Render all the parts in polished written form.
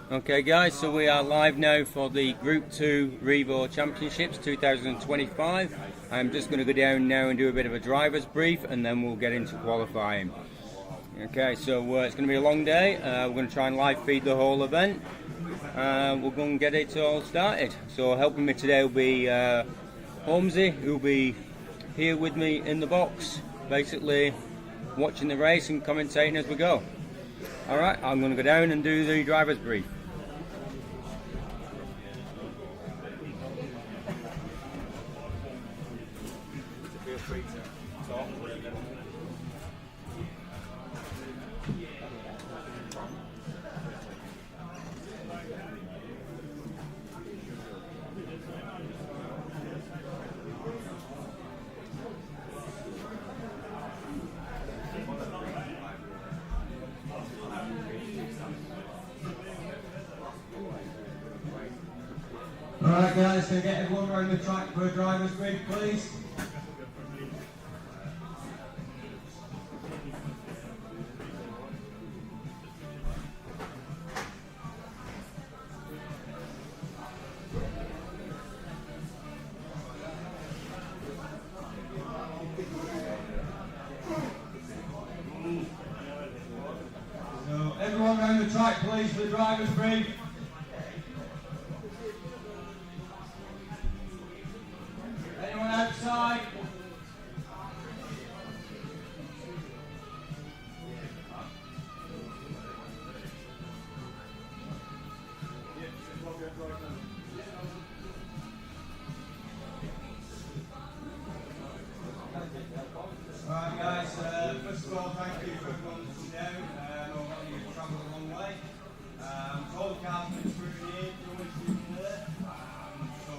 Okay guys, so we are live now for the Group 2 Revo Championships 2025. I'm just going to go down now and do a bit of a driver's brief and then we'll get into qualifying. Okay, so it's going to be a long day. We're going to try and live feed the whole event. We're going to get it all started. So helping me today will be Holmesy, who'll be here with me in the box, basically watching the race and commentating as we go. Alright, I'm going to go down and do the driver's brief. Feel free to talk. Alright guys, can I get everyone around the track for a driver's brief, please? So everyone around the track please for the driver's brief. Anyone outside? Alright guys, first of all thank you for everyone that's down. I know that you've travelled a long way. All the cars have been through here, going through there. So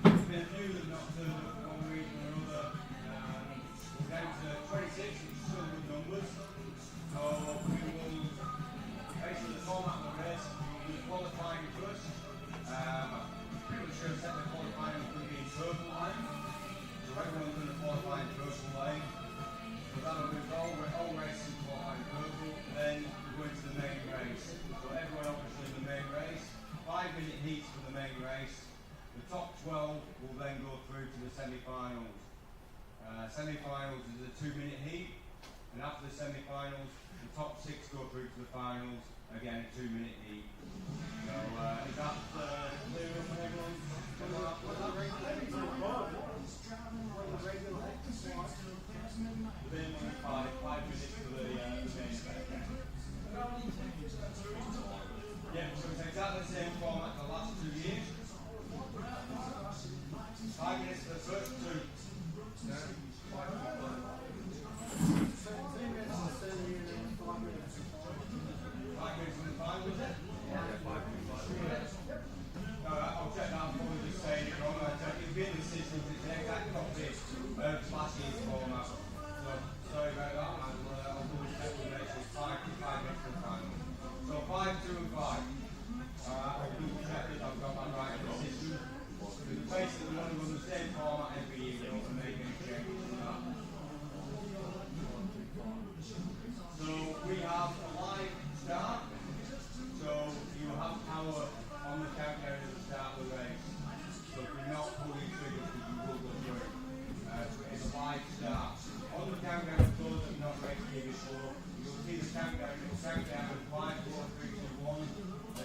there's been a few that have not turned up for one reason or another. We're down to 26, which is still good numbers. So we will, basically the format of the race, we'll be qualifying first. Pretty much sure set the qualifying is going to be in purple line. So everyone's going to qualify in purple lane. So that'll be all races qualifying purple. Then we're going to the main race. So everyone obviously in the main race. 5-minute heats for the main race. The top 12 will then go through to the semi-finals. Semi-finals is a 2-minute heat, and after the semi-finals, the top 6 go through to the finals, again a 2-minute heat. So is that clear up for everyone? Within 5 minutes for the main event. Yeah, so it's exactly the same format for the last 2 years. 5 minutes for the first 2. 5 minutes in the final, is it? Alright, I'll check that. I'm probably just saying it wrong. It'll be in the systems. It's an exact copy of last year's format. So sorry about that. I'll double check the race. It's 5 minutes for the final. So 5, 2 and 5. Alright, I'll double check that I've got that right in the system. Because basically we want to run the same format every year. We don't want to make any changes to that. So we have a live start. So you will have power on the countdown at the start of the race. So if you're not pulling triggers, you will go through it. So it is a live start. On the countdown, for those that have not raced here before, you'll see the countdown. It will count down 5, 4, 3, 2, 1.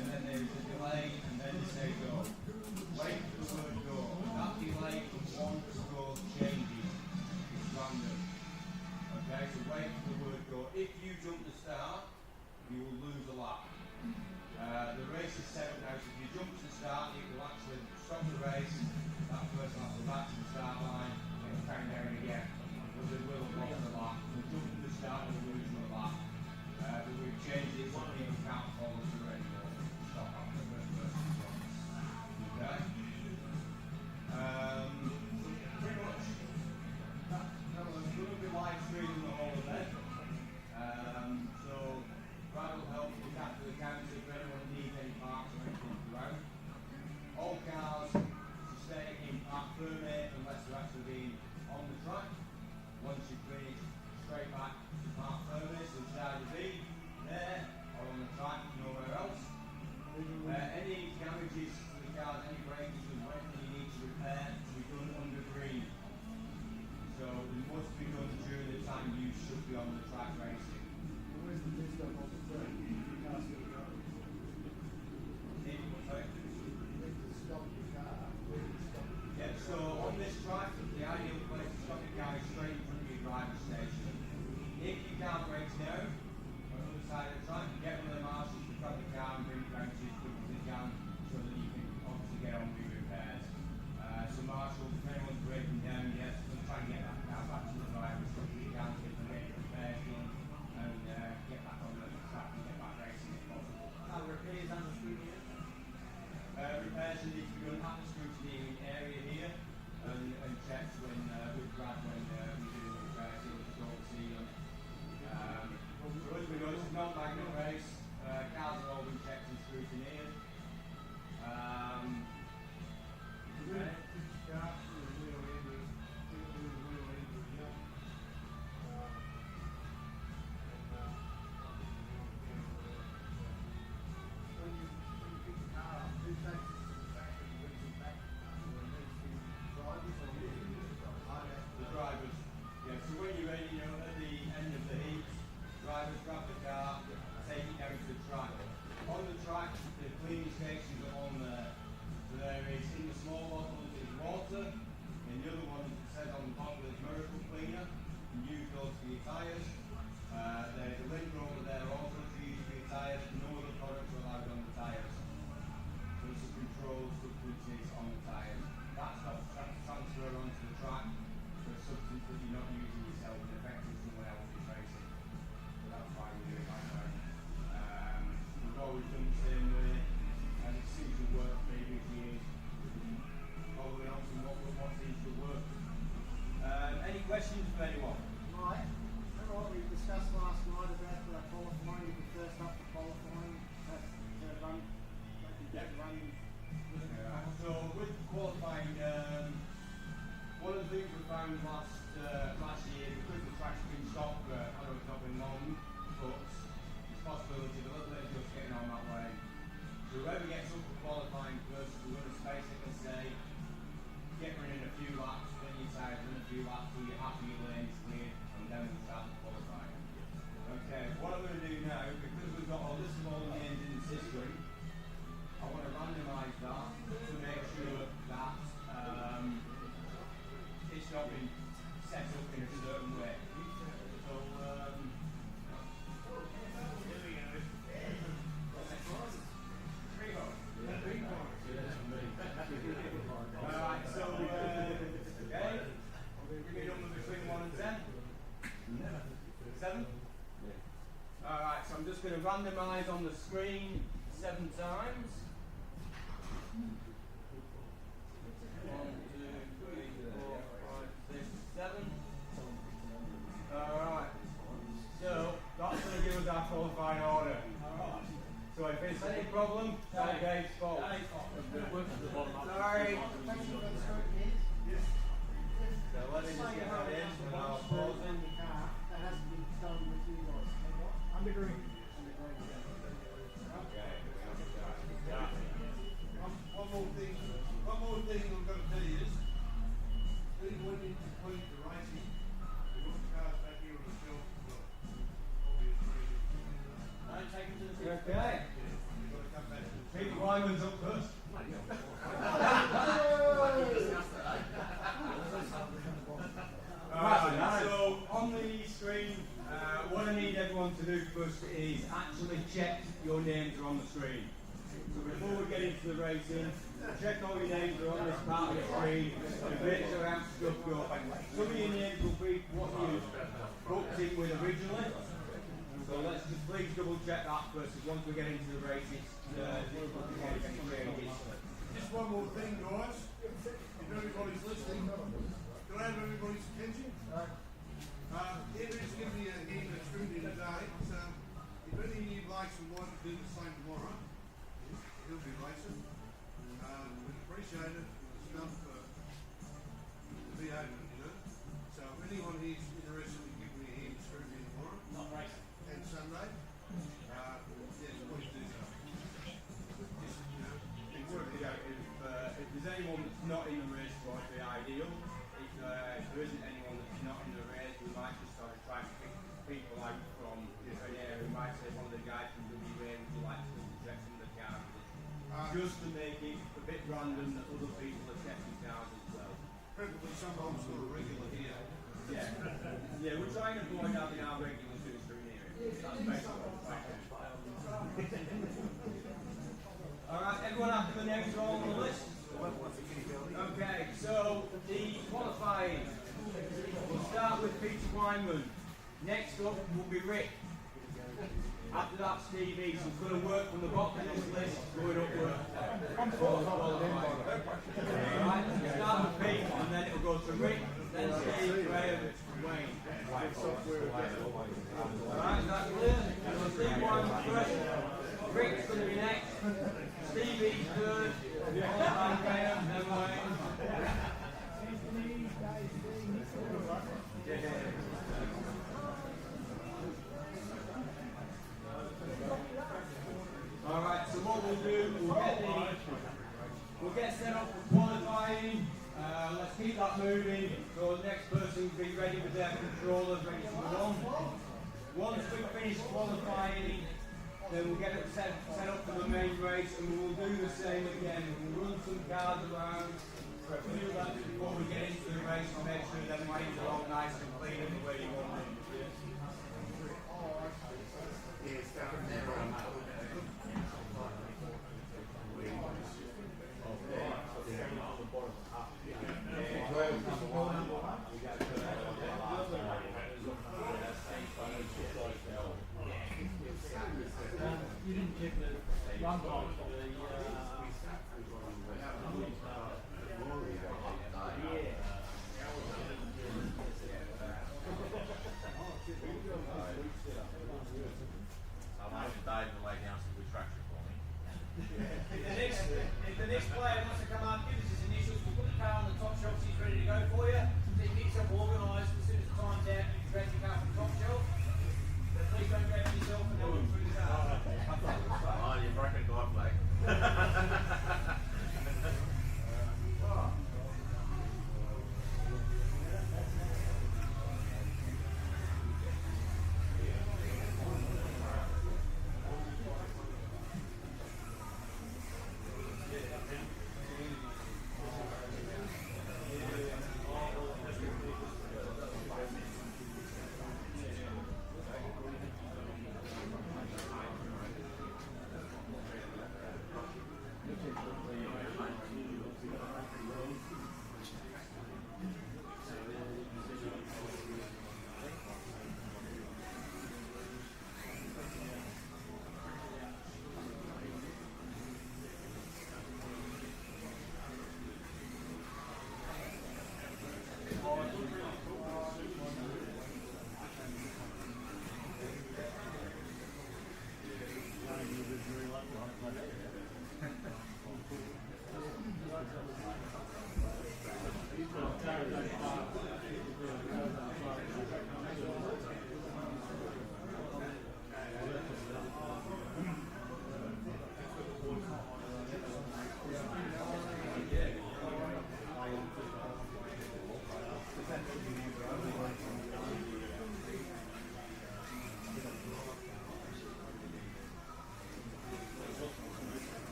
qualification needs to be done at the scrutineering area here and checked when with Brad when we do the gold seal. For us, we know it's not magnet race. Cars have all been checked and scrutineered. Drivers, yeah, so when you're ready, you know, at the end of the heat, drivers grab the car, take it down to the track. On the track, the cleaning stations are on there. So there is, in the small bottles is water, and the other one it says on the bottle is Miracle Cleaner. You can use those for your tyres. There's a lint roller there also to use for your tyres. No other products are allowed on the tyres. There's some controlled substances on the tyres. That's not transfer onto the track. A substance that you're not using yourself and affecting someone else's racing. So that's why we do it like that. We've always done the same way, and it seems to work previous years. Following on from what seems to work. Any questions from anyone? Right. Remember what we discussed last night about qualifying? If you're first up for qualifying, that's run. So with qualifying, one of the things we found last year, because the track's been stopped for, I know it's not been long, but it's a possibility of a little bit of just getting on that way. So whoever gets up for qualifying first, we're going to basically say, get running a few laps, then your tyres run a few laps till you're happy your lane is clear, and then we'll start the qualifying. Okay, what I'm going to do now, because we've got a list of all the names in the system, I want to randomise that to make sure that it's not been set up in a certain way. So, alright, so, okay, give me a number between 1 and 10. 7? Alright, so I'm just going to randomise on the screen 7 times. 1, 2, 3, 4, 5, 6, 7. Alright. So that's going to give us our qualifying order. So if there's any problem, tell Dave's fault. Sorry. So let me just get that in and I'll pause in. That has to be done with you guys. Under green. One more thing I'm going to tell you is, when you complete the racing, you want the cars back here on the shelf for obvious reasons. Don't take them to the okay. You've got to come back to the Pete Wyman's up first. Alright, so on the screen, what I need everyone to do first is actually check your names are on the screen. So before we get into the racing, check all your names are on this part of the screen and make sure how stuff go. Some of your names will be what you booked in with originally. So let's just please double check that first, because once we get into the races, Just one more thing, guys. If everybody's listening, can I have everybody's attention? Andrew's given me a game that's scrutiny today, so if any of you blokes would like to do the same tomorrow, he'll be racing. We'd appreciate it. It's enough for the behaviour, you know. So if anyone here's interested in giving me a hand scrutiny tomorrow, Not racing. and Sunday, yes, please do so. Just, you know, It would be, if there's anyone that's not in the race, it would be ideal. If there isn't anyone that's not in the race, we might just sort of try and pick people out from different areas. We might say one of the guys from WA would like to check some of the cars, just to make it a bit random that other people are checking cars as well. preferably someone who's got a regular here. Yeah, yeah, we're trying to avoid having our regular two through here. That's basically what we're trying to do. Alright, everyone after the names are all on the list? Okay, so the qualifying. We'll start with Peter Wyman. Next up will be Rick. After that, Stevie. So we're going to work from the bottom of this list going upward. Right, Stevie's third, qualifying Graham, then Wayne. Alright, so what we'll do, we'll get set up for qualifying. Let's keep that moving so the next person can be ready with their controllers ready to go on. Once we finish qualifying, then we'll get it set up for the main race, and we'll do the same again. We'll run some cars around for a few laps before we get into the race to make sure that lanes are all nice and clean and the way you want them. You didn't give the run time for the If the next player wants to come up, give us his initials, we'll put the car on the top shelf so he's ready to go for you. So you can get yourself organised as soon as the time's out, you can grab your car from the top shelf. But please don't grab it yourself and then look through the car. Oh, you're broken guy flag.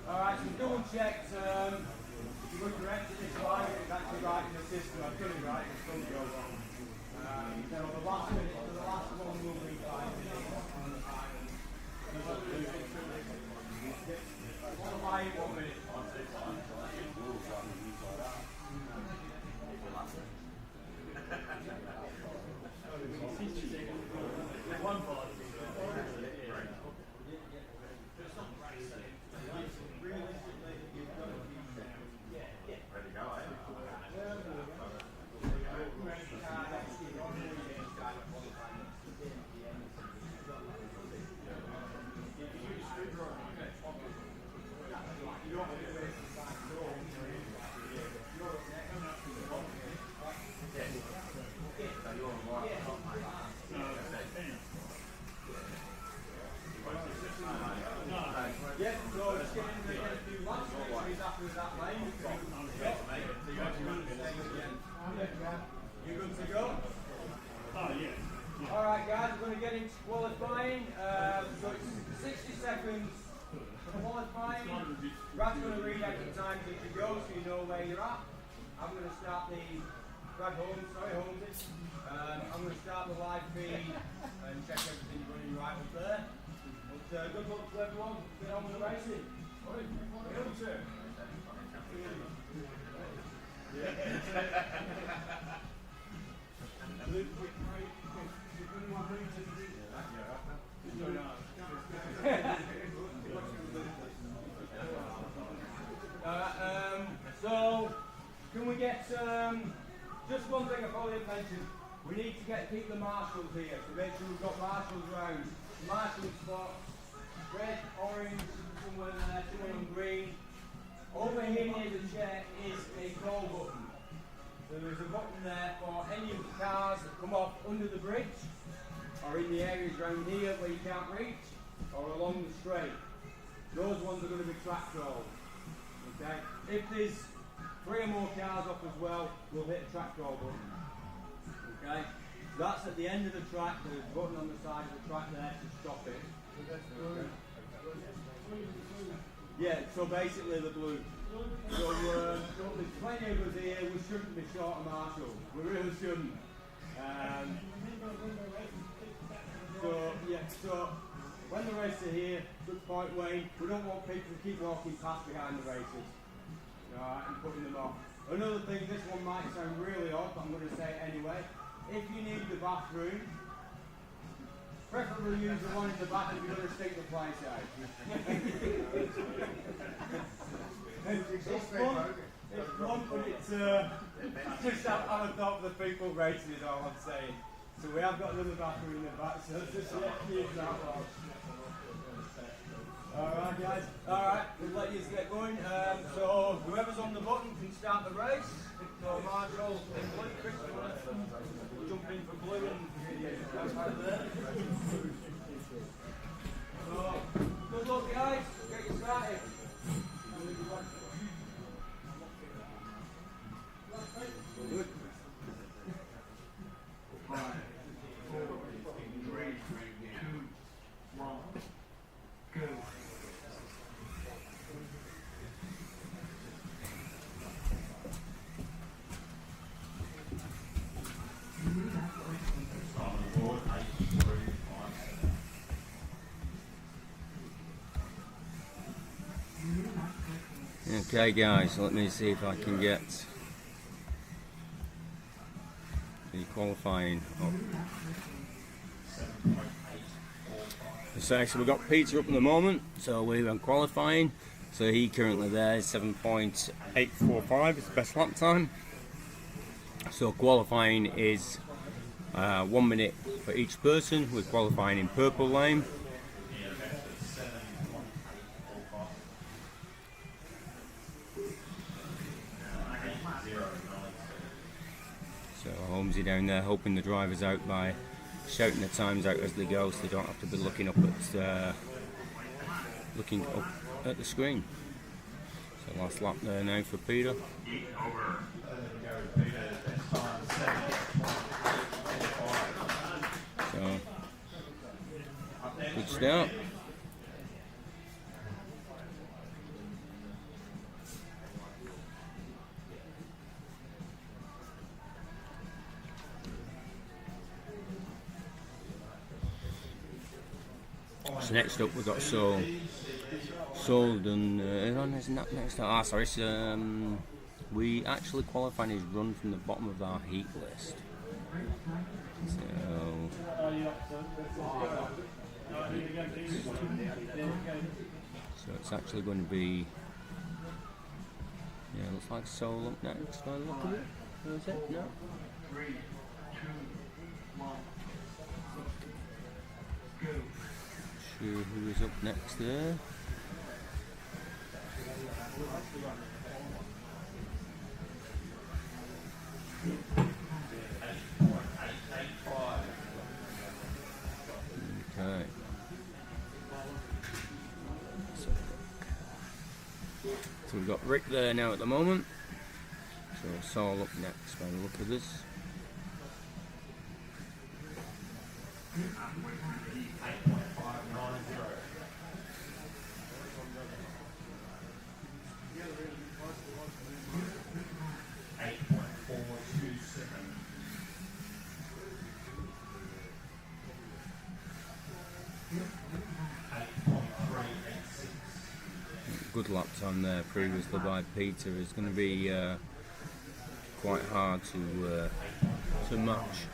Alright, so double checked, you were correct in this line, it's actually right in the system, I've done it right, it's going to go wrong. So the last minute, the last one will be 5 minutes on the final. Qualifying 1 minute. one part. Ready to go, eh? Yeah, so just get in there, get a few laps, make sure he's happy with that lane. You good to go? Oh, yes. Alright guys, we're going to get into qualifying. So it's 60 seconds for qualifying. Brad's going to read out the times as you go so you know where you're at. I'm going to start the I'm going to start the live feed and check everything's running right up there. But good luck to everyone. Get on with the racing. So, can we get just one thing I probably didn't mention? We need to keep the marshals here, so make sure we've got marshals round. Marshal spots, red, orange, somewhere there, somewhere on green. Over here near the chair is a call button. So there's a button there for any of the cars that come off under the bridge, or in the areas around here where you can't reach, or along the straight. Those ones are going to be track calls. Okay? If there's 3 or more cars off as well, we'll hit a track call button. Okay? That's at the end of the track. There's a button on the side of the track there to stop it. Okay. Yeah, so basically the blue. So there's plenty of us here. We shouldn't be short of marshals. We really shouldn't. So when the races are here, good point, Wayne. We don't want people to keep walking past behind the races, right, and putting them off. Another thing, this one might sound really odd, but I'm going to say it anyway. If you need the bathroom, preferably use the one in the back if you're going to stick the place out. It's fun, but it's just have a thought for the people racing is all I'm saying. So we have got another bathroom in the back, so just use that one. Alright guys, alright, we'll let you get going. So whoever's on the button can start the race. So Marshall and Blue, Chris, jump in for blue and out there. So, good luck guys, get you started. Good. 5, 4, 3, 2, 1, go. Okay guys, let me see if I can get the qualifying up. So we've got Peter up at the moment, so we're on qualifying. So he currently there is 7.845, it's the best lap time. So qualifying is 1 minute for each person. We're qualifying in purple lane. So Holmesy down there helping the drivers out by shouting the times out as they go, so they don't have to be looking up at the screen. So last lap there now for Peter. So good start. So next up we've got Sold and isn't that next up? Ah, sorry. We actually qualifying his run from the bottom of our heat list. So it's actually going to be, yeah, looks like Soul up next by the look of it. Is it? No. 3, 2, 1, go. Sure who is up next there. Okay. So we've got Rick there now at the moment. So Saul up next by the look of this. Good lap time there previously by Peter is going to be quite hard to match.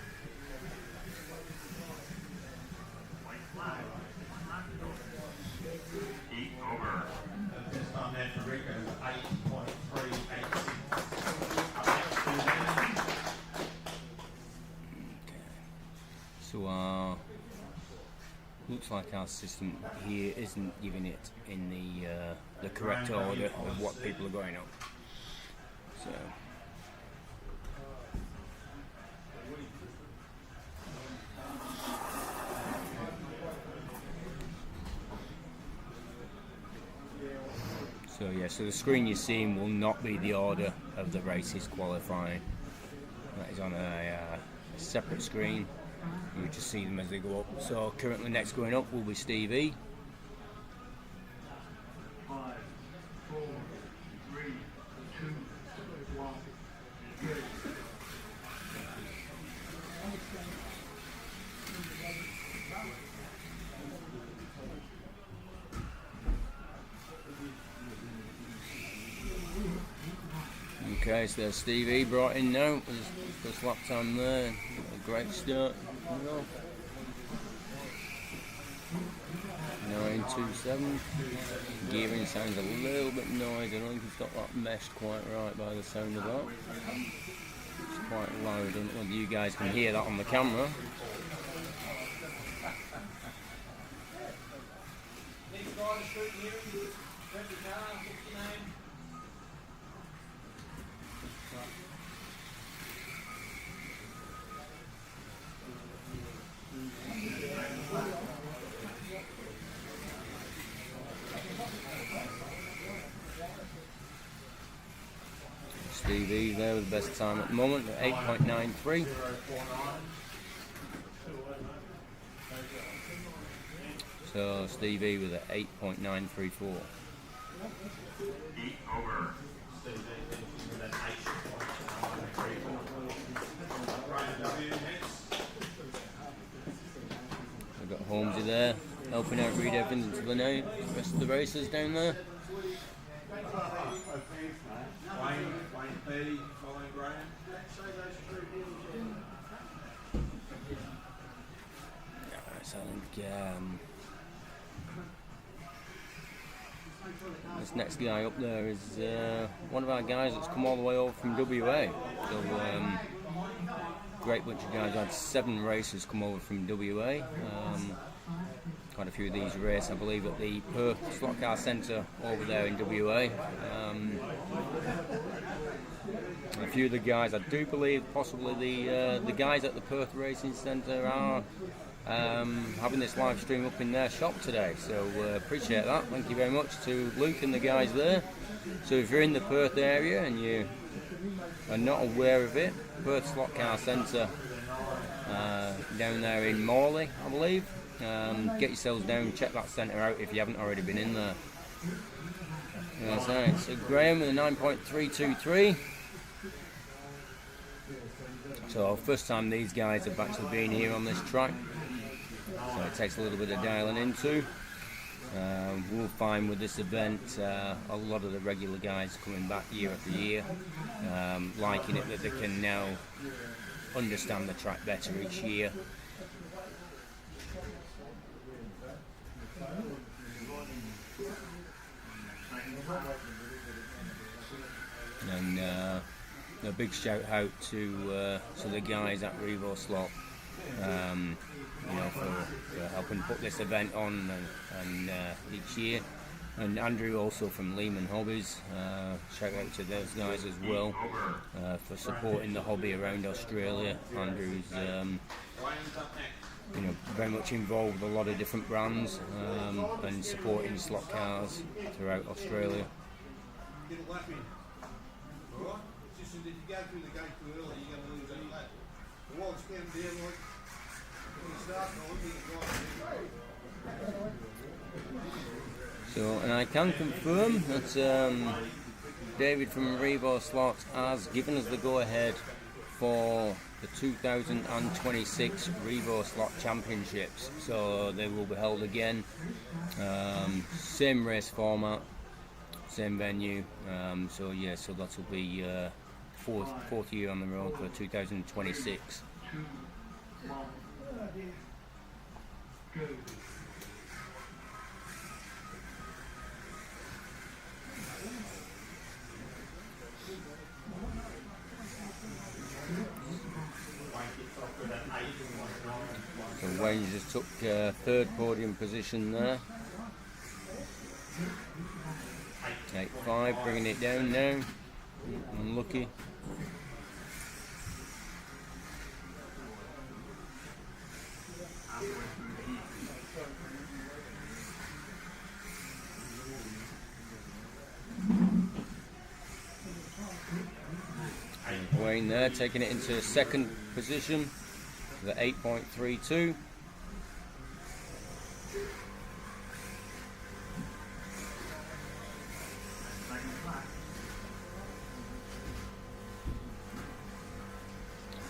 Looks like our system here isn't giving it in the correct order of what people are going up. So. So yeah, so the screen you're seeing will not be the order of the races qualifying. That is on a separate screen. You just see them as they go up. So currently next going up will be Stevie. 5, 4, 3, 2, 1, go. Okay, so there's Stevie brought in now. First lap time there. A great start. 927. Gearing sounds a little bit noisy. I don't think it's got that meshed quite right by the sound of that. It's quite loud. I don't know whether you guys can hear that on the camera. Stevie there with the best time at the moment at 8.93. So Stevie with an 8.934. Over. We've got Holmesy there helping out read everything to the note. The rest of the racers down there. Wayne P. following Graham. So I think this next guy up there is one of our guys that's come all the way over from WA. So great bunch of guys. I had 7 racers come over from WA. Quite a few of these race, I believe, at the Perth Slot Car Centre over there in WA. A few of the guys, I do believe, possibly the guys at the Perth Racing Centre are having this live stream up in their shop today. So appreciate that. Thank you very much to Luke and the guys there. So if you're in the Perth area and you are not aware of it, Perth Slot Car Centre down there in Morley, I believe. Get yourselves down, check that centre out if you haven't already been in there. That's right. So Graham with a 9.323. So first time these guys have actually been here on this track. So it takes a little bit of dialing into. We'll find with this event a lot of the regular guys coming back year after year, liking it that they can now understand the track better each year. And a big shout out to the guys at RevoSlot, for helping put this event on and each year. And Andrew also from Lehman Hobbies, shout out to those guys as well for supporting the hobby around Australia. Andrew's very much involved with a lot of different brands and supporting slot cars throughout Australia. Get a lap in. Alright? It's just that if you go through the gate too early, you're going to lose any lap. The while it's getting down, like, when you start, So, and I can confirm that David from RevoSlot has given us the go-ahead for the 2026 RevoSlot Championships. So they will be held again, same race format, same venue. So that will be fourth year on the road for 2026. So Wayne's just took third podium position there. 8.5, bringing it down now. Unlucky. Wayne there taking it into second position with 8.32.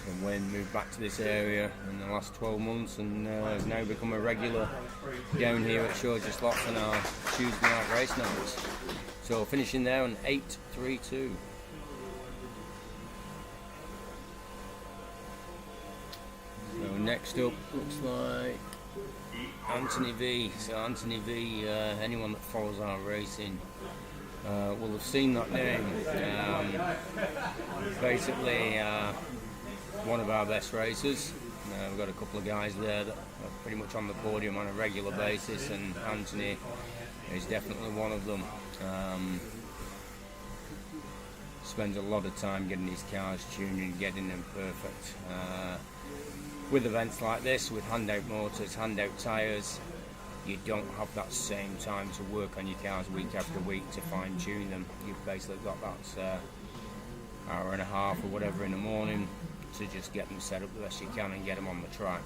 And Wayne moved back to this area in the last 12 months and has now become a regular down here at SLotz on our Tuesday night race nights. So finishing there on 8.32. So next up looks like Anthony V. So Anthony V, anyone that follows our racing will have seen that name. Basically one of our best racers. We've got a couple of guys there that are pretty much on the podium on a regular basis, and Anthony is definitely one of them. Spends a lot of time getting his cars tuned and getting them perfect. With events like this, with handout motors, handout tyres, you don't have that same time to work on your cars week after week to fine tune them. You've basically got that hour and a half or whatever in the morning to just get them set up the best you can and get them on the track.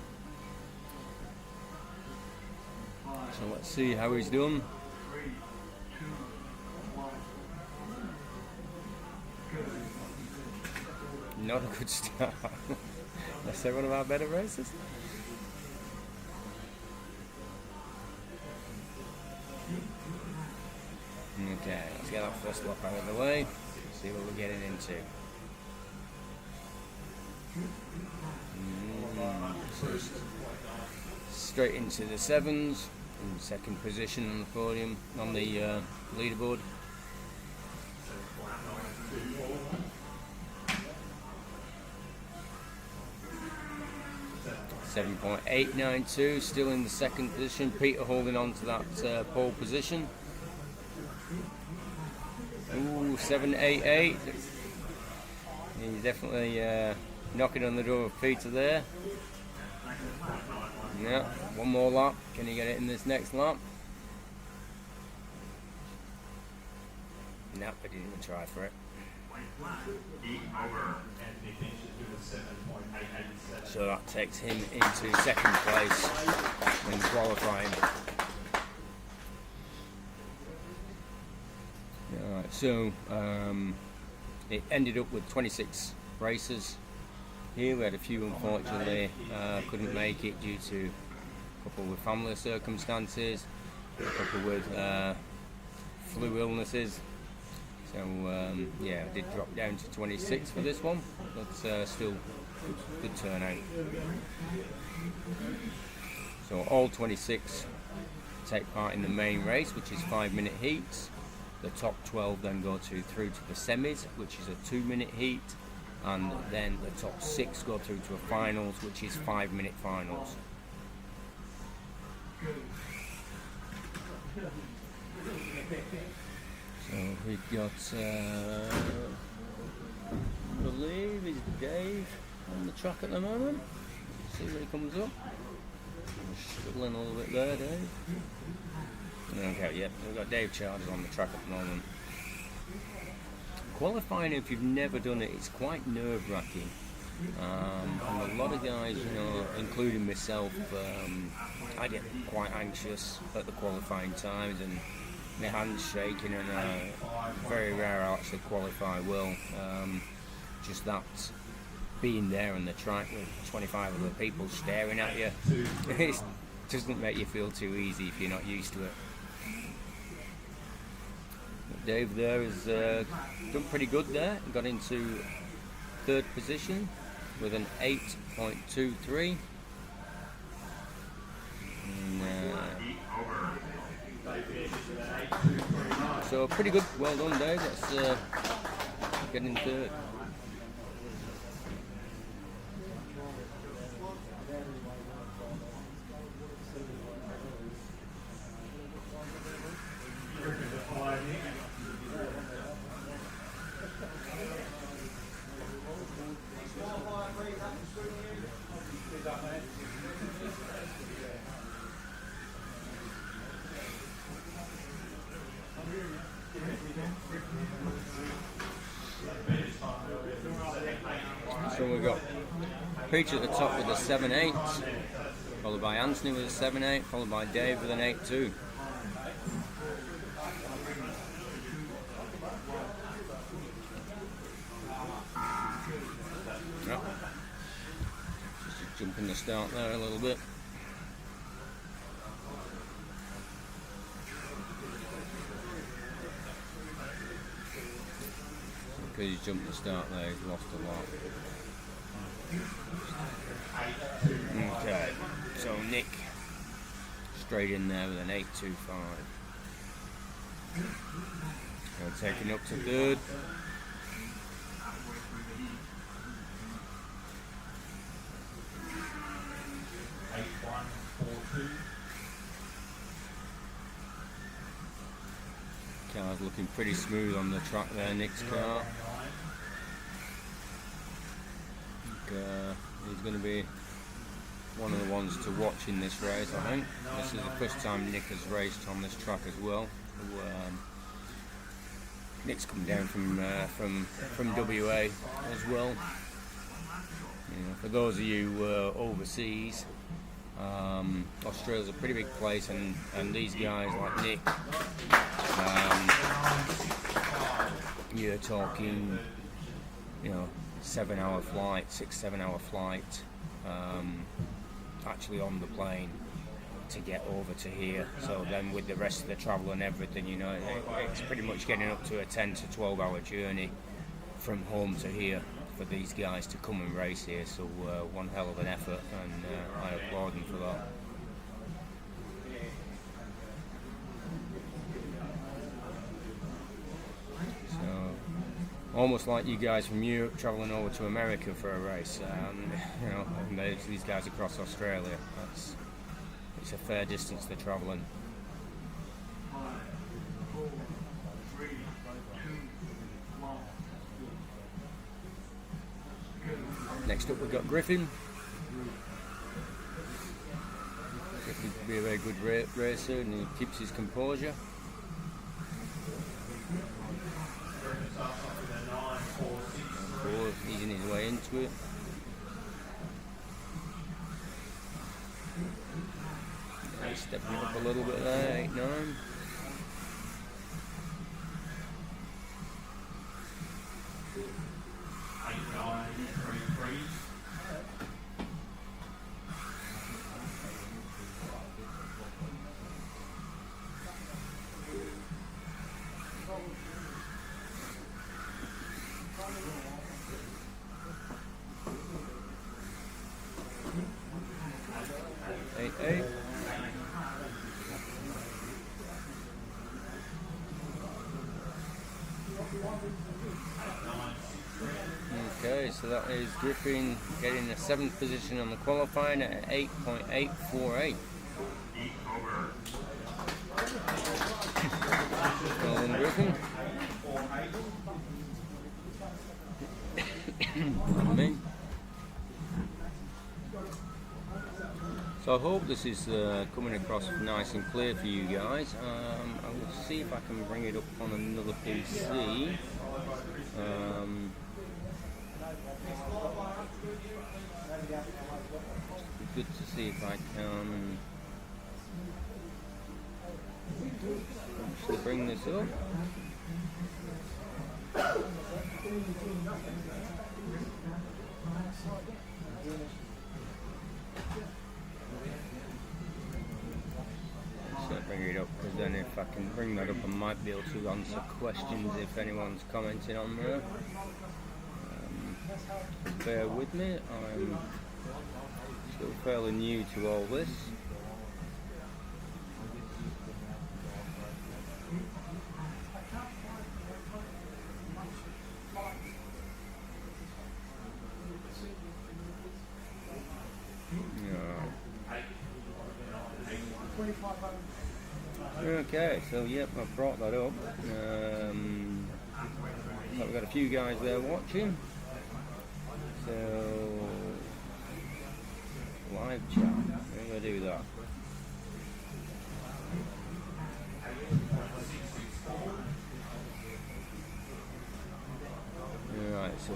So let's see how he's done. Not a good start. Let's say one of our better races. Okay, let's get that first lap out of the way, see what we're getting into. So straight into the sevens, in second position on the podium, on the leaderboard. .892, still in the second position. Peter holding on to that pole position. Ooh, 788. He's definitely knocking on the door of Peter there. Yeah, one more lap. Can he get it in this next lap? Nope, I didn't even try for it. So that takes him into second place in qualifying. Alright, so it ended up with 26 races here. We had a few unfortunately couldn't make it due to a couple with family circumstances, a couple with flu illnesses. So yeah, I did drop down to 26 for this one, but still good turnout. So all 26 take part in the main race, which is 5-minute heats. The top 12 then go through to the semis, which is a 2-minute heat, and then the top 6 go through to a finals, which is 5-minute finals. So we've got, I believe it's Dave on the track at the moment. See where he comes up. Struggling a little bit there, Dave. Okay, yep, we've got Dave Charles on the track at the moment. Qualifying, if you've never done it, it's quite nerve-wracking. And a lot of guys, you know, including myself, I get quite anxious at the qualifying times and my hands shaking, and very rare I actually qualify well. Just that being there on the track with 25 other people staring at you, it doesn't make you feel too easy if you're not used to it. Dave there has done pretty good there, got into third position with an 8.23. So pretty good, well done Dave, that's getting third. Peach at the top with a 7.8, followed by Anthony with a 7.8, followed by Dave with an 8.2. Yep. Just jumping the start there a little bit. Because he's jumped the start there, he's lost a lot. Okay, so Nick straight in there with an 8.25. Taking up to third. Car's looking pretty smooth on the track there, Nick's car. He's going to be one of the ones to watch in this race, I think. This is the first time Nick has raced on this track as well. Nick's come down from WA as well. You know, for those of you overseas, Australia's a pretty big place, and these guys like Nick, you're talking, you know, 7-hour flight, 6-7 hour flight, actually on the plane to get over to here. So then with the rest of the travel and everything, you know, it's pretty much getting up to a 10 to 12 hour journey from home to here for these guys to come and race here. So one hell of an effort, and I applaud them for that. Almost like you guys from Europe travelling over to America for a race. You know, and there's these guys across Australia. It's a fair distance they're travelling. Next up we've got Griffin. Griffin could be a very good racer, and he keeps his composure. Easing his way into it. He's stepping up a little bit there, 8-9. Okay, so that is Griffin getting the 7th position on the qualifying at 8.848. Well done, Griffin. Me. So I hope this is coming across nice and clear for you guys. I will see if I can bring it up on another PC. Good to see if I can actually bring this up. So bring it up, because then if I can bring that up, I might be able to answer questions if anyone's commenting on there. Bear with me, I'm still fairly new to all this. Okay, so yep, I've brought that up. So we've got a few guys there watching. So live chat, we're going to do that. Alright, so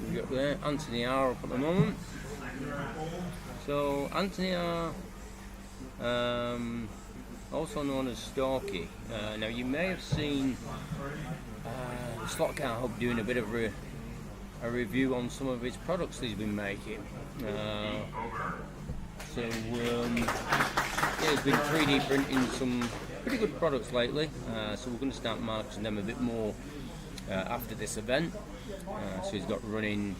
we've got up there. Anthony R up at the moment. So Anthony R, also known as Storky. Now you may have seen Slot Car Hub doing a bit of a review on some of his products he's been making. Yeah, he's been 3D printing some pretty good products lately, so we're going to start marketing them a bit more after this event. So he's got running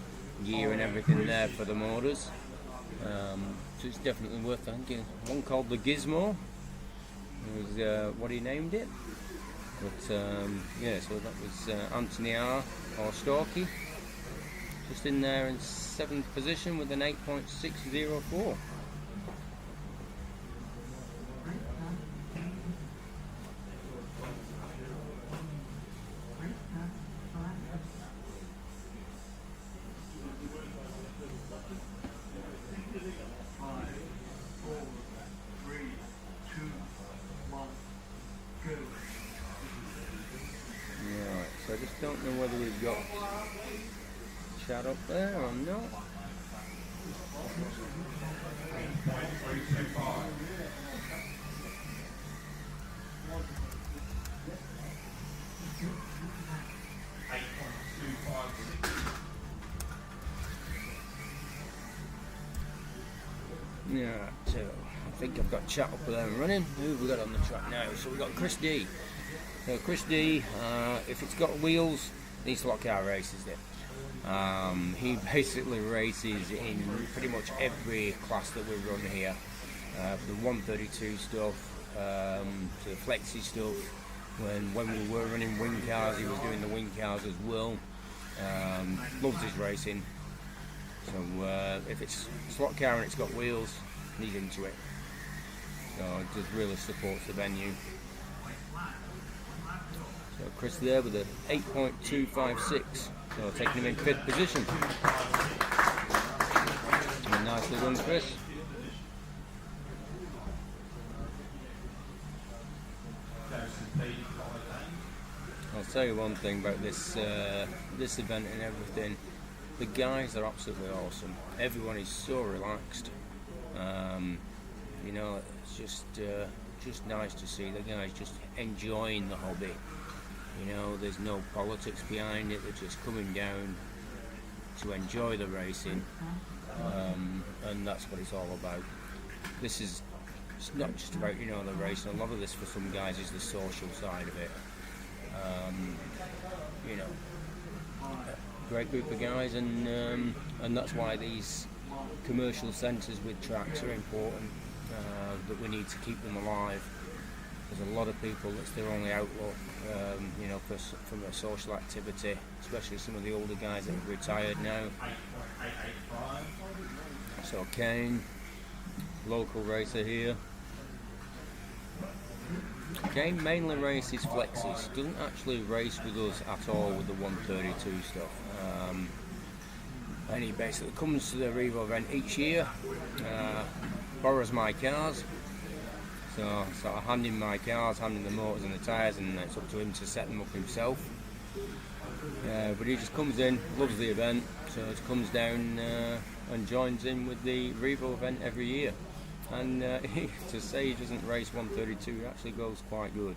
gear and everything there for the motors, so it's definitely worth thanking. One called the Gizmo was what he named it, but yeah, so that was Anthony R or Storky, just in there in 7th position with an 8.604. So I just don't know whether we've got chat up there or not. Yeah, so I think I've got chat up there and running. Who have we got on the track now? So we've got Chris D. So Chris D, if it's got wheels, these slot car races it. He basically races in pretty much every class that we run here. The 132 stuff, to the flexi stuff. When we were running wing cars, he was doing the wing cars as well. Loves his racing. So if it's slot car and it's got wheels, he's into it. So it just really supports the venue. So Chris there with an 8.256, so taking him in 5th position. And nicely done, Chris. I'll tell you one thing about this this event and everything. The guys are absolutely awesome. Everyone is so relaxed. You know, it's just nice to see the guys just enjoying the hobby. You know, there's no politics behind it. They're just coming down to enjoy the racing, and that's what it's all about. It's not just about, you know, the racing. A lot of this for some guys is the social side of it. You know, great group of guys, and that's why these commercial centres with tracks are important. That we need to keep them alive. There's a lot of people that's their only outlook, you know, from a social activity, especially some of the older guys that have retired now. So Kane, local racer here. Kane mainly races flexes, doesn't actually race with us at all with the 132 stuff. And he basically comes to the Revo event each year, borrows my cars. So I hand him my cars, hand him the motors and the tyres, and it's up to him to set them up himself. But he just comes in, loves the event, so he comes down and joins in with the Revo event every year. And to say he doesn't race 132, it actually goes quite good.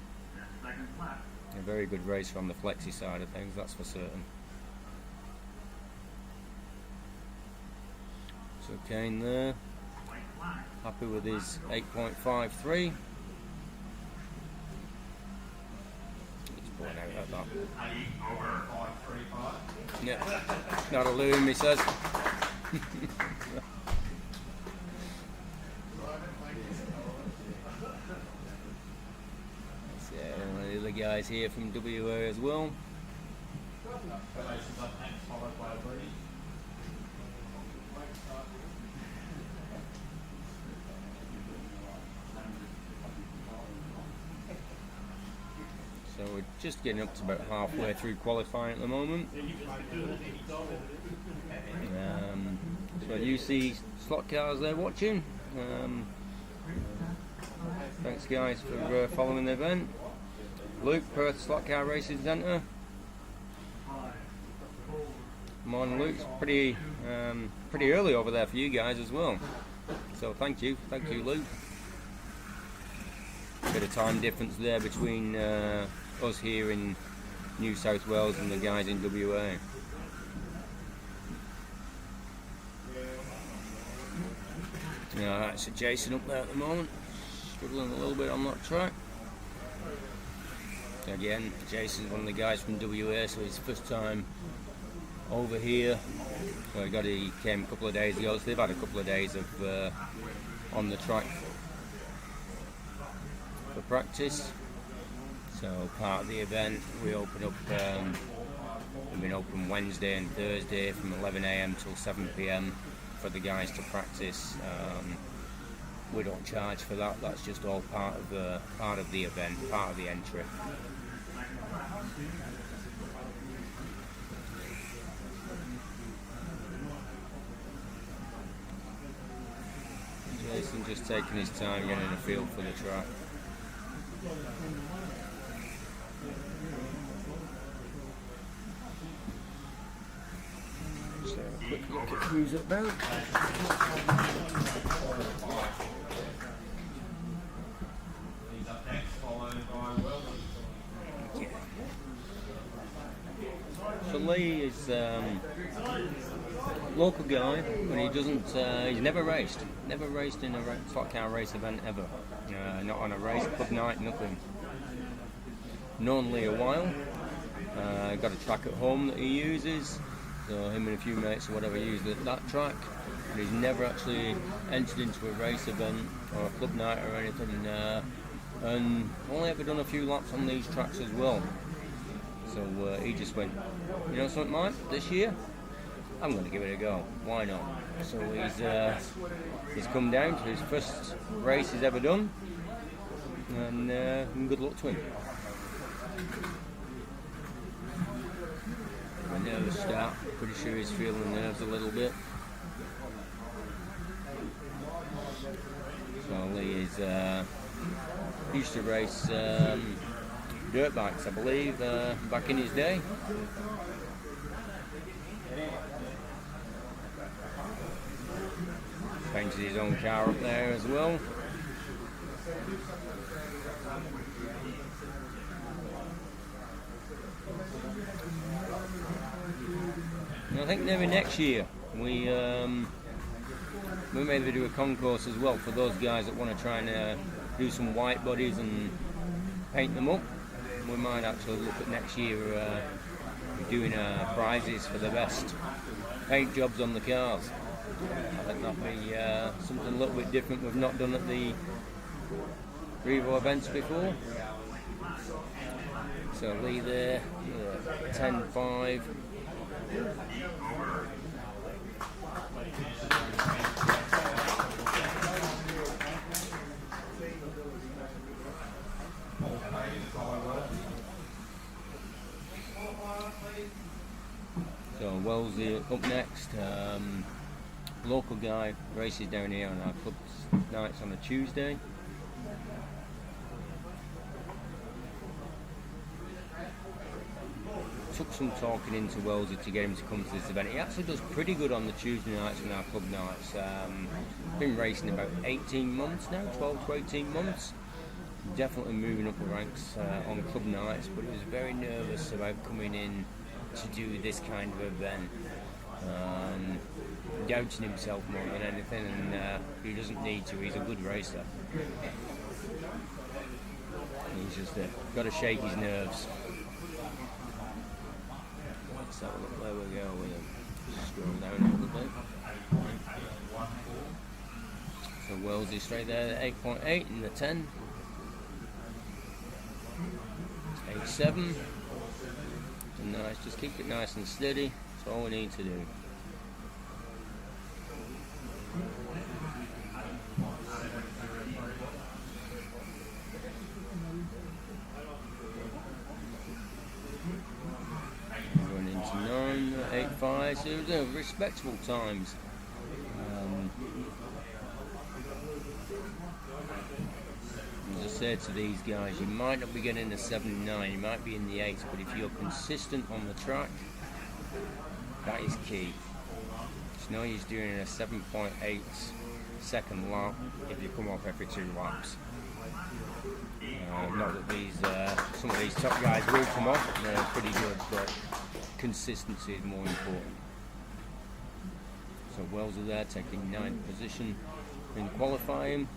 A very good race from the flexi side of things, that's for certain. So Kane there, happy with his 8.53. He's pulling out at that. Yeah, not a loom, he says. So one of the other guys here from WA as well. So we're just getting up to about halfway through qualifying at the moment. So you see slot cars there watching. Thanks guys for following the event. Luke, Perth Slot Car Racing Centre. Morning, Luke. It's pretty early over there for you guys as well. So thank you, Luke. Bit of time difference there between us here in New South Wales and the guys in WA. Alright, so Jason up there at the moment, struggling a little bit on that track. Again, Jason's one of the guys from WA, so it's first time over here. So he came a couple of days ago, so they've had a couple of days of on the track for practice. So part of the event, we open up. We've been open Wednesday and Thursday from 11 AM till 7 PM for the guys to practice. We don't charge for that. That's just all part of the event, part of the entry. Jason just taking his time getting a feel for the track. Just have a quick look at who's about. He's up next, followed by Will. So Lee is local guy, but he doesn't. He's never raced in a slot car race event ever. Not on a race, club night, nothing. Known Lee a while. Got a track at home that he uses. So him and a few mates or whatever use that track. But he's never actually entered into a race event or a club night or anything. And only ever done a few laps on these tracks as well. So he just went, you know something, Mike, this year I'm going to give it a go. Why not? So he's come down to his first race he's ever done, and good luck to him. A nervous start. Pretty sure he's feeling the nerves a little bit. So Lee is used to race dirt bikes, I believe, back in his day. Painted his own car up there as well. And I think maybe next year we maybe do a concourse as well for those guys that want to try and do some white bodies and paint them up. We might actually look at next year doing prizes for the best paint jobs on the cars. I think that'd be something a little bit different we've not done at the Revo events before. So Lee there, 10.5. So Wellesley up next. Local guy races down here on our club nights on a Tuesday. Took some talking into Wellesley to get him to come to this event. He actually does pretty good on the Tuesday nights on our club nights. Been racing about 18 months now, 12 to 18 months. Definitely moving up the ranks on club nights, but he was very nervous about coming in to do this kind of event. Doubting himself more than anything, and he doesn't need to. He's a good racer. He's just got to shake his nerves. Let's have a look where we go with him. Scroll down a little bit. So Wellesley straight there, 8.8 in the 10. 8.7. And nice, just keep it nice and steady. That's all we need to do. Going into 9.85, so they're respectable times. As I said to these guys, you might not be getting the 7.9, you might be in the 8s, but if you're consistent on the track That is key. It's no use doing a 7.8 second lap if you come off every 2 laps. Not that these some of these top guys will come off, they're pretty good, but consistency is more important. So Wells are there taking 9th position in qualifying.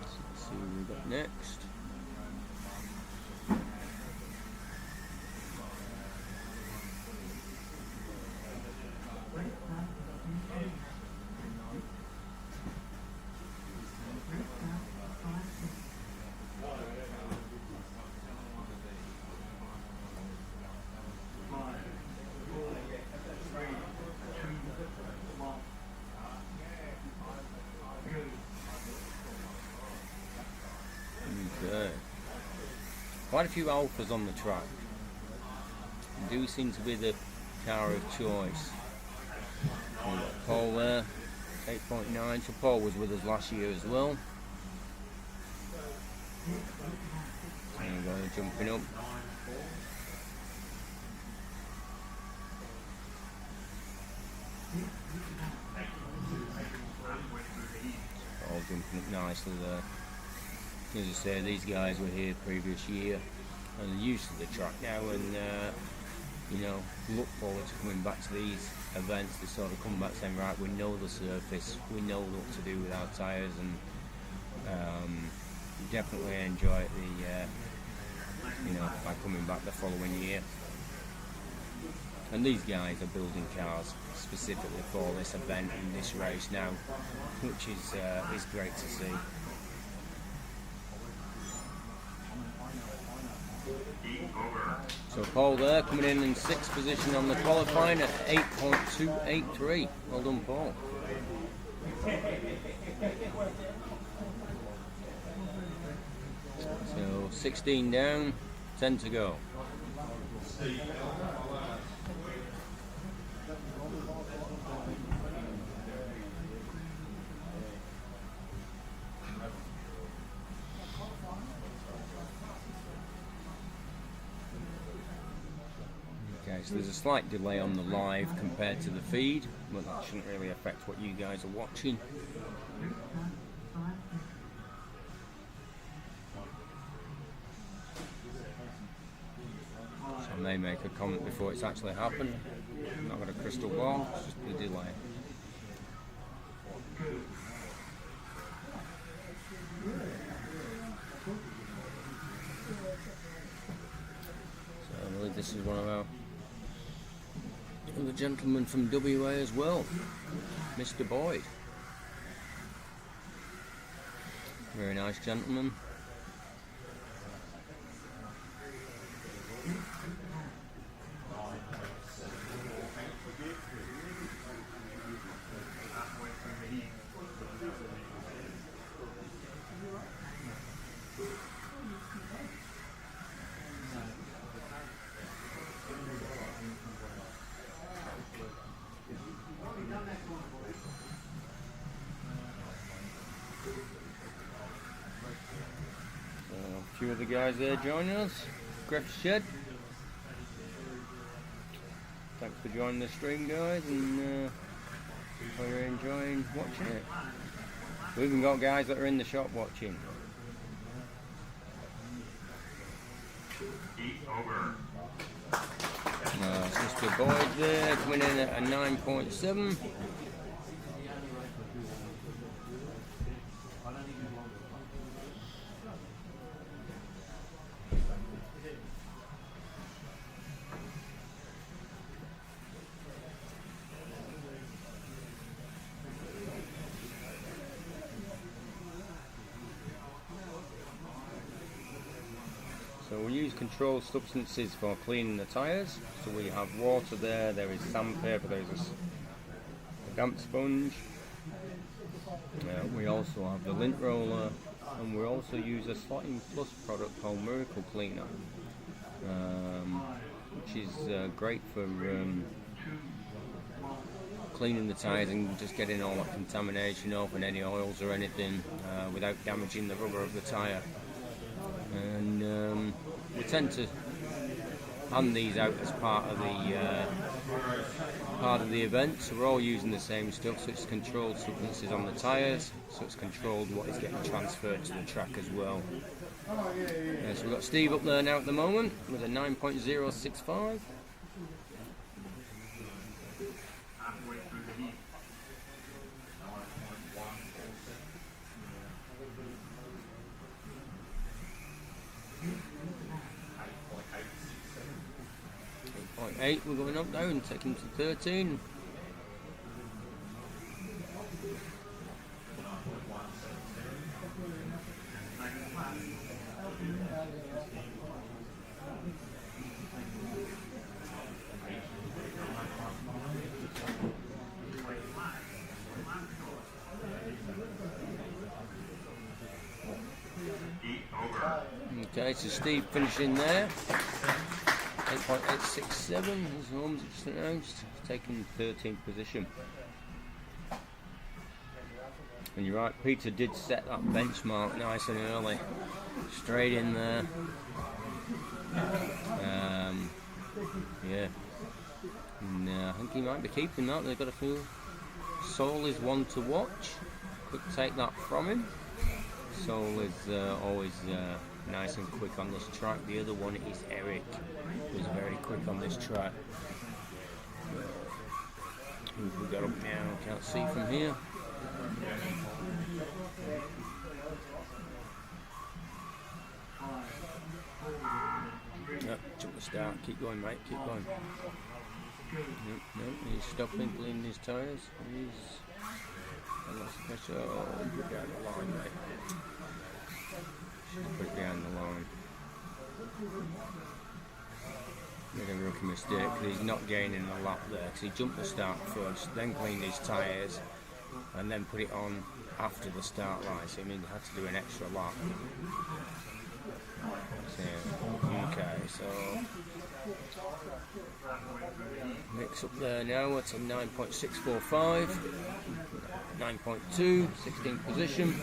Let's see what we've got next. Okay. Quite a few alphas on the track. Do seem to be the car of choice. We've got Paul there, 8.9. So Paul was with us last year as well. There we go, jumping up. All jumping up nicely there. As I say, these guys were here previous year and are used to the track now, and you know, look forward to coming back to these events. They sort of come back saying, right, we know the surface, we know what to do with our tyres, and definitely enjoy it you know, by coming back the following year. And these guys are building cars specifically for this event and this race now, which is great to see. So Paul there coming in 6th position on the qualifying at 8.283. Well done, Paul. So 16 down, 10 to go. Okay, so there's a slight delay on the live compared to the feed, but that shouldn't really affect what you guys are watching. So I may make a comment before it's actually happened. I'm not got a crystal ball, it's just the delay. So I believe this is one of our other gentleman from WA as well, Mr. Boyd. Very nice gentleman. A few of the guys there joining us. Griff Shed. Thanks for joining the stream, guys, and hope you're enjoying watching it. We've even got guys that are in the shop watching. It's Mr. Boyd there coming in at a 9.7. So we use controlled substances for cleaning the tyres. So we have water there, there is sandpaper, there is a damp sponge. We also have the lint roller, and we also use a Slotting Plus product called Miracle Cleaner, which is great for cleaning the tyres and just getting all that contamination off and any oils or anything without damaging the rubber of the tyre. And we tend to hand these out as part of the event, so we're all using the same stuff, so it's controlled substances on the tyres, so it's controlled what is getting transferred to the track as well. So we've got Steve up there now at the moment with a 9.065. 8, we're going up down, taking to 13. Okay, so Steve finishing there. 8.867, as Holmes just announced, taking 13th position. And you're right, Peter did set that benchmark nice and early, straight in there. Yeah, and I think he might be keeping that. They've got a few. Sol is one to watch. Could take that from him. Sol is always nice and quick on this track. The other one is Eric, who's very quick on this track. Who we got up now? Can't see from here. Yep, jump the start. Keep going, mate. Keep going. No, he's stopping, cleaning his tyres. He's lost the pressure. Oh, put it down the line, mate. Put it down the line. Made a rookie mistake because he's not gaining a lap there, because he jumped the start first, then cleaned his tyres, and then put it on after the start line. So I mean, he had to do an extra lap. So, okay, so mix up there now. It's a 9.645, 9.2, 16th position.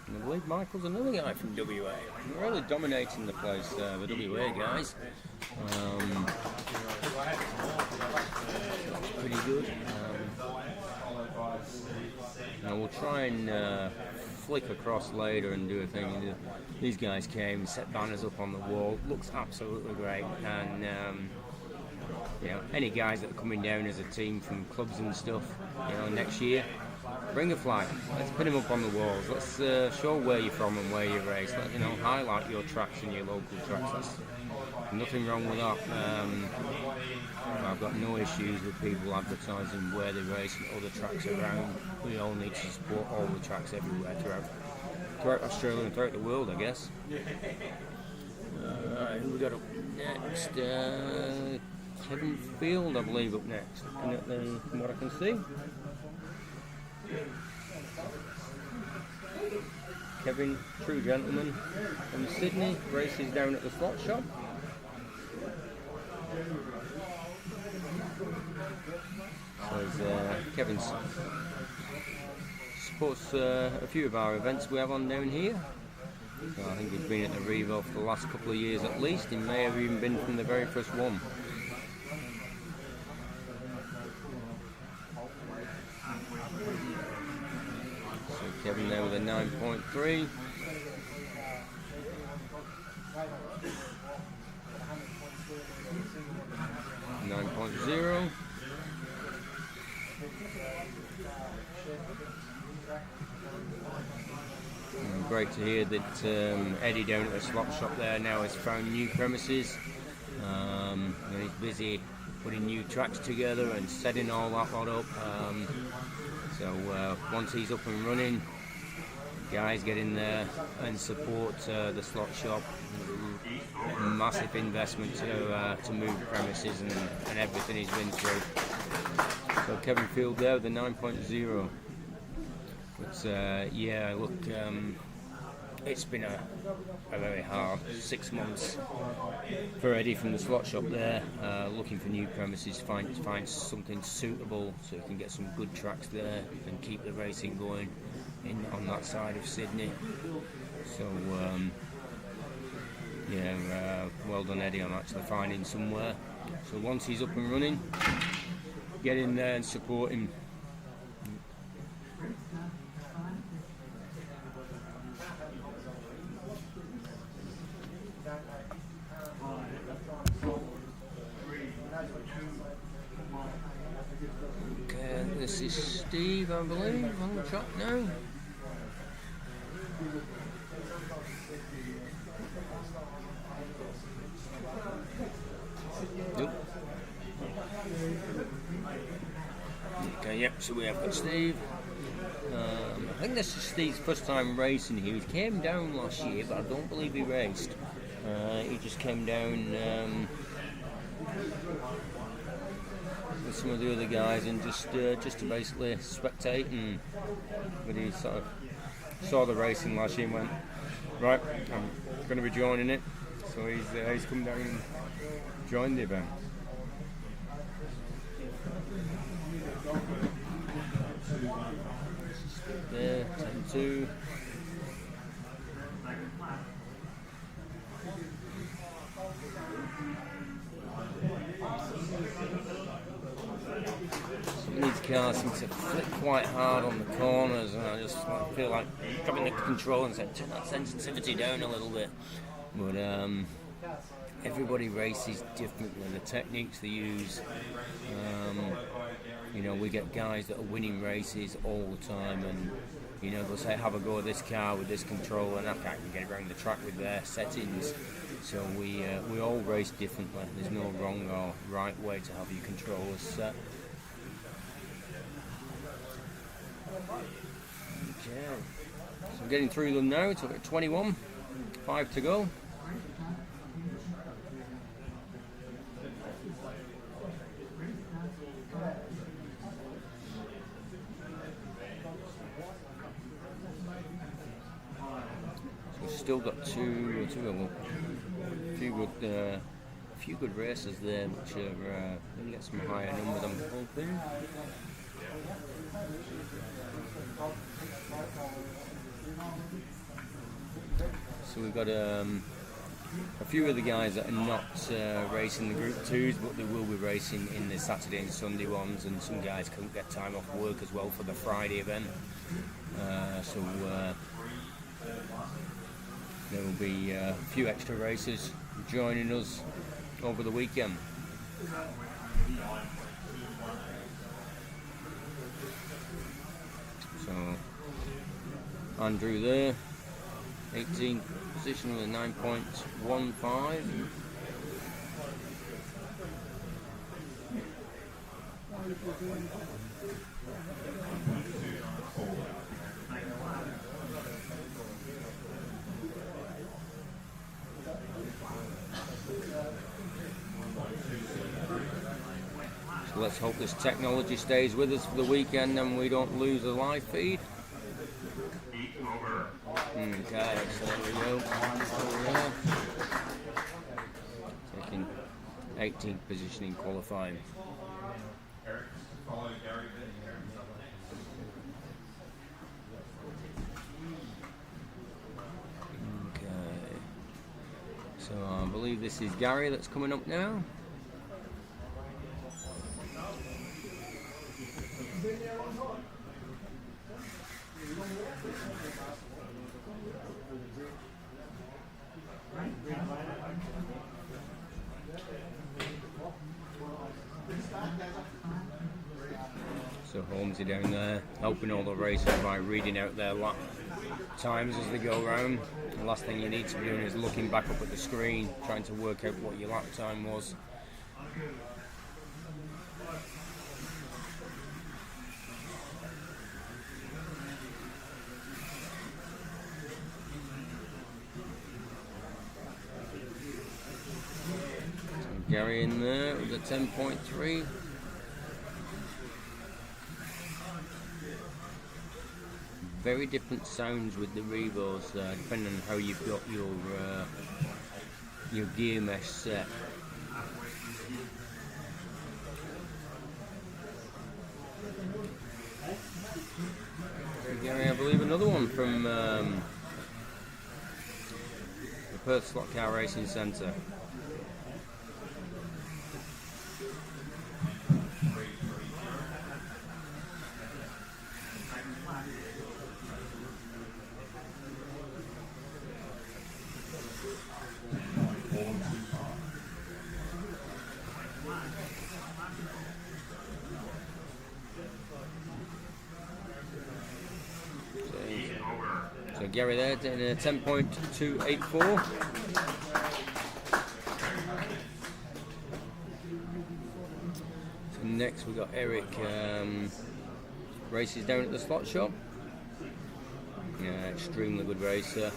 And I believe Michael's another guy from WA. They're really dominating the place, the WA guys. Pretty good. Now we'll try and flick across later and do a thing. These guys came, set banners up on the wall. Looks absolutely great. And you know, any guys that are coming down as a team from clubs and stuff, you know, next year, bring a flag. Let's put them up on the walls. Let's show where you're from and where you race. Let, you know, highlight your tracks and your local tracks. That's nothing wrong with that. I've got no issues with people advertising where they race and other tracks around. We all need to support all the tracks everywhere throughout Australia and throughout the world, I guess. Who we got up next? Kevin Field, I believe, up next. Looking at from what I can see. Kevin, true gentleman from Sydney, races down at the slot shop. So Kevin supports a few of our events we have on down here. So I think he's been at the Revo for the last couple of years at least. He may have even been from the very first one. Kevin there with a 9.3. Great to hear that Eddie down at the slot shop there now has found new premises. And he's busy putting new tracks together and setting all that lot up. So once he's up and running, guys get in there and support the slot shop. massive investment to move premises and everything he's been through. So Kevin Field there with the 9.0. But yeah, look, it's been a very hard 6 months for Eddie from the slot shop there, looking for new premises, find something suitable so he can get some good tracks there and keep the racing going on that side of Sydney. So yeah, well done Eddie on actually finding somewhere. So once he's up and running, get in there and support him. Okay, this is Steve, I believe, on the track now. Nope. Okay, yep, so we have got Steve. I think this is Steve's first time racing here. He came down last year, but I don't believe he raced. He just came down with some of the other guys and just to basically spectate, but he sort of saw the racing last year and went, right, I'm going to be joining it. So he's come down and joined the event. There, 10-2. Some of these cars seem to flip quite hard on the corners, and I just feel like dropping the control and turn that sensitivity down a little bit. But everybody races differently, the techniques they use. You know, we get guys that are winning races all the time, and you know, they'll say, have a go at this car with this control, and I can't get around the track with their settings. So we all race differently. There's no wrong or right way to have your controllers set. Okay, so getting through them now. It's at 21, 5 to go. Still got a few good races there, which are going to get some higher numbers, I'm hoping. So we've got a few of the guys that are not racing the Group 2s, but they will be racing in the Saturday and Sunday ones, and some guys couldn't get time off work as well for the Friday event. So there will be a few extra racers joining us over the weekend. So Andrew there, 18th position with a 9.15. So let's hope this technology stays with us for the weekend and we don't lose the live feed. Okay, so there we go. Taking 18th position in qualifying. Okay. So I believe this is Gary that's coming up now. So Holmesy down there, helping all the racers by reading out their lap times as they go round. The last thing you need to be doing is looking back up at the screen, trying to work out what your lap time was. Gary in there with a 10.3. Very different sounds with the Revos, depending on how you've got your gear mesh set. Gary, I believe another one from the Perth Slot Car Racing Centre. So Gary there in a 10.284. So next we've got Eric, races down at the slot shop. Yeah, extremely good racer.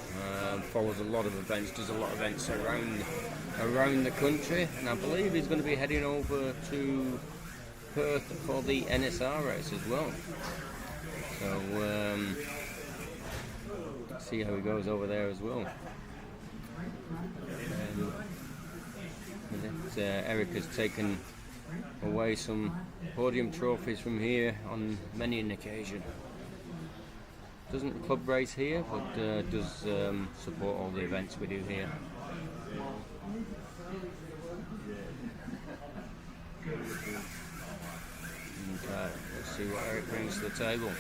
Follows a lot of events, does a lot of events around the country, and I believe he's going to be heading over to Perth for the NSR race as well. So see how he goes over there as well. Eric has taken away some podium trophies from here on many an occasion. Doesn't club race here, but does support all the events we do here. Okay, let's see what Eric brings to the table.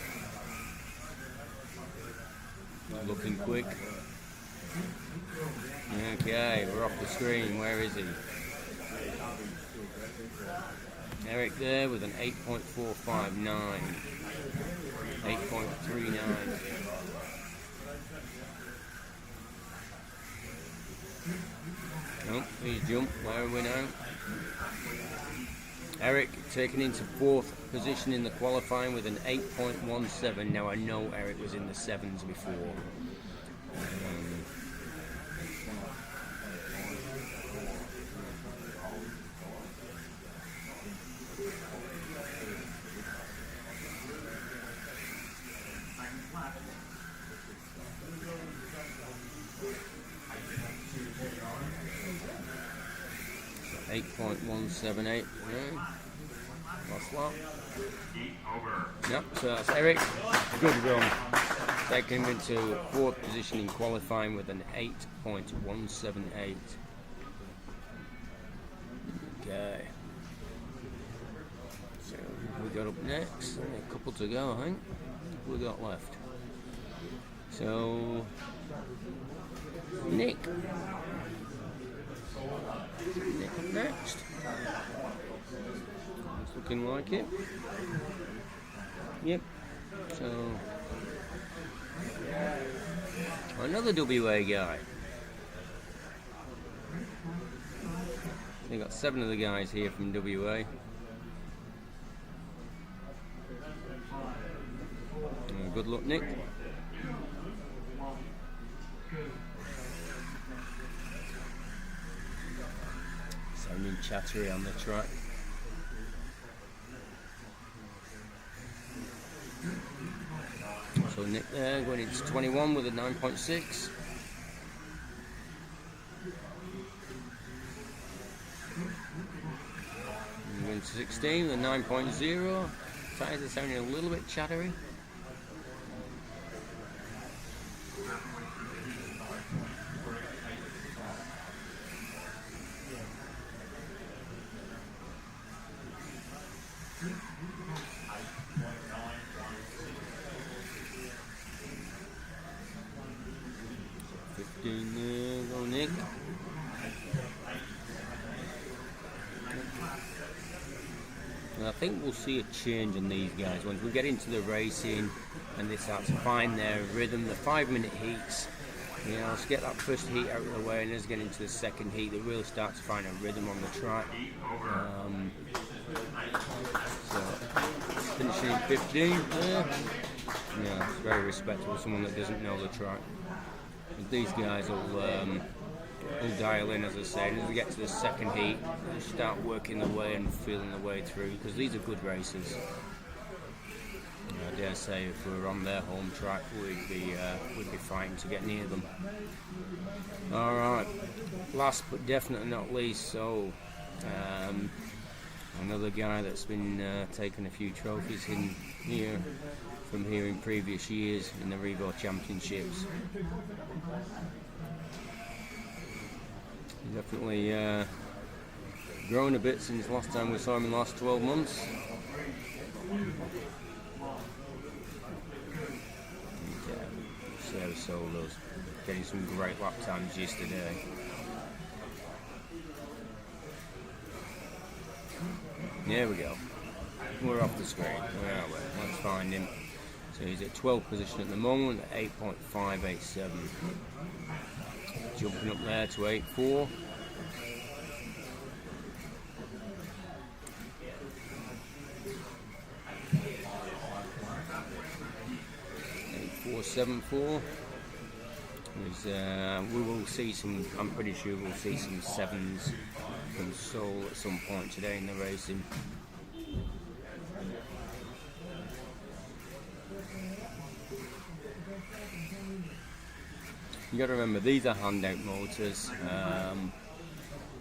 Looking quick. Okay, we're off the screen. Where is he? Eric there with an 8.459. 8.39. Oh, he's jumped. Where are we now? Eric taken into 4th position in the qualifying with an 8.17. Now I know Eric was in the 7s before. 8.178. Last lap. Yep, so that's Eric. Good run. Taking him into 4th position in qualifying with an 8.178. Okay. So we got up next. A couple to go, I think. We got left. So Nick. Nick up next. It's looking like it. Yep. So another WA guy. They got 7 of the guys here from WA. Good luck, Nick. Sounding chattery on the track. So Nick there going into 21 with a 9.6. Going to 16 with a 9.0. Tyres are sounding a little bit chattery. Go Nick. And I think we'll see a change in these guys once we get into the racing and they start to find their rhythm. The 5-minute heats, you know, let's get that first heat out of the way and let's get into the second heat. They really start to find a rhythm on the track. So finishing in 15 there. Yeah, it's very respectable. Someone that doesn't know the track. These guys will will dial in, as I said. As we get to the second heat, we'll start working the way and feeling the way through, because these are good races. I dare say if we were on their home track, we'd be fighting to get near them. All right, last but definitely not least, so another guy that's been taking a few trophies in here in previous years in the Revo Championships. He's definitely grown a bit since last time we saw him in the last 12 months. Solos getting some great lap times yesterday. There we go. We're off the screen. Where are we? Let's find him. So he's at 12th position at the moment, 8.587. Jumping up there to 8.4. 8.474. We will see some, I'm pretty sure we'll see some 7s from Seoul at some point today in the racing. You got to remember, these are handout motors,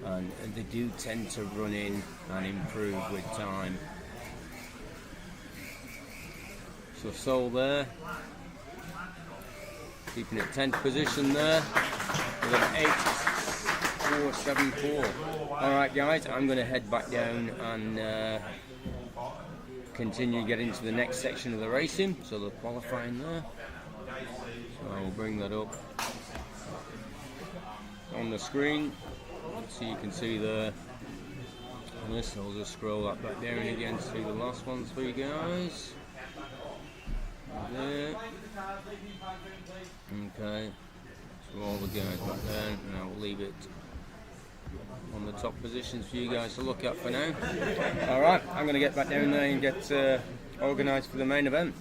and they do tend to run in and improve with time. So Seoul there, keeping at 10th position there with an 8.474. Alright guys, I'm going to head back down and continue getting to the next section of the racing, so the qualifying there. So I will bring that up on the screen so you can see the list. I'll just scroll that back down again to see the last ones for you guys. There. Okay, so all the guys back there, and I will leave it on the top positions for you guys to look at for now. Alright, I'm going to get back down there and get organised for the main event.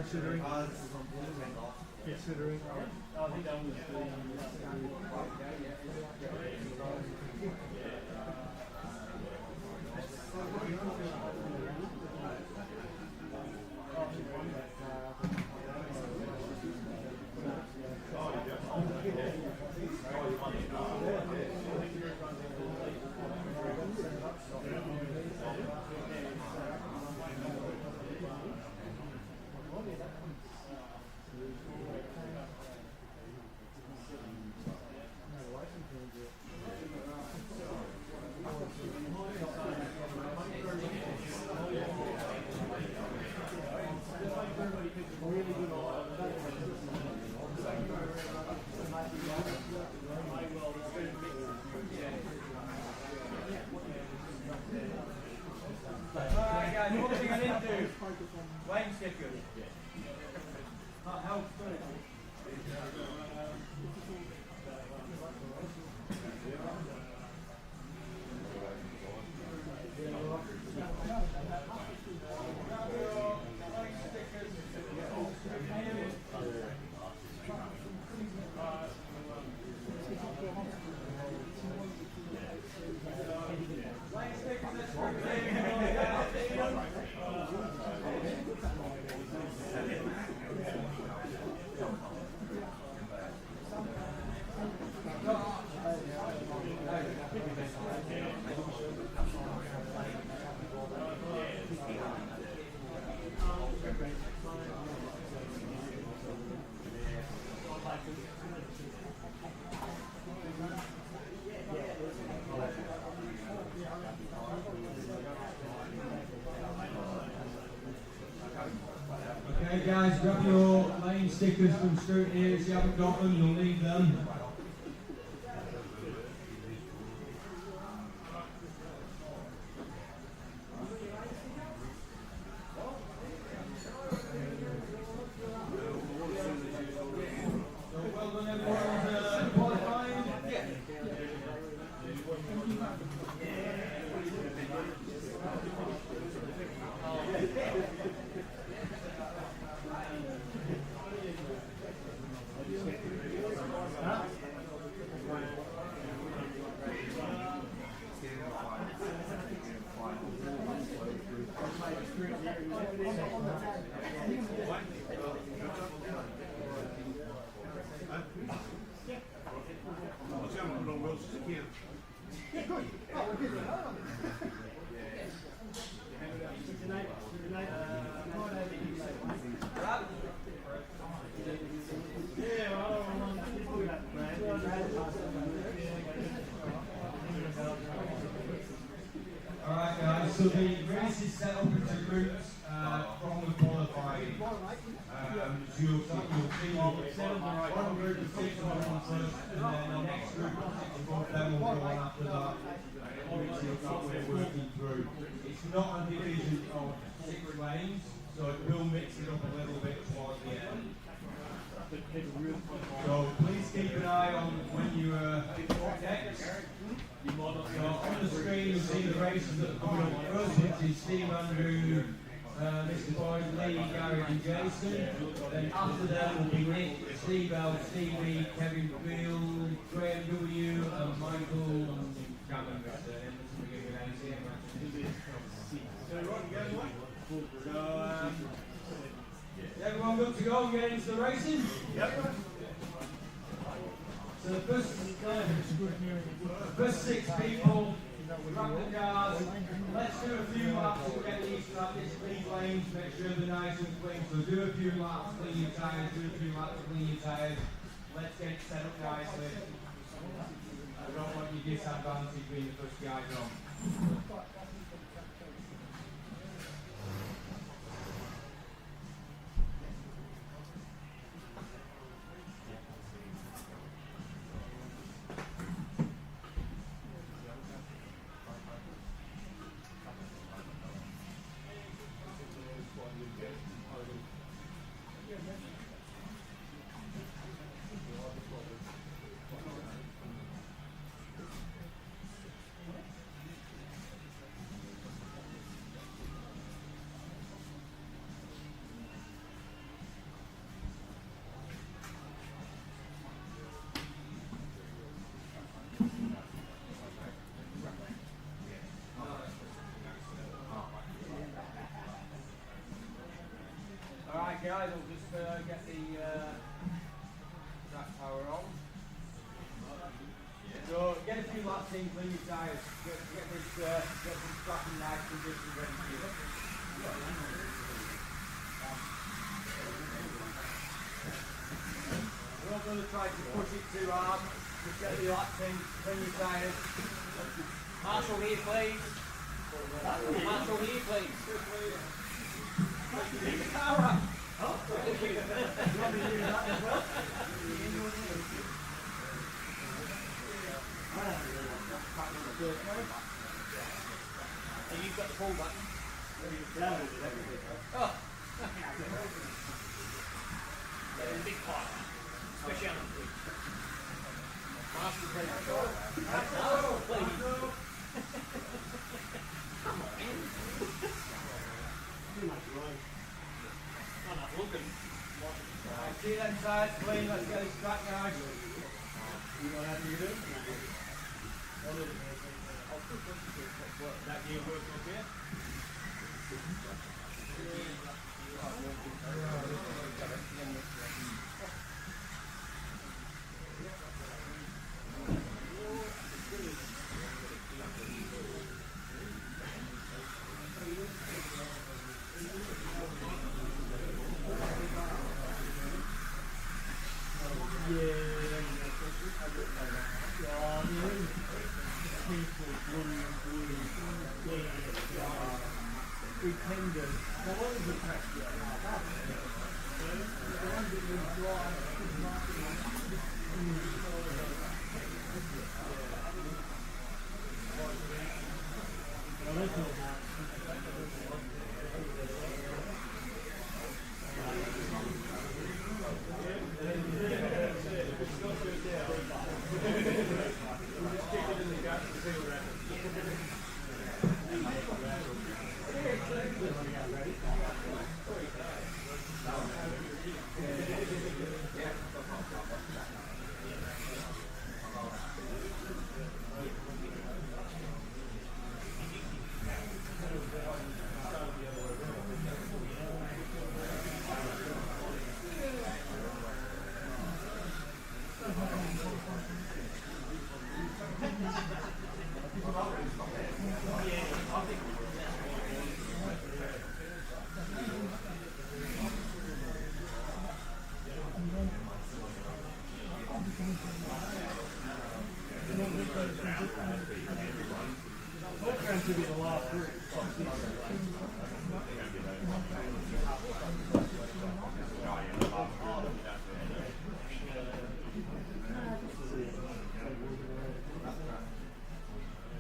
Considering. Considering. I think that was Alright guys, what are we going to do? Lane stickers. That helps, doesn't it? Okay guys, grab your lane stickers from scrutineers. If you haven't got them, you'll need them. So well done everyone qualifying. Alright guys, so the race is set up into groups from the qualifying. So you'll see one group of 6 will run first, and then the next group of 6 above them will go on after that, which is what we're working through. It's not a division of 6 lanes, so it will mix it up a little bit towards the end. So please keep an eye on when you text. So on the screen you'll see the races that are coming up first, which is Steve Andrew, Mr. Boyd, Lee, Gary and Jason. Then after that will be Nick, Steve L, Stevie, Kevin Field, Graham W and Michael Cameron. So everyone good to go and get into the racing? Yep. So the first 6 people, grab the cars, let's do a few laps to get these lanes, make sure they're nice and clean. So do a few laps, clean your tyres, do a few laps, clean your tyres. Let's get it set up nicely. I don't want you disadvantaged being the first guys on. guys will just get the track power on. So get a few laps in, clean your tyres, get this track in nice condition ready for you. We're not going to try to push it too hard. Just get the laps in, clean your tyres. Marshall here, please. Marshall here, please. Alright. And you've got the pull button. Oh. Yeah, big pipe. Speciality. Master please. Oh, please. Come on, man. Too much room. Not enough looking. See them sides clean, let's get this track now. You know how to do it? That gear working okay?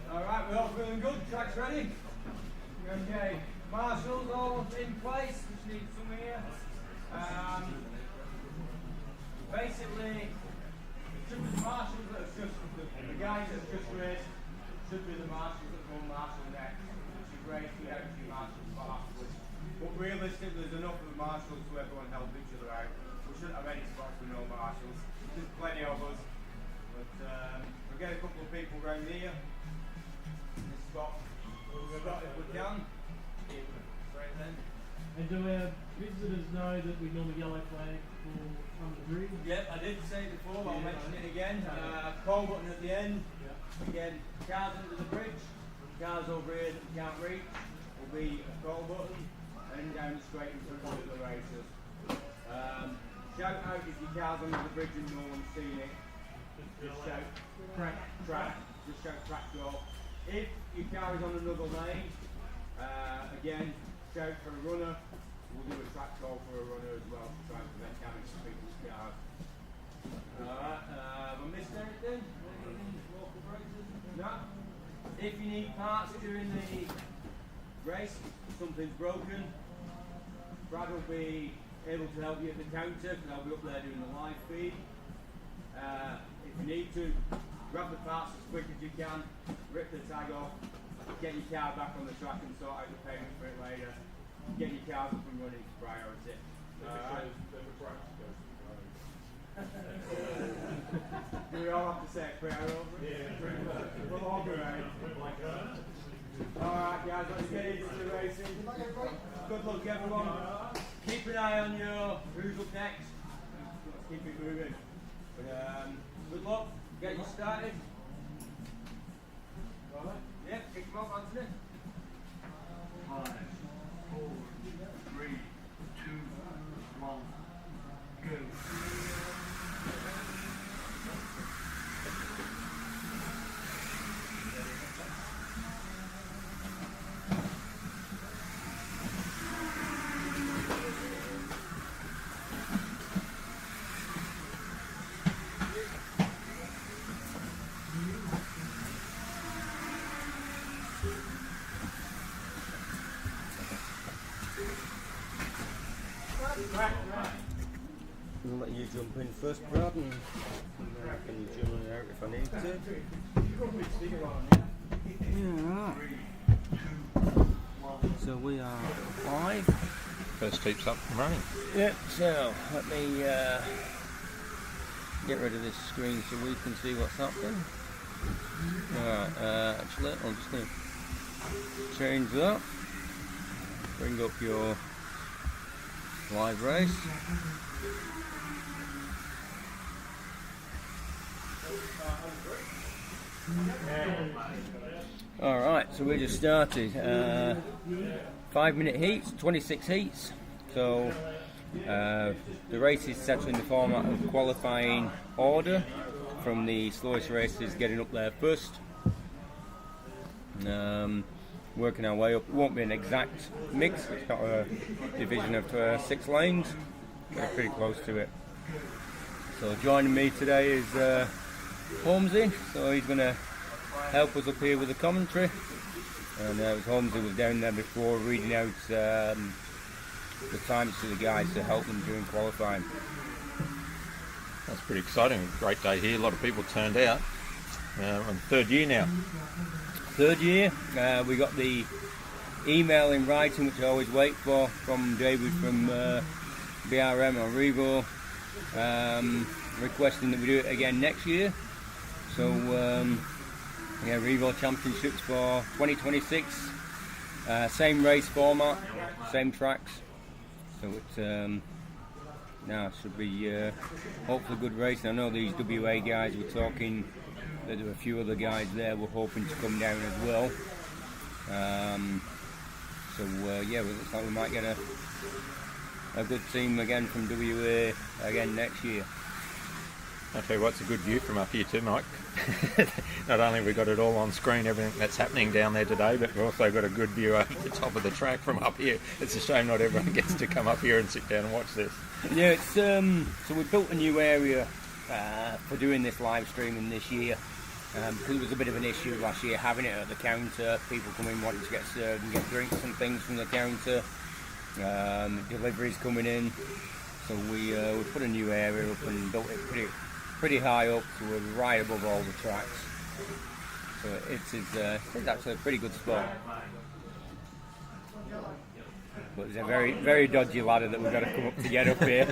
Alright, we're all feeling good, track's ready. Okay, marshals all in place, just need some here. Basically, it should be the marshals that have just, the guys that have just raced, should be the marshals that go marshal next, which is great, we have a few marshals for afterwards. But realistically, there's enough of the marshals to everyone help each other out. We shouldn't have any spots with no marshals, there's plenty of us. But we'll get a couple of people around here. This spot, if we can. Right then. And do our visitors know that we normally yellow flag for on the bridge? Yep, I did say it before, but I'll mention it again. Call button at the end. Again, cars under the bridge, cars over here that we can't reach will be a call button, and down straight in front of the racers. Shout out if your car's under the bridge and no one's seen it. Just shout track. Just shout track go. If your car is on another lane, again, shout for a runner. We'll do a track call for a runner as well to try and prevent damage to people's cars. Alright, have I missed anything? Local braces? No? If you need parts during the race, something's broken, Brad will be able to help you at the counter because I'll be up there doing the live feed. If you need to, grab the parts as quick as you can, rip the tag off, get your car back on the track and sort out the payment for it later. Get your cars up and running is priority. Alright. Do we all have to say a prayer over it? Yeah. We'll all be right. Alright guys, let's get into the racing. Good luck everyone. Keep an an eye on your who's up next. Let's keep it moving. But good luck. Get you started. Right. Yep, kick them off, Anthony. 5, 4, 3, 2, 1, go. I'll let you jump in first, Brad, and then I can jump in out if I need to. Yeah, right. So we are live. First heap's up and running. Yep, so let me get rid of this screen so we can see what's happening. Alright, actually, I'm just going to change that. Bring up your live race. Alright, so we just started 5-minute heats, 26 heats. So the race is set in the format of qualifying order, from the slowest races getting up there first. Working our way up. It won't be an exact mix, it's got a division of 6 lanes, but we're pretty close to it. So joining me today is Holmesy, so he's going to help us up here with the commentary. And Holmesy was down there before reading out the times to the guys to help them during qualifying. That's pretty exciting. Great day here. A lot of people turned out. On third year now. Third year, we got the email in writing, which I always wait for, from David from BRM or Revo, requesting that we do it again next year. So yeah, Revo Championships for 2026, same race format, same tracks. So it now should be hopefully a good race. I know these WA guys were talking that there were a few other guys there were hoping to come down as well. So yeah, it looks like we might get a good team again from WA again next year. I'll tell you what's a good view from up here too, Mike. Not only have we got it all on screen, everything that's happening down there today, but we've also got a good view over the top of the track from up here. It's a shame not everyone gets to come up here and sit down and watch this. Yeah, it's so we built a new area for doing this live streaming this year. Because it was a bit of an issue last year having it at the counter, people coming wanting to get served and get drinks and things from the counter, deliveries coming in. So we put a new area up and built it pretty high up, so we're right above all the tracks. So it's actually a pretty good spot. But it's a very, very dodgy ladder that we've got to come up to get up here.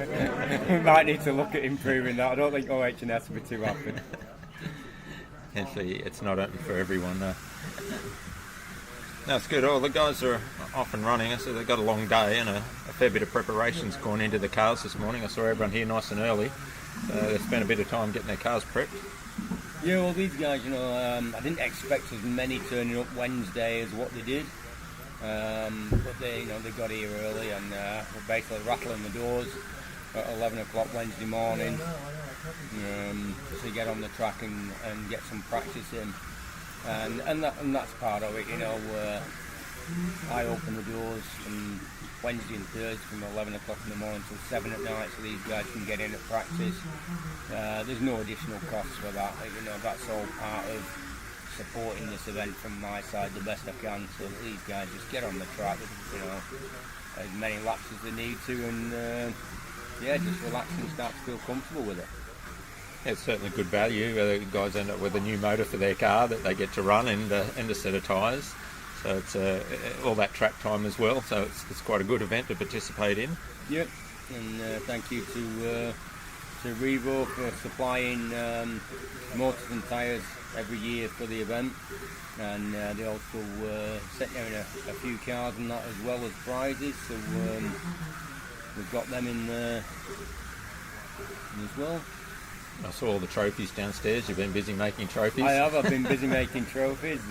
We might need to look at improving that. I don't think OH&S will be too happy. Actually, it's not open for everyone. No, it's good. All the guys are off and running. So they've got a long day and a fair bit of preparation's gone into the cars this morning. I saw everyone here nice and early. They spent a bit of time getting their cars prepped. Yeah, well, these guys, I didn't expect as many turning up Wednesday as what they did. But they got here early and were basically rattling the doors at 11 o'clock Wednesday morning. To get on the track and get some practice in, and that's part of it. I open the doors from Wednesday and Thursday from 11 o'clock in the morning till 7 at night, so these guys can get in at practice. There's no additional costs for that. That's all part of supporting this event from my side the best I can. So that these guys just get on the track, as many laps as they need to, and just relax and start to feel comfortable with it. It's certainly good value. The guys end up with a new motor for their car that they get to run and a set of tyres. So it's all that track time as well. So it's quite a good event to participate in. Yep, and thank you to Revo for supplying motors and tyres every year for the event. And they also set down a few cars and that as well as prizes. So we've got them in there as well. I saw all the trophies downstairs. You've been busy making trophies. I have. I've been busy making trophies.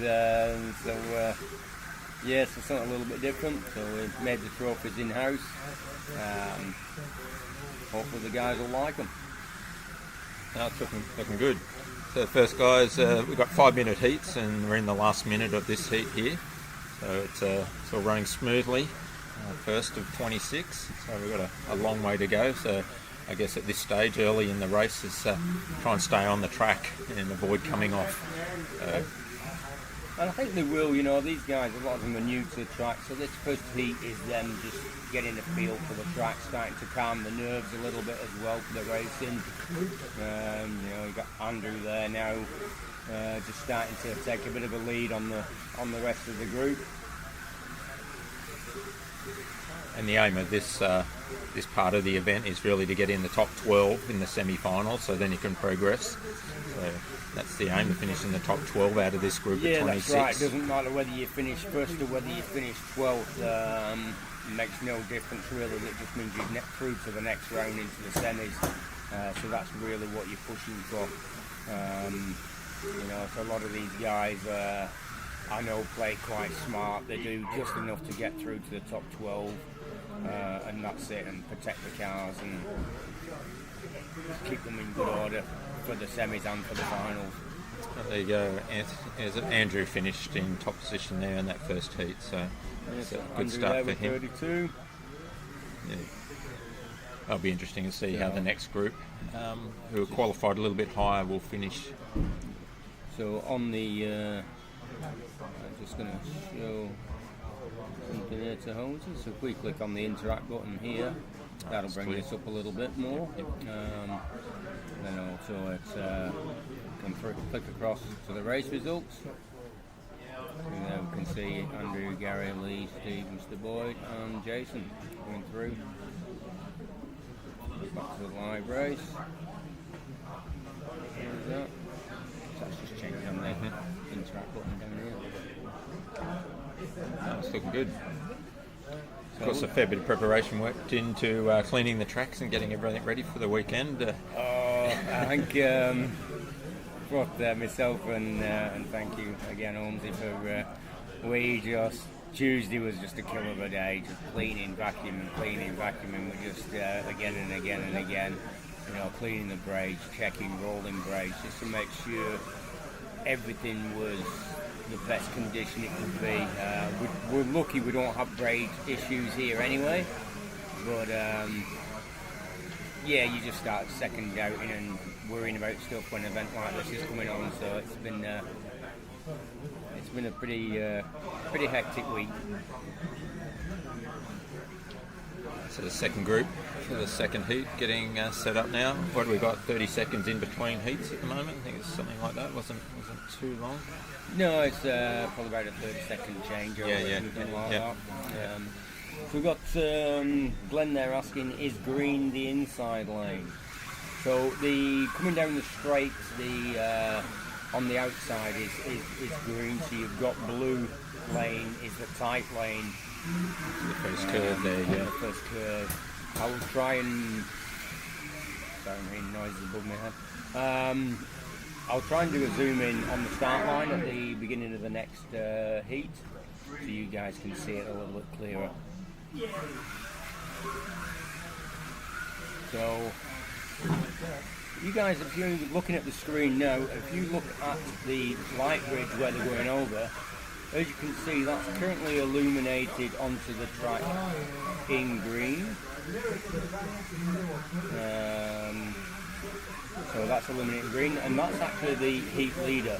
Yes, it's something a little bit different. So we've made the trophies in-house. Hopefully the guys will like them. No, it's looking good. So the first guys, we've got 5-minute heats, and we're in the last minute of this heat here. So it's all running smoothly. First of 26. So we've got a long way to go. So I guess at this stage, early in the race, is try and stay on the track and avoid coming off. And I think they will, you know, these guys, a lot of them are new to the track, so this first heat is them just getting a feel for the track, starting to calm the nerves a little bit as well for the racing. You know, you've got Andrew there now, just starting to take a bit of a lead on the rest of the group. And the aim of this part of the event is really to get in the top 12 in the semi-final, so then you can progress. So that's the aim, to finish in the top 12 out of this group of 26. That's right. It doesn't matter whether you finish first or whether you finish 12th. It makes no difference really. It just means you get through to the next round into the semis. So that's really what you're pushing for. You know, so a lot of these guys, I know, play quite smart. They do just enough to get through to the top 12, and that's it, and protect the cars and keep them in good order for the semis and for the finals. There you go. Andrew finished in top position there in that first heat, so it's a good start for him. 32. Yeah. That'll be interesting to see how the next group, who are qualified a little bit higher, will finish. So on the, I'm just going to show something here to hold you. So if we click on the interact button here, that'll bring this up a little bit more. Then also it's can click across to the race results. And there we can see Andrew, Gary, Lee, Steve, Mr. Boyd and Jason going through. Back to the live race. There's that. So that's just changing on the interact button down here. That's looking good. Of course, a fair bit of preparation went into cleaning the tracks and getting everything ready for the weekend. I think both myself and thank you again, Holmesy, for we just Tuesday was just a killer of a day, just cleaning, vacuuming. We just again and again and again, you know, cleaning the brakes, checking rolling brakes, just to make sure everything was the best condition it could be. We're lucky we don't have brake issues here anyway, but yeah, you just start second doubting and worrying about stuff when an event like this is coming on. So it's been a pretty hectic week. So the second group for the second heat getting set up now. What have we got? 30 seconds in between heats at the moment. I think it's something like that. Wasn't too long. No, it's probably about a 30-second change or something like that. So we've got Glenn there asking, is green the inside lane? So the coming down the straight, the on the outside is green. So you've got blue lane is the tight lane. The first curve there, The first curve. I will try and. Sorry, I'm hearing noises above my head. I'll try and do a zoom in on the start line at the beginning of the next heat, so you guys can see it a little bit clearer. So, you guys, if you're looking at the screen now, if you look at the light bridge where they're going over, as you can see, that's currently illuminated onto the track in green. So that's illuminated green, and that's actually the heat leader.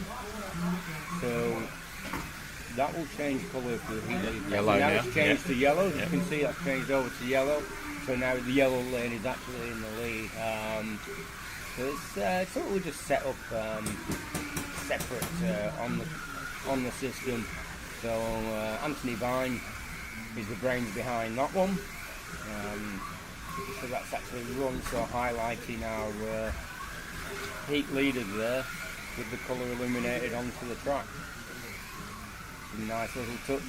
So that will change colour for the heat leader. Yellow now. Now It's changed to yellow. As you can see, that's changed over to yellow. So now the yellow lane is actually in the lead. So it's totally just set up separate on the system. So Anthony Vine is the brains behind that one. So that's actually run, so highlighting our heat leaders there with the colour illuminated onto the track. a nice little touch.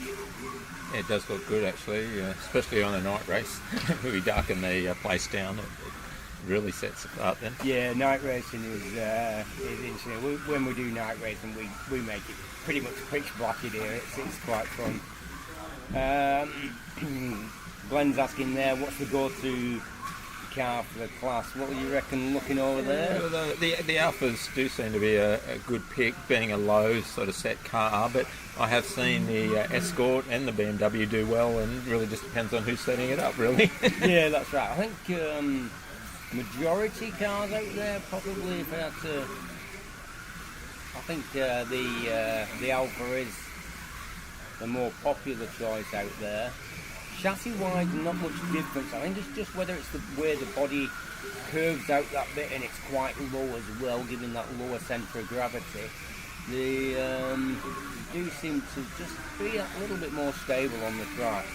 Yeah, it does look good actually, especially on a night race. We darken the place down. It really sets apart then. Yeah, night racing is interesting. When we do night racing, we make it pretty much pitch black in here. It's quite fun. Glenn's asking there, what's the go-to car for the class? What do you reckon looking over there? The Alphas do seem to be a good pick, being a low sort of set car, but I have seen the Escort and the BMW do well, and it really just depends on who's setting it up, really. Yeah, that's right. I think majority cars out there probably, if I had to, I think the Alpha is the more popular choice out there. Chassis-wise, not much difference. I think it's just whether it's the way the body curves out that bit and it's quite low as well, giving that lower centre of gravity. They do seem to just be a little bit more stable on the track.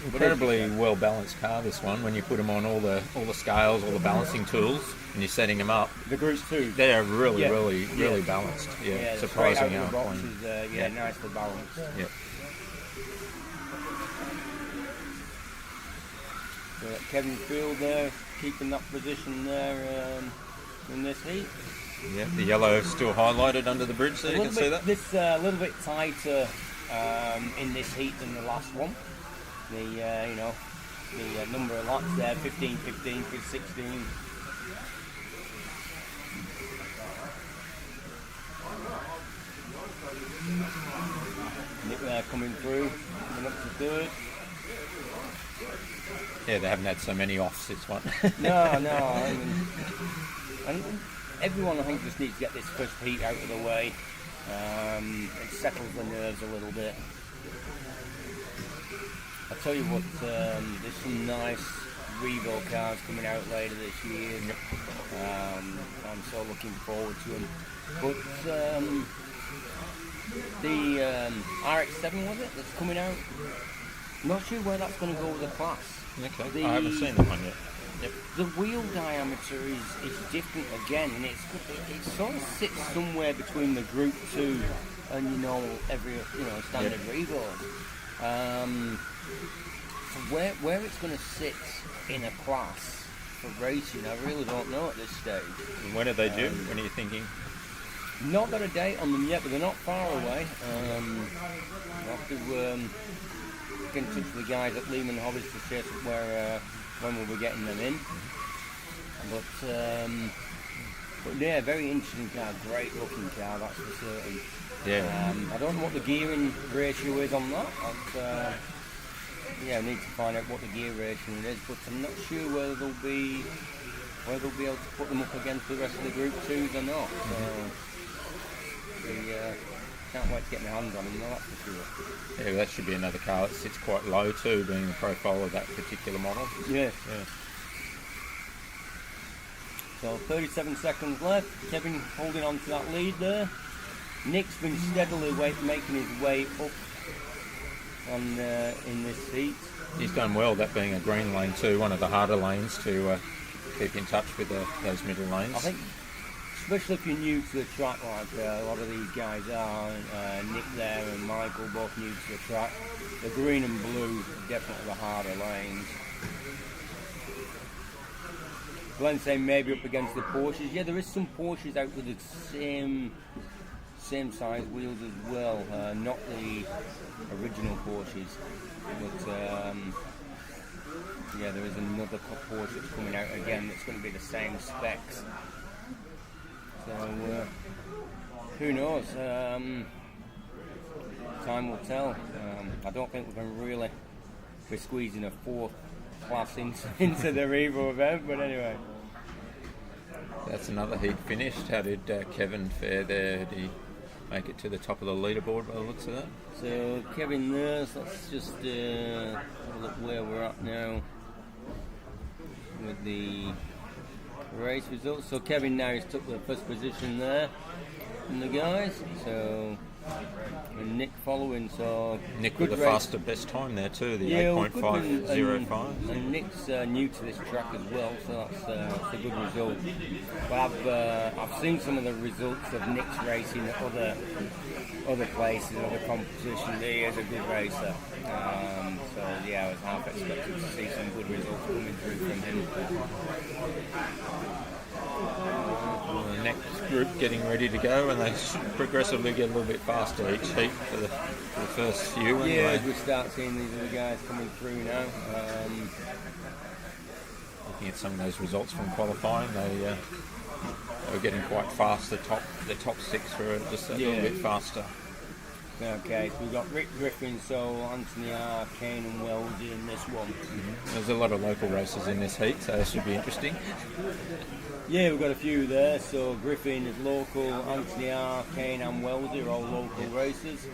Incredibly well balanced car, this one. When you put them on all the scales, all the balancing tools, and you're setting them up, The Group 2. they're really balanced. Yeah, surprising straight out how of the box clean. is, nicely balanced. Yeah. So Kevin Field there, keeping that position there in this heat. Yeah, the yellow still highlighted under the bridge, so you can see that. This a little bit tighter in this heat than the last one. The number of laps there, 15, 15, 16. Nick there coming through, coming up to third. Yeah, they haven't had so many offs this one. No. And everyone, I think, just needs to get this first heat out of the way. It settles the nerves a little bit. I tell you what, there's some nice Revo cars coming out later this year. I'm so looking forward to them. But the RX-7, was it, that's coming out? I'm not sure where that's going to go with the class. Okay, I haven't seen that one yet. Yep. The wheel diameter is different again, and it sort of sits somewhere between the Group 2 and standard Revo. Where it's going to sit in a class for racing, I really don't know at this stage. And when are they due? When are you thinking? Not got a date on them yet, but they're not far away. I'll have to get in touch with the guys at Lehman Hobbies to chase where when we'll be getting them in. But yeah, very interesting car, great looking car, that's for certain. Yeah. I don't know what the gearing ratio is on that. I need to find out what the gear ratio is, but I'm not sure whether they'll be able to put them up against the rest of the Group 2s or not. Can't wait to get my hands on them, that's for sure. Yeah, well, that should be another car that sits quite low too, being the profile of that particular model. Yeah. So 37 seconds left. Kevin holding on to that lead there. Nick's been steadily making his way up in this heat. He's done well, that being a green lane too, one of the harder lanes to keep in touch with those middle lanes. I think, especially if you're new to the track like a lot of these guys are, Nick there and Michael both new to the track, the green and blue are definitely the harder lanes. Glenn saying maybe up against the Porsches. Yeah, there is some Porsches out with the same size wheels as well, not the original Porsches, but yeah, there is another Porsche that's coming out again that's going to be the same specs. So who knows? Time will tell. I don't think we can really be squeezing a fourth class into the Revo event, but anyway. That's another heat finished. How did Kevin fare there? Did he make it to the top of the leaderboard by the looks of that? So Kevin there, so let's just have a look where we're at now with the race results. So Kevin now has took the first position there from the guys. So and Nick following. So Nick good with the race. faster best time there too, the Yeah, well, good one, 8.505. and Nick's new to this track as well, so that's a good result. But I've seen some of the results of Nick's racing at other places, other competitions. He is a good racer. So yeah, I was half expecting to see some good results coming through from him. The next group getting ready to go, and they should progressively get a little bit faster each heat for the first few. Yeah, Anyway. as we start seeing these other guys coming through now. Looking at some of those results from qualifying, they were getting quite fast. The top six were just a little bit faster. Okay, so we've got Rick Griffin, so Anthony R, Kane and Weldy in this one. There's a lot of local races in this heat, so it should be interesting. Yeah, we've got a few there. So Griffin is local, Anthony R, Kane and Weldy are all local racers.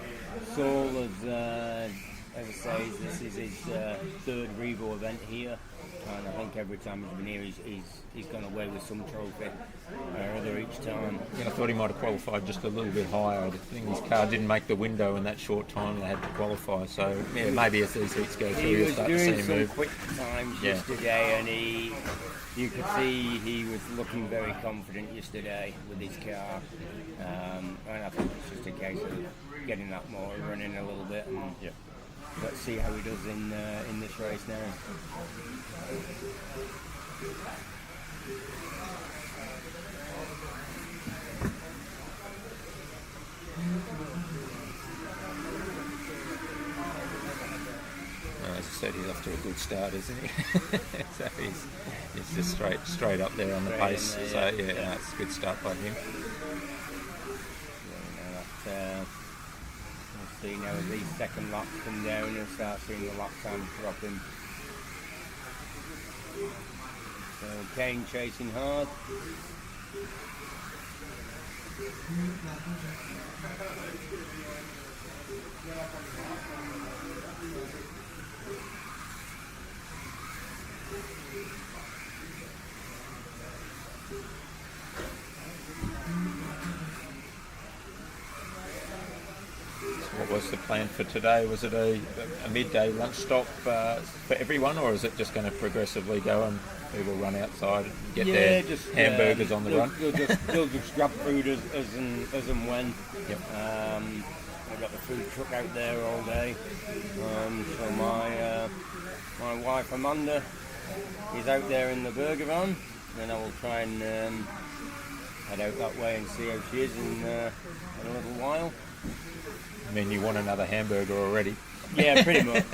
Saul is, as I say, this is his third Revo event here. And I think every time he's been here, he's gone away with some trophy or other each time. Yeah, I thought he might have qualified just a little bit higher. The thing, his car didn't make the window in that short time they had to qualify. So yeah, maybe as these heats go through, He you'll was start to see doing him some move. quick times Yeah. yesterday, and you could see he was looking very confident yesterday with his car. And I think it's just a case of getting that motor running a little bit, and let's see how he does in this race now. As I said, he's off to a good start, isn't he? So he's just straight up there on the Straight pace. in there, So yeah, that's a good start by him. We'll see now as these second laps come down and start seeing the lap time dropping. So Kane chasing hard. What was the plan for today? Was it a midday lunch stop for everyone, or is it just going to progressively go and people run outside and get their hamburgers on the run? They'll just grab food as and when. Yep. I've got the food truck out there all day. So my wife Amanda is out there in the burger van. Then I will try and head out that way and see how she is in a little while. I mean, you want another hamburger already. Yeah, pretty much.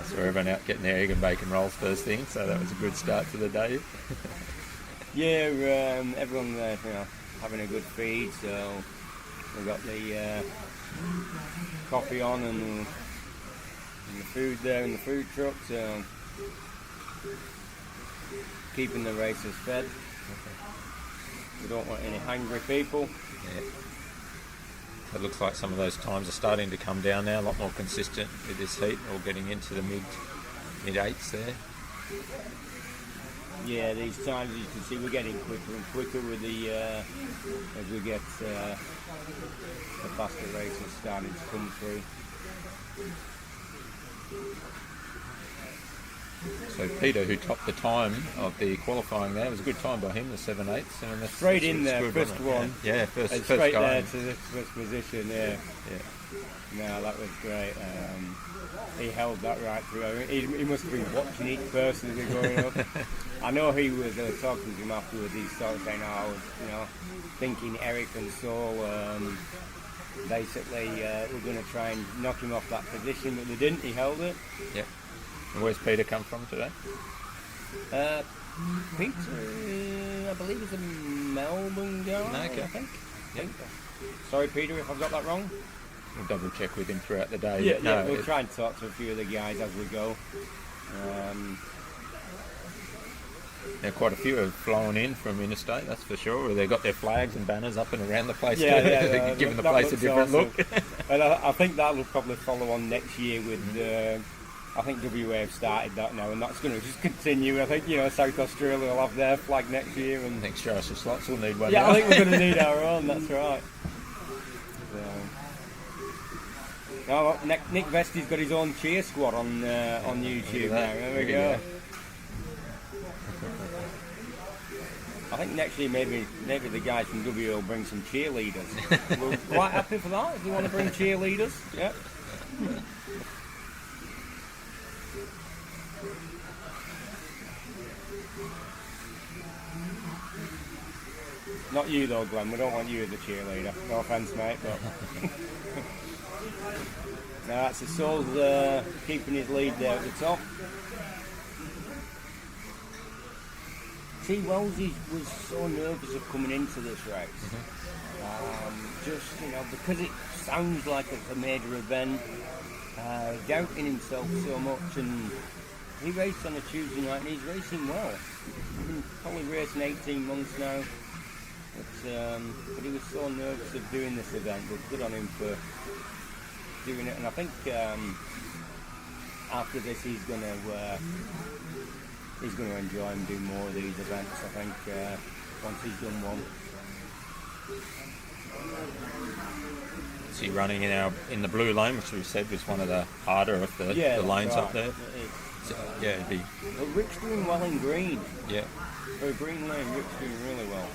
So everyone out getting their egg and bacon rolls first thing, so that was a good start to the day. Yeah, everyone there, having a good feed. So we've got the coffee on and the food there in the food truck. So keeping the racers fed. We don't want any hungry people. Yeah. It looks like some of those times are starting to come down now, a lot more consistent with this heat, all getting into the mid 8s there. Yeah, these times you can see we're getting quicker and quicker with the as we get the faster races starting to come through. So Peter, who topped the time of the qualifying there, it was a good time by him, the 7/8. And Straight in there, good, first wasn't it? one. Yeah, first Straight guy. there to the first position, yeah. No, that was great. He held that right through. He must have been watching each person as they're going up. I know he was talking to him afterwards. He started saying, "Oh, I was, thinking Eric and Saul basically were going to try and knock him off that position, but they didn't. He held it." Yep. And where's Peter come from today? Peter, I believe he's a Melbourne guy. Okay. I think. Yep. Sorry, Peter, if I've got that wrong. We'll double check with him throughout the day. Yeah, but no, we'll try and talk to a few of the guys as we go. Now, quite a few have flown in from interstate, that's for sure. They've got their flags and banners up and around the place, giving the place a different look. And I think that will probably follow on next year with I think WA have started that now, and that's going to just continue. I think, you know, South Australia will have their flag next year, and Next year, SLotz will need one. yeah, now. I think we're going to need our own. That's right. So, oh, Nick Vesti's got his own cheer squad on YouTube now. There we go. I think next year maybe the guys from W will bring some cheerleaders. We're quite happy for that. If you want to bring cheerleaders, yeah. Not you though, Glenn. We don't want you as a cheerleader. No offence, mate, but no, that's the Soul's keeping his lead there at the top. See, Wellesley was so nervous of coming into this race. Just, you know, because it sounds like it's a major event, doubting himself so much, and he raced on a Tuesday night and he's racing well. He's been probably racing 18 months now, but he was so nervous of doing this event, but good on him for doing it. And I think after this he's going to enjoy and do more of these events, I think, once he's done one. Is he running in the blue lane, which we said was one of the harder of the lanes up there? So, yeah, it'd be... Well, Rick's doing well in green. Yeah. For a green lane, Rick's doing really well.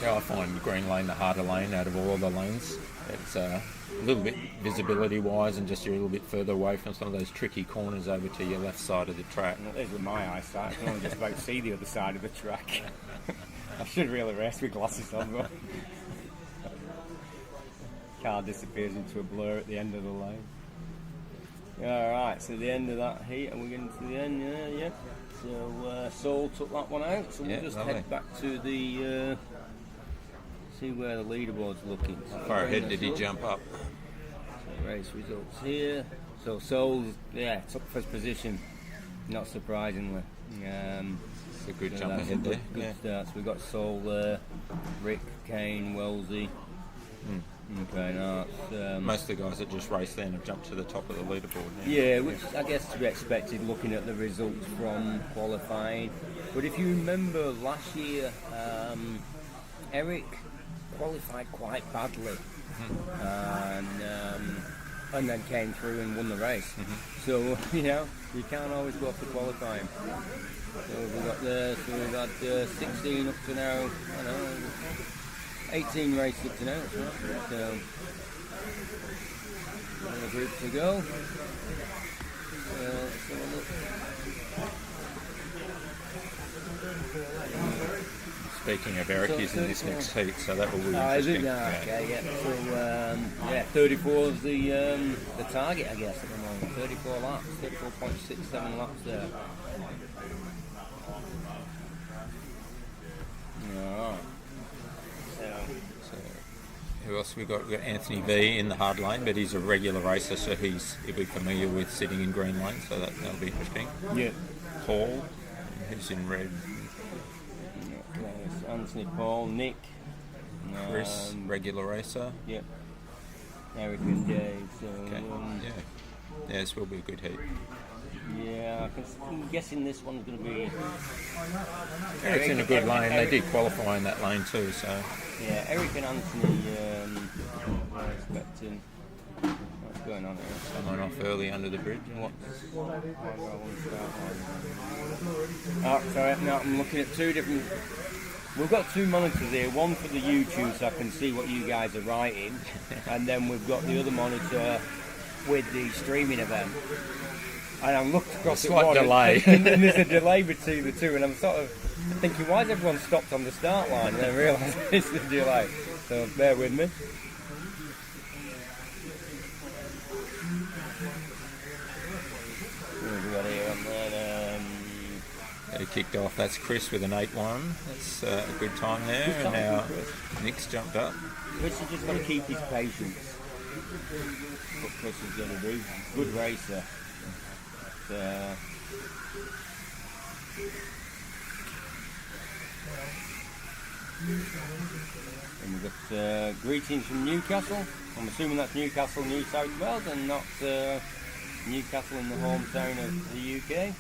Yeah, I find the green lane the harder lane out of all the lanes. It's a little bit visibility-wise, and just you're a little bit further away from some of those tricky corners over to your left side of the track. Well, there's with my eyesight, I can only just about see the other side of the track. I should really race with glasses on, but car disappears into a blur at the end of the lane. Alright, so the end of that heat, and we're getting to the end, yeah. So Soul took that one out, so we'll just head back to the see where the leaderboard's looking. How far ahead did he jump up? So race results here. So Soul, took first position, not surprisingly. It's a good So jump that's ahead there. Good start. So we've got Soul there, Rick, Kane, Wellesley. Okay, now Most of the guys that just raced then have jumped to the top of the leaderboard now. yeah, which I guess to be expected looking at the results from qualifying. But if you remember last year, Eric qualified quite badly, and then came through and won the race. So you know, you can't always go off the qualifying. So we got there. So we've had 16 up to now. I don't know. 18 races up to now, so another group to go. Let's have a look. Speaking of Eric, he's in this next heat, so that will be Is interesting. it? Okay, yeah. So 34 is the target, I guess, at the moment. 34 laps, 34.67 laps there. Alright. So, who else we got? We've got Anthony V in the hard lane, but he's a regular racer, so he'll be familiar with sitting in green lane, so that'll be interesting. Yeah. Paul, who's in red. Anthony, Paul, Nick, Chris, regular racer. Yep. Eric and Dave. So Okay. Yeah, this will be a good heat. yeah, I'm guessing this one's going to be. Eric's in a good lane. They did qualify in that lane too, so. Yeah, Eric and Anthony. I'm expecting. What's going on here? Someone off early under the bridge. Oh, sorry, no, I'm looking at two different. We've got two monitors here, one for the YouTube so I can see what you guys are writing, and then we've got the other monitor with the streaming event. And I'm looked across A at slight one, delay. and there's a delay between the two, and I'm sort of thinking, why has everyone stopped on the start line? And I realise it's the delay. So bear with me. What have we got here on there? He kicked off. That's Chris with an 8-1. That's a good time there. And now Nick's jumped up. Chris has just got to keep his patience. What Chris is going to do. Good racer. And we've got greetings from Newcastle. I'm assuming that's Newcastle, New South Wales, and not Newcastle in the hometown of the UK.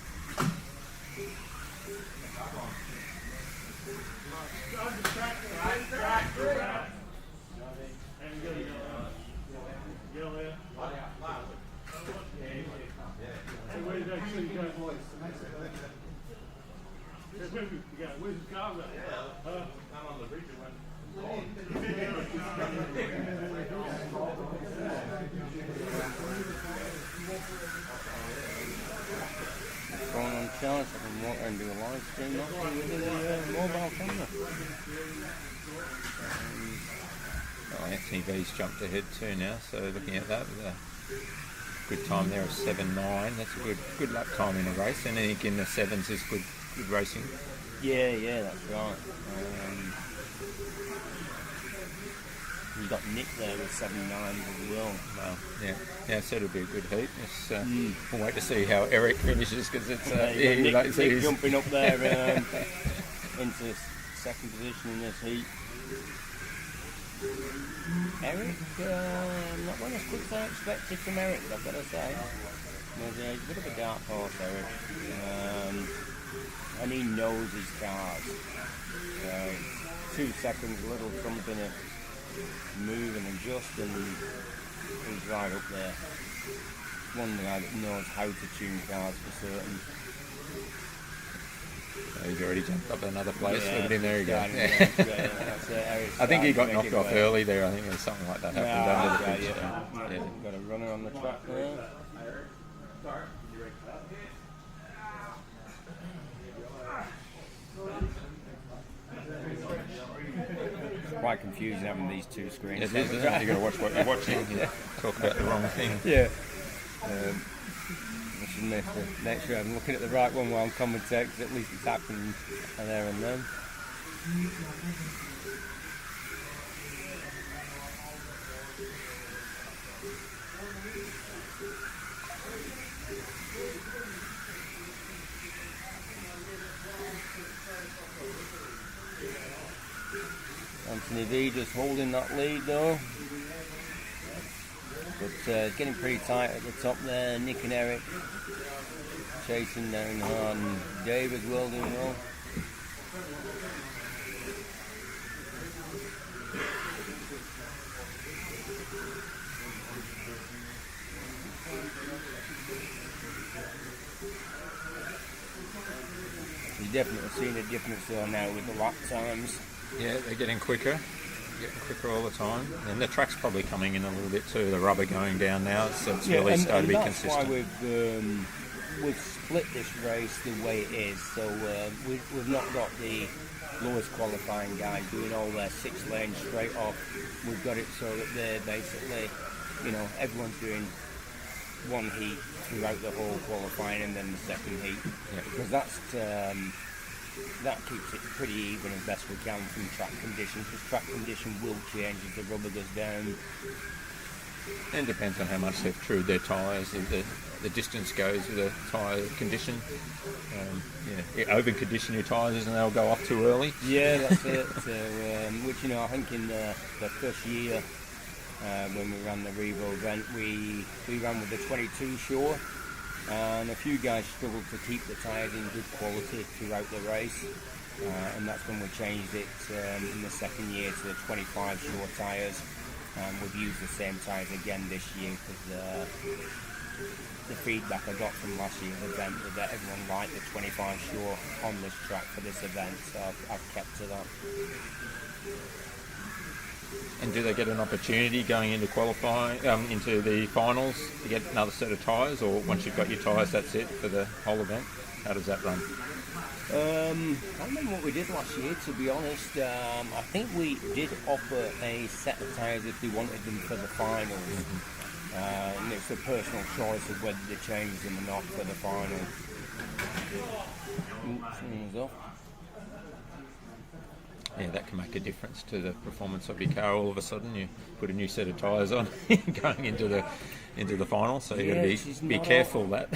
Going on chance I can walk and do a live stream with the mobile camera. Anthony V's jumped ahead too now, so looking at that with a good time there of 7.9. That's a good lap time in a race, and I think in the sevens is good racing. Yeah, that's right. You got Nick there with 7.9 as well. Well, yeah, so it'll be a good heat. We'll wait to see how Eric finishes, because it's Nick jumping up there into second position in this heat. Eric, not one as quick as I expected from Eric, I've got to say. He's a bit of a dark horse, Eric. And he knows his cars. 2 seconds, a little something to move and adjust, and he's right up there. One guy that knows how to tune cars for certain. He's already jumped up another place. Look at him, there he goes. I think he got knocked off early there. I think there's something like that happened under the pitch. Got a runner on the track there. It's quite confusing having these 2 screens. It is, isn't it? You've got to watch what you're watching. Talk about the wrong thing. Yeah. I should make sure I'm looking at the right one while I'm commentating, because at least it's happening there and then. Anthony V just holding that lead though. But getting pretty tight at the top there. Nick and Eric chasing down on David well doing well. You've definitely seen a difference though now with the lap times. Yeah, they're getting quicker all the time, and the track's probably coming in a little bit too. The rubber going down now, so it's really starting to be consistent. That's why we've split this race the way it is. So we've not got the lowest qualifying guys doing all their 6 lanes straight off. We've got it so that they're basically, everyone's doing one heat throughout the whole qualifying and then the second heat, because that keeps it pretty even as best we can from track conditions, because track condition will change as the rubber goes down. And it depends on how much they've trued their tyres, the distance goes with the tyre condition. Over condition your tyres and they'll go off too early. Yeah, that's it. Which I think in the first year when we ran the Revo event, we ran with the 22 Shore. And a few guys struggled to keep the tyres in good quality throughout the race, and that's when we changed it in the second year to the 25 Shore tyres. We've used the same tyres again this year, because the feedback I got from last year's event was that everyone liked the 25 Shore on this track for this event, so I've kept to that. And do they get an opportunity going into qualifying, into the finals, to get another set of tyres, or once you've got your tyres, that's it for the whole event? How does that run? I don't remember what we did last year, to be honest. I think we did offer a set of tyres if they wanted them for the finals. And it's a personal choice of whether they change them or not for the final. Oops, someone's off. Yeah, that can make a difference to the performance of your car. All of a sudden, you put a new set of tyres on going into the final, so you got to be careful of that.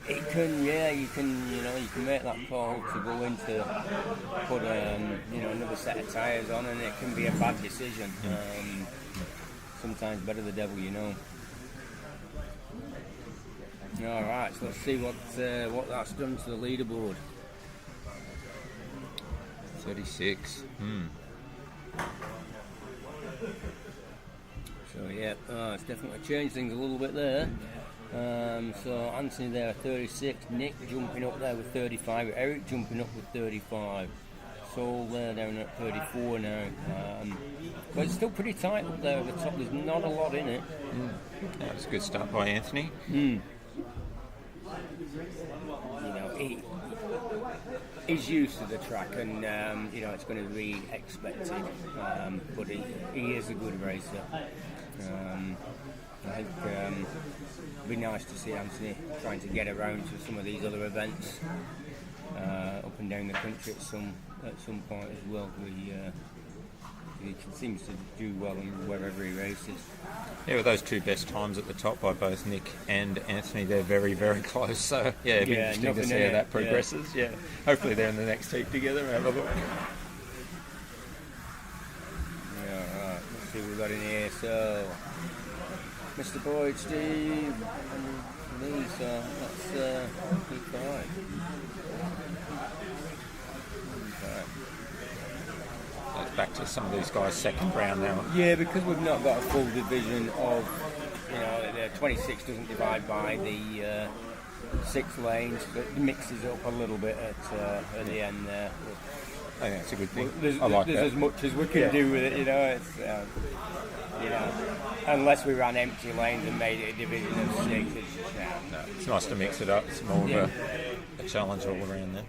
It can, you can make that call to go into put another set of tyres on, and it can be a bad decision. Sometimes better the devil you know. All right, so let's see what that's done to the leaderboard. 36. So yeah, it's definitely changed things a little bit there. So Anthony there at 36, Nick jumping up there with 35, Eric jumping up with 35. Saul there down at 34 now. But it's still pretty tight up there at the top. There's not a lot in it. That was a good start by Anthony. You know, he's used to the track, and you know, it's going to be expected. But he is a good racer. I think it'd be nice to see Anthony trying to get around to some of these other events up and down the country at some point as well. He seems to do well in wherever he races. Yeah, with those two best times at the top by both Nick and Anthony, they're very, very close. So yeah, it'd be interesting to see how that progresses. Yeah, hopefully they're in the next heat together. Have a look. Yeah, right. Let's see what we've got in here. So, Mr. Boyd, Steve, and me. So that's good five. That's back to some of these guys' second round now. Yeah, because we've not got a full division of, you know, the 26 doesn't divide by the 6 lanes, but it mixes up a little bit at the end there. I think that's a good thing. There's that. as much as we can do with it, you know. It's you know, unless we ran empty lanes and made it a division of 6, it's just No, it's nice to mix it up. It's more of a challenge all around there.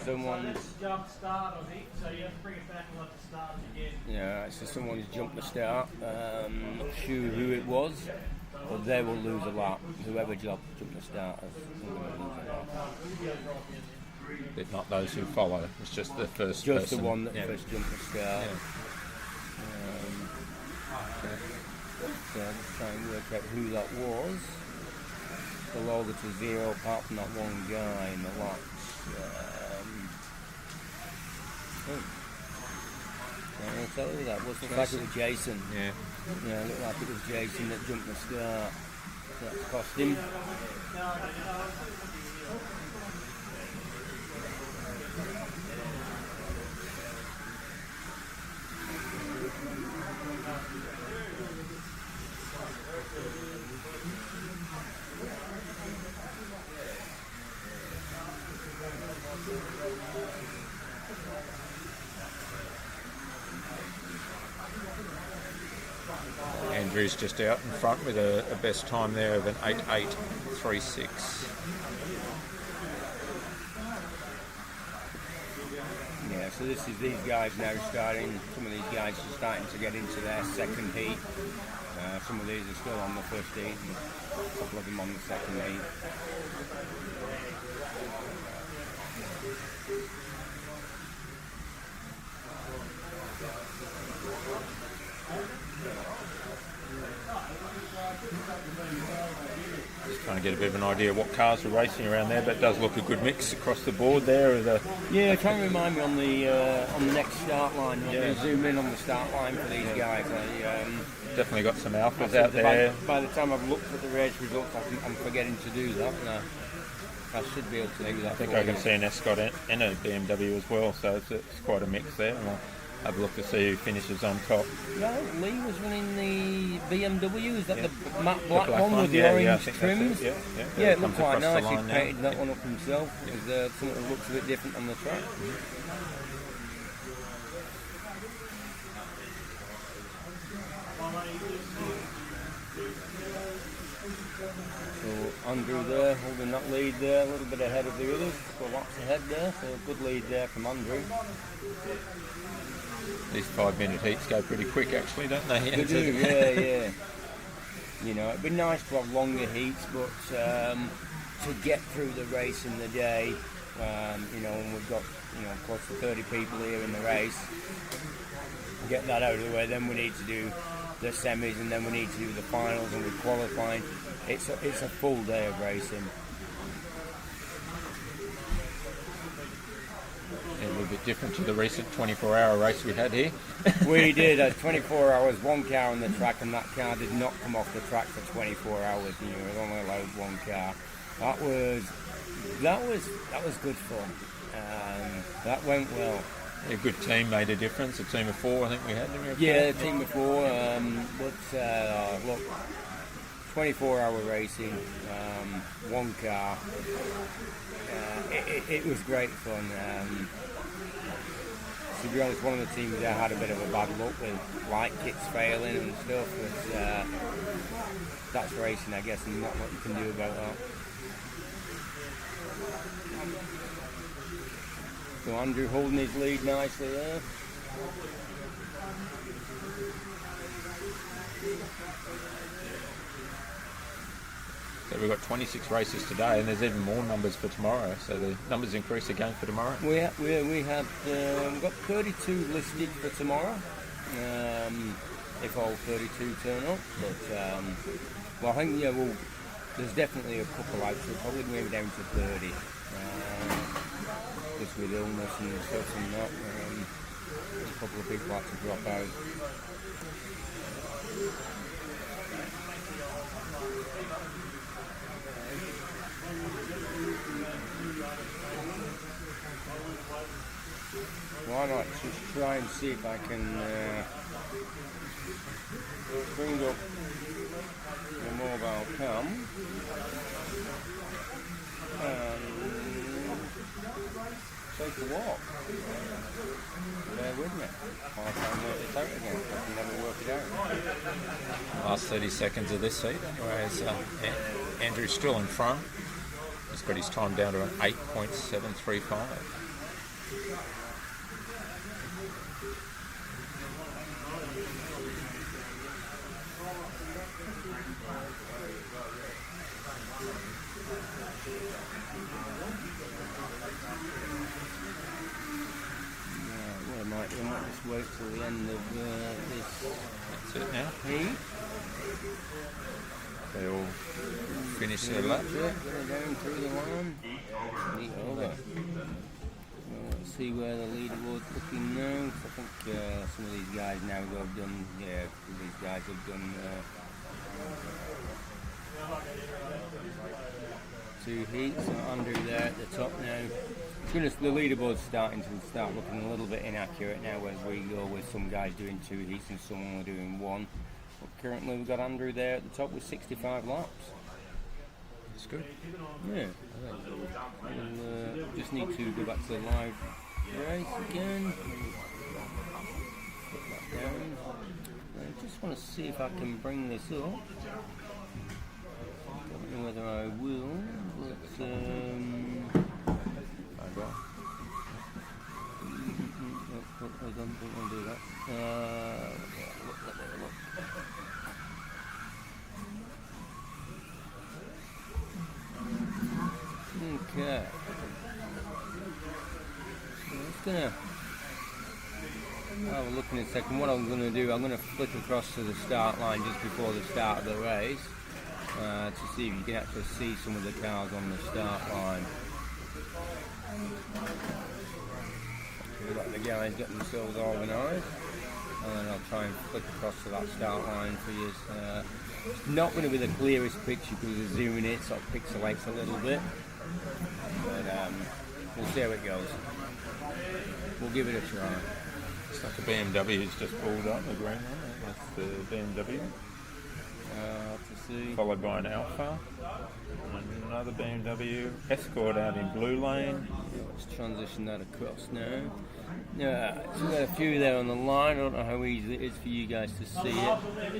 Someone's jump start on it, so you have to bring it back and let it start again. yeah, so someone's jumped the start. Not sure who it was, but they will lose a lot. Whoever jumped the start is going to lose a lot. But not those who follow. It's just the first Just person. the one that first jumped the start. Yeah. So let's try and work out who that was. The logo to 0 apart from that one guy in the lot. Can't tell you that. Looks like it was Jason. Yeah. Yeah, it looked like it was Jason that jumped the start. So that's cost him. Andrew's just out in front with a best time there of an 8.836. Yeah, so this is these guys now starting. Some of these guys are starting to get into their second heat. Some of these are still on the first heat, and a couple of them on the second heat. Just trying to get a bit of an idea of what cars are racing around there, but it does look a good mix across the board there. Yeah, try and remind me on the next start line. Yeah. Zoom in on the start line for these guys. Definitely got some alphas out there. By the time I've looked at the race results, I'm forgetting to do that. No, I should be able to do that. I think I can see an Escort and a BMW as well, so it's quite a mix there. And I'll have a look to see who finishes on top. Yeah, Lee was running the BMW. Is that the matte black, black one with the orange trims? Yeah, it looked quite nice. He line painted that one up himself. There's something that looks a bit different on the track. So Andrew there, holding that lead there, a little bit ahead of the others. Couple of laps ahead there, so a good lead there from Andrew. These 5-minute heats go pretty quick, actually, don't they? They do, yeah. You know, it'd be nice to have longer heats, but to get through the race in the day, you know, and we've got, you know, close to 30 people here in the race, get that out of the way, then we need to do the semis, and then we need to do the finals, and we're qualifying. It's a full day of racing. A little bit different to the recent 24-hour race we had here. We did 24 hours, one car on the track, and that car did not come off the track for 24 hours. You know, it only allowed one car. That was good fun. That went well. A good team made a difference. A team of 4, I think we had. Yeah, a team of 4. Look, 24-hour racing, one car. It was great fun. To be honest, one of the teams there had a bit of a bad luck with light kits failing and stuff. But that's racing, I guess, and not what you can do about that. So Andrew holding his lead nicely there. So we've got 26 races today, and there's even more numbers for tomorrow. So the numbers increase again for tomorrow. We have we've got 32 listed for tomorrow. If all 32 turn up, but well, I think there's definitely a couple out. So probably maybe down to 30. Just with illness and stuff and that, a couple of people had to drop out. Why not just try and see if I can bring up the mobile cam and take a walk. Bear with me while I try and work this out again. I can never work it out. Last 30 seconds of this heat. Whereas Andrew's still in front. He's got his time down to an 8.735. We might just wait till the end of this. That's it now. Heat. They all finish their lap. They're going through the line. Heat over. Let's see where the leaderboard's looking now. I think some of these guys now have done. Yeah, these guys have done 2 heats. So Andrew there at the top now. The leaderboard's starting to start looking a little bit inaccurate now as we go with some guys doing 2 heats and some are doing 1. But currently we've got Andrew there at the top with 65 laps. That's good. Yeah. We'll just need to go back to the live race again. Put that down. I just want to see if I can bring this up. Don't know whether I will. But, I don't think I'll do that. Let me look. Okay. So I'm just gonna have a look in a second. What I'm gonna do, I'm gonna flick across to the start line just before the start of the race to see if you can actually see some of the cars on the start line. We've got the guys getting themselves organised, and then I'll try and flick across to that start line for you. It's not going to be the clearest picture because of zooming it, so it pixelates a little bit, but we'll see how it goes. We'll give it a try. It's like a BMW's just pulled up, the green one. That's the BMW. To see. Followed by an Alpha, and another BMW Escort out in blue lane. Let's transition that across now. Yeah, so we've got a few there on the line. I don't know how easy it is for you guys to see it.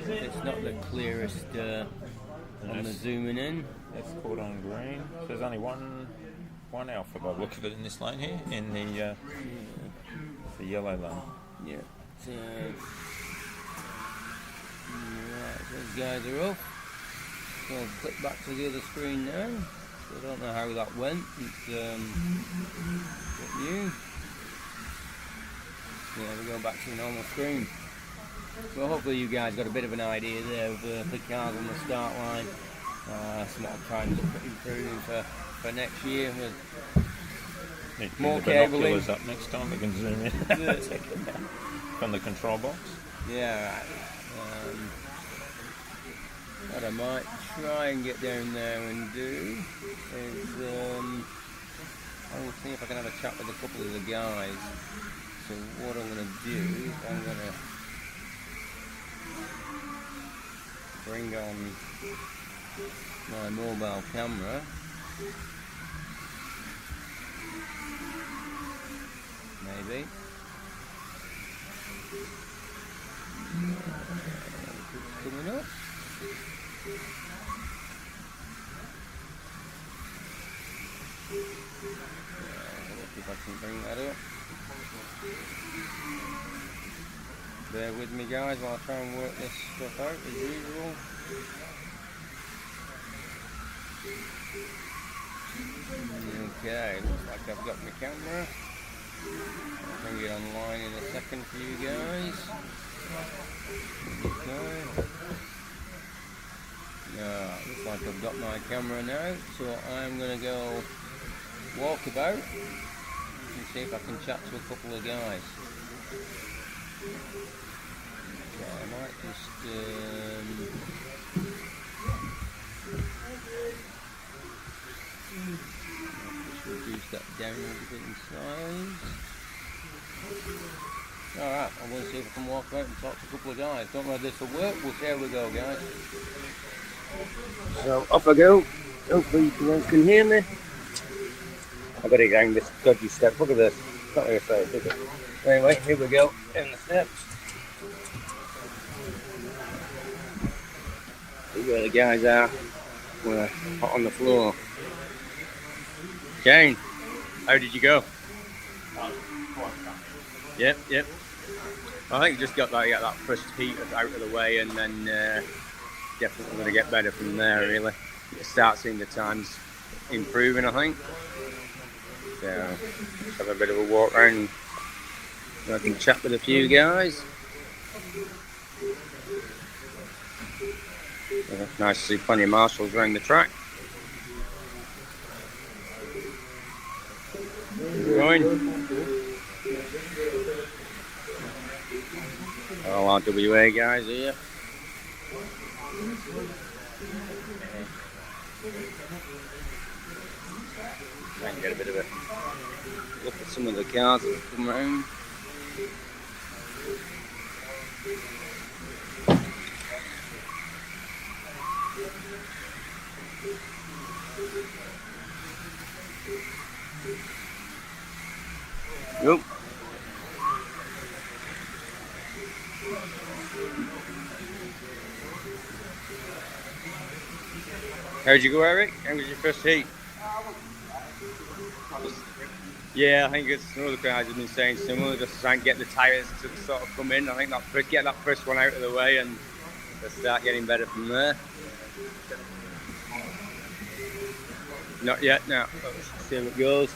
It's not the clearest on the zooming in. Escort on green. So there's only one Alpha by the look of it in this lane here, in the yellow lane. Yeah. So, right, those guys are off. So I'll click back to the other screen now. So I don't know how that went. It's new. Yeah, we go back to the normal screen. Well, hopefully you guys got a bit of an idea there of the cars on the start line. Some more trying to look at improving for next year with Need to More bring the cabling. binoculars up next time. We can zoom in. From the control box. Yeah, right. What I might try and get down there and do is I will see if I can have a chat with a couple of the guys. So what I'm going to do is I'm going to bring on my mobile camera. Maybe. Coming up. Let's see if I can bring that up. Bear with me guys while I try and work this stuff out as usual. Okay, looks like I've got my camera. I'll bring it online in a second for you guys. Okay. Looks like I've got my camera now, so I'm going to go walk about and see if I can chat to a couple of guys. Okay, I might just reduce that down a little bit in size. Alright, I'm going to see if I can walk out and talk to a couple of guys. Don't know if this will work, we'll see how we go guys. So off I go. Hopefully you guys can hear me. I've got to go down this dodgy step. Look at this. It's not very safe, is it? Anyway, here we go. Down the steps. See where the guys are. We're hot on the floor. Jane, how did you go? Yep. I think just got that first heat out of the way, and then definitely going to get better from there. Really, you start seeing the times improving. I think. So let's have a bit of a walk around. I can chat with a few guys. Nice to see plenty of marshals around the track. Going. All RWA guys here. Try and get a bit of a look at some of the cars that have come around. Nope. How'd you go, Eric? How was your first heat? Yeah, I think it's some other guys have been saying similar, just trying to get the tyres to sort of come in. I think get that first one out of the way and they'll start getting better from there. Not yet, no. Let's see how it goes.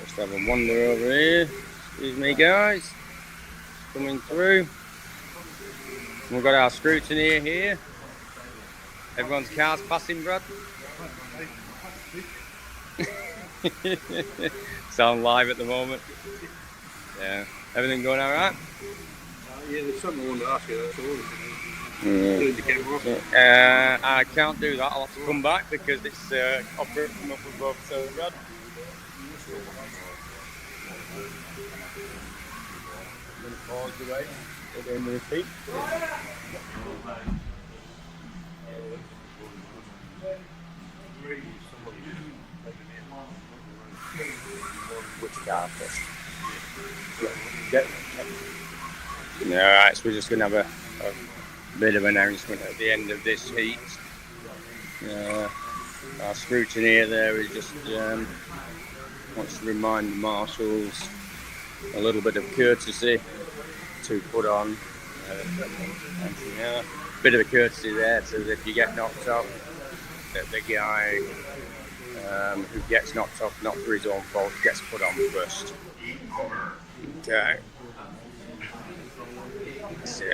Let's have a wander over here. Excuse me, guys. Coming through. We've got our scrutineer here. Everyone's car's passing, Brad. Sound live at the moment. Yeah. Everything going all right? Yeah, there's something I wanted to ask you. That's all. I can't do that. I'll have to come back because it's operating from up above. So, Brad. I'm going to pause the way. At the end of the feet. Which car first? Alright, so we're just going to have a bit of an announcement at the end of this heat. Our scrutineer there is just wants to remind the marshals a little bit of courtesy to put on. A bit of a courtesy there, so that if you get knocked off, that the guy who gets knocked off, not for his own fault, gets put on first. Okay. So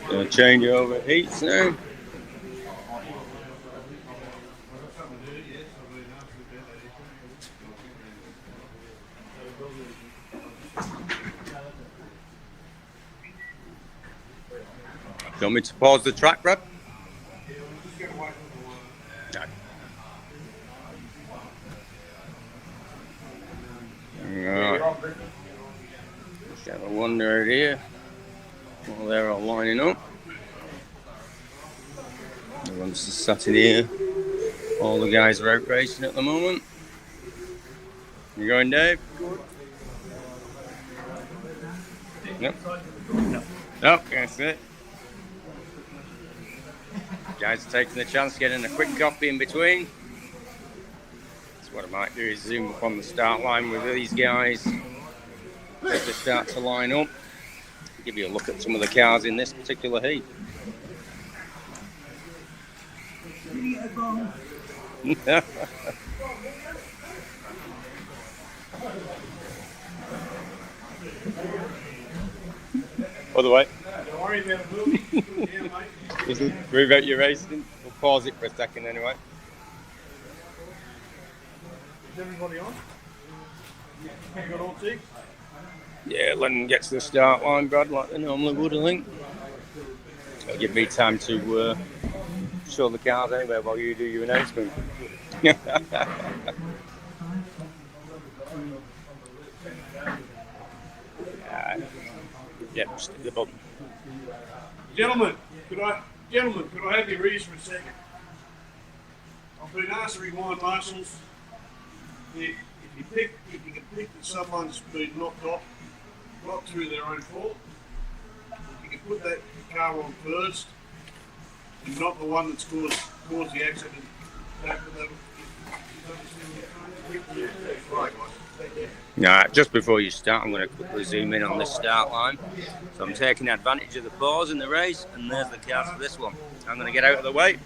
Gonna change over heats now. Do you want me to pause the track, Brad? No. Right. Just have a wander out here while they're all lining up. Everyone's just sat in here. All the guys are out racing at the moment. You going, Dave? Yep. Nope, that's it. Guys are taking the chance of getting a quick coffee in between. So what I might do is zoom up on the start line with these guys as they start to line up. Give you a look at some of the cars in this particular heat. Other way. Don't worry about it, yeah, mate. Just move out your racing. We'll pause it for a second anyway. Is everybody on? You got all six? Yeah, let them get to the start line, Brad, like they normally would, I think. It'll give me time to show the cars anyway while you do your announcement. Yep, stick the button. Gentlemen, could I have your ears for a second? I've been asked to remind marshals that if you can pick that someone's been knocked off, not through their own fault, you can put that car on first, and not the one that's caused the accident. Back to them. Right, guys. Thank you. Now, just before you start, I'm going to quickly zoom in on this start line. So I'm taking advantage of the pause in the race, and there's the cars for this one. I'm going to get out of the way.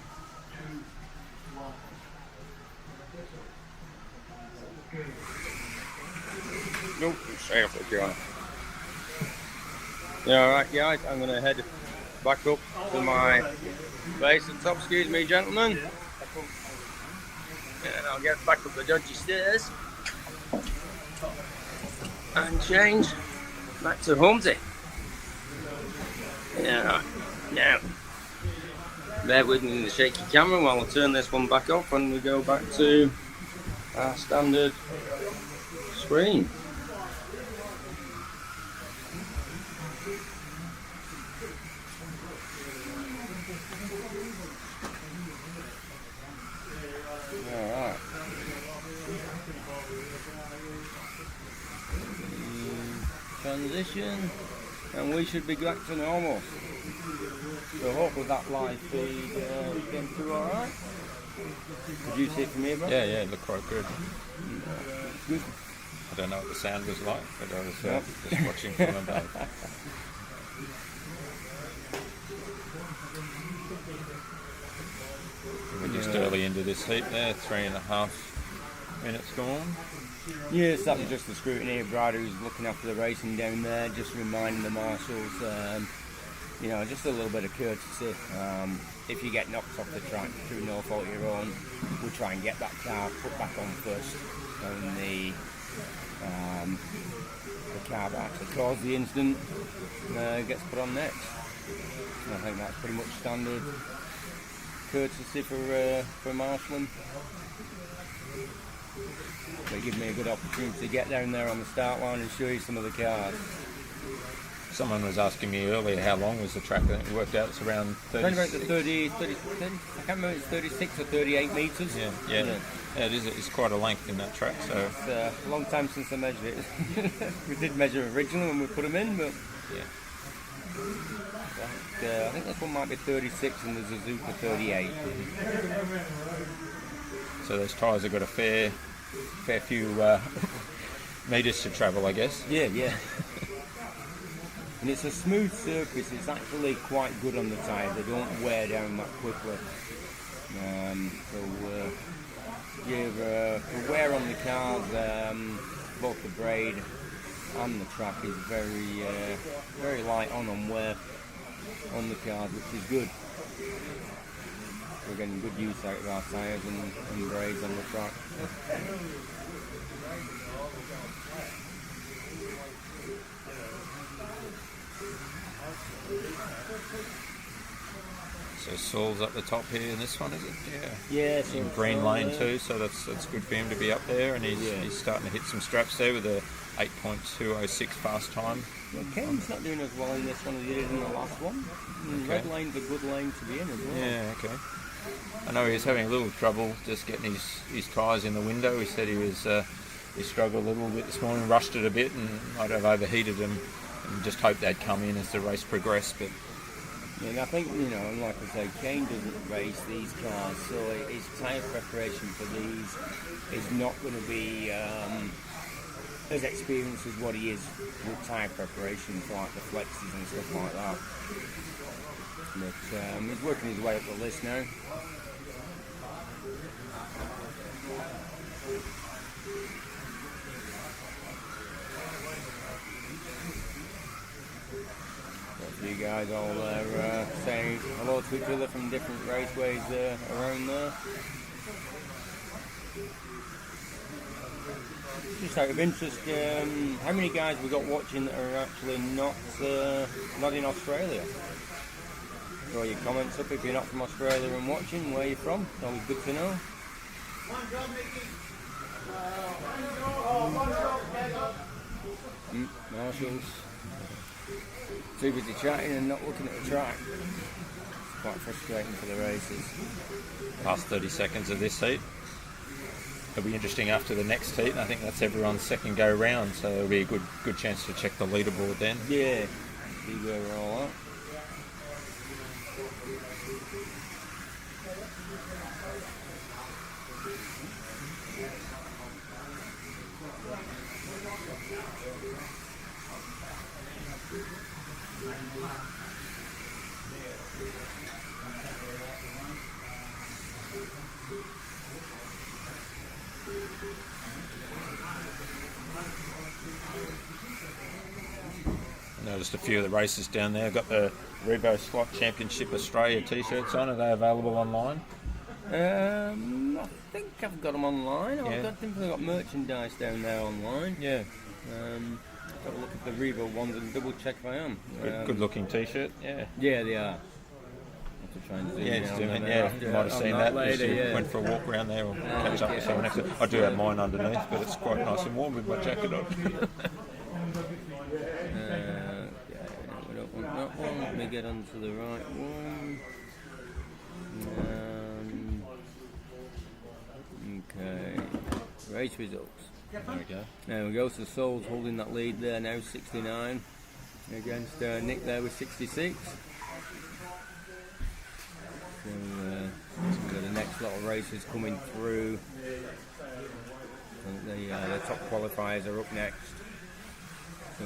Nope, straight off the car. Yeah, alright guys, I'm going to head back up to my base at top. Excuse me, gentlemen. And I'll get back up the dodgy stairs and change back to Homesy. Yeah, now bear with me in the shaky camera while I turn this one back off and we go back to our standard screen. Alright. Transition, and we should be back to normal. So hopefully that live feed came through alright. Did you see it from here, bro? Yeah, it looked quite good. Good. I don't know what the sound was like, but I was just watching from above. We're just early into this heat there, 3.5 minutes gone. Yes, that was just the scrutiny of Brad who's looking after the racing down there, just reminding the marshals, just a little bit of courtesy. If you get knocked off the track through no fault of your own, we'll try and get that car put back on first, and the car that actually caused the incident gets put on next. I think that's pretty much standard courtesy for marshalling. They give me a good opportunity to get down there on the start line and show you some of the cars. Someone was asking me earlier how long was the track. I think we worked out it's around 30. Around about the 30, I can't remember if it's 36 or 38 metres. Yeah, it is. It's quite a length in that track. So it's a long time since I measured it. We did measure originally when we put them in, but yeah. I think this one might be 36 and the Suzuka 38. So those tyres have got a fair few metres to travel, I guess. Yeah. And it's a smooth surface. It's actually quite good on the tyre. They don't wear down that quickly. The wear on the cars both the braid and the track is very light on wear on the cars, which is good. We're getting good use out of our tyres and braids on the track. So Saul's up the top here in this one, is it? Yeah. So in green lane too, so that's good for him to be up there, and he's starting to hit some straps there with a 8.206 fast time. Well, Kane's not doing as well in this one as he did in the last one. Okay. Red lane's a good lane to be in as well. Yeah, okay. I know he was having a little trouble just getting his tyres in the window. He said he struggled a little bit this morning, rushed it a bit, and might have overheated them, and just hoped they'd come in as the race progressed. But and I think, like I say, Kane doesn't race these cars, so his tyre preparation for these is not going to be as experienced as what he is with tyre preparation for like the flexes and stuff like that. But he's working his way up the list now. You guys all saying hello to each other from different raceways around there. Just out of interest, how many guys we got watching that are actually not in Australia? Throw your comments up if you're not from Australia and watching. Where you're from? It's always good to know. Marshalls. Too busy chatting and not looking at the track. It's quite frustrating for the races. last 30 seconds of this heat. It'll be interesting after the next heat. I think that's everyone's second go round, so it'll be a good chance to check the leaderboard then. Yeah, see where we're all at. Noticed a few of the races down there. Got the RevoSlot Championship Australia t-shirts on. Are they available online? I think I've got them online. Yeah. I think I've got merchandise down there online. Yeah. Have a look at the Revo ones and double check if I am. Good looking t-shirt. Yeah. Yeah, they are. Have to try and zoom Yeah, in just on doing them it. there Yeah, after- you might have on seen that. later, Just yeah. went for a walk around there or catch up with someone next. I do have mine underneath, but it's quite nice and warm with my jacket on. We don't want that one. Let me get onto the right one. Okay. Race results. There we go. There we go. So Soul's holding that lead there now, 69 against Nick there with 66. So we've got the next lot of races coming through. The top qualifiers are up next. So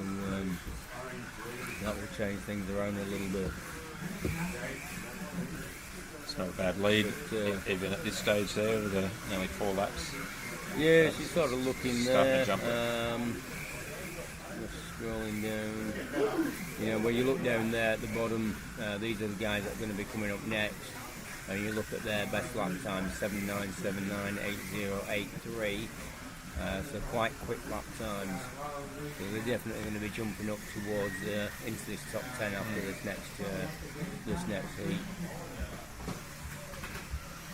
that will change things around a little bit. It's not a bad lead, even at this stage there with nearly 4 laps. Yeah, she's sort of looking there. Starting to jump Just scrolling down. You know, when you look down there at the bottom, these are the guys that are going to be coming up next. And you look at their best lap time, 79.79, 80.83. So quite quick lap times. So they're definitely going to be jumping up towards into this top 10 after this next heat.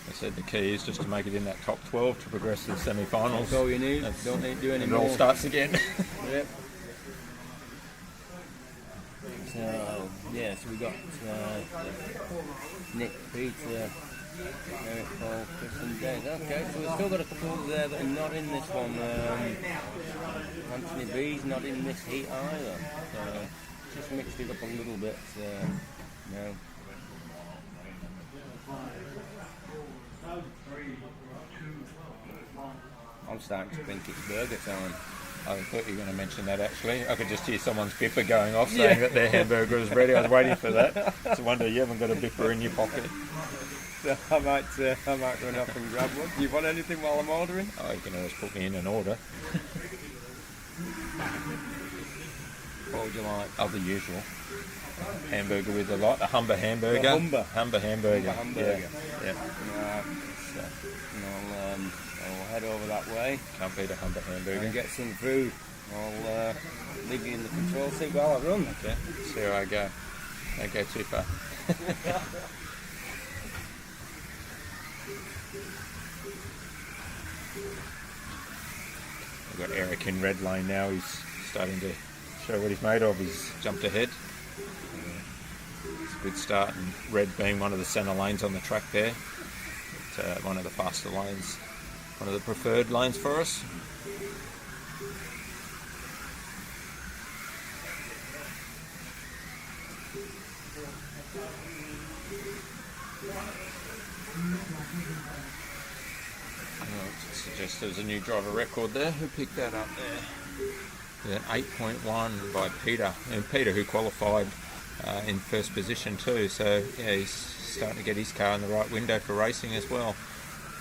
I said the key is just to make it in that top 12 to progress to the semi-finals. That's all you need. Don't need to do any And more. it all starts again. Yep. So yeah, so we got Nick, Peter, Eric, Paul, Chris and Dave. Okay, so we've still got a couple there that are not in this one. Anthony B's not in this heat either. So just mixed it up a little bit now. I'm starting to think it's burger time. I thought you were going to mention that actually. I could just hear someone's bipper going off saying that their hamburger is ready. I was waiting for that. It's a wonder you haven't got a bipper in your pocket. So I might run up and grab one. Do you want anything while I'm ordering? Oh, you can always put me in an order. What would you like? Oh, the usual. Hamburger with a lot. A Humber hamburger. The Humber. Humber hamburger. The hamburger. Yeah. Right. So, And I'll head over that way can't beat a Humber hamburger. and get some food. I'll leave you in the control seat while I run. Okay. See how I go. Don't go too far. We've got Eric in red lane now. He's starting to show what he's made of. He's jumped ahead. It's a good start, and red being one of the centre lanes on the track there. It's, one of the faster lanes, one of the preferred lanes for us. Suggest there's a new driver record there. Who picked that up there? Yeah, 8.1 by Peter. And Peter, who qualified in first position too. So yeah, he's starting to get his car in the right window for racing as well.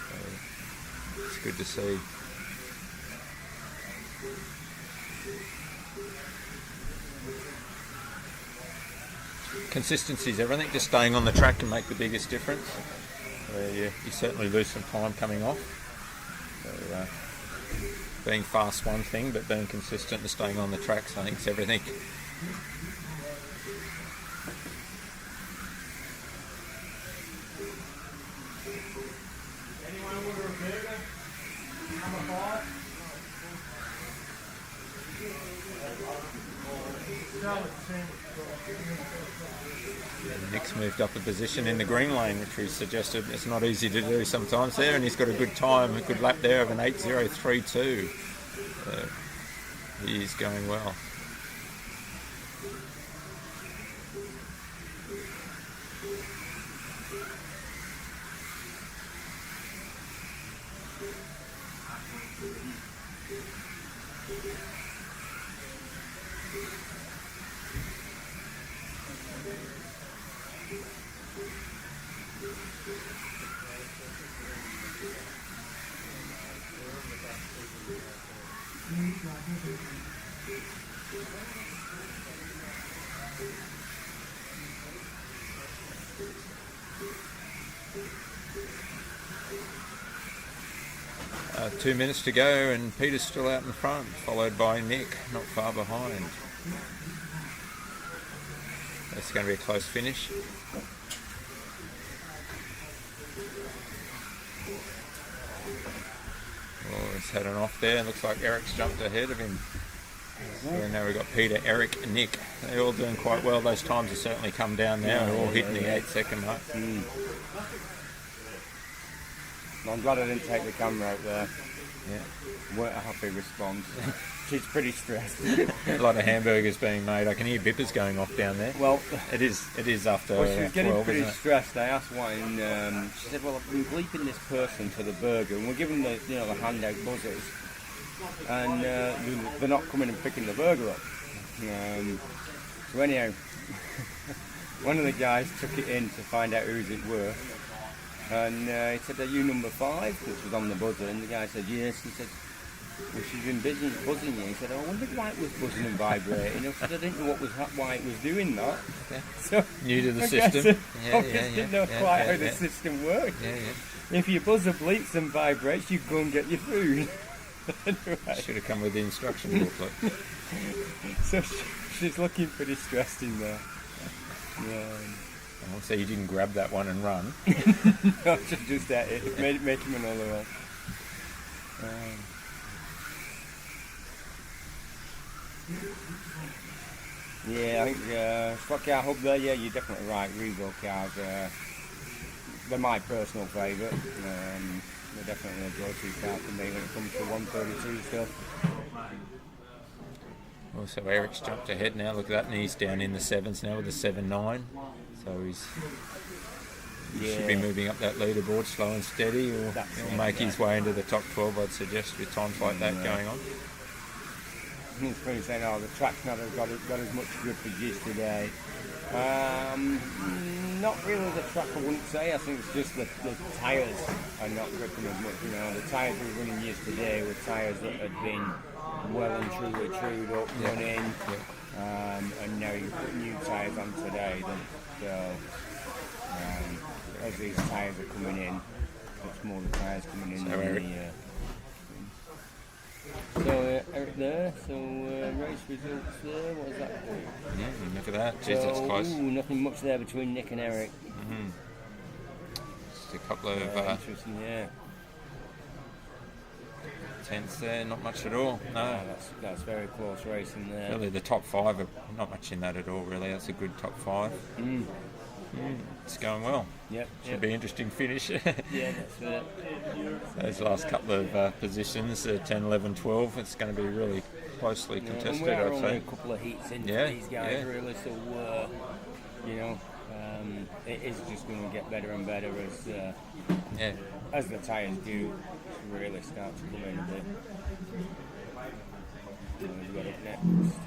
So, it's good to see. Consistency is everything. Just staying on the track can make the biggest difference. You certainly lose some time coming off. So, being fast's one thing, but being consistent and staying on the tracks, I think, is everything. Anyone order a burger? Number 5? Nick's moved up a position in the green lane, which we suggested it's not easy to do sometimes there, and he's got a good time, a good lap there of an 8.032. He's going well. Two minutes to go, and Peter's still out in front, followed by Nick, not far behind. It's going to be a close finish. Oh, he's heading off there. Looks like Eric's jumped ahead of him. So now we've got Peter, Eric, and Nick. They're all doing quite well. Those times have certainly come down now. They're all hitting the 8-second mark. I'm glad I didn't take the camera out there. Yeah. Weren't a happy response. She's pretty stressed. A lot of hamburgers being made. I can hear bippers going off down there. Well, it is after well, she was getting 12, pretty isn't it? stressed. I asked why, and she said, "Well, I've been bleeping this person for the burger, and we're giving the the handout buzzers, and they're not coming and picking the burger up." So anyhow, one of the guys took it in to find out whose it were, and he said, "Are you number 5?" which was on the buzzer, and the guy said, "Yes." He said, "Well, she's been buzzing you." He said, "I wondered why it was buzzing and vibrating." I said, "I didn't know why it was doing that." Okay. So, New to the I system. didn't know quite how the system worked. Yeah. If your buzzer bleeps and vibrates, you go and get your food. Anyway, Should have come with the instruction booklet. so she's looking pretty stressed in there. Yeah. Oh, so you didn't grab that one and run. No, just that. It made him another one. Yeah, I think stock car hub there. Yeah, you're definitely right. Revo cars, they're my personal favourite. They're definitely a go-to car for me when it comes to 132 stuff. Also, Eric's jumped ahead now. Look at that, and he's down in the 7s now with a 7.9. So he should be moving up that leaderboard slow and steady. He'll make his way into the top 12, I'd suggest, with times like that going on. It's funny saying, "Oh, the track's not got as much grip as yesterday." Not really the track, I wouldn't say. I think it's just the tyres are not gripping as much. The tyres we were running yesterday were tyres that had been well and truly trued up, running, and now you put new tyres on today. So as these tyres are coming in, much more the tyres coming in. Eric there, race results there, what is that? Yeah, look at that, jeez, that's close. Nothing much there between Nick and Eric. Just a couple of interesting, tenths there, not much at all. No, that's very close racing there. Really, the top 5 are not much in that at all, really. That's a good top 5. It's going well. Should be an interesting finish. That's it. Those last couple of positions, 10, 11, 12, it's going to be really closely contested, and we're I'd only say. a couple of heats into these guys, really, so, it is just going to get better and better as the tyres do really start to come in a bit. We've got up next.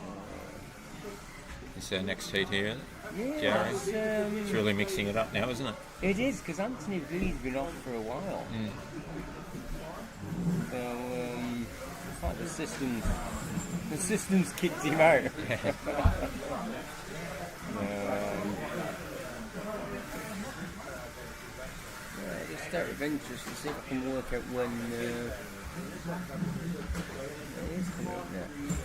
It's our next heat here, Yeah, Jerry. It's really mixing it up now, isn't it? It is, because Anthony V's been off for a while. So, it's like the system's kicked him out. Just out of interest to see if I can work out when it is coming up next.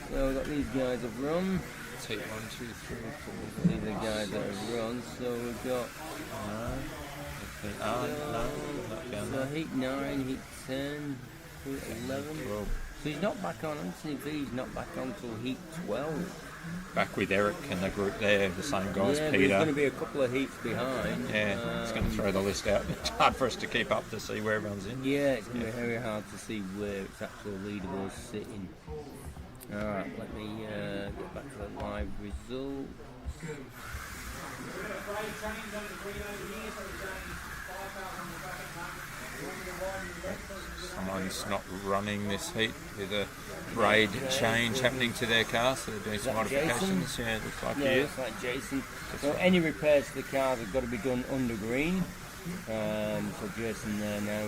So we've got these guys have run. Heat 1, 2, 3, 4. These are the guys that have run. So we've got so heat 9, heat 10, heat 11. So he's not back on. Anthony V's not back on till heat 12. Back with Eric and the group there, the same guys, Peter. There's going to be a couple of heats behind. It's going to throw the list out. It's hard for us to keep up to see where everyone's in. Yeah, it's going to be very hard to see where its actual leaderboard's sitting. Alright, let me get back to the live results. Someone's not running this heat with a braid change happening to their car, so they're doing some modifications. Jason? Yeah, it looks like Yeah, looks like Jason. So any repairs to the cars have got to be done under green. So Jason there now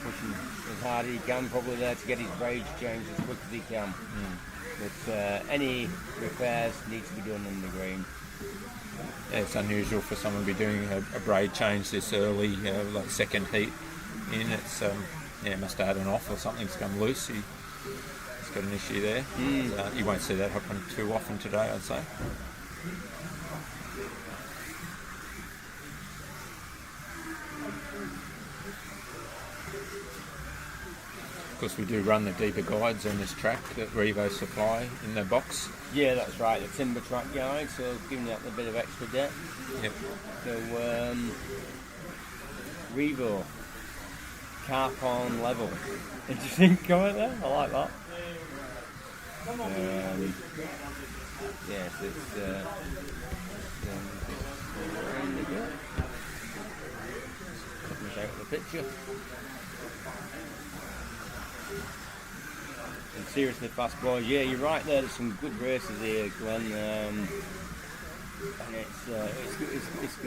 pushing as hard as he can, probably there to get his braids changed as quick as he can. But any repairs need to be done under green. Yeah, it's unusual for someone to be doing a braid change this early, like second heat in. It's must have had an off or something's come loose. He's got an issue there. You won't see that happen too often today, I'd say. Of course, we do run the deeper guides on this track that Revo supply in the box. Yeah, that's right, the timber track guide, so giving that a bit of extra depth. Yep. So, Revo, Carpon level. Interesting comment there, I like that. Yes, it's comes out of the picture. And seriously fast boys, yeah, you're right there, there's some good races here, Glenn, and it's good, it's just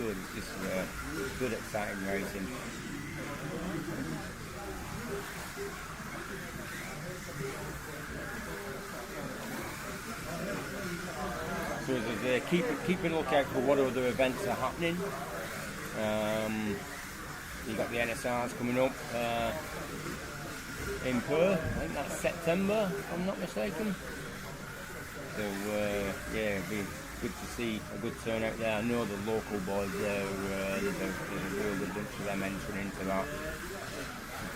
good exciting racing. So there's keep a lookout for what other events are happening. You've got the NSRs coming up in Perth, I think that's September, if I'm not mistaken. So it'd be good to see a good turnout there. I know the local boys there, there's a real good bunch of them entering into that.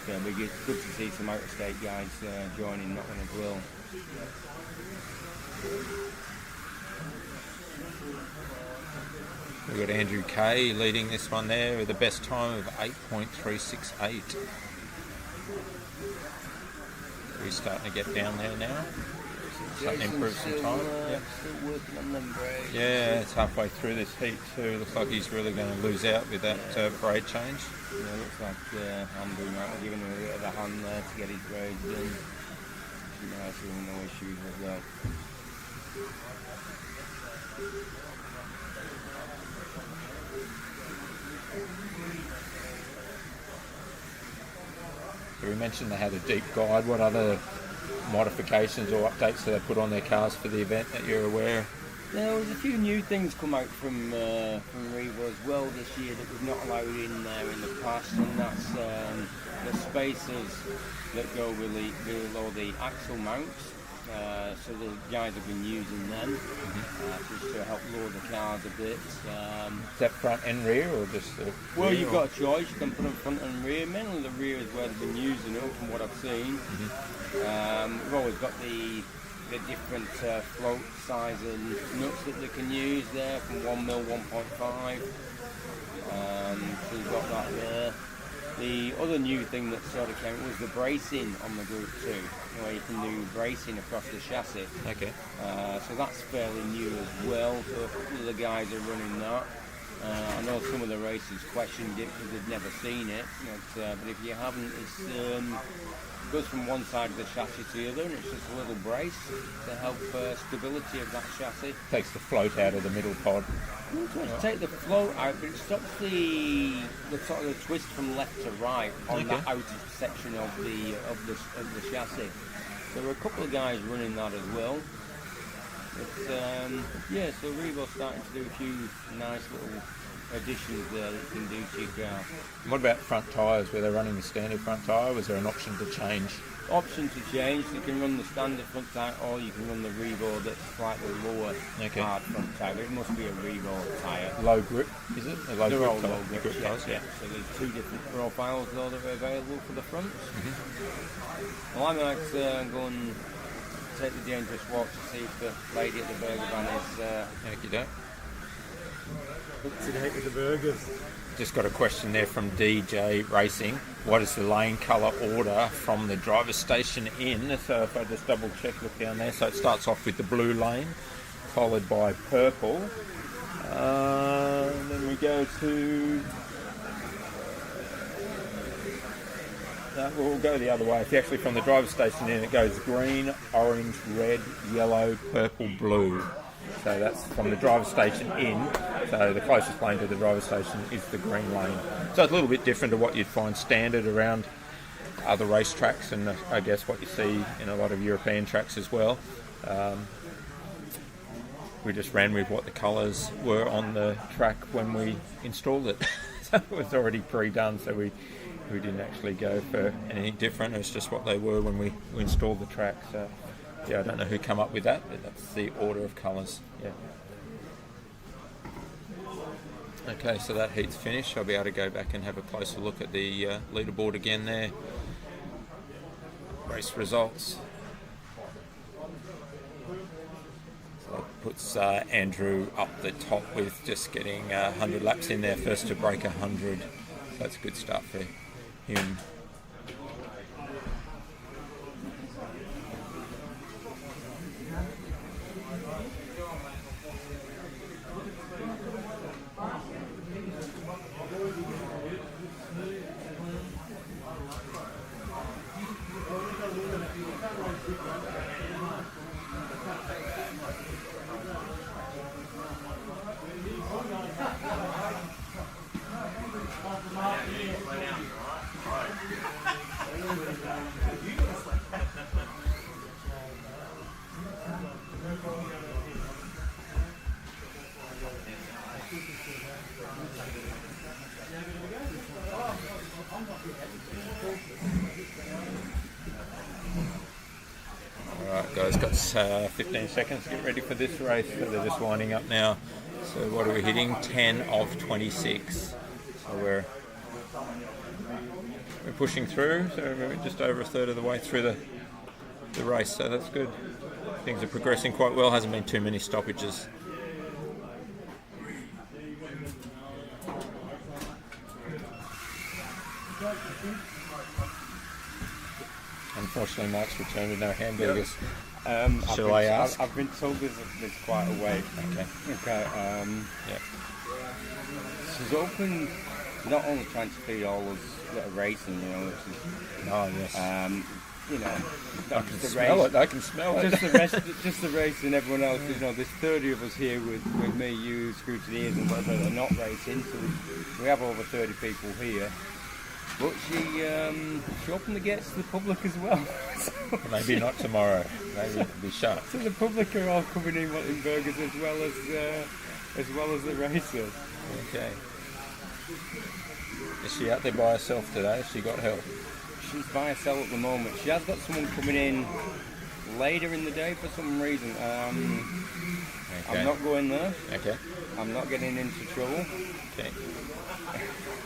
So it'll be good to see some out-of-state guys joining that one as well. We've got Andrew Kay leading this one there with the best time of 8.368. He's starting to get down there now. Starting to improve some time. Still working on them braids. Yeah, it's halfway through this heat too. Looks like he's really going to lose out with that braid change. Yeah, looks like Andrew might be giving him a bit of a hand there to get his braids done. Nice, no issues with that. So we mentioned they had a deep guide. What other modifications or updates that they put on their cars for the event that you're aware of? There was a few new things come out from Revo as well this year that was not allowed in there in the past, and that's the spacers that go below the axle mounts. So the guys have been using them just to help lower the cars a bit. Is that front and rear, or just the Well, rear, you've or? got a choice. You can put them front and rear. Mainly the rear is where they've been using them, from what I've seen. We've always got the different float size and nuts that they can use there, from 1mm, 1.5. So you've got that there. The other new thing that sort of came was the bracing on the Group 2, where you can do bracing across the chassis. Okay. So that's fairly new as well. So a couple of the guys are running that. I know some of the racers questioned it because they've never seen it. But if you haven't, it goes from one side of the chassis to the other, and it's just a little brace to help stability of that chassis. Takes the float out of the middle pod. Take the float out, but it stops the sort of the twist from left to right on that outer section of the chassis. There were a couple of guys running that as well. But yeah, so Revo's starting to do a few nice little additions there that you can do to your car. What about front tyres? Were they running the standard front tyre? Was there an option to change? Option to change, you can run the standard front tyre, or you can run the Revo that's slightly lower hard front tyre, but it must be a Revo tyre. Low grip, is it? A low They're grip all tyre? low grip, Grip tyres, yeah. So there's two different profiles though that are available for the fronts. Well, I might go and take the dangerous walk to see if the lady at the burger van is Thank you, Up to date with the burgers. Just got a question there from DJ Racing. What is the lane colour order from the driver's station in? So if I just double check, look down there. So it starts off with the blue lane, followed by purple. Then we go to... we'll go the other way. If you're actually from the driver's station in, it goes green, orange, red, yellow, purple, blue. So that's from the driver's station in. So the closest lane to the driver's station is the green lane. So it's a little bit different to what you'd find standard around other racetracks, and I guess what you see in a lot of European tracks as well. We just ran with what the colours were on the track when we installed it. So it was already pre-done, so we didn't actually go for anything different. It was just what they were when we installed the track. So yeah, I don't know who come up with that, but that's the order of colours. Yeah. Okay, so that heat's finished. I'll be able to go back and have a closer look at the leaderboard again there. Race results. So that puts Andrew up the top with just getting 100 laps in there, first to break 100. So that's a good start for him. Alright guys, got 15 seconds to get ready for this race, so they're just winding up now. So what are we hitting? 10 of 26. So we're pushing through, so we're just over a third of the way through the race, so that's good. Things are progressing quite well, hasn't been too many stoppages. Unfortunately, Mike's returned with no hamburgers. Shall I ask? I've been told there's quite a wait. Okay. Yeah. She's open, not only trying to feed all those little racing, which is, Oh yes. I can smell it. I can smell it. Just the race and everyone else. There's 30 of us here with me, you, Scrutineers, and whatever that are not racing. So we have over 30 people here. But she opened the gates to the public as well. Maybe not tomorrow. Maybe it'll be shut. So the public are all coming in wanting burgers as well as the racers. Okay. Is she out there by herself today? Has she got help? She's by herself at the moment. She has got someone coming in later in the day for some reason. Okay. I'm not going there. Okay. I'm not getting into trouble. Okay.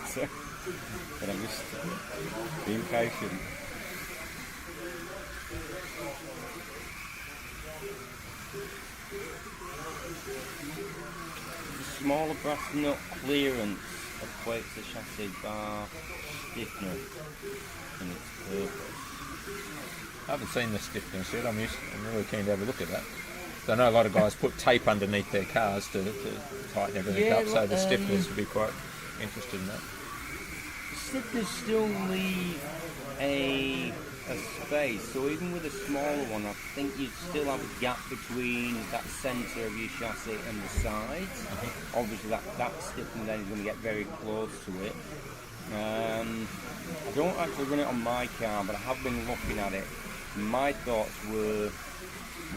So, but I'm just being patient. Smaller brass nut clearance equates the chassis bar stiffness in its purpose. I haven't seen the stiffness yet. I'm really keen to have a look at that. So I know a lot of guys put tape underneath their cars to tighten everything up, so the stiffness would be quite interested in that. Stiffness still leave a space, so even with a smaller one, I think you'd still have a gap between that centre of your chassis and the sides. Obviously that stiffness then is going to get very close to it. I don't actually run it on my car, but I have been looking at it. My thoughts were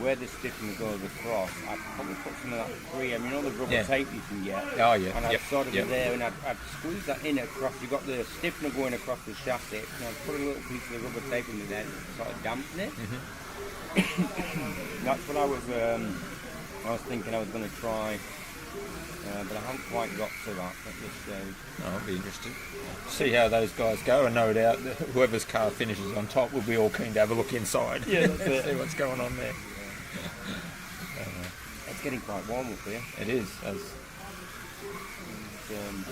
where the stiffness goes across, I'd probably put some of that 3M, you know the rubber tape you can get? Oh yeah. And I'd sort of be there and I'd squeeze that in across, you've got the stiffener going across the chassis, and I'd put a little piece of the rubber tape in there to sort of dampen it. That's what I was thinking I was going to try, but I haven't quite got to that at this stage. Oh, I'll be interested. See how those guys go, and no doubt whoever's car finishes on top will be all keen to have a look inside. Yeah, that's it. See what's going on there. It's getting quite warm up here. It is.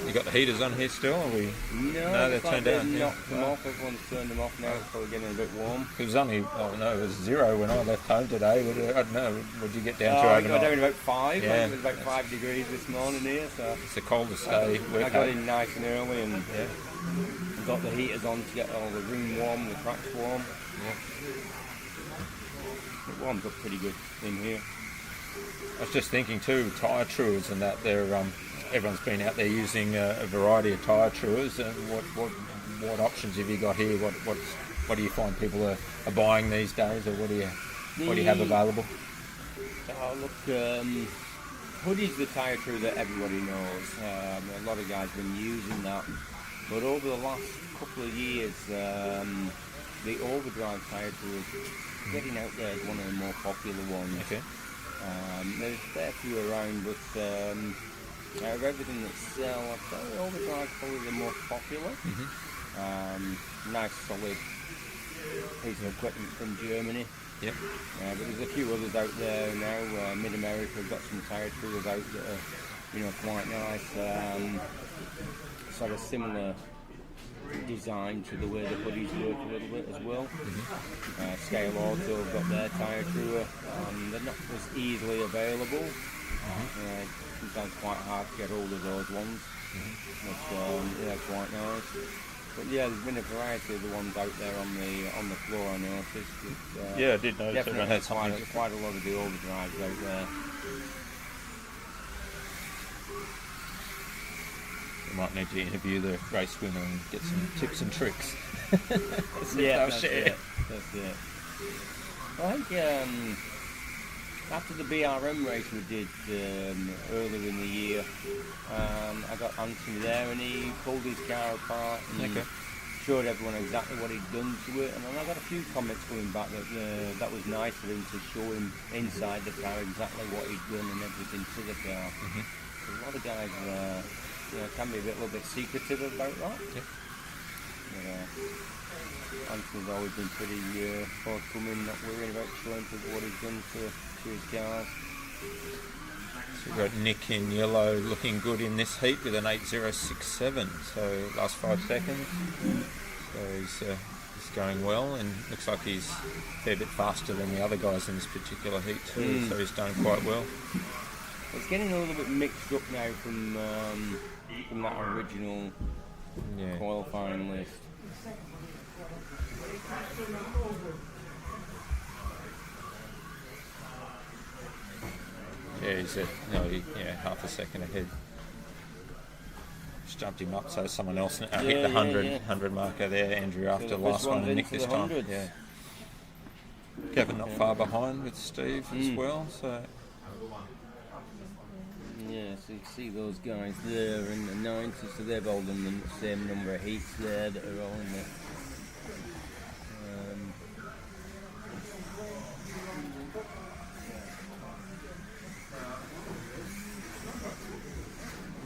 You got the heaters on here still? Or no, they're turned down. Knocked them off. Everyone's turned them off now. It's probably getting a bit warm. It was only, it was 0 when I left home today. I don't know, would you get down to I overnight? got down about 5. Yeah. It was about 5 degrees this morning here. So It's the coldest day we've I got had. in nice and early and got the heaters on to get all the room warm, the tracks warm. It warms up pretty good in here. I was just thinking too, tyre truers and that, they're everyone's been out there using a variety of tyre truers. And what options have you got here? What do you find people are buying these days, or what do you have available? Oh, look, Hoodie's the tyre true that everybody knows. A lot of guys have been using that, but over the last couple of years, the overdrive tyre true is getting out there as one of the more popular ones. Okay. There's a fair few around, but out of everything that sell, I'd say overdrive is probably the more popular. Nice solid piece of equipment from Germany. Yep. But there's a few others out there now. Mid-America have got some tyre truers out that are, quite nice. Sort of similar design to the way the hoodies work a little bit as well. SLotz have got their tyre truer. They're not as easily available. Sometimes quite hard to get hold of those ones. But they're quite nice. But yeah, there's been a variety of the ones out there on the floor, I noticed. Yeah, I did notice everyone had something. Quite a lot of the overdrives out there. You might need to interview the race winner and get some tips and tricks. That's it. I think after the BRM race we did earlier in the year, I got Anthony there and he pulled his car apart and showed everyone exactly what he'd done to it. And then I got a few comments coming back that was nice of him to show him inside the car exactly what he'd done and everything to the car. So a lot of guys can be a little bit secretive about that. Anthony's always been pretty forthcoming, not worrying about showing people what he's done to his cars. So we've got Nick in yellow looking good in this heat with an 8067, so last 5 seconds. So he's going well and looks like he's a fair bit faster than the other guys in this particular heat too, so he's done quite well. It's getting a little bit mixed up now from that original qualifying list. Yeah, he's half a second ahead. just jumped him up, so someone else hit Yeah, the yeah, 100 marker there. Andrew after the the last first one one's and Nick into this the time. hundreds. Yeah. Gavin not far behind with Steve as well. So Yeah, so you can see those guys there in the 90s, so they've all done the same number of heats there that are all in there.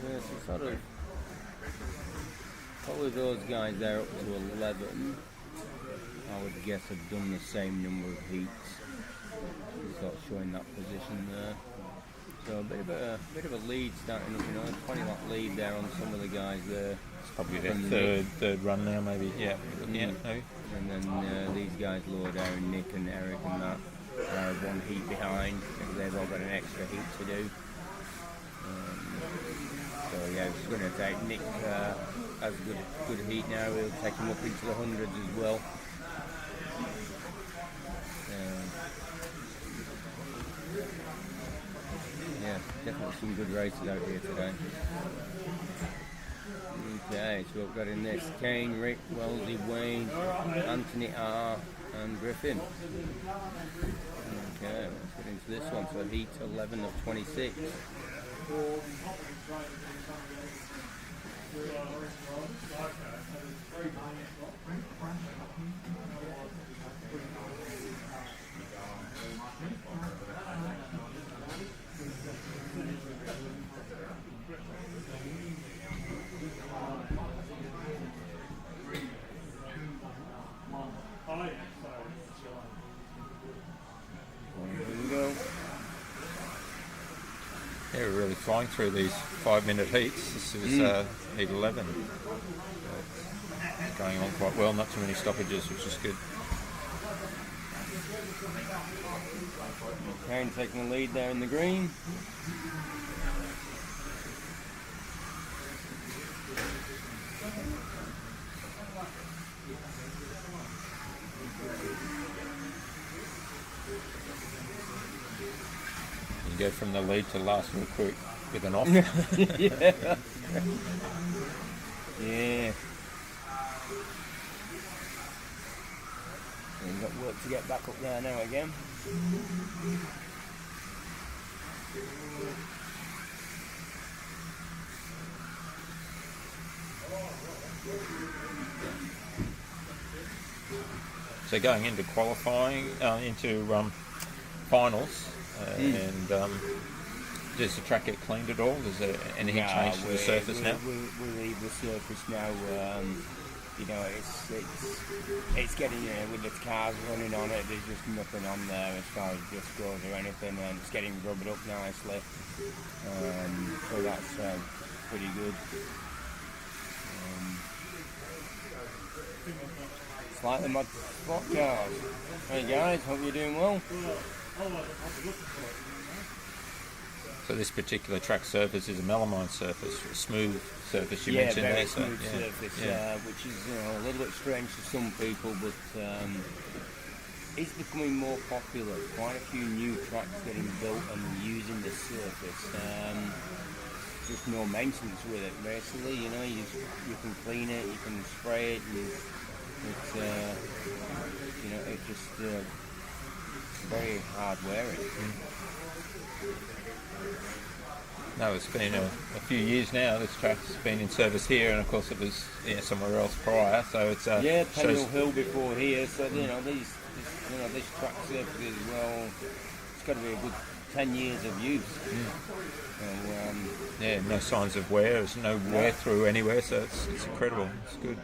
Yeah, so sort of probably those guys there up to 11, I would guess have done the same number of heats. Sort of showing that position there. So a bit of a lead starting up, 20 lap lead there on some of the guys there. it's probably their third run now, maybe. Yeah, looking at maybe. And then these guys lower down, Nick and Eric and that, are one heat behind because they've all got an extra heat to do. So yeah, it's going to take Nick has a good heat now. We'll take him up into the hundreds as well. Yeah, definitely some good races out here today. Okay, so we've got in this Kane, Rick, Wellesley, Wayne, Anthony R, and Griffin. Okay, let's get into this one. So heat 11 of 26. Here we go. Yeah, we're really flying through these 5-minute heats. This is heat 11. It's going on quite well, not too many stoppages, which is good. Kane taking the lead there in the green. You go from the lead to last real quick with an off. Yeah. Yeah. We've got work to get back up there now again. So going into qualifying, into finals, and does the track get cleaned at all? Is there anything changed to the surface now? We leave the surface now. It's getting with the cars running on it. There's just nothing on there as far as dust goes or anything, and it's getting rubbered up nicely. So that's pretty good. It's like the mod spot cars. Hey guys, hope you're doing well. So this particular track surface is a melamine surface, a smooth surface you Yeah, mentioned very there. So, smooth surface, which is a little bit strange to some people, but it's becoming more popular. Quite a few new tracks getting built and using this surface. Just no maintenance with it, basically. You can clean it, you can spray it, and it's just very hard wearing. No, it's been a few years now. This track's been in service here, and of course it was somewhere else prior. So it's Pendle Hill before here. So this track surface as well. It's got to be a good 10 years of use. So, no signs of wear. There's no wear through anywhere, so it's incredible. It's good.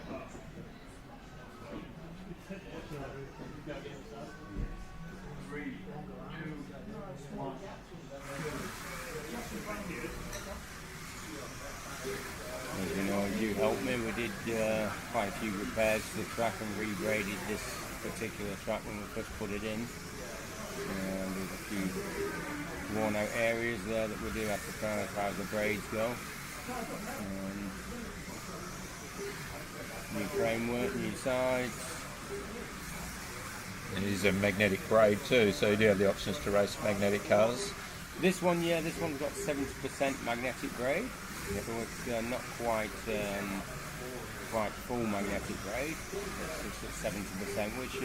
As you helped me, we did quite a few repairs to the track and regraded this particular track when we first put it in. There's a few worn out areas there that we do have to try as far as the braids go. New framework, new sides. And it is a magnetic braid too, so you do have the options to race magnetic cars. This one's got 70% magnetic braid. Yeah, so it's not quite full magnetic grade. It's just at 70%, which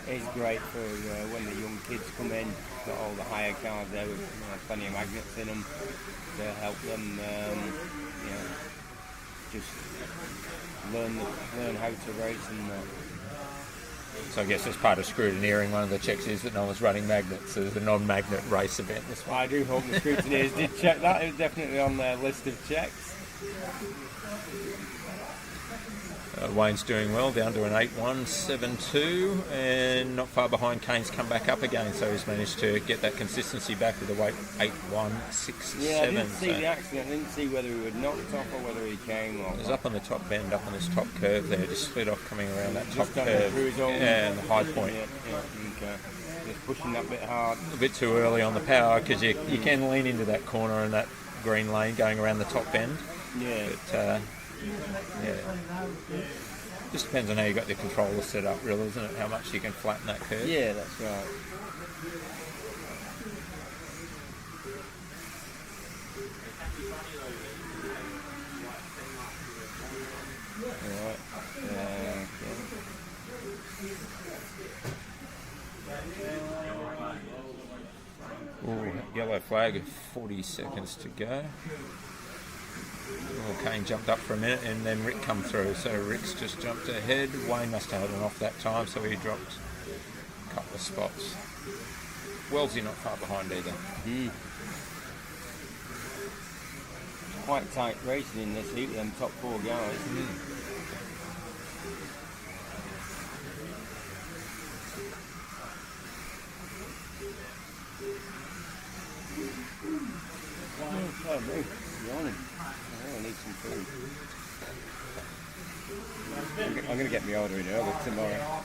is great for when the young kids come in. Got all the higher cars there with plenty of magnets in them to help them, just learn how to race and. So I guess as part of scrutineering, one of the checks is that no one's running magnets. So there's a non-magnet race event this one. I do hope the scrutineers did check that. It was definitely on their list of checks. Wayne's doing well, down to an 8.172, and not far behind. Kane's come back up again, so he's managed to get that consistency back with a weight 8.167. Yeah, I didn't see the accident. I didn't see whether he would knocked off or whether he came. Or it was up on the top bend, up on this top curve there, just split off coming around that top just done curve. through his own, And the high point. Okay. Just pushing that bit hard. A bit too early on the power, because you can lean into that corner and that green lane going around the top bend. Yeah. But, yeah. Just depends on how you got the controller set up, really, isn't it? How much you can flatten that curve. Yeah, that's right. Ooh, yellow flag, 40 seconds to go. Well, Kane jumped up for a minute and then Rick come through, so Rick's just jumped ahead. Wayne must have had an off that time, so he dropped a couple of spots. Wellesley not far behind either. Quite tight racing in this heat, them top four guys. Yawning. I need some food. I'm going to get my order in early tomorrow.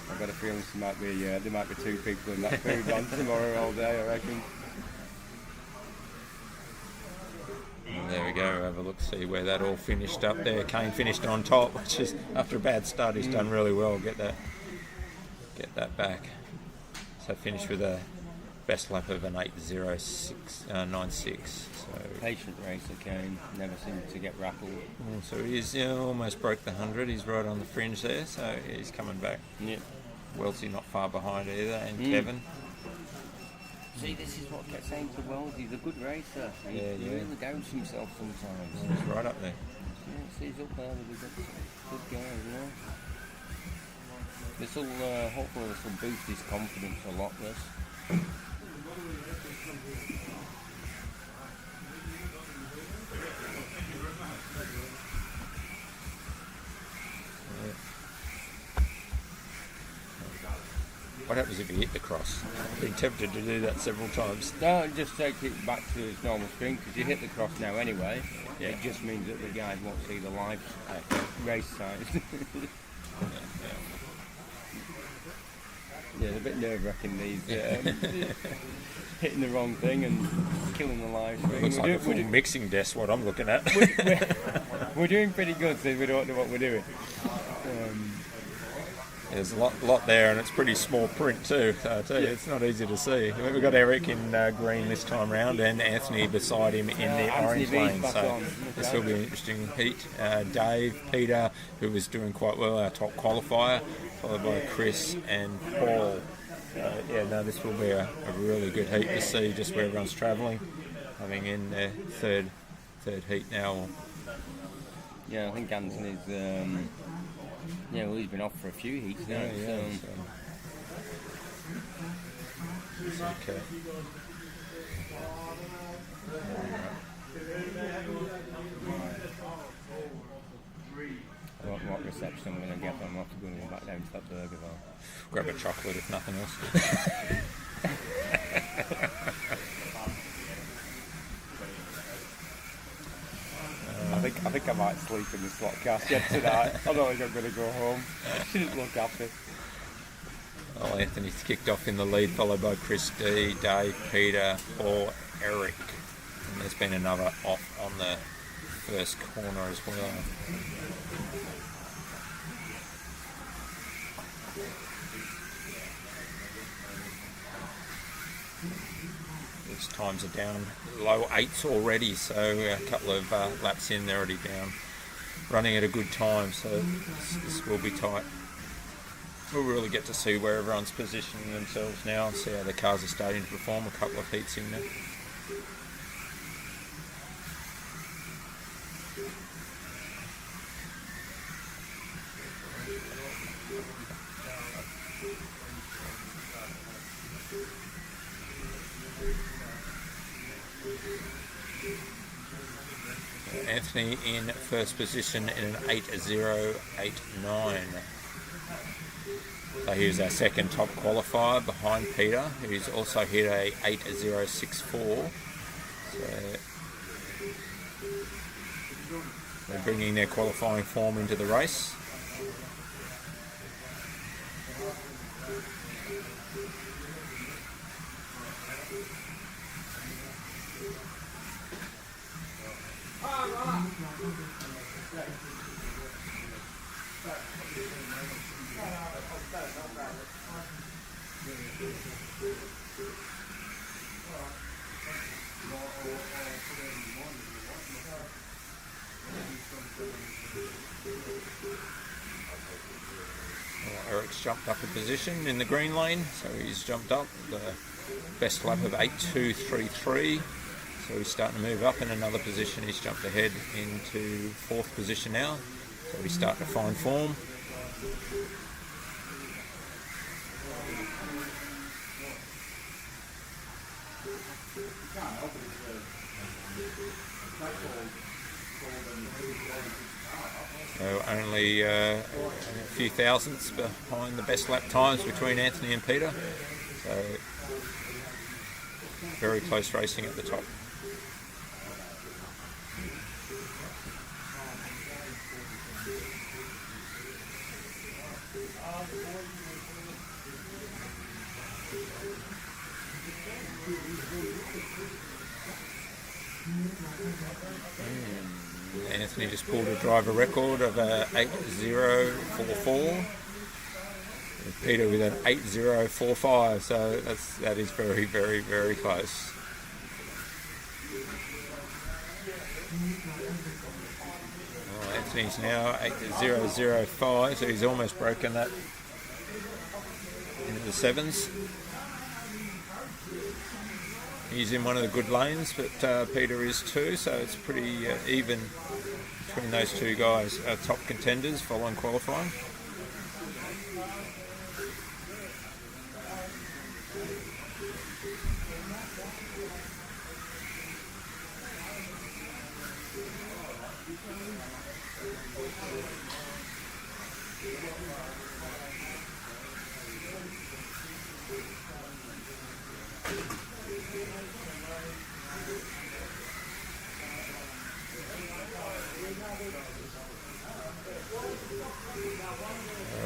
I've got a feeling there might be two people in that food on tomorrow all day, I reckon. And there we go, have a look, see where that all finished up there. Kane finished on top, which is, after a bad start, he's done really well. Get that back. So finished with a best lap of an 8.06.96. So Patient racer, Kane. Never seemed to get rattled. so he's almost broke the 100. He's right on the fringe there, so he's coming back. Yep. Wellesley not far behind either, and Kevin. See, this is what I kept saying to Wells. He's a good racer. He really doubts himself sometimes. He's right up there. Yeah, he's up there with a good guy, This will hopefully this will boost his confidence a lot. This. What happens if you hit the cross? I've been tempted to do that several times. No, just take it back to its normal screen because you hit the cross now anyway. Yeah. It just means that the guys won't see the live race signs. Yeah, it's a bit nerve-wracking these hitting the wrong thing and killing the live stream. Looks like a full mixing desk, what I'm looking at. We're doing pretty good since we don't know what we're doing. There's a lot there, and it's pretty small print too. So I tell you, it's not easy to see. We've got Eric in green this time round, and Anthony beside him in the orange lane. So this will be an interesting heat. Dave, Peter, who was doing quite well, our top qualifier, followed by Chris and Paul. This will be a really good heat to see just where everyone's travelling. Coming in their third heat now. Yeah, I think Anthony's. He's been off for a few heats now. Okay. What reception I'm going to get, I'm not going back down to that burger bar. Grab a chocolate if nothing else. I think I might sleep in the slot cast yet tonight. Otherwise I'm going to go home. She didn't look happy. Well, Anthony's kicked off in the lead, followed by Chris D, Dave, Peter, Paul, Eric. And there's been another off on the first corner as well. His times are down low 8s already, so a couple of laps in, they're already down, running at a good time, so this will be tight. We'll really get to see where everyone's positioning themselves now and see how the cars are starting to perform a couple of heats in there. Anthony in first position in an 8.089. So he was our second top qualifier behind Peter, who's also hit a 8.064. So they're bringing their qualifying form into the race. Eric's jumped up a position in the green lane, so he's jumped up the best lap of 8.233. So he's starting to move up in another position. He's jumped ahead into fourth position now, so he's starting to find form. So only a few thousandths behind the best lap times between Anthony and Peter. So very close racing at the top. Anthony just pulled a driver record of 8.044. Peter with an 8.045, so that is very, very, very close. Well, Anthony's now 8.005, so he's almost broken that into the 7s. He's in one of the good lanes, but Peter is too, so it's pretty even between those two guys, top contenders following qualifying.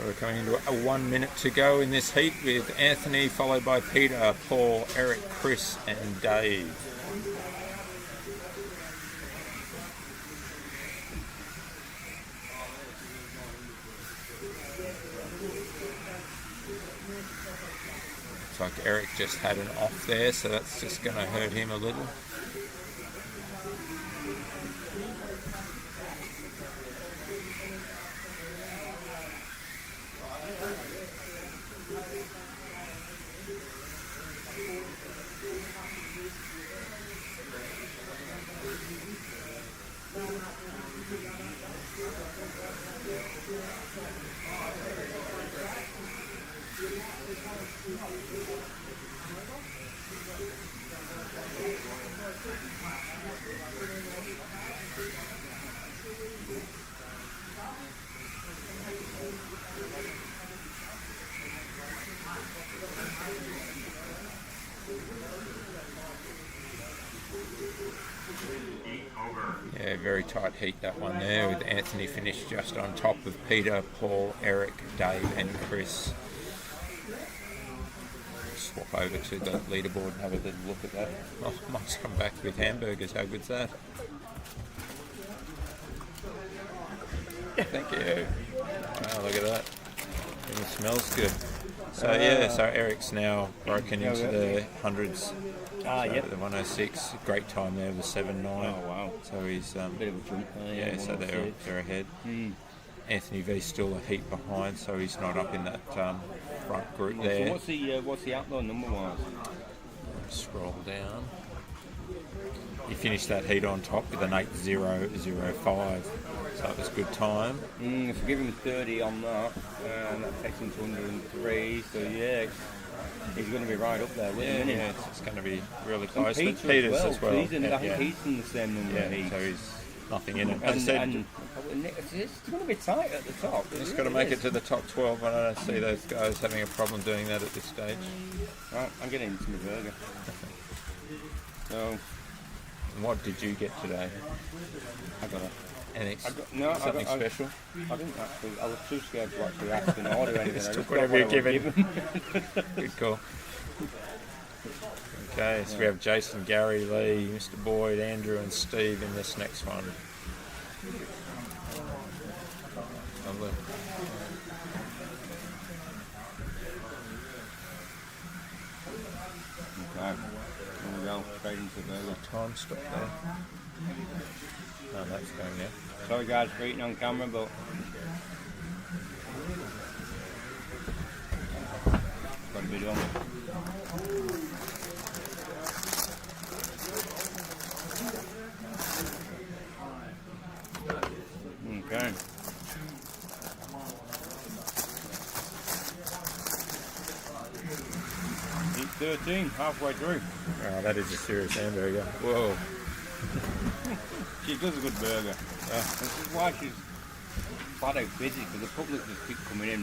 We're coming into 1 minute to go in this heat with Anthony followed by Peter, Paul, Eric, Chris and Dave. Looks like Eric just had an off there, so that's just going to hurt him a little. Yeah, very tight heat that one there, with Anthony finished just on top of Peter, Paul, Eric, Dave and Chris. Swap over to the leaderboard and have a little look at that. Oh, Mike's come back with hamburgers, how good's that? Thank you. Wow, look at that. It smells good. So yeah, so Eric's now broken Yeah, into the hundreds. Ah, So yep. the 106, great time there was 7.9. Oh, wow. So he's Bit of a jump there. yeah, so they're ahead. Anthony V's still a heat behind, so he's not up in that front group So there. what's the outlaw number wise? Scroll down. He finished that heat on top with an 8.005, so it was good time. If you give him 30 on that, that takes him to 103. So yeah, he's going to be right up there with him, isn't he? Yeah, it's going to to be really And close. But Peter Peters as as well. well. He's in, I yeah, think he's in the same number. yeah, heat. so he's nothing in it. And, As I said, and it's going to be tight at the top. just got to make it to the top 12, but I don't see those guys having a problem doing that at this stage. Right, I'm getting into my burger. So And what did you get today? I got it. Something special? I didn't actually. I was too scared to actually ask and order anything. Just I took just got whatever you're what I was given. Good call. Okay, so we have Jason, Gary, Lee, Mr. Boyd, Andrew and Steve in this next one. Lovely. Okay, here we go. Straight into the burger. Time stop there. No, that's going now. Sorry guys for eating on camera, but got to be done. Okay. Eat 13, halfway through. Oh, that is a serious hamburger. Whoa. She does a good burger. This is why she's flat out busy, because the public just keep coming in.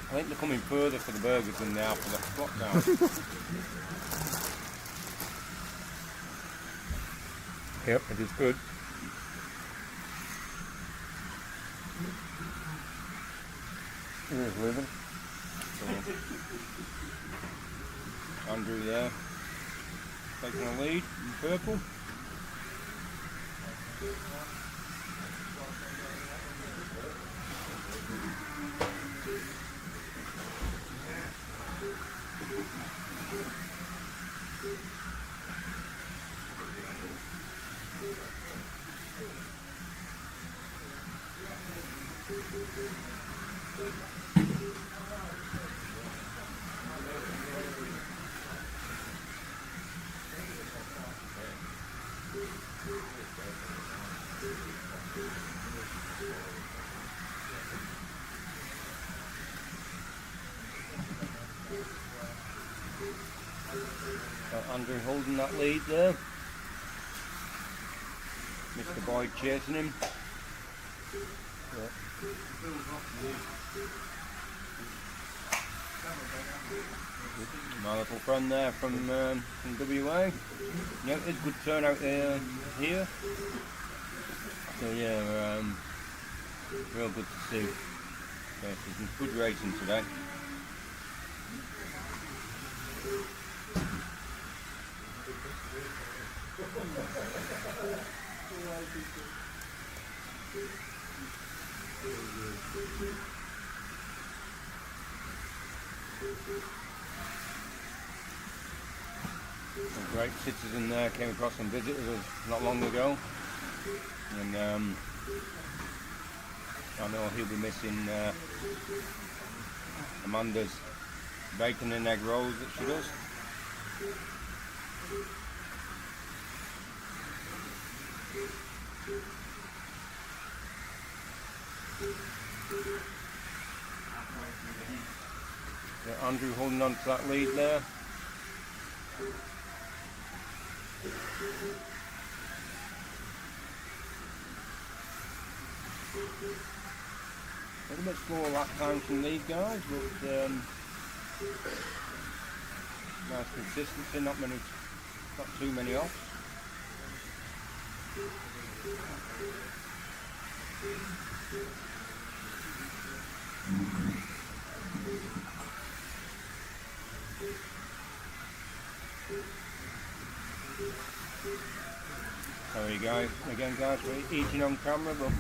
I think they're coming further for the burgers than they are for the slot now. Yep, it is good. Here's living. Andrew there, taking a lead in purple. Andrew holding that lead there. Mr. Boyd chasing him. My little friend there from WA. Yeah, it's good turnout there here. So yeah, real good to see. Yeah, some good racing today. Some great citizen there, came across some visitors not long ago, and I know he'll be missing Amanda's bacon and egg rolls that she does. Yeah, Andrew holding on to that lead there. A little bit slower lap times from these guys, but nice consistency, not too many off. There you go. Again, guys, we're eating on camera, but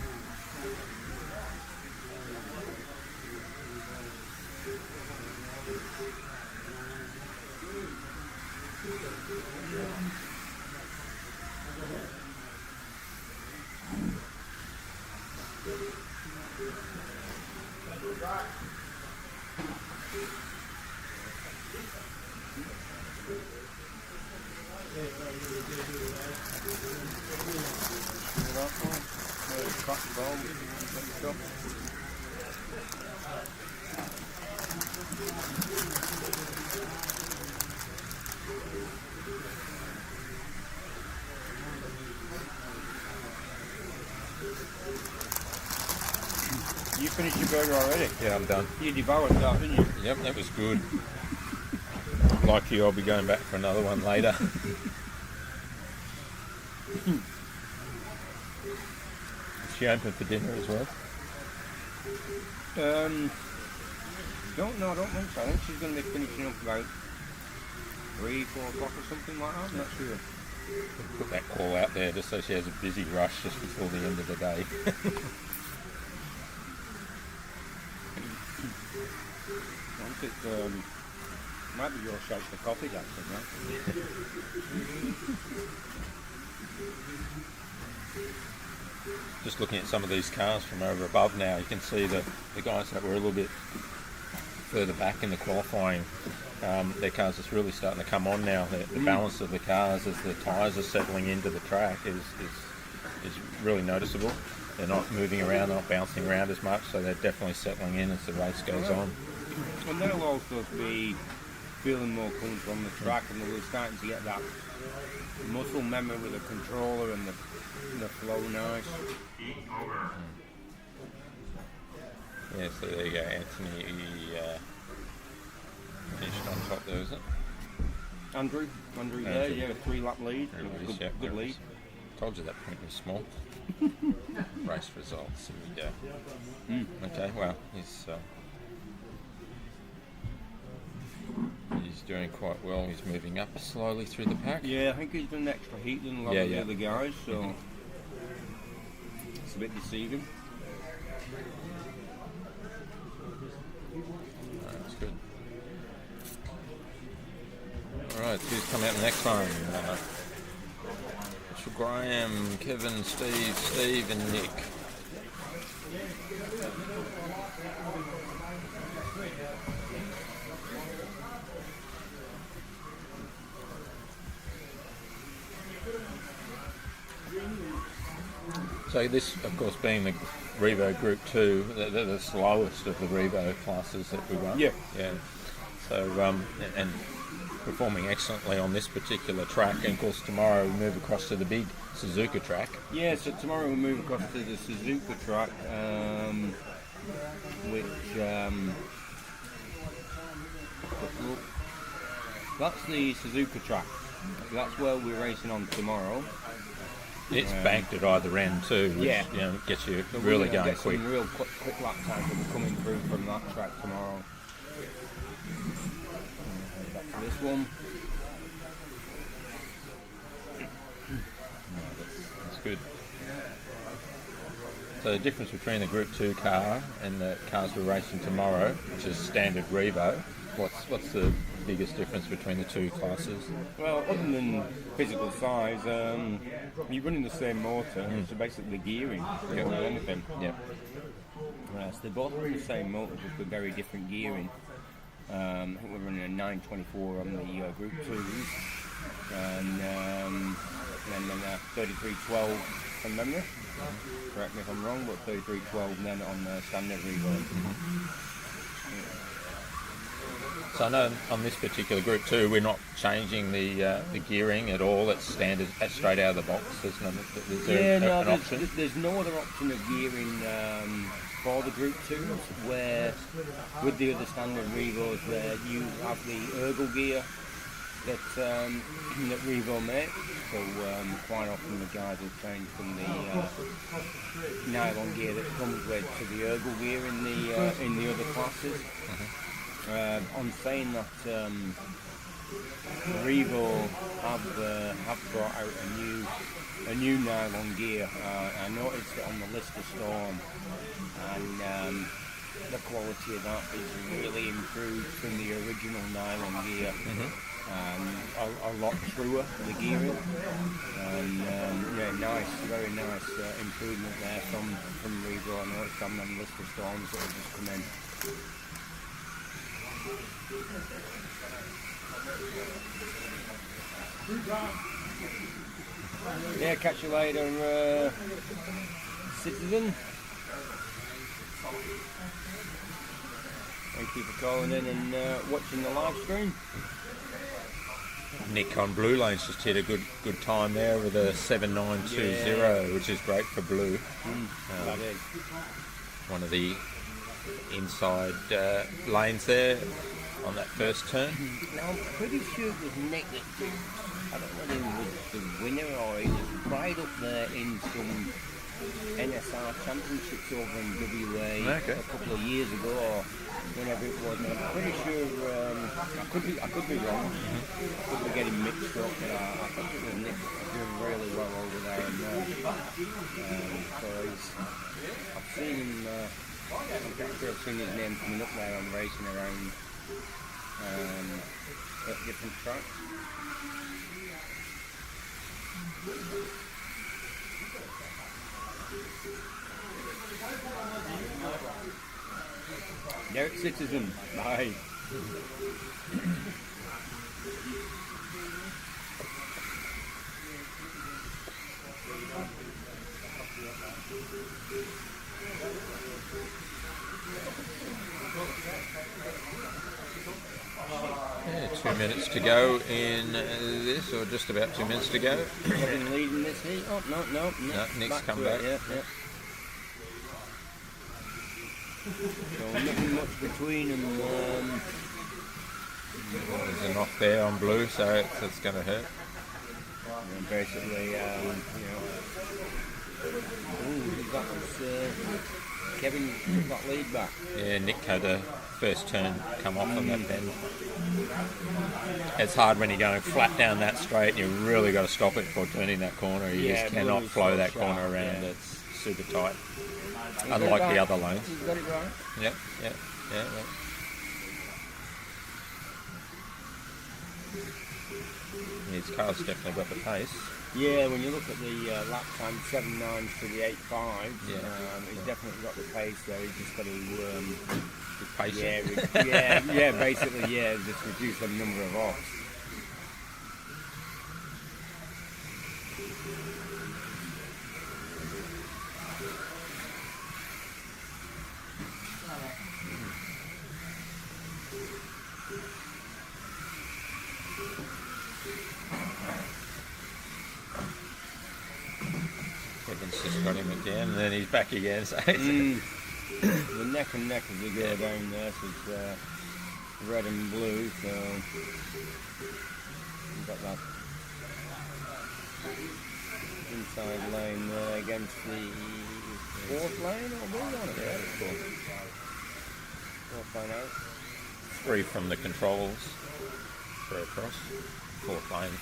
You finished your burger already? Yeah, I'm done. You devoured that, didn't you? Yep, that was good. Like you, I'll be going back for another one later. Is she open for dinner as well? No, I don't think so. I think she's going to be finishing up about 3, 4 o'clock or something like that. I'm not sure. Put that call out there just so she has a busy rush just before the end of the day. Once it might be your shout for coffee, actually, right? Just looking at some of these cars from over above now, you can see the guys that were a little bit further back in the qualifying, their cars is really starting to come on now. The balance of the cars as the tyres are settling into the track is really noticeable. They're not moving around, not bouncing around as much, so they're definitely settling in as the race goes on. And they'll also be feeling more comfortable on the track, and we're starting to get that muscle memory with the controller and the flow nice. Yeah, so there you go, Anthony finished on top there, is it? Andrew there, yeah, a 3-lap lead. There it is, Good, yeah, good there it lead. is. Told you that print was small. Race results, here we go. Okay, well, he's doing quite well. He's moving up slowly through the pack. Yeah, I think he's done an extra heat than a lot of the other guys, so it's a bit deceiving. That's good. Alright, who's coming out the next one? Mitchell Graham, Kevin, Steve and Nick. So this, of course, being the Revo Group 2, they're the slowest of the Revo classes that we run. Yeah. Yeah. So, and performing excellently on this particular track. And of course, tomorrow we move across to the big Suzuka track. Yeah, so tomorrow we'll move across to the Suzuka track, which that's the Suzuka track. That's where we're racing on tomorrow. It's banked at either end too, which gets you So really we're going get quick. Some real quick lap times will be coming through from that track tomorrow. Back to this one. That's good. So the difference between the Group 2 car and the cars we're racing tomorrow, which is standard Revo, what's the biggest difference between the two classes? Well, other than physical size, you're running the same motor, so basically the gearing, more than anything. Yeah. So they both run the same motor, just with very different gearing. I think we're running a 924 on the Group 2s, and then 3312 from memory. Correct me if I'm wrong, but 3312 then on the standard Revo. So I know on this particular Group 2 we're not changing the gearing at all. It's standard, straight out of the box. Is there an option? There's no other option of gearing for the Group 2s, where with the other standard Revos where you have the ergo gear that Revo makes. So quite often the guys will change from the nylon gear that comes with to the ergo gear in the other classes. On saying that Revo have brought out a new nylon gear. I noticed it on the Lister Storm, and the quality of that is really improved from the original nylon gear. a lot truer, the gearing. And yeah, nice, very nice improvement there from Revo. I know it's from them list of storms that have just come in. Yeah, catch you later, citizen. Thank you for calling in and watching the live stream. Nick on Blue Lanes just hit a good time there with a 7920, which is great for Blue. That is. One of the inside lanes there on that first turn. Now I'm pretty sure it was Nick that did, I don't know whether he was the winner or he was right up there in some NSR championships over in WA a couple of years ago or whenever it was. And I'm pretty sure I could be wrong. I could be getting mixed up, but I think it was Nick doing really well over there. And so I've seen him. I'm pretty sure I've seen his name coming up there on racing around at different tracks. Derek Citizen, bye. Yeah, 2 minutes to go in this, or just about 2 minutes to go. Kevin leading this heat. Oh, no. No, Nick's come back. Yeah. So nothing much between them. There's a knock there on Blue, so it's going to hurt. And basically, Kevin got lead back. Yeah, Nick had the first turn come off on that bend. It's hard when you're going flat down that straight and you really got to stop it before turning that corner. You just cannot flow that corner around. Yeah. It's super tight. Unlike the other lanes. He's got it right. Yep. His car's definitely got the pace. Yeah, when you look at the lap time 7.9 to the 8.5, he's definitely got the pace there. He's just got to Be patient. basically, just reduce the number of offs. Kevin's just got him again, and then he's back again. So The neck and neck as we go down there, so it's red and blue, so we've got that inside lane there against the fourth lane, or blue on it? Yeah, fourth lane out. 3 from the controls. 3 across. 4th lane.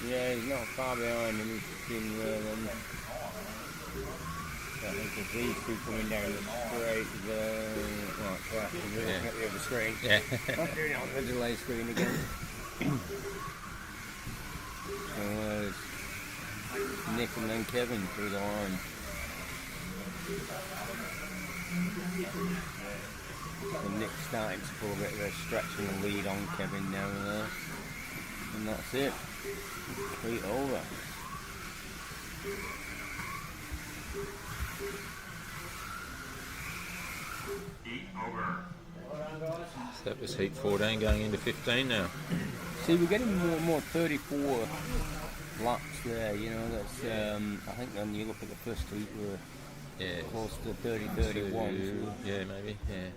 Yeah, he's not far behind him, he's in I think it's these two coming down the straight, looking at the other screen. Yeah. I'm doing it on the delay screen again. So there's Nick and then Kevin through the line. So Nick's starting to pull a bit of a stretch and a lead on Kevin down there. And that's it. Complete over. So that was heat 14 going into 15 now. See, we're getting more and more 34 laps there, that's, I think when you look at the first heat, we're close to 30, 31. Yeah, maybe, yeah.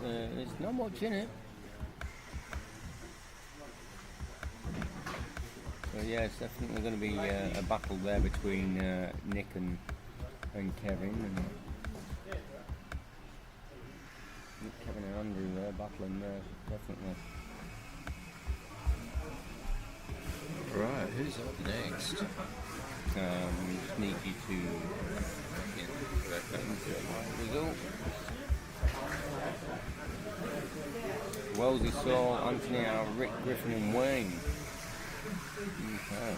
There's not much in it. So yeah, it's definitely going to be a battle there between Nick and Kevin. And Kevin and Andrew there battling there, definitely. Right, who's up next? Just need you to result. Wellesley Saul, Anthony Howe, Rick Griffin and Wayne. Okay.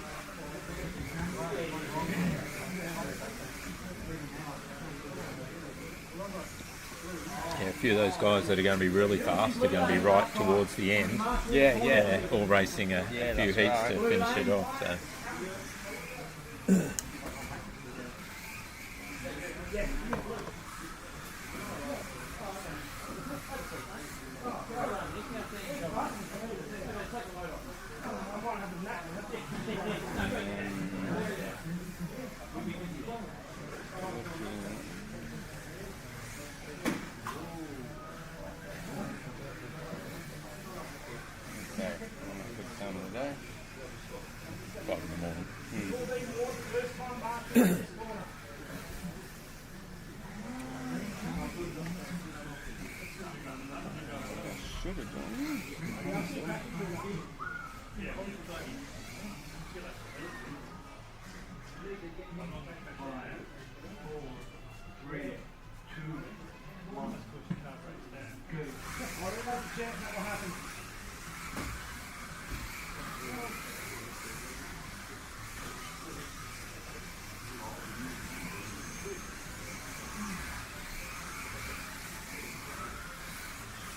Yeah, a few of those guys that are going to be really fast are going to be right towards the end. Yeah. All racing a few that's heats right. to finish it off. So. Okay, good time of the day. 5 in the morning. Should have done.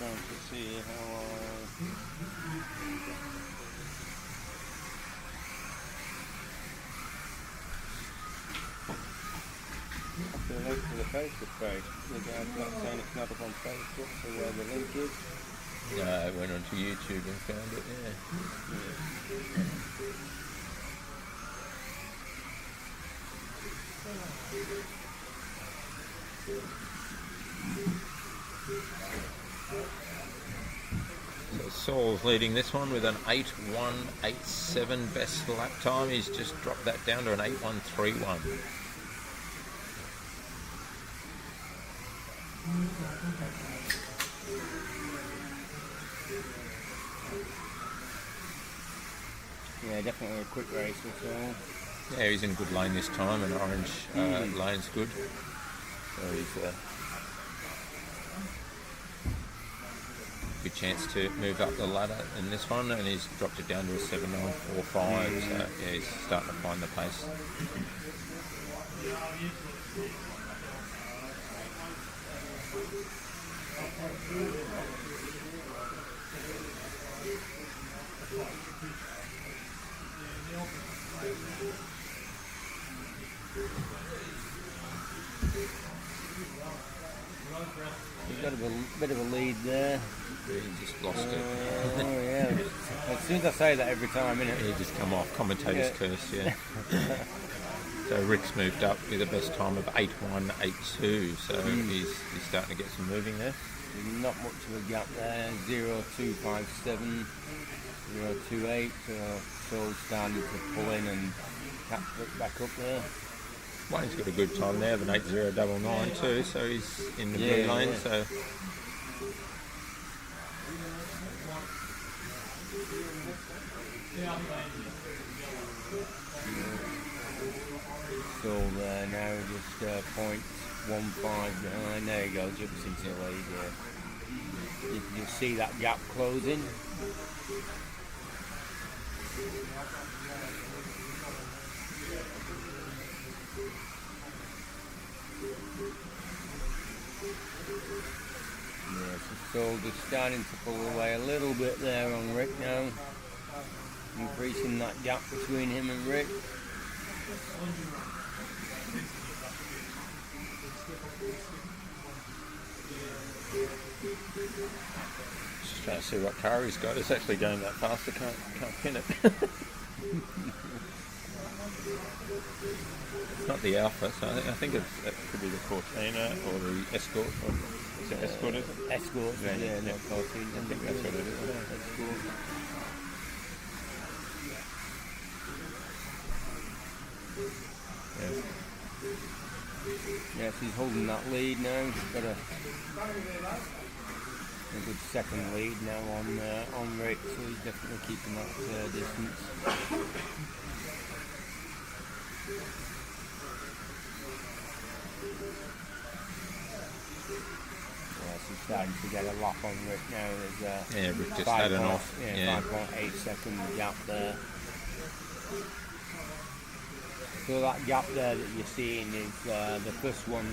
Trying to see how the link to the Facebook page. The guy's not saying it's not up on Facebook, so where the link is. I went onto YouTube and found it, yeah. So Saul's leading this one with an 8:1.87 best lap time. He's just dropped that down to an 8:1.31. Yeah, definitely a quick race or so. Yeah, he's in good lane this time, and orange lane's good. So he's good chance to move up the ladder in this one, and he's dropped it down to a 7:9.45. So yeah, he's starting to find the pace. He's got a bit of a lead there. He just lost it. Oh yeah. As soon as I say that every time, innit? He just come off. Commentator's curse, yeah. So Rick's moved up with a best time of 8:1.82. So he's starting to get some moving there. Not much of a gap there. 0.257, 0.28. So starting to pull in and catch it back up there. Wayne's got a good time there of an 8:0.99 too. So he's in the blue lane. Yeah. So. Still there now, just 0.15 behind. There you go, jumps into the lead. Yeah. You can just see that gap closing. Yeah, so still just starting to pull away a little bit there on Rick now. Increasing that gap between him and Rick. Just trying to see what car he's got. It's actually going that fast. I can't pin it. It's not the Alpha, so I think it could be the Cortina or the Escort. Or, is it Escort? Is it? Escort, yeah, not Cortina. I think that's what it is. Escort. Yeah. Yes, he's holding that lead now. He's got a good second lead now on Rick, so he's definitely keeping that distance. starting to get a lock on Rick now. There's Rick just had an off. 5.8 second gap there. So that gap there that you're seeing is the first one,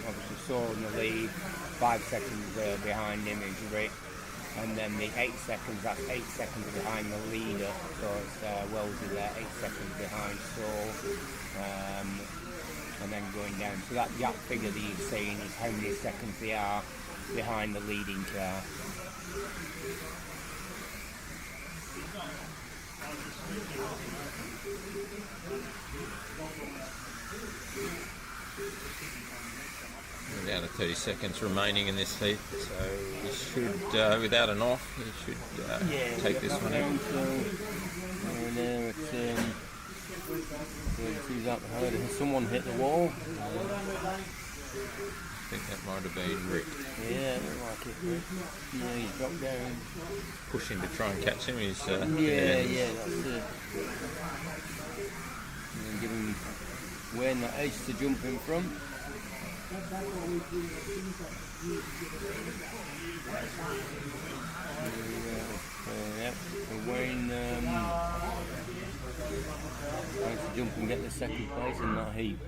obviously saw in the lead, 5 seconds behind him is Rick. And then the 8 seconds, that's 8 seconds behind the leader. So it's Wellesley there, 8 seconds behind Saul. And then going down. So that gap figure that you're seeing is how many seconds they are behind the leading car. We're down to 30 seconds remaining in this heat, so he should, without an off, he should take this one out. There it's up hard. Someone hit the wall. I think that might have been Rick Yeah, it looked like it. Yeah, he's dropped down. pushing to try and catch him. He's Yeah, that's it. And give him wearing that edge to jump in front. Yep, Wayne trying to jump and get the second place in that heat.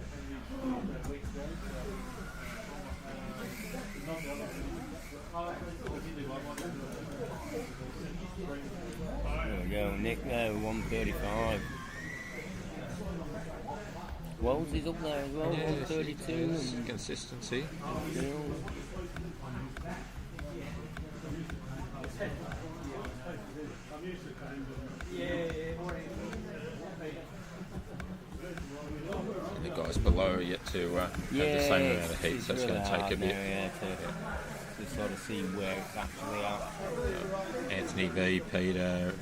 There we go, Nick there, 135. Wellesley's up there as well, 132. Some consistency. And the guys below are yet to have the same amount of heat, so it's going to take a bit. To sort of see where it's actually at. Anthony V, Peter,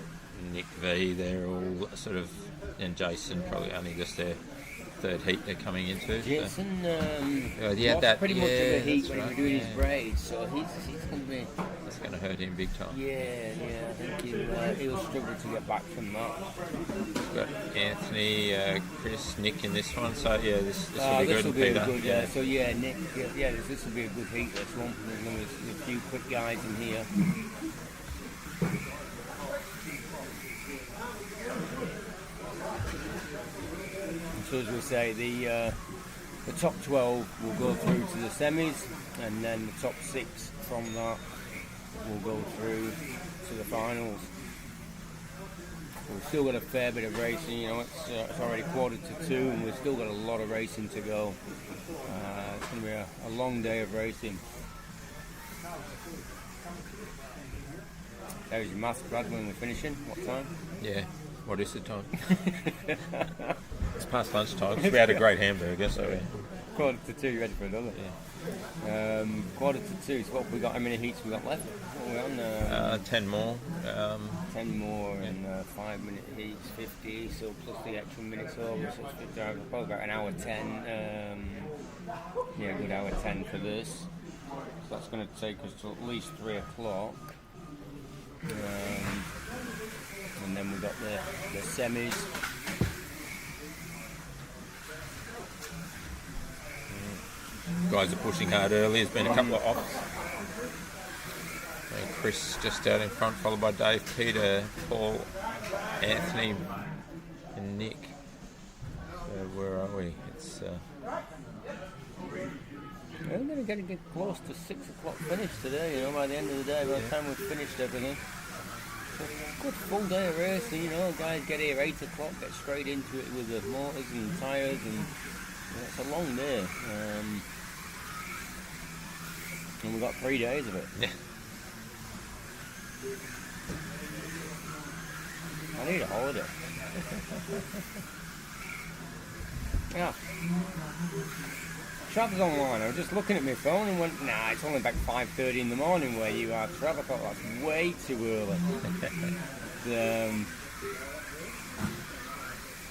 Nick V, they're all sort of, and Jason probably only just their third heat they're coming into. Jason, that pretty much of the heat when right, he was doing his braids, so he's going to be. That's going to hurt him big time. Yeah, I think he'll struggle to get back from that. We've got Anthony, Chris, Nick in this one, so yeah, this will be good. This will be Peter. good, So Nick, this will be a good heat. This one, there's a few quick guys in here. So as we say, the top 12 will go through to the semis, and then the top 6 from that will go through to the finals. We've still got a fair bit of racing, it's already 1:45, and we've still got a lot of racing to go. It's going to be a long day of racing. There's your mask, Brad, when we're finishing. What time? Yeah, what is the time? It's past lunchtime. We had a great hamburger, so yeah. 1:45, you ready for another? Yeah. 1:45, so what we got, how many heats we got left? What are we on? 10 more. 10 more and 5-minute heats, 50, so plus the extra minutes over, so it's probably about an hour 10. A good hour 10 for this. So that's going to take us to at least 3 o'clock. And then we've got the semis. Guys are pushing hard early. There's been a couple of offs. And Chris just out in front, followed by Dave, Peter, Paul, Anthony, and Nick. So where are we? It's We're going to get close to 6 o'clock finish today, by the end of the day, by the time we've finished everything. So good full day of racing, guys get here 8 o'clock, get straight into it with the motors and tyres, and it's a long day. And we've got 3 days of it. yeah. I need a holiday. Yeah. Trav's online. I was just looking at my phone and went, nah, it's only about 5:30 in the morning where you are, Trav. I thought that's way too early.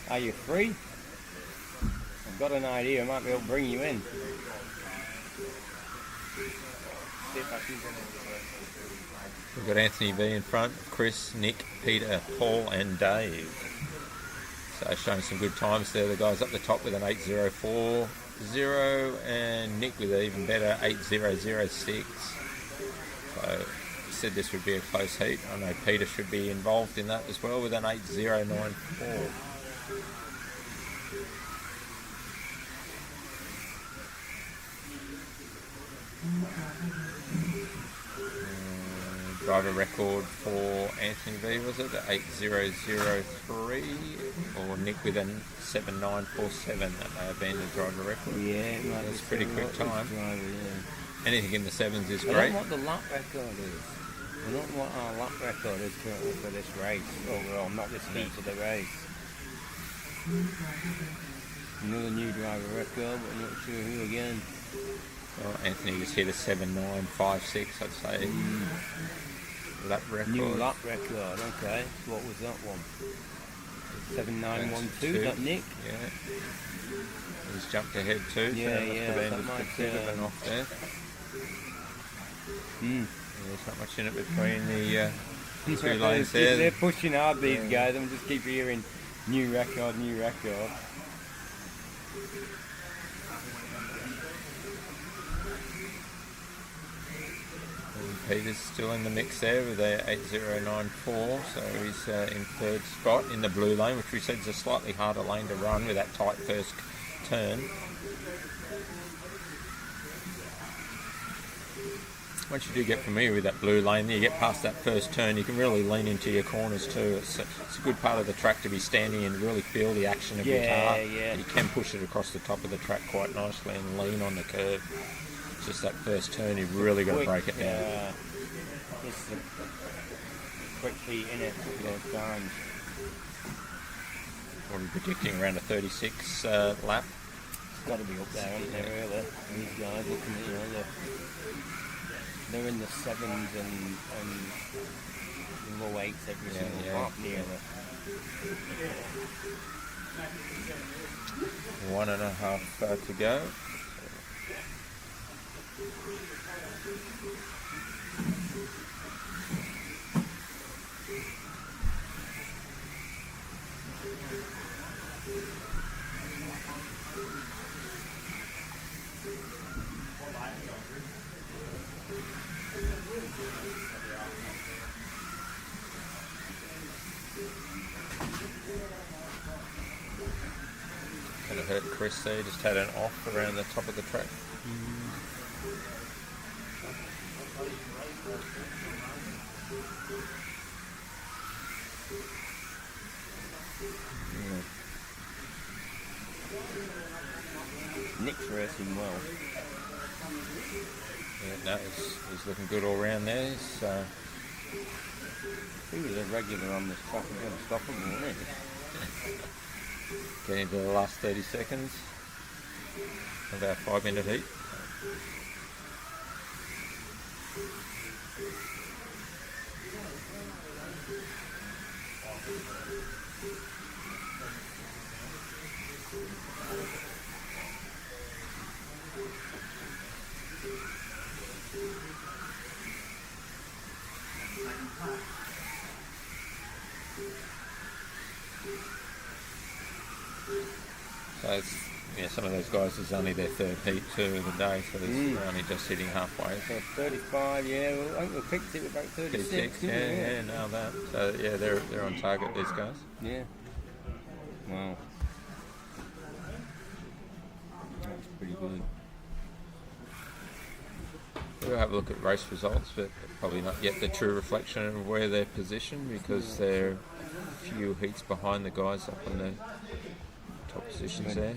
Are you free? I've got an idea. I might be able to bring you in. We've got Anthony V in front, Chris, Nick, Peter, Paul, and Dave. So showing some good times there. The guys up the top with an 8:04.0 and Nick with an even better 8:006. So he said this would be a close heat. I know Peter should be involved in that as well with an 8.094. Driver record for Anthony V, was it? 8.003, or Nick with a 7.947. That may have been the driver record. Yeah, That's a pretty quick time. Driver, yeah. Anything in the sevens is I great. don't know what the lap record is. I don't know what our lap record is currently for this race overall, not this heat of the race. Another new driver record, but I'm not sure who again. Well, Anthony just hit a 7.956, I'd say. Lap record. New lap record, okay. What was that one? 7.912, that Nick? Yeah. He's jumped ahead too, so Yeah, that yeah, must have that been might, just a bit of an off there. Mm. There's not much in it between the two lanes there. They're pushing hard, these guys. I'm just keep hearing new record, new record. And Peter's still in the mix there with a 8.094, so he's in third spot in the blue lane, which we said is a slightly harder lane to run with that tight first turn. Once you do get familiar with that blue lane, you get past that first turn, you can really lean into your corners too. It's a good part of the track to be standing and really feel the action of your car. Yeah. You can push it across the top of the track quite nicely and lean on the curve. It's just that first turn, you've really got to break it down. It's a quick heat in it those times. What are we predicting, around a 36 lap? It's got to be up there, isn't it, really? These guys looking at, they're in the sevens and low eights every single lap nearly. 1.5 to go. Kind of hurt Chris there, just had an off around the top of the track. Nick's racing well. Yeah, no, he's looking good all round there. He was a regular on this track, we're going to stop him, wasn't he? Getting into the last 30 seconds of our 5-minute heat. So it's, some of those guys, it's only their third heat too of the day, so they're only just hitting halfway. So 35, yeah, well, I think we picked it about 36. Yeah, nailed that. So yeah, they're on target, these guys. Yeah. Wow. That's pretty good. We'll have a look at race results, but probably not yet the true reflection of where they're positioned, because they're a few heats behind the guys up on the top positions there.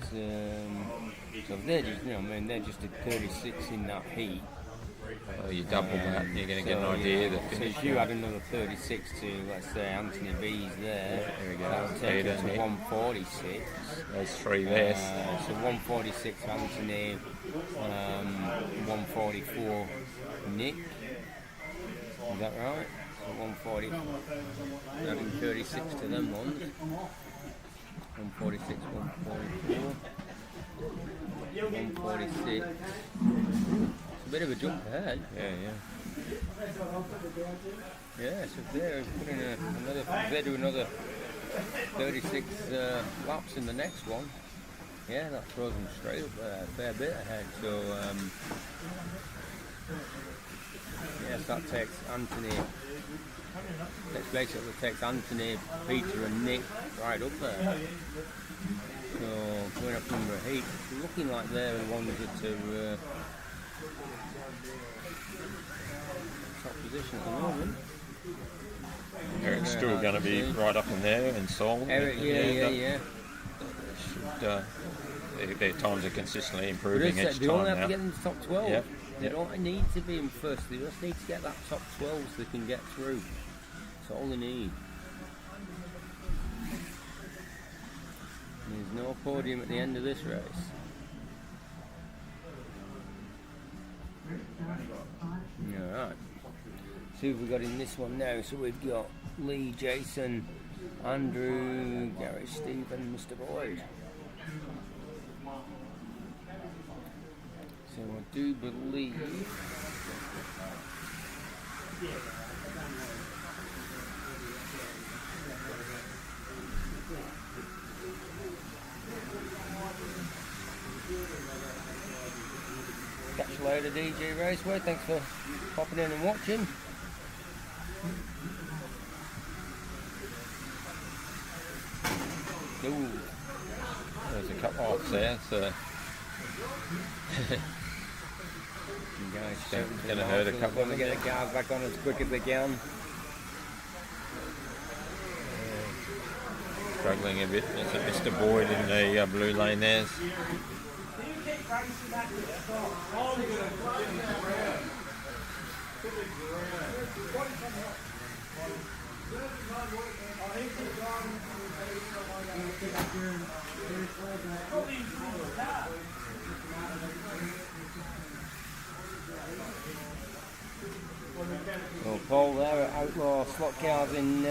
So they're just, they're just at 36 in that heat. You double that, and you're going to get an idea of the finish. So if you had another 36 to, let's say, Anthony V's there, There we go. that would take it to Nick. 146. Those three there. So 146 Anthony, 144 Nick. Is that right? So 140, adding 36 to them ones. 146, 144, 146. It's a bit of a jump ahead. Yeah. Yeah, so if they're putting if they do another 36 laps in the next one, Yeah, that throws them straight up there, a fair bit ahead. So, yes, that takes Anthony. That basically takes Anthony, Peter, and Nick right up there. So, going up number 8, looking like they're the ones that are top position at the moment. Eric's still going to be right up in there, and Sol. Eric, yeah. Their times are consistently improving each They time only have now. to get in the top 12. Yep. They don't need to be in first. They just need to get that top 12 so they can get through. That's all they need. There's no podium at the end of this race. Alright. See what we've got in this one now. So we've got Lee, Jason, Andrew, Gary, Stephen, Mr. Boyd. So I do believe catch you later, DJ Raceway. Thanks for popping in and watching. Ooh. There's a couple off there, so gonna hurt a couple of them. Get the cars back on as quick as they can. struggling a bit. There's Mr. Boyd in the blue lane there. So Paul there at Outlaw Slot Cars in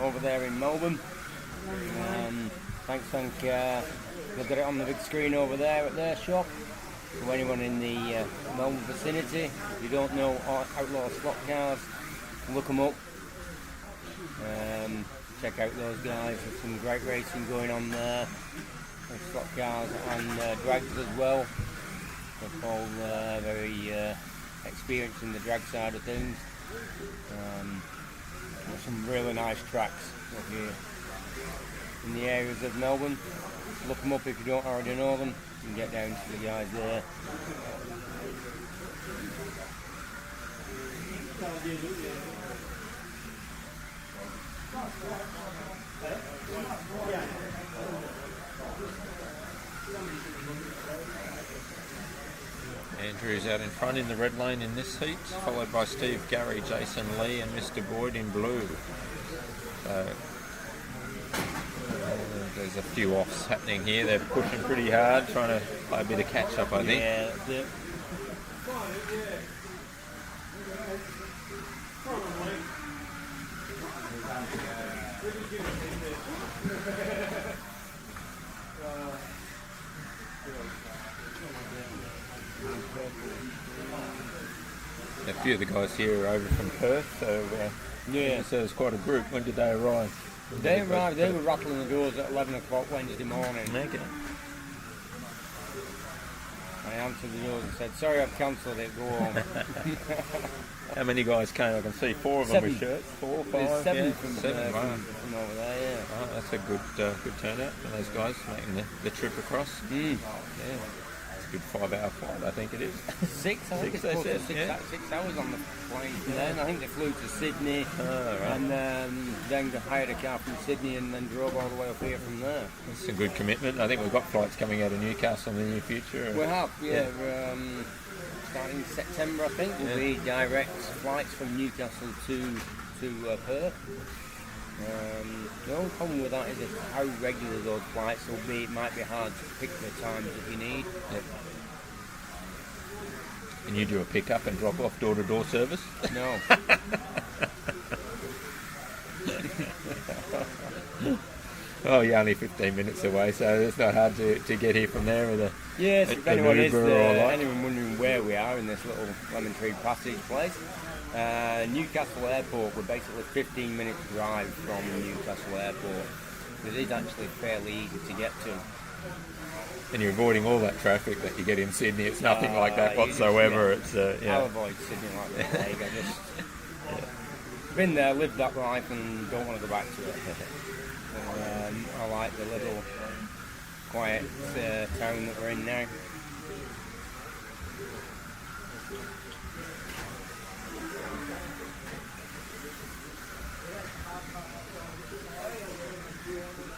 over there in Melbourne. Thanks, they've got it on the big screen over there at their shop. So anyone in the Melbourne vicinity, if you don't know Outlaw Slot Cars, look them up. Check out those guys. There's some great racing going on there. There's slot cars and drags as well. So Paul very experienced in the drag side of things. There's some really nice tracks up here in the areas of Melbourne. Look them up if you don't already know them. You can get down to the guys there. Andrew's out in front in the red lane in this heat, followed by Steve, Gary, Jason, Lee and Mr. Boyd in blue. So there's a few offs happening here. They're pushing pretty hard, trying to play a bit of catch up, I think. Yeah, that's it. A few of the guys here are over from Perth, so Yeah. so there's quite a group. When did they arrive? They arrived, they were rattling the doors at 11 o'clock Wednesday morning. Okay. I answered the doors and said, sorry, I've cancelled it, go home. How many guys came? I can see 4 of them with shirts. 4, 5, There's 7 yeah, from, 7. Wow. from over there, yeah. Oh, that's a good turnout for those guys making the trip across. Yeah, it's a good 5-hour flight, I think it is. 6, I think 6, it's they close to said, 6, yeah. 6 hours on the plane. And then I think they flew to Sydney Right. and then hired a car from Sydney and then drove all the way up here from there. That's a good commitment. I think we've got flights coming out of Newcastle in the near future. We have, starting September, I think, will be direct flights from Newcastle to Perth. The only problem with that is how regular those flights will be. It might be hard to pick the times that you need. Yep. And you do a pick-up and drop-off door-to-door service? No. Oh, you're only 15 minutes away, so it's not hard to get here from there with a Yes, if anyone is Uber or like. anyone wondering where we are in this little Lemon Tree Passage place, Newcastle Airport, we're basically 15 minutes drive from Newcastle Airport. It is actually fairly easy to get to. and you're avoiding all that traffic that you get in Sydney. It's nothing like that whatsoever. It's I'll avoid Sydney like that. I just been there, lived that life, and don't want to go back to it. I like the little quiet town that we're in now.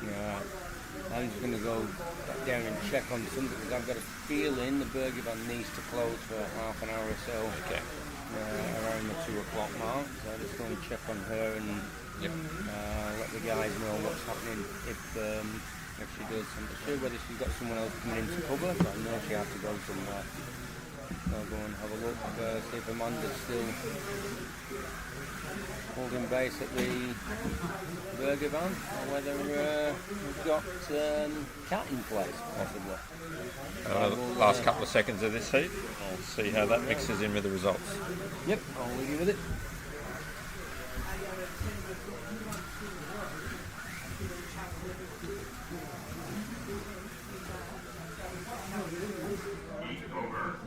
Yeah, I'm just going to go back down and check on something because I've got a feeling the Burger Van needs to close for half an hour or so. Okay. Around the 2 o'clock mark, so I'll just go and check on her and let the guys know what's happening if she does. I'm not sure whether she's got someone else coming in to cover, but I know she has to go somewhere. So I'll go and have a look, see if Amanda's still holding base at the Burger Van, or whether we've got Cat in place, possibly. Last couple of seconds of this heat. I'll see how that mixes in with the results. Yep, I'll leave you with it.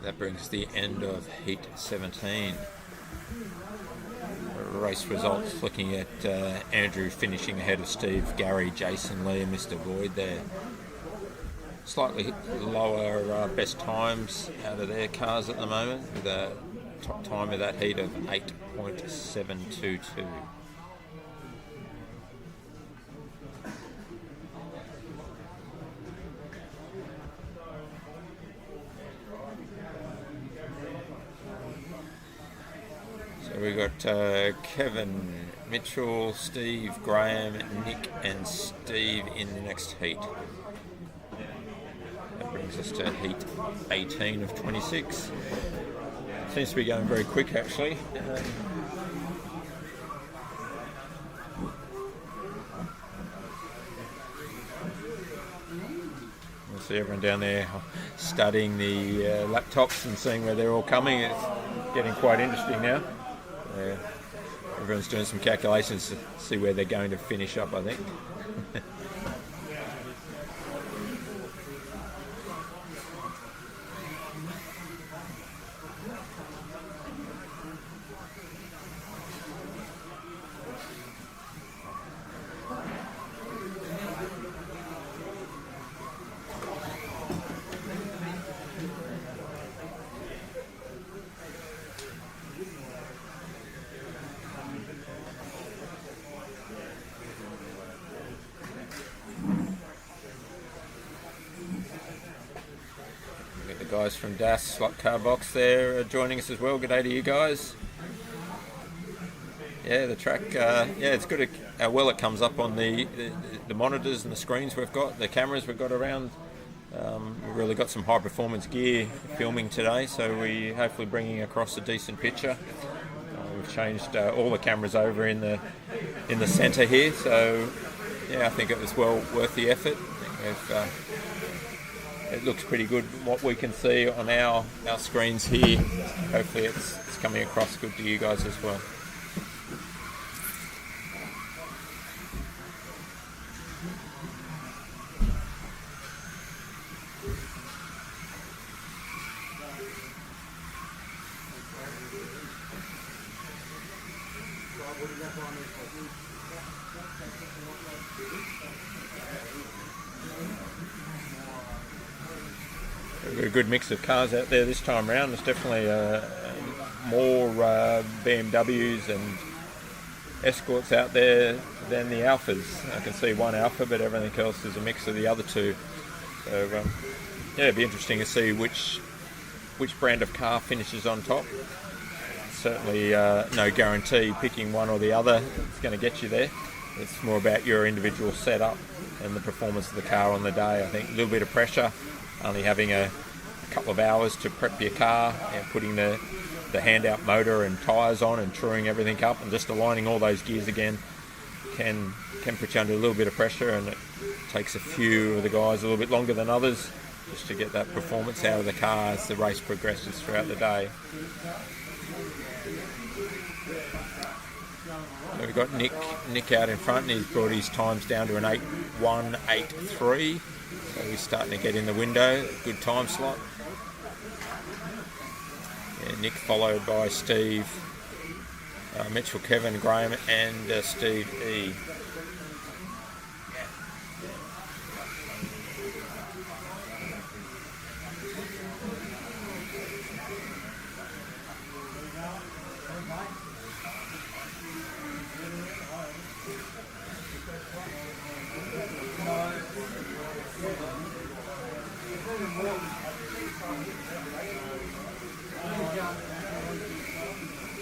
That brings the end of Heat 17. Race results looking at Andrew finishing ahead of Steve, Gary, Jason Lee and Mr. Boyd there. Slightly lower best times out of their cars at the moment, with a top time of that heat of 8.722. So we got Kevin, Mitchell, Steve, Graham, Nick and Steve in the next heat. That brings us to heat 18 of 26. Seems to be going very quick actually. We'll see everyone down there studying the laptops and seeing where they're all coming. It's getting quite interesting now. Everyone's doing some calculations to see where they're going to finish up, I think. Guys from Das Slot Car Box there are joining us as well. Good day to you guys. Yeah, the track, it's good how well it comes up on the monitors and the screens we've got, the cameras we've got around. We've really got some high performance gear filming today, so we're hopefully bringing across a decent picture. We've changed all the cameras over in the centre here, so yeah, I think it was well worth the effort. It looks pretty good what we can see on our screens here. Hopefully it's coming across good to you guys as well. A good mix of cars out there this time round. There's definitely more BMWs and Escorts out there than the Alphas. I can see one Alpha, but everything else is a mix of the other two. So yeah, it'd be interesting to see which brand of car finishes on top. Certainly no guarantee picking one or the other is going to get you there. It's more about your individual setup and the performance of the car on the day. I think a little bit of pressure, only having a couple of hours to prep your car and putting the handout motor and tyres on and truing everything up and just aligning all those gears again can put you under a little bit of pressure, and it takes a few of the guys a little bit longer than others just to get that performance out of the car as the race progresses throughout the day. So we've got Nick out in front, and he's brought his times down to an 8.183. So he's starting to get in the window. Good time slot. Yeah, Nick followed by Steve, Mitchell, Kevin, Graham, and Steve E.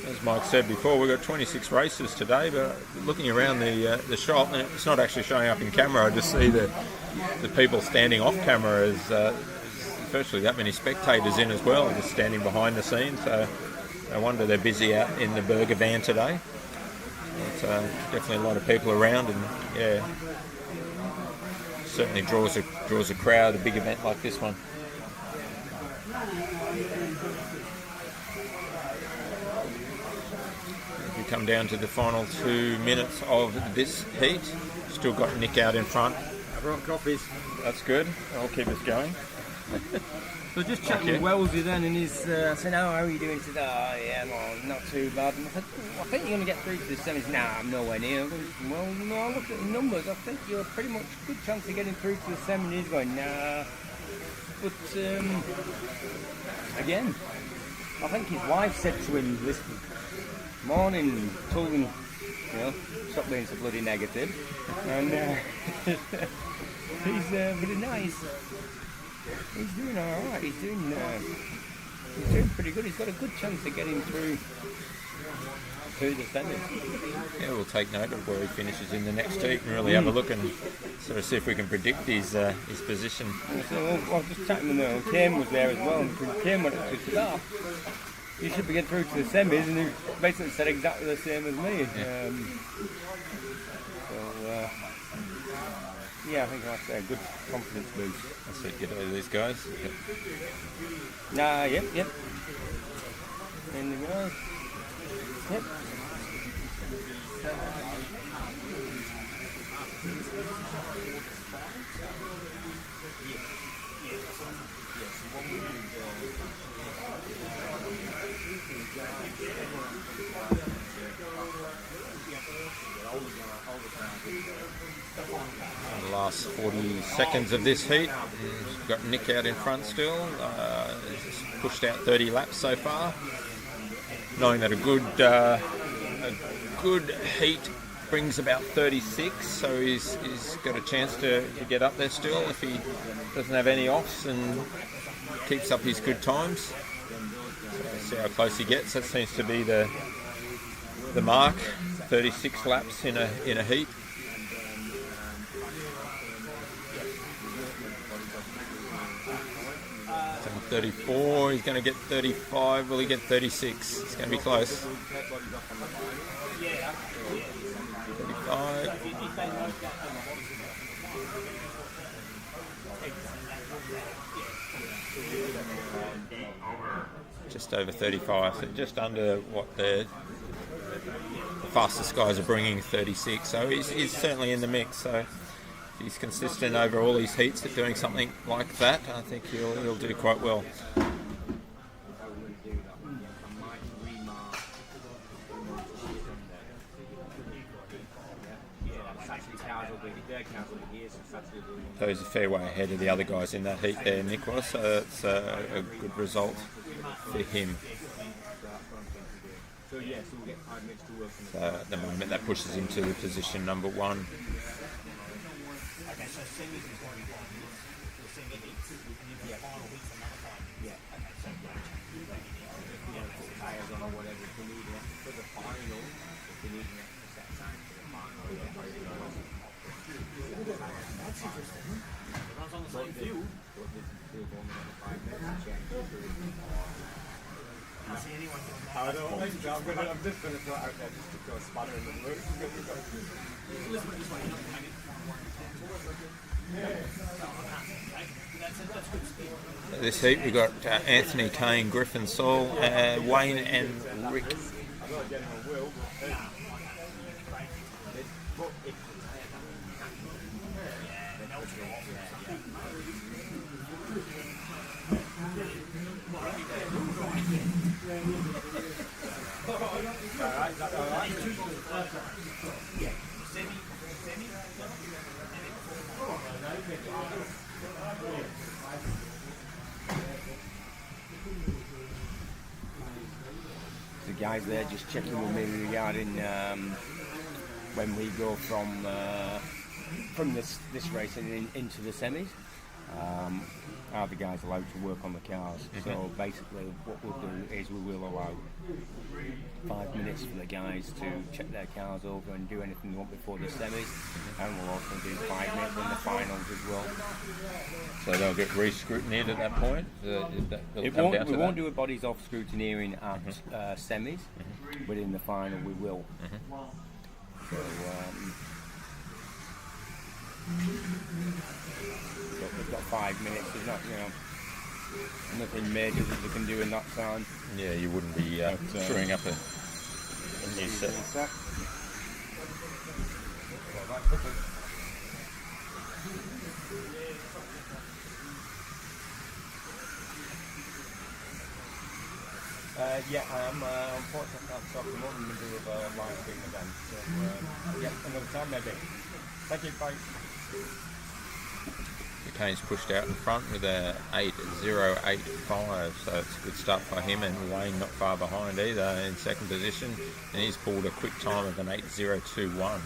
As Mike said before, we've got 26 races today, but looking around the shop, and it's not actually showing up in camera, I just see the people standing off camera as virtually that many spectators in as well, just standing behind the scenes. So no wonder they're busy out in the burger van today. It's definitely a lot of people around, and yeah, certainly draws a crowd, a big event like this one. We come down to the final 2 minutes of this heat. Still got Nick out in front. I brought coffees. That's good. I'll keep us going. So just chatting with Wellesley then, and he's I said, "Oh, how are you doing today?" "Oh, yeah, well, not too bad." And I said, "I think you're going to get through to the semis." "Nah, I'm nowhere near." I go, "Well, no, I looked at the numbers. I think you're pretty much good chance of getting through to the semis." And he's going, "Nah." But again, I think his wife said to him, "Listen, morning, told him, stop being so bloody negative." And he's doing all right. He's doing pretty good. He's got a good chance of getting through to the semis. Yeah, we'll take note of where he finishes in the next heat and really have a look and sort of see if we can predict his position. So I was just chatting with him. Kim was there as well, and Kim went up to start. You should be getting through to the semis, and he basically said exactly the same as me. Yeah. Yeah, I think that's a good confidence boost. That's what you get out of these guys. Yep. In the go. Yep. The last 40 seconds of this heat. We've got Nick out in front still. He's pushed out 30 laps so far. Knowing that a good heat brings about 36, so he's got a chance to get up there still if he doesn't have any offs and keeps up his good times. So see how close he gets. That seems to be the mark. 36 laps in a heat. 34, he's going to get 35, will he get 36? It's going to be close. 35. Just over 35, so just under what the fastest guys are bringing, 36. So he's certainly in the mix. So he's consistent over all these heats at doing something like that. I think he'll do quite well. So he's a fair way ahead of the other guys in that heat there, Nick was. So that's a good result for him. So at the moment that pushes him to position number 1. I'm just going to throw it out there just to throw a spanner in the works. This heat we've got Anthony, Kane, Griffin, Saul, Wayne and Rick. The guys there just checking with me regarding when we go from this race and into the semis. Are the guys allowed to work on the cars? So basically what we'll do is we will allow 5 minutes for the guys to check their cars over and do anything they want before the semis, and we'll also do 5 minutes in the finals as well. So they'll get re-scrutineered at that point? We won't do a bodies off scrutineering at semis, but in the final we will. So, but we've got 5 minutes. There's not, nothing major that we can do in that time. Yeah, you wouldn't be screwing up a new set. Yeah, I am. Unfortunately, I can't talk to more in the middle of a live stream event. So, yeah, another time maybe. Thank you, bye. Kane's pushed out in front with a 8.085, so it's a good start by him, and Wayne not far behind either in second position, and he's pulled a quick time of an 8.021.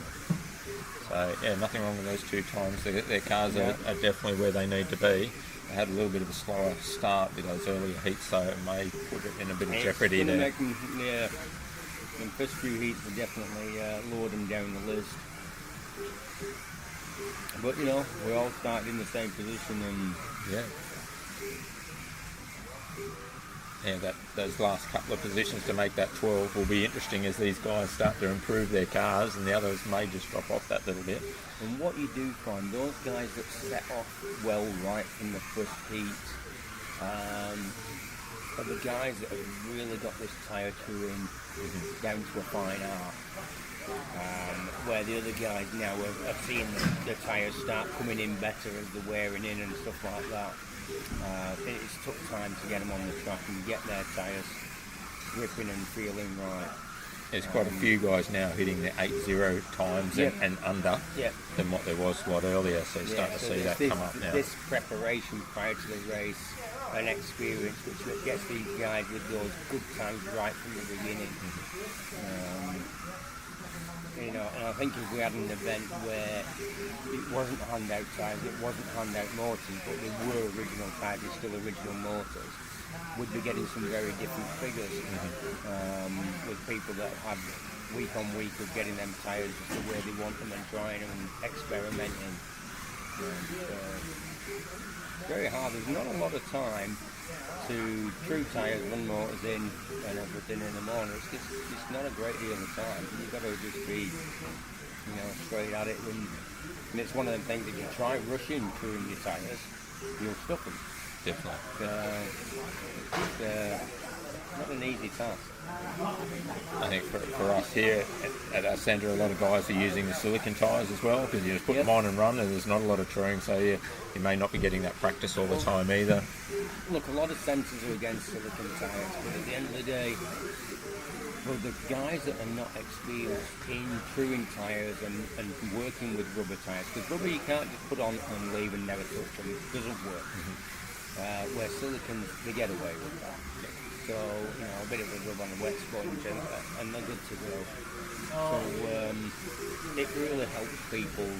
So yeah, nothing wrong with those two times. Their cars are definitely where they need to be. They had a little bit of a slower start with those earlier heats, so it may put it in a bit of jeopardy there. The first few heats will definitely lower them down the list. But we all started in the same position, and those last couple of positions to make that 12 will be interesting as these guys start to improve their cars, and the others may just drop off that little bit. And what you do find, those guys that set off well right from the first heat are the guys that have really got this tyre touring down to a fine art. Where the other guys now are seeing the tyres start coming in better as they're wearing in and stuff like that. It's took time to get them on the track and get their tyres gripping and feeling right. There's quite a few guys now hitting the 8.0 times and under than what there was earlier, so you start to see that come up now. This preparation prior to the race and experience which gets these guys with those good times right from the beginning. And I think if we had an event where it wasn't handout tyres, it wasn't handout motors, but they were original tyres, it's still original motors, we'd be getting some very different figures with people that have week on week of getting them tyres just the way they want them and trying them and experimenting. Very hard. There's not a lot of time to true tyres, run motors in and everything in the morning. It's not a great deal of time. You've got to just be, straight at it. And it's one of them things, if you try rushing touring your tyres, you'll stop them. Definitely. It's not an easy task. I think for us here at our centre, a lot of guys are using the silicon tyres as well, because you just put them on and run, and there's not a lot of touring, so you may not be getting that practice all the time either. Look, a lot of centres are against silicon tyres, but at the end of the day, for the guys that are not experienced in touring tyres and working with rubber tyres, because rubber you can't just put on and leave and never touch them, it doesn't work. Where silicon, they get away with that. So, a bit of a rub on a wet sponge and they're good to go. So, it really helps people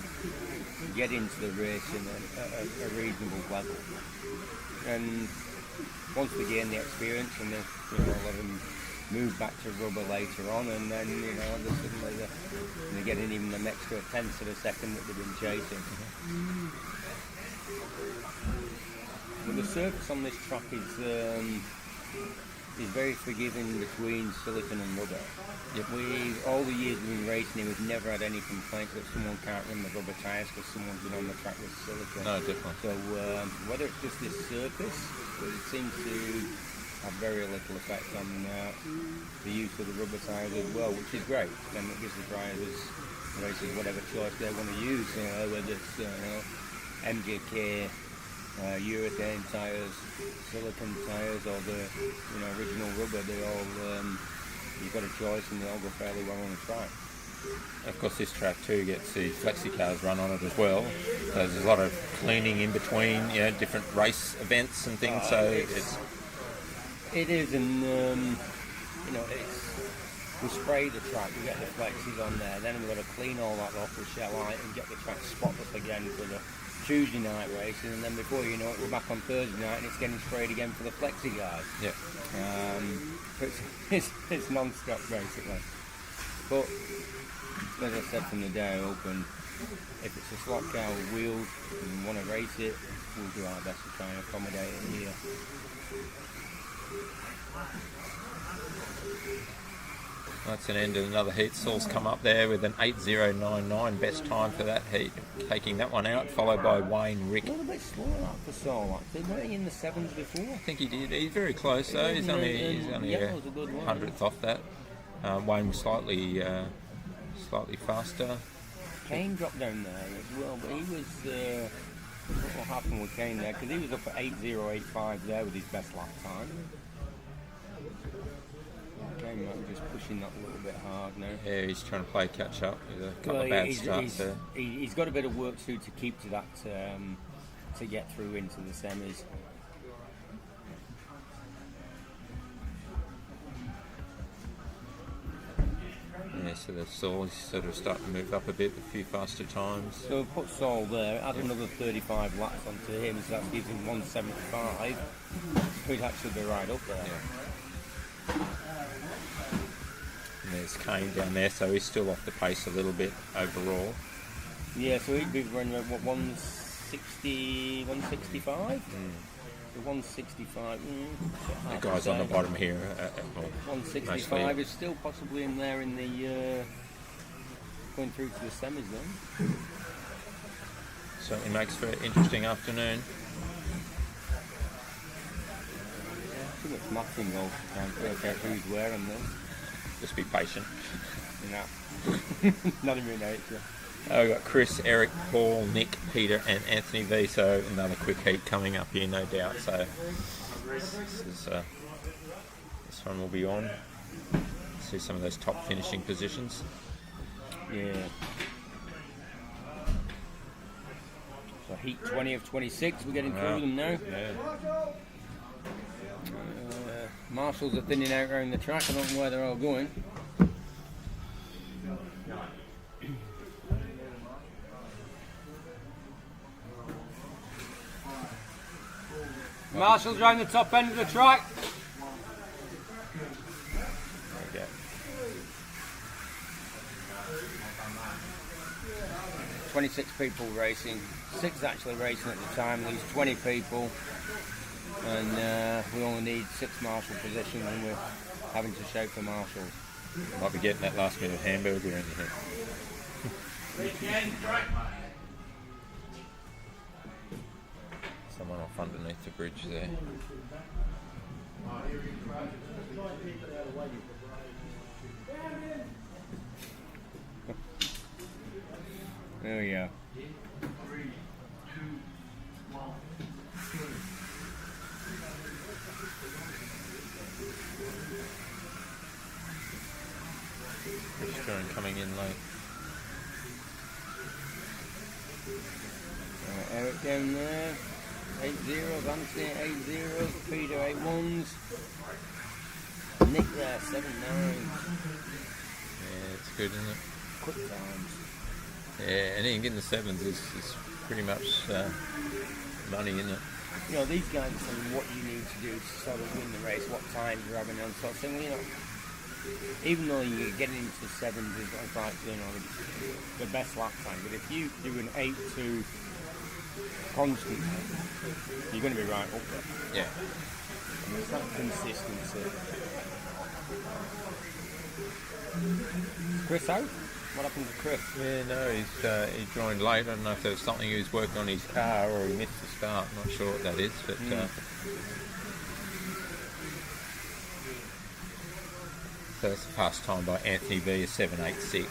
get into the race in a reasonable level. And once they gain the experience, and a lot of them move back to rubber later on, and then, they're getting even an extra tenth of a second that they've been chasing. Well, the surface on this track is very forgiving between silicon and rubber. All the years we've been racing here, we've never had any complaints that someone can't run the rubber tyres because someone's been on the track with silicon. No, definitely. So whether it's just this surface, but it seems to have very little effect on the use of the rubber tyres as well, which is great. Then it gives the drivers, racers, whatever choice they want to use, whether it's MJK, urethane tyres, silicon tyres, or the original rubber. They all you've got a choice, and they all go fairly well on the track. Of course, this track too gets the flexi cars run on it as well. So there's a lot of cleaning in between, different race events and things. So it is, and we spray the track, we get the flexis on there, then we've got to clean all that off with Shellite and get the track spotless again for the Tuesday night racing, and then before you know it, we're back on Thursday night and it's getting sprayed again for the flexi guys. Yeah. It's non-stop basically. But as I said from the day I opened, if it's a slot car with wheels and we want to race it, we'll do our best to try and accommodate it here. That's an end of another heat. Saul's come up there with an 8:099, best time for that heat, taking that one out, followed by Wayne Rick. A little bit slower up for Saul, actually. Weren't he in the 7s before? I think he did. He's very close though. He's only a hundredth off that. Wayne was slightly faster. Kane dropped down there as well, but he was. What happened with Kane there? Because he was up at 8:085 there with his best lap time. Kane might be just pushing that a little bit hard now. Yeah, he's trying to play catch up with a couple of bad starts there. He's got a bit of work to do to keep to that to get through into the semis. Yeah, so that's Saul. He's sort of starting to move up a bit, a few faster times. So we've put Saul there, add another 35 laps onto him, so that gives him 175. So he'd actually be right up there. Yeah. And there's Kane down there, so he's still off the pace a little bit overall. Yeah, so he'd be running at what, 160, 165? The 165. The guys on the bottom here. 165 is still possibly in there in the going through to the semis then. Certainly makes for an interesting afternoon. Too much maths involved to try and work out who's wearing them. Just be patient. No. Not even nature. We've got Chris, Eric, Paul, Nick, Peter and Anthony V, so another quick heat coming up here, no doubt. So this one will be on. See some of those top finishing positions. Yeah. So heat 20 of 26, we're getting through them now. Yeah. Marshals are thinning out around the track, I don't know where they're all going. Marshals around the top end of the track. Okay. – 26 people racing, 6 actually racing at the time, there's 20 people, and we only need 6 marshal positions and we're having to shout for marshals. Might be getting that last minute hamburger in here. Someone off underneath the bridge there. There we go. Stern coming in late. Eric down there, 8-0, Anthony 8-0, Peter 8-1s, Nick there 7-9. Yeah, it's good, isn't it? Quick times. Yeah, anything in the 7s is pretty much money, isn't it? You know, these guys are saying what you need to do to sort of win the race, what times you're having on sort of thing, you know. Even though you're getting into the 7s is like, you know, the best lap time, but if you do an 8-2 constant, you're going to be right up there. Yeah. And it's that consistency. Chris out? What happened to Chris? Yeah, no, he joined late. I don't know if there was something he was working on his car or he missed the start. I'm not sure what that is, but so that's the past time by Anthony V, 7.86.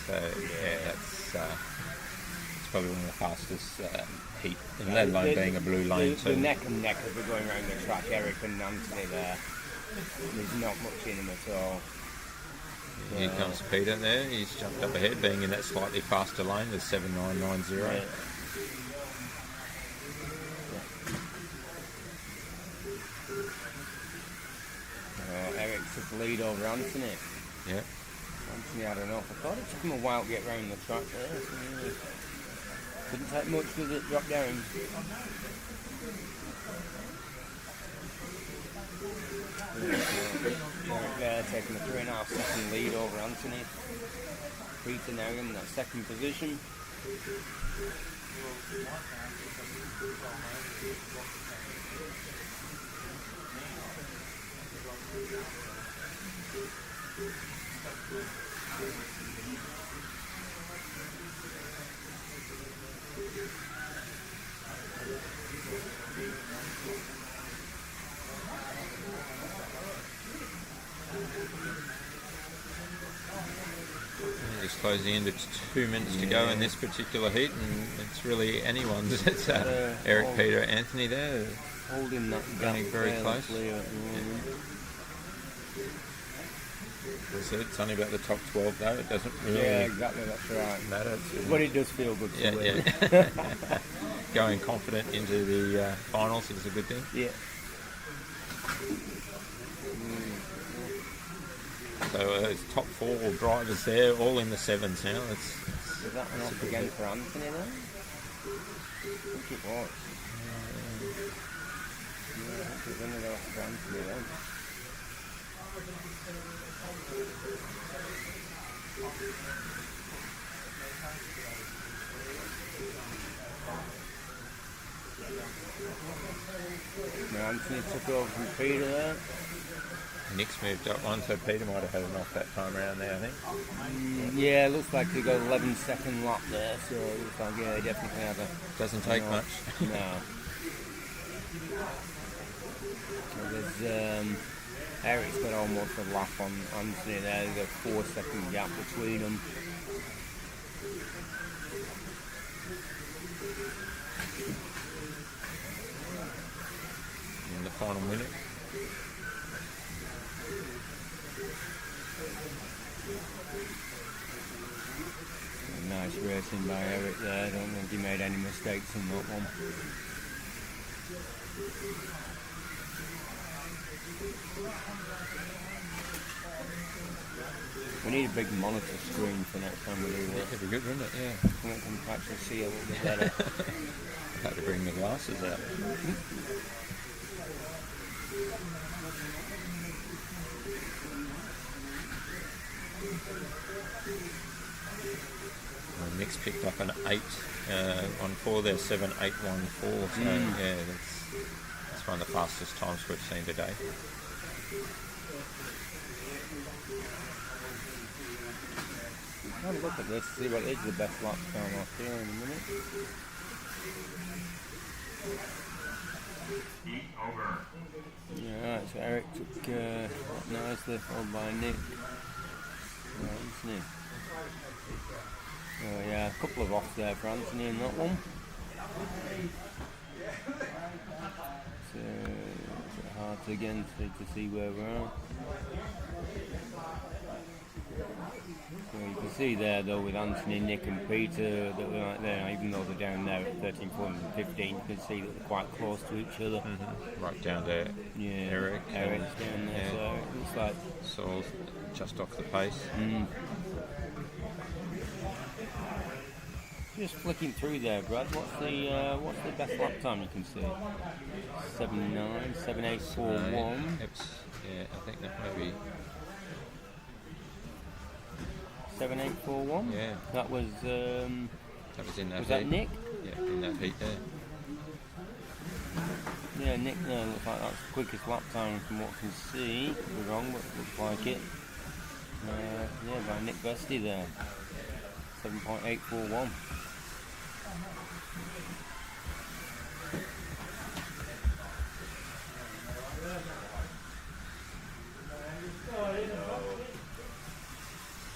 So yeah, that's probably one of the fastest heat, and let alone being a blue lane The too. neck and neck as we're going around the track, Eric and Anthony there. There's not much in him at all. Here comes Peter there. He's jumped up ahead, being in that slightly faster lane with 7990. Yeah. Eric took the lead over Anthony. Yeah. Anthony had enough. I thought it took him a while to get round the track there. So, couldn't take much with it, drop down. Eric there taking a 3.5 second lead over Anthony. Peter now in that second position. Just closing in to 2 minutes to go in this particular heat, and it's really anyone's. It's Eric, Peter, Anthony there. Holding that gap Running very fairly close. clear at the moment. As I said, it's only about the top 12 though. It doesn't really Yeah, exactly, that's right. matter. But it does feel good to Yeah, win. yeah. Going confident into the finals is a good thing. Yeah. So those top 4 drivers there, all in the 7s now. Was that one off again for Anthony then? I think it was. Yeah, I think it was another off for Anthony then. Now Anthony took over from Peter there. Nick's moved up one, so Peter might have had an off that time around there, I think. Yeah, it looks like they got 11-second lap there, so it looks like, yeah, they definitely have a... Doesn't take No. much. No. So there's, Eric's got almost a lap on Anthony there, there's a 4-second gap between them. In the final minute. Nice racing by Eric there, I don't think he made any mistakes in that one. We need a big monitor screen for next time we do this. That'd be good, wouldn't it? Yeah. So we can actually see a little bit better. I've had to bring the glasses out. Well, Nick's picked up an 8 on 4 there, 7.814. So yeah, that's one of the fastest times we've seen today. Have a look at this, see what is the best lap time off here in a minute. Yeah, right, so Eric took that nicely, followed by Nick. Right, Anthony. Oh yeah, a couple of offs there for Anthony in that one. So it's a bit hard to again to see where we're at. So you can see there though with Anthony, Nick and Peter that we're right there, even though they're down there at 13, 14 and 15, you can see that they're quite close to each other. Right down to Yeah, Eric. Eric's down there, yeah. so it looks like Saul's just off the pace. just flicking through there, Brad. What's the best lap time you can see? 7.9, 7.841, Yeah, I think that may be. 7.841. Yeah. That was That was in that was heat. that Nick? Yeah, in that heat there. Yeah, Nick there looks like that's the quickest lap time from what I can see. Could be wrong, but it looks like it. Yeah, by Nick Vesty there. 7.841.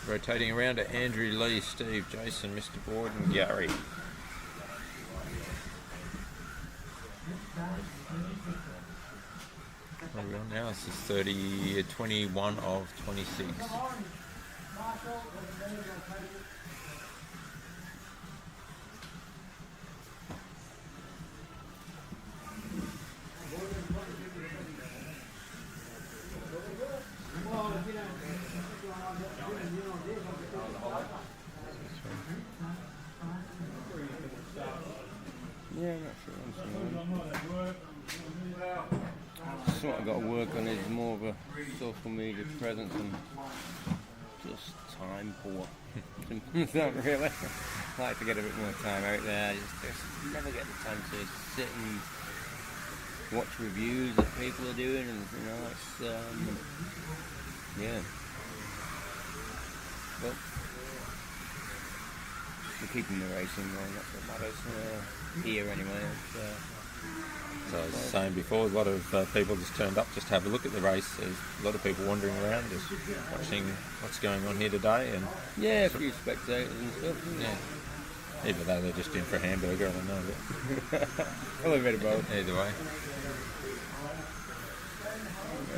Rotating around to Andrew, Lee, Steve, Jason, Mr. Boyd and Gary. What are we on now? This is 21 of 26. Yeah, I'm not sure. Just what I've got to work on is more of a social media presence and just time poor. Simple as that, really. I like to get a bit more time out there. Just never get the time to sit and watch reviews that people are doing, and it's yeah. But we're keeping the racing going. That's what matters here, anyway. So I was saying before, a lot of people just turned up just to have a look at the race. There's a lot of people wandering around just watching what's going on here today. And yeah, a few spectators and stuff. yeah, either though they're just in for a hamburger, I don't know. But A little bit of both. either way.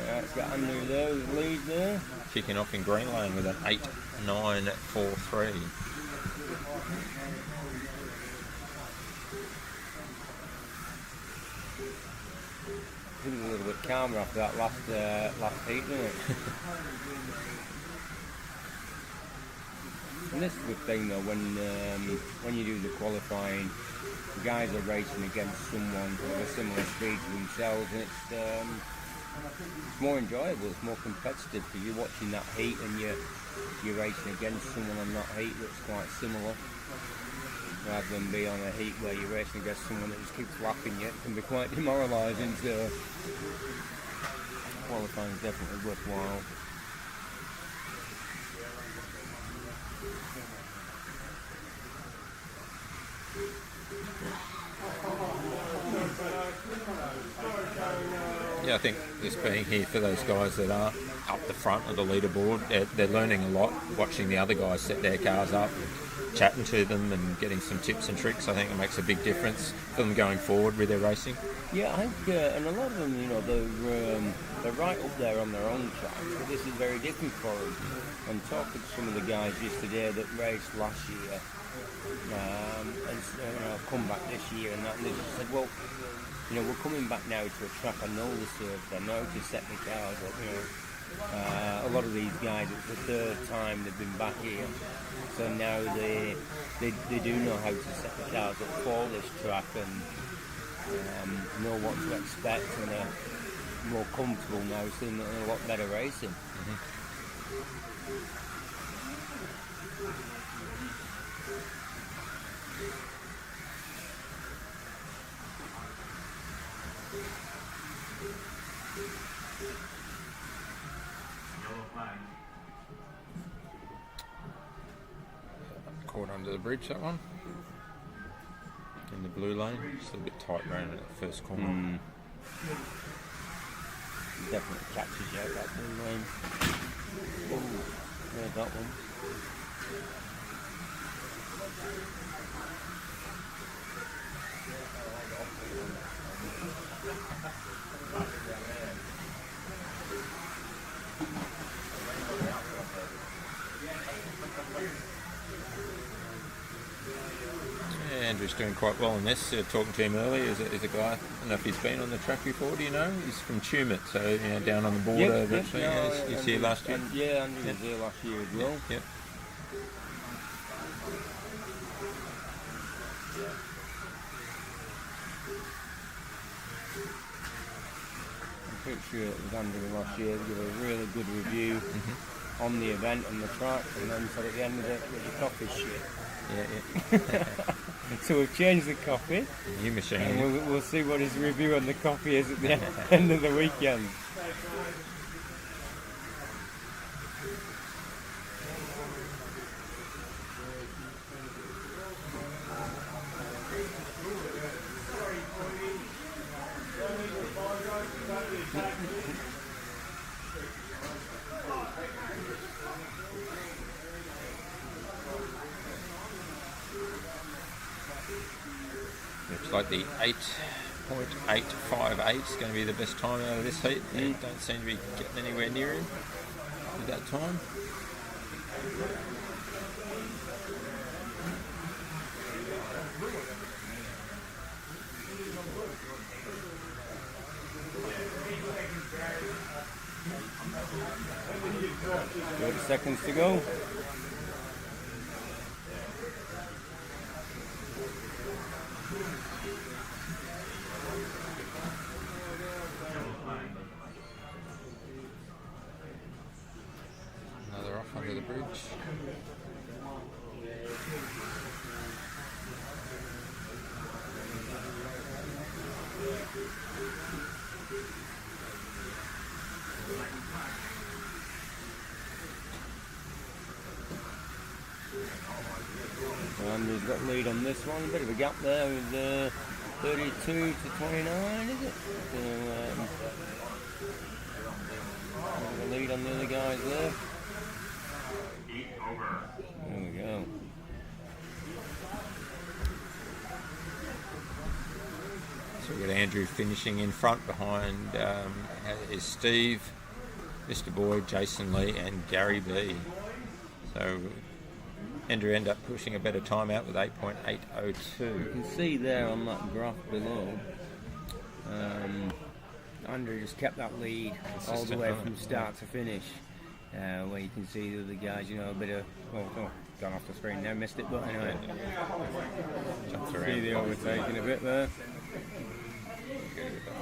Yeah, it's got Andrew there with the lead there. Kicking off in Green Lane with an 8.943. I think it was a little bit calmer after that last heat, wasn't it? And this is the thing though, when you do the qualifying, the guys are racing against someone of a similar speed to themselves, and it's more enjoyable, it's more competitive, because you're watching that heat and you're racing against someone on that heat that's quite similar, rather than be on a heat where you're racing against someone that just keeps lapping you. It can be quite demoralising, so qualifying is definitely worthwhile. Yeah, I think just being here for those guys that are up the front of the leaderboard, they're learning a lot, watching the other guys set their cars up, and chatting to them and getting some tips and tricks. I think it makes a big difference for them going forward with their racing. Yeah, I think, and a lot of them, they're right up there on their own track, but this is very different for them. I'm talking to some of the guys yesterday that raced last year, and come back this year and that, and they just said, well, we're coming back now to a track I know the serves, I know to set the cars up, a lot of these guys, it's the third time they've been back here, so now they do know how to set the cars up for this track and know what to expect, and they're more comfortable now, seeing a lot better racing. Mm-hmm. Caught under the bridge, that one. In the blue lane. It's a little bit tight round at the first corner. Definitely catches you out that blue lane. Oh, there's that one. Andrew's doing quite well in this. Talking to him earlier is a guy, I don't know if he's been on the track before, do you know? He's from Tumut, so down on the border. He's here last year. Yeah, Andrew was here last year as well. Yep. I'm pretty sure it was Andrew last year to give a really good review on the event and the track, and then said at the end of it, your coffee's shit. Yeah. So we've changed the coffee, New machine. and we'll see what his review on the coffee is at the end of the weekend. Looks like the 8 8.858 is going to be the best time out of this heat. They don't seem to be getting anywhere near him at that time. Seconds to go. Another off under the bridge. Andrew's got lead on this one. A bit of a gap there with 32 to 29, is it? So, the lead on the other guys there. There we go. So we've got Andrew finishing in front. Behind is Steve, Mr. Boyd, Jason Lee and Gary B. So Andrew ended up pushing a better time out with 8.802. You can see there on that graph below, Andrew just kept that lead all the way from start to finish. Where you can see the other guys, you know, a bit of, gone off the screen now, missed it, but anyway. Jumps around. See the overtaking a bit there.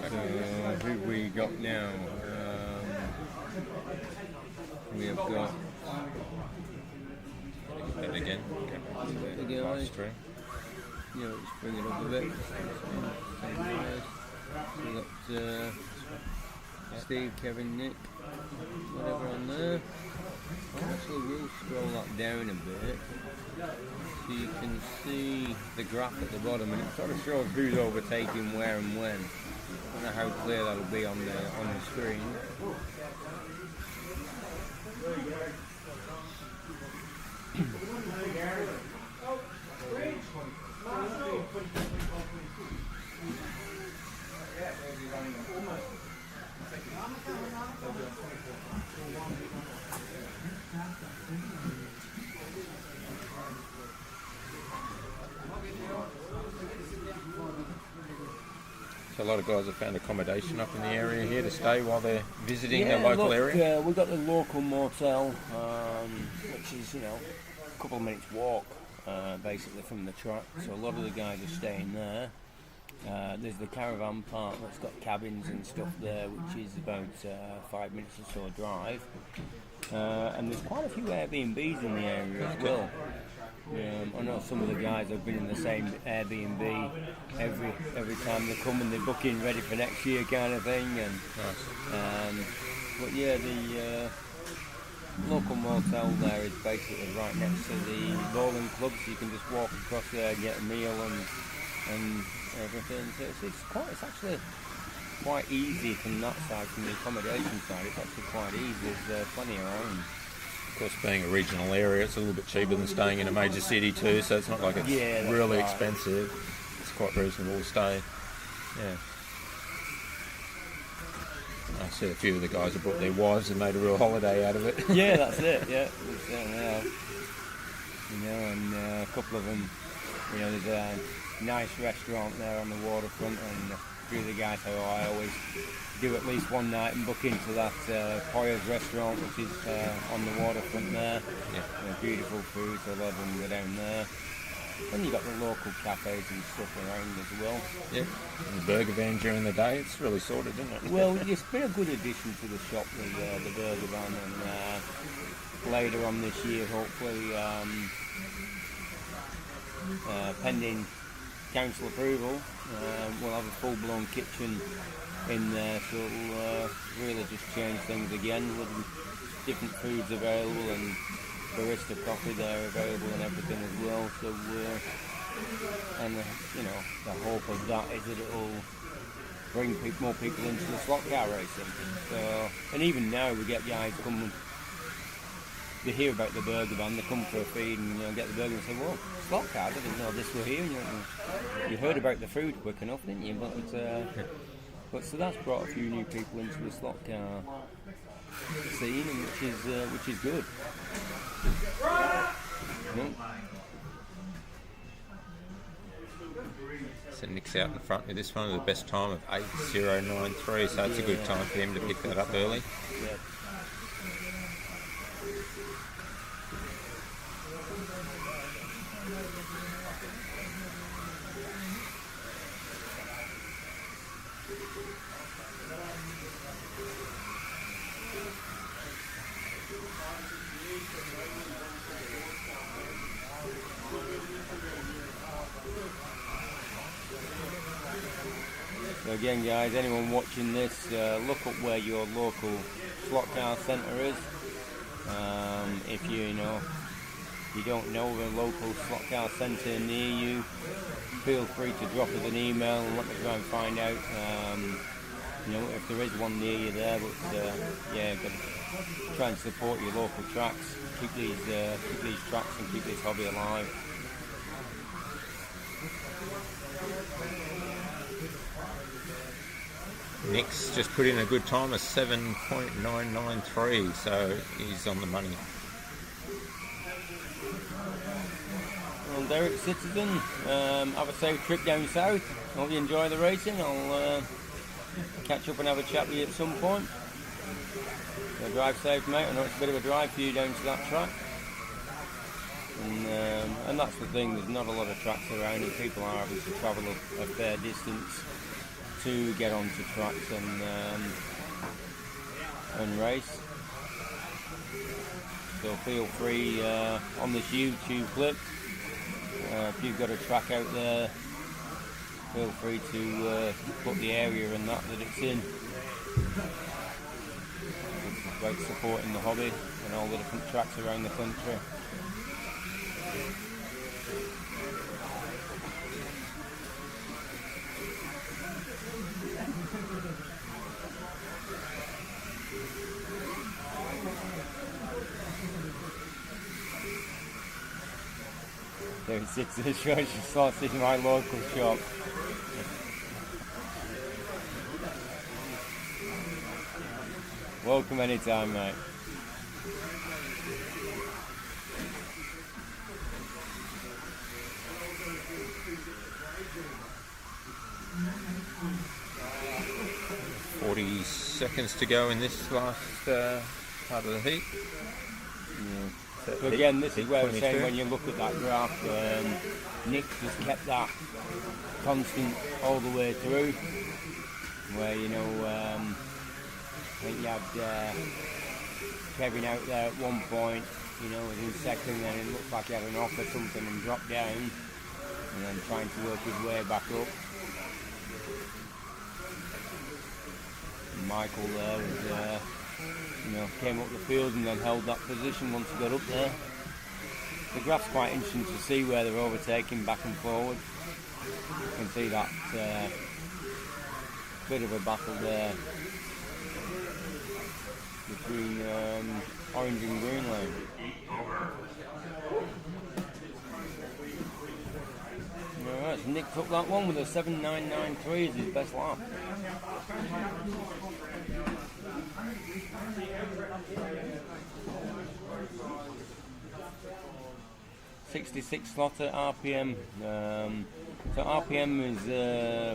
So, who we got now? We have got And again, the guys. Yeah, let's bring it up a bit. We got Steve, Kevin, Nick, whatever on there. Actually, we'll scroll that down a bit so you can see the graph at the bottom, and it sort of shows who's overtaking where and when. I don't know how clear that'll be on the screen. So a lot of guys have found accommodation up in the area here to stay while they're visiting their local area. We've got the local motel, which is, you know, a couple of minutes walk basically from the track. So a lot of the guys are staying there. There's the caravan park that's got cabins and stuff there, which is about 5 minutes or so drive. And there's quite a few Airbnbs in the area as well. I know some of the guys have been in the same Airbnb every time they come, and they book in ready for next year kind of thing. And but yeah, the local motel there is basically right next to the bowling club, so you can just walk across there, get a meal and everything. So it's actually quite easy from that side, from the accommodation side. It's actually quite easy. There's plenty around. Of course, being a regional area, it's a little bit cheaper than staying in a major city too, so it's not like it's really expensive. It's quite reasonable to stay. Yeah. I see a few of the guys have brought their wives and made a real holiday out of it. Yeah, that's it. Yeah, we certainly have. You know, and a couple of them. You know, there's a nice restaurant there on the waterfront, and a few of the guys say, I always do at least one night and book into that Poyer's restaurant, which is on the waterfront there. Yeah. Beautiful food, so a lot of them go down there. Then you've got the local cafes and stuff around as well. Yeah, and the burger van during the day, it's really sorted, isn't it? Well, it's been a good addition to the shop, the burger van, and later on this year, hopefully, pending council approval, we'll have a full-blown kitchen in there, so it'll really just change things again with different foods available and barista coffee there available and everything as well. So and you know, the hope of that is that it'll bring more people into the slot car racing. So, and even now we get guys coming they hear about the burger van, they come for a feed and get the burger and say, "Whoa, slot cars! I didn't know this were here." You heard about the food quick enough, didn't you? But so that's brought a few new people into the slot car scene, and which is good. So Nick's out in front with this one with the best time of 8:093, so it's a good time for him to pick that up early. Yeah. So again, guys, anyone watching this, look up where your local slot car centre is. If you don't know of a local slot car centre near you, feel free to drop us an email and let me try and find out. If there is one near you there. But got to try and support your local tracks. Keep these tracks and keep this hobby alive. Nick's just put in a good time of 7.993, so he's on the money. Well, Derek Citizen, have a safe trip down south. Hope you enjoy the racing. I'll catch up and have a chat with you at some point. So drive safe, mate. I know it's a bit of a drive for you down to that track. And that's the thing, there's not a lot of tracks around and people are having to travel a fair distance to get onto tracks and race. So feel free on this YouTube clip, if you've got a track out there, feel free to put the area and that it's in. It's great supporting the hobby and all the different tracks around the country. There he sits in the SLotz in my local shop. Welcome anytime, mate. Seconds to go in this last part of the heat. So again, this is where I'm saying when you look at that graph, Nick just kept that constant all the way through. Where I think you had Kevin out there at one point, was in second, then it looked like he had an off or something and dropped down, and then trying to work his way back up. Michael there was, came up the field and then held that position once he got up there. The graph's quite interesting to see where they're overtaking back and forward. You can see that bit of a battle there between orange and green lane. Alright, so Nick took that one with a 7.993 as his best lap. .66 slaughter RPM. So RPM is,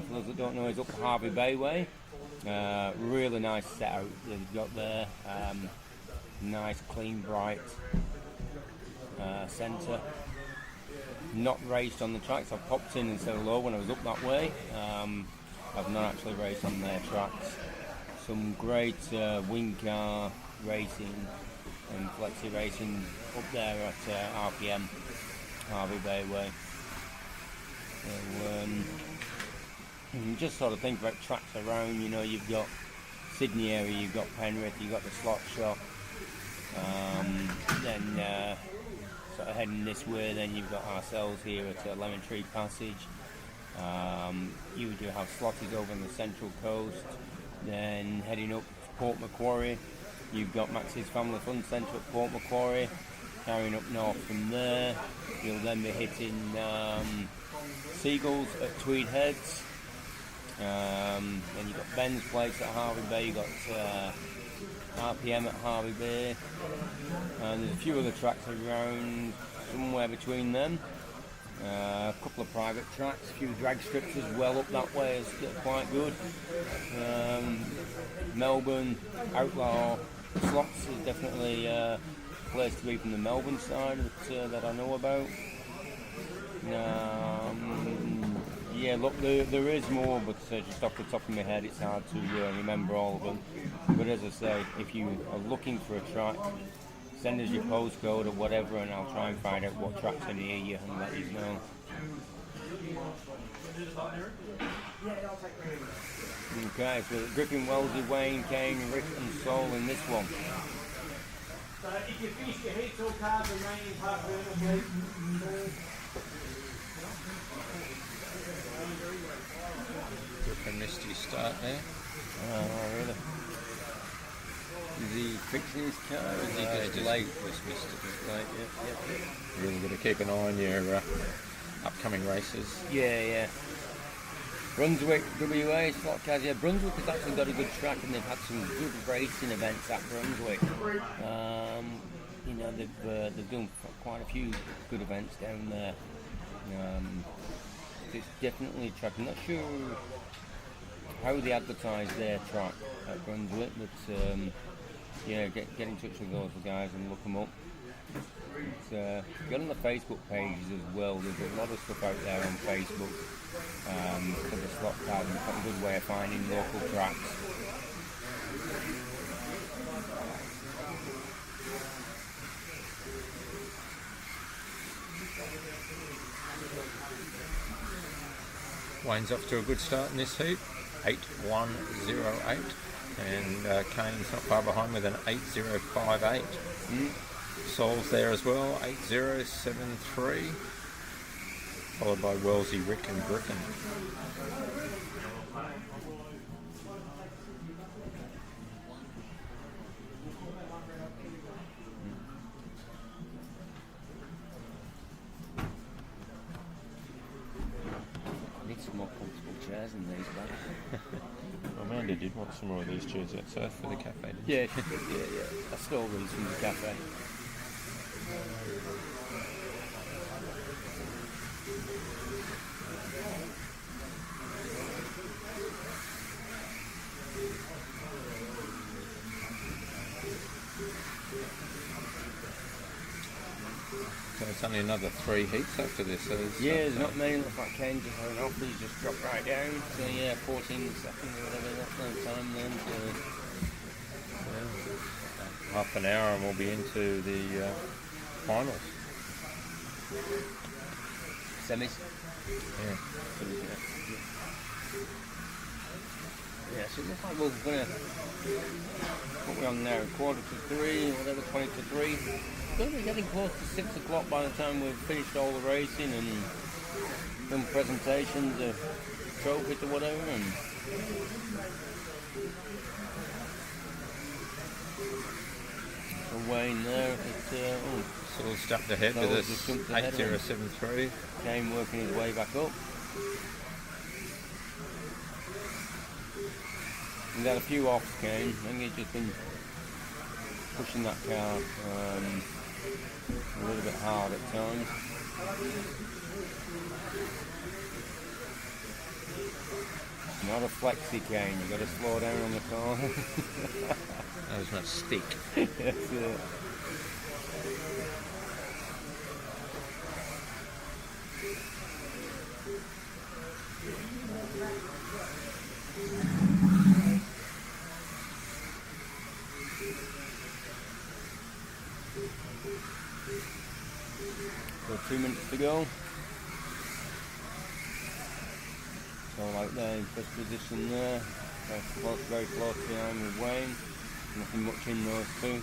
for those that don't know, is up Harvey Bay way. Really nice setup that he's got there. Nice, clean, bright centre. Not raced on the tracks. I've popped in and said hello when I was up that way. I've not actually raced on their tracks. Some great wing car racing and flexi racing up there at RPM, Harvey Bay way. So, just sort of think about tracks around. You've got Sydney area, you've got Penrith, you've got the slot shop. Then sort of heading this way, then you've got ourselves here at Lemon Tree Passage. You do have Slotties over on the Central Coast. Then heading up to Port Macquarie, You've got Max's Family Fun Centre at Port Macquarie. Carrying up north from there, you'll then be hitting Seagulls at Tweed Heads. Then you've got Ben's Place at Harvey Bay, you've got RPM at Harvey Bay, and there's a few other tracks around somewhere between them. A couple of private tracks, a few drag strips as well up that way is quite good. Melbourne Outlaw Slots is definitely a place to be from the Melbourne side that I know about. Yeah, look, there is more, but just off the top of my head, it's hard to remember all of them. But as I say, if you are looking for a track, send us your postcode or whatever, and I'll try and find out what tracks are near you and let you know. Okay, so Griffin, Wellesley, Wayne, Kane, Rick and Sol in this one. So if you finish your heats, all cars remaining park burner, please. A misty start there. Oh, really? Is he fixing his car? Or is he just late? Just missed it. Just late, yeah. Really got to keep an eye on your upcoming races. Yeah. Brunswick, WA, slot cars. Yeah, Brunswick has actually got a good track, and they've had some good racing events at Brunswick. They've done quite a few good events down there. It's definitely a track. I'm not sure how they advertise their track at Brunswick, but get in touch with those guys and look them up. Get on the Facebook pages as well. There's a lot of stuff out there on Facebook for the slot cars, and it's a good way of finding local tracks. Wayne's off to a good start in this heat, 8.108, and Kane's not far behind with an 8.058. Sol's there as well, 8.073, followed by Wellesley, Rick and Griffin. More comfortable chairs than these, man. Amanda did want some more of these chairs outside for the cafe, didn't Yeah. I stole these from the cafe. So it's only another 3 heats after this. So there's not many. Looks like Kane just had an off, he just dropped right down. So 14 seconds or whatever, that's no time then. Half an hour and we'll be into the finals. Semis? Yeah. Yeah, so it looks like we're going to, what we're on now, 2:45, whatever, 20 to 3. We're going to be getting close to 6 o'clock by the time we've finished all the racing and some presentations of trophies or whatever. And so Wayne there, So we'll start ahead with this 8.073. Kane working his way back up. We've had a few offs, Kane. I think he's just been pushing that car a little bit hard at times. It's not a flexi, Kane. You've got to slow down on the car. That was much stick. That's it. So 2 minutes to go. So out there in first position there. Very close behind with Wayne. Nothing much in those two.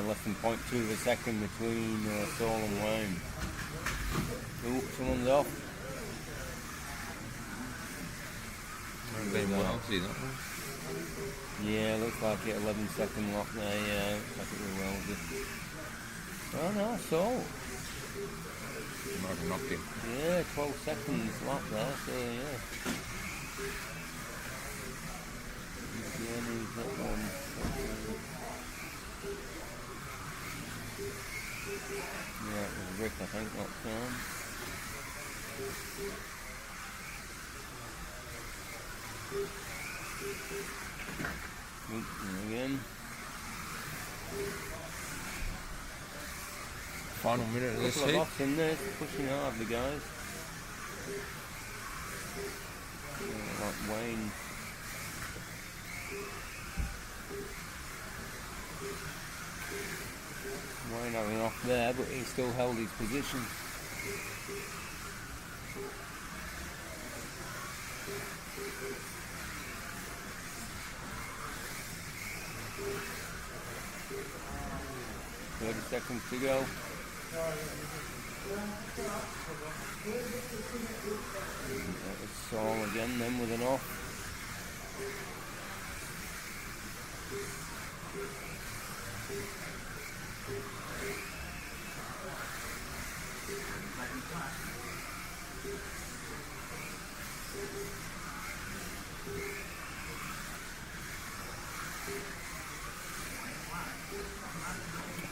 Less than 0.2 of a second between Sol and Wayne. Oh, someone's off. been well, isn't it? Yeah, looks like it. 11-second lock there. Yeah, looks like it was welded. Oh no, so Might have knocked him. yeah, 12 seconds lock there. So yeah. Yeah, needs that one. Yeah, it was Rick, I think, locked on. Again. Final minute of this Couple of heat. locks in there, pushing hard, the guys. Yeah, like Wayne. Wayne having off there, but he still held his position. Seconds to go. That was Saul again, then with an off.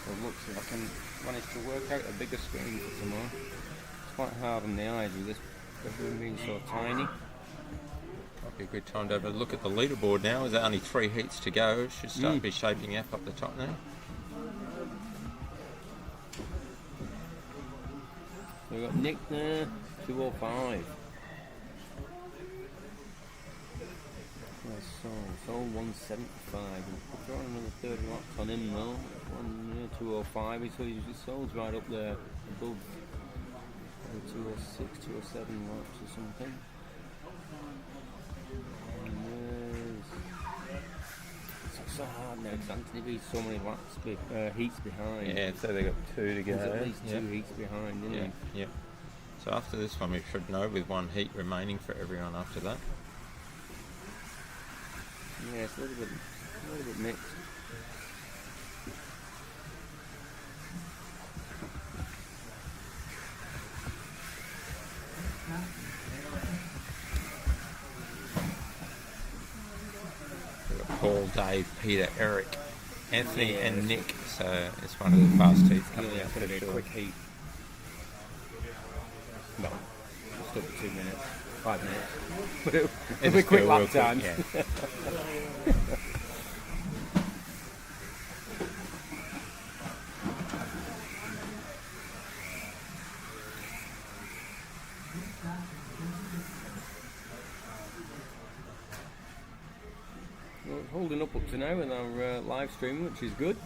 It looks like I can manage to work out a bigger screen for tomorrow. It's quite hard on the eyes with this bedroom being so tiny. Might be a good time to have a look at the leaderboard now. There's only 3 heats to go. Should start to be shaping up the top now. So we've got Nick there, 205. Sold 175. We've got another 30 lots on him though. 205. So he's sold right up there above 206, 207 lots or something. And it's so hard now because Anthony beats so many lots, heats behind. Yeah, so they got 2 to go. He's at least 2 heats behind, isn't he? Yeah. So after this one, we should know with 1 heat remaining for everyone after that. Yeah, it's a little bit mixed. We've got Paul, Dave, Peter, Eric, Anthony and Nick. So it's one of the fast heats coming out It's going to for be a sure. quick heat. No, just over 2 minutes, 5 minutes. But it'll be quick lap time. Yeah. Well, it's holding up to now with our live stream, which is good.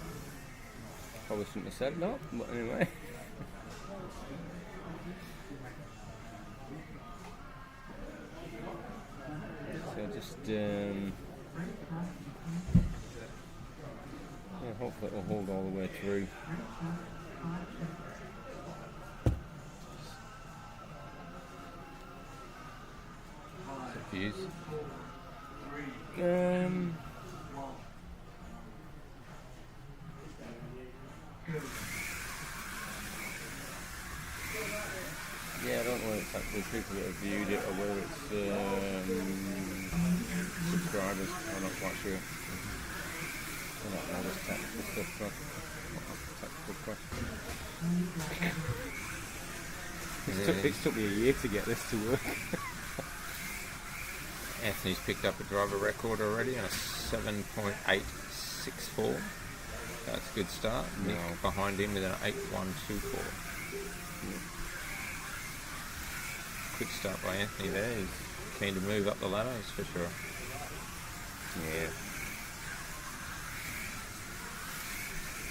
Probably shouldn't have said that, but anyway. So just yeah, hopefully it'll hold all the way through. Views. Yeah, I don't know whether it's actually people that have viewed it or whether it's subscribers. I'm not quite sure. I don't know this technical stuff, but technical question. It's took me a year to get this to work. Anthony's picked up a driver record already on a 7.864. That's a good start. Nick behind him with an 8.124. Quick start by Anthony there. He's keen to move up the ladder, that's for sure. Yeah.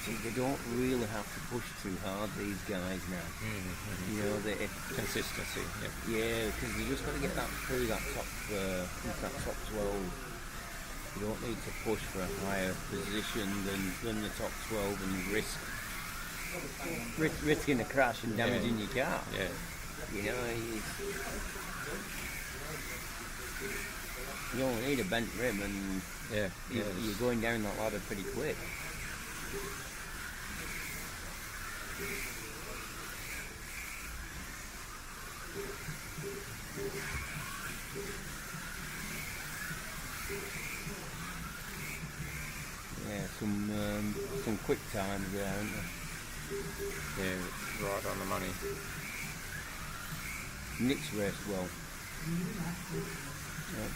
See, they don't really have to push too hard, these guys now. You know, Consistency, yeah. yeah, because you just got to get that through that top, into that top 12. You don't need to push for a higher position than the top 12 and risking a crash and damaging your car. Yeah. You know, You only need a bent rim, and Yeah, you're going down that ladder pretty quick. Yeah, some quick times there, aren't there? yeah, right on the money. Nick's raced well.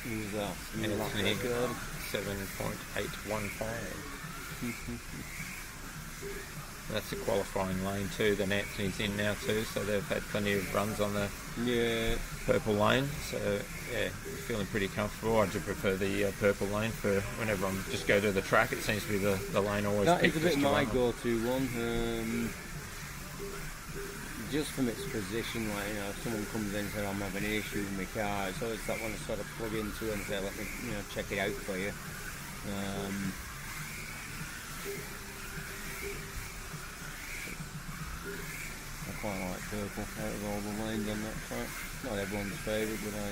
Who was that? Anthony, Good. 7.815. That's a qualifying lane too. Then Anthony's in now too, so they've had plenty of runs on the purple lane. So yeah, feeling pretty comfortable. I do prefer the purple lane for whenever I'm just go to the track. It seems to be the lane always. That is picked a bit just to my run on. go-to one. Just from its position, like, you know, if someone comes in and says I'm having an issue with my car, it's always that one to sort of plug into and say, let me, you know, check it out for you. I quite like purple out of all the lanes on that track. Not everyone's favourite, but I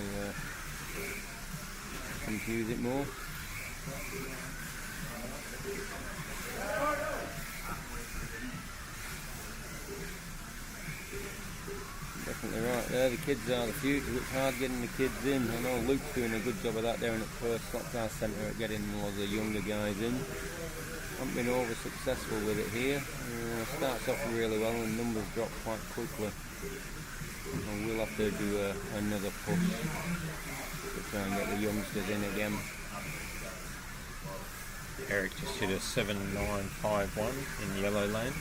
tend to use it more. Definitely right there. The kids are the future. It's hard getting the kids in. I know Luke's doing a good job of that down at SLotz our centre at getting a lot of the younger guys in. Haven't been over successful with it here. Starts off really well and numbers drop quite quickly. And we'll have to do another push to try and get the youngsters in again. Eric just hit a 7.951 in the yellow lane.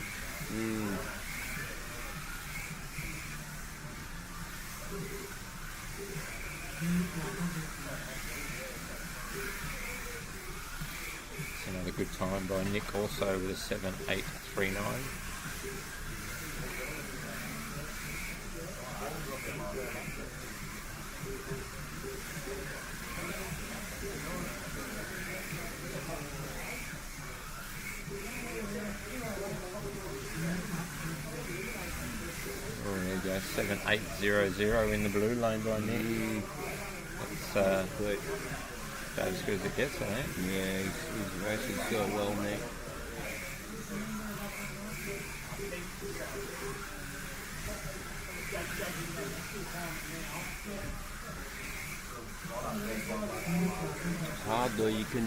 It's another good time by Nick also with a 7.839. Oh, there you go, 7.800 in the blue lane by Nick. That's Quick. about as good as it gets, I think. Yeah, he's racing so well, Nick. It's hard though. You can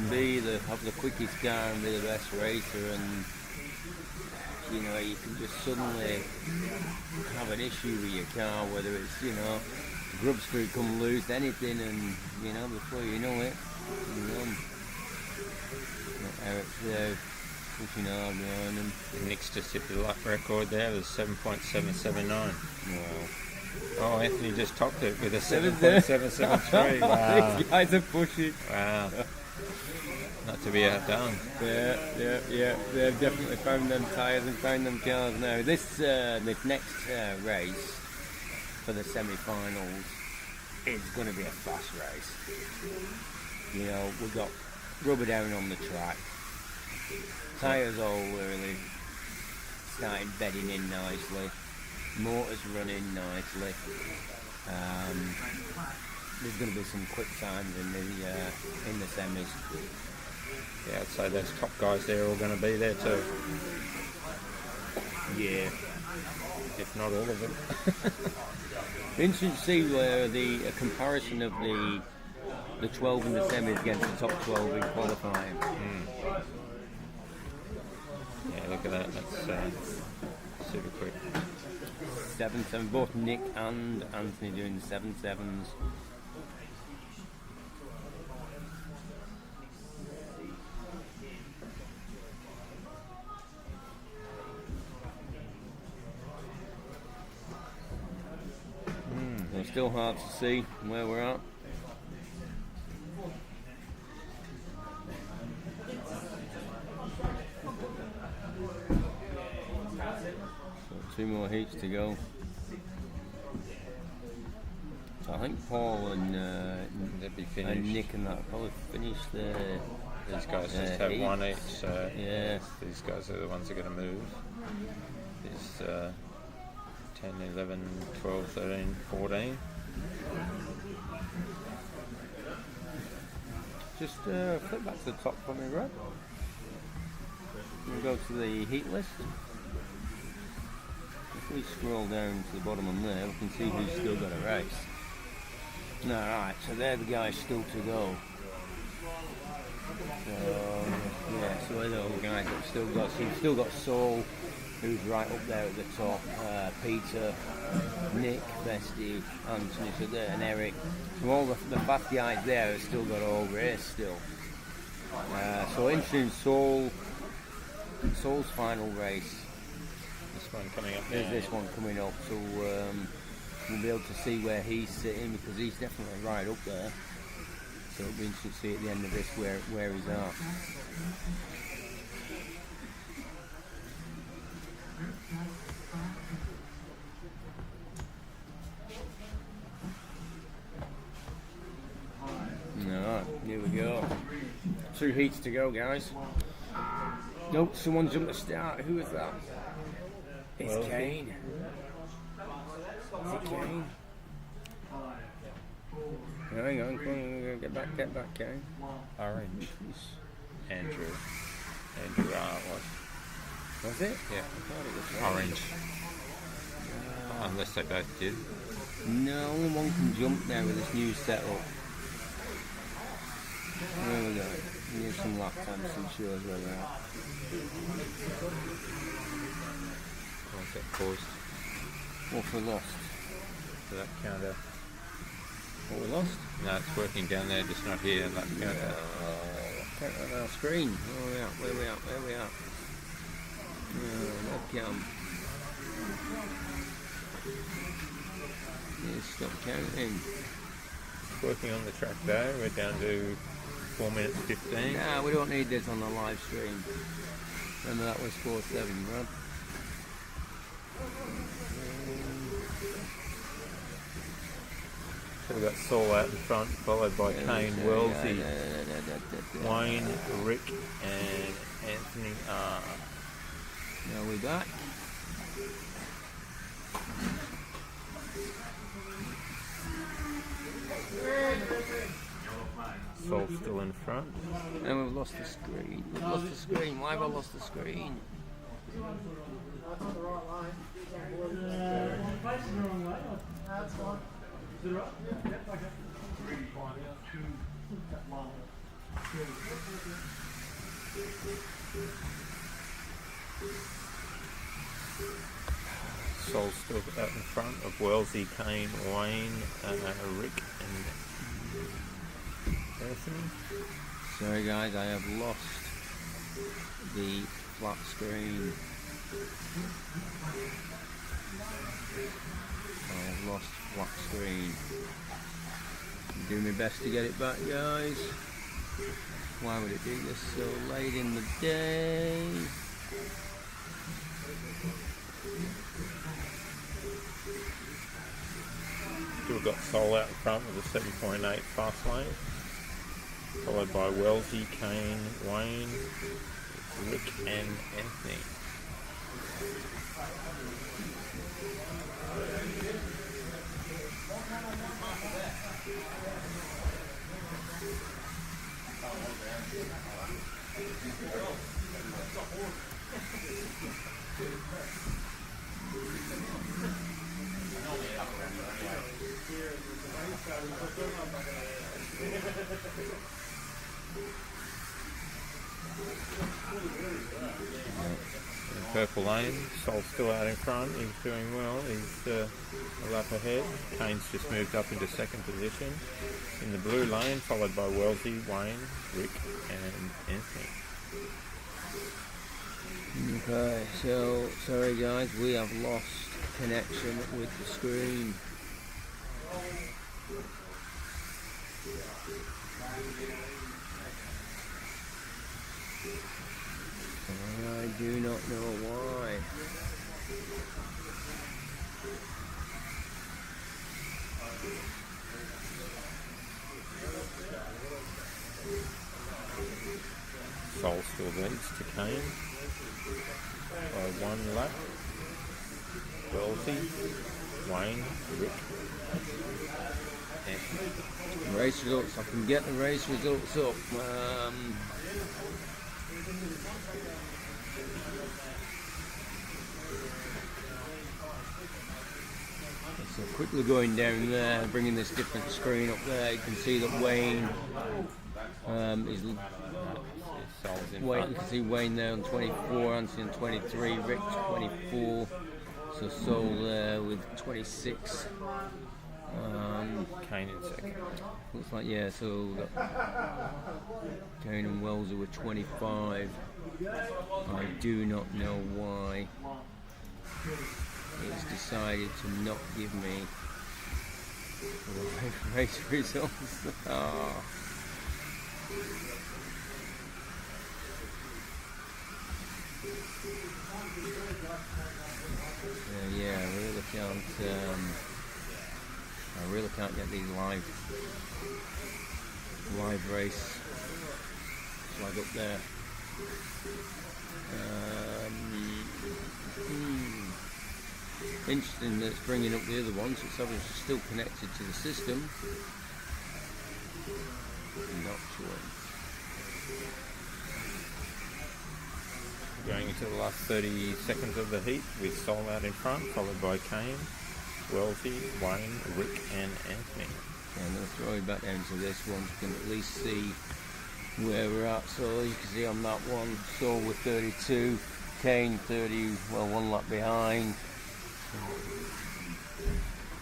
have the quickest car and be the best racer, and you know you can just suddenly have an issue with your car, whether it's, you know, grub screw come loose, anything, and you know before you know it, you're gone. Eric's there pushing hard behind him. Nick's just hit the lap record there with 7.779. Wow. Oh, Anthony just topped it with a 7.773. Wow. These guys are pushing. Wow. Not to be outdone. Yeah. They've definitely found them tyres and found them cars now. This next race for the semi-finals is going to be a fast race. You know, we've got rubber down on the track. Tyres all really starting bedding in nicely. Motors running nicely. There's going to be some quick times in the semis. Yeah, I'd say those top guys there are all going to be there too. Yeah. If not all of them. Interesting to see where a comparison of the 12 in the semis against the top 12 in qualifying. Yeah, look at that. That's super quick. 7-7, both Nick and Anthony doing 7-7s. It's still hard to see where we're at. So 2 more heats to go. So I think Paul and They'd be finished. Nick and that will probably finish there. These guys just have heat. one each. So Yeah. these guys are the ones that are going to move. There's 10, 11, 12, 13, 14. Just flip back to the top for me, Rob. We'll go to the heat list. If we scroll down to the bottom on there, we can see who's still got a race. Alright, so they're the guys still to go. So, yeah, so they're all the guys that have still got. So you've still got Saul, who's right up there at the top, Peter, Nick, Festive, Anthony, so there, and Eric. So all the fast guys there have still got all race still. So interesting, Saul's final race. This one coming up There's now. this one coming up, so we'll be able to see where he's sitting because he's definitely right up there. So it'll be interesting to see at the end of this where he's at. Alright, here we go. 2 heats to go, guys. Nope, someone jumped the start. Who is that? It's Well, Kane. Is it Kane? Hang on, come on, get back, Kane. Orange. Andrew Was it? Yeah. I thought it was Kane. Orange. Unless they both did. No, only one can jump now with this new setup. There we go. We need some lap times to show us where we're at. Once that paused. What we lost? So that counter. What we lost? No, it's working down there, just not here. That counter. Can't on our screen. Where we at? Webcam. Yeah, stop counting. It's working on the track though. We're down to 4 minutes 15. Nah, we don't need this on the live stream. Remember that was 4-7, Rob. So we've got Saul out in front, followed by Kane, Wellesley, Wayne, Rick, and Anthony R. Now we back. Saul still in front. And we've lost the screen. Why have I lost the screen? That's on the right line. Facing the wrong way. That's fine. Is it right? Yeah, okay. Saul still out in front of Wellesley, Kane, Wayne, Rick, and Anthony. Sorry guys, I have lost the flat screen. I have lost flat screen. I'm doing my best to get it back, guys. Why would it do this so late in the day? Still got Saul out in front with a 7.8 fast lane, followed by Wellesley, Kane, Wayne, Rick, and Anthony. Purple lane, Saul's still out in front, he's doing well, he's a lap ahead. Kane's just moved up into second position. In the blue lane, followed by Wellesley, Wayne, Rick, and Anthony. Okay, so sorry guys, we have lost connection with the screen. I do not know why. Saul still leads to Kane by 1 lap. Wellesley, Wayne, Rick, Anthony. Race results. I can get the race results up. So quickly going down there, bringing this different screen up there. You can see that Wayne is. Soul's in Wayne, front. you can see Wayne there on 24, Anthony on 23, Rick 24. So Soul there with 26. Kane in second. Looks like, yeah, so we've got Kane and Wellesley with 25. I do not know why it's decided to not give me the race results. Oh. Yeah, I really can't get these live race flag up there. Interesting that it's bringing up the other ones. It's obviously still connected to the system. Not sure. Going into the last 30 seconds of the heat with Soul out in front, followed by Kane, Wellesley, Wayne, Rick and Anthony. Okay, I'm going to throw you back down to this one. You can at least see where we're at. So you can see on that one, Soul with 32, Kane 30, well, one lap behind.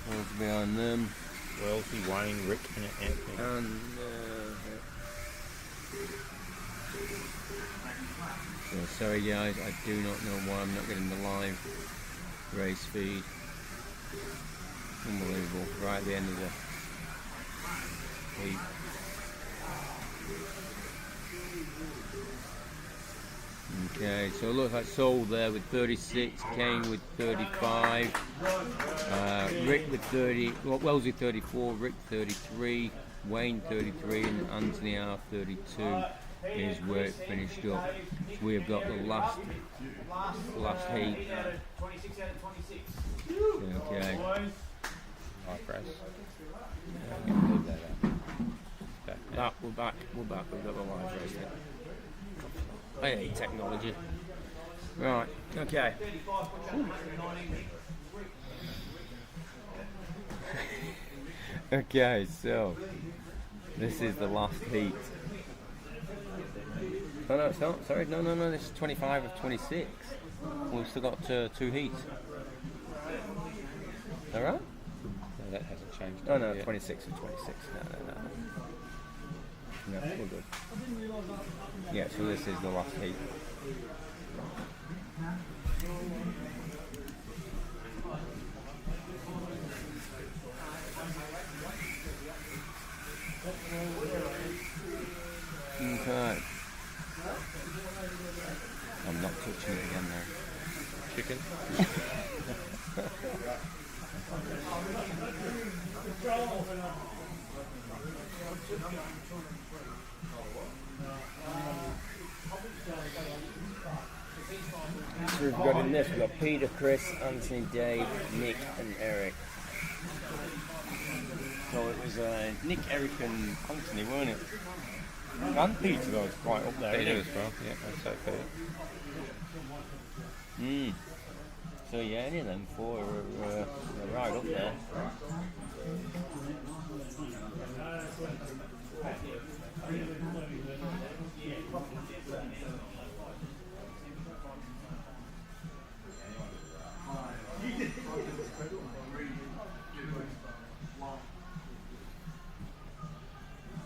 What's behind them? Wellesley, Wayne, Rick and Anthony. And so sorry guys, I do not know why I'm not getting the live race feed. Unbelievable, right at the end of the heat. Okay, so it looks like Soul there with 36, Kane with 35, Rick with 30, well, Wellesley 34, Rick 33, Wayne 33 and Anthony R 32 is where it finished up. So we have got the last heat. 26 out of 26. Okay. High press. We're back. We've got the live race now. I hate technology. Right, okay. Okay, so this is the last heat. Oh no, it's not. Sorry, no. This is 25 of 26. We've still got 2 heats. Is that right? No, that hasn't changed. Oh no, yet. 26 of 26. No, we're good. Yeah, so this is the last heat. Okay. I'm not touching it again now. Chicken. So we've got in this, we've got Peter, Chris, Anthony, Dave, Nick and Eric. So it was Nick, Eric and Anthony, weren't it? And Peter was quite up there. Peter as well. Yeah, I'd say Peter. So yeah, any of them 4 are right up there.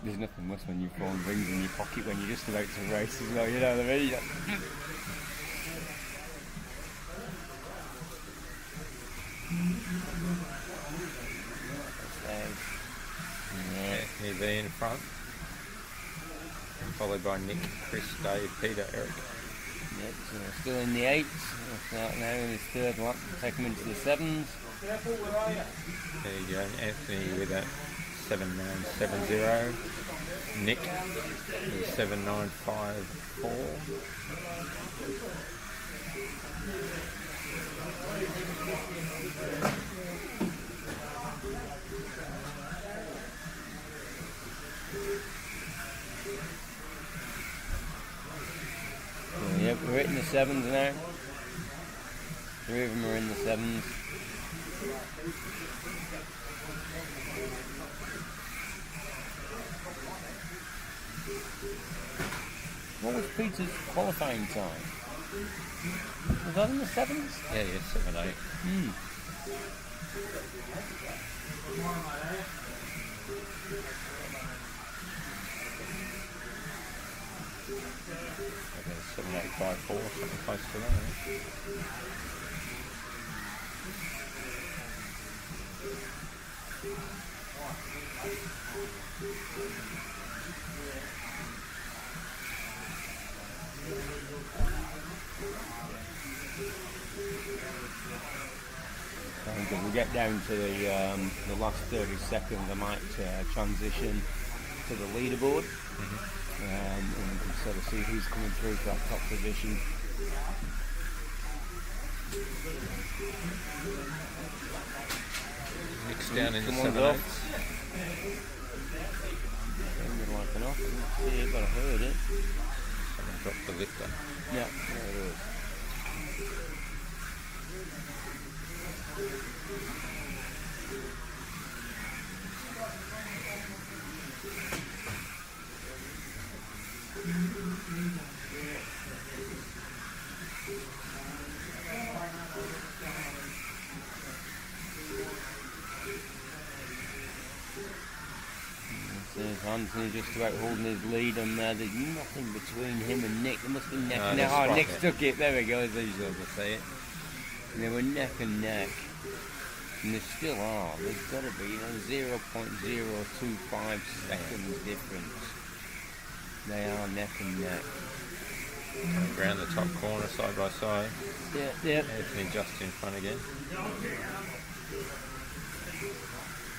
There's nothing worse when your phone rings in your pocket when you're just about to race as well, you know what I mean? Anthony V in front, followed by Nick, Chris, Dave, Peter, Eric. Yep, so we're still in the 8s. We'll start now in his 3rd lap, take him into the 7s. There you go, Anthony with a 7970, Nick with 7954. We're hitting the 7s now. 3 of them are in the 7s. What was Peter's qualifying time? Was that in the 7s? Yeah, 7-8. Okay, 7-8-5-4, something close to that. If we get down to the last 30 seconds, I might transition to the leaderboard, and we can sort of see who's coming through for that top position. Nick's down in the Someone's 7-8. Someone like an off. I didn't see it, but I heard it. Someone dropped the lifter. Yeah, there it is. There's Anthony just about holding his lead on there. There's nothing between him and Nick. There must be neck and neck. Oh, Nick took it. There we go. As usual, to say it. And they were neck and neck. And they still are. There's got to be 0.025 seconds difference. They are neck and neck. Around the top corner, side by side. Yeah. Anthony just in front again.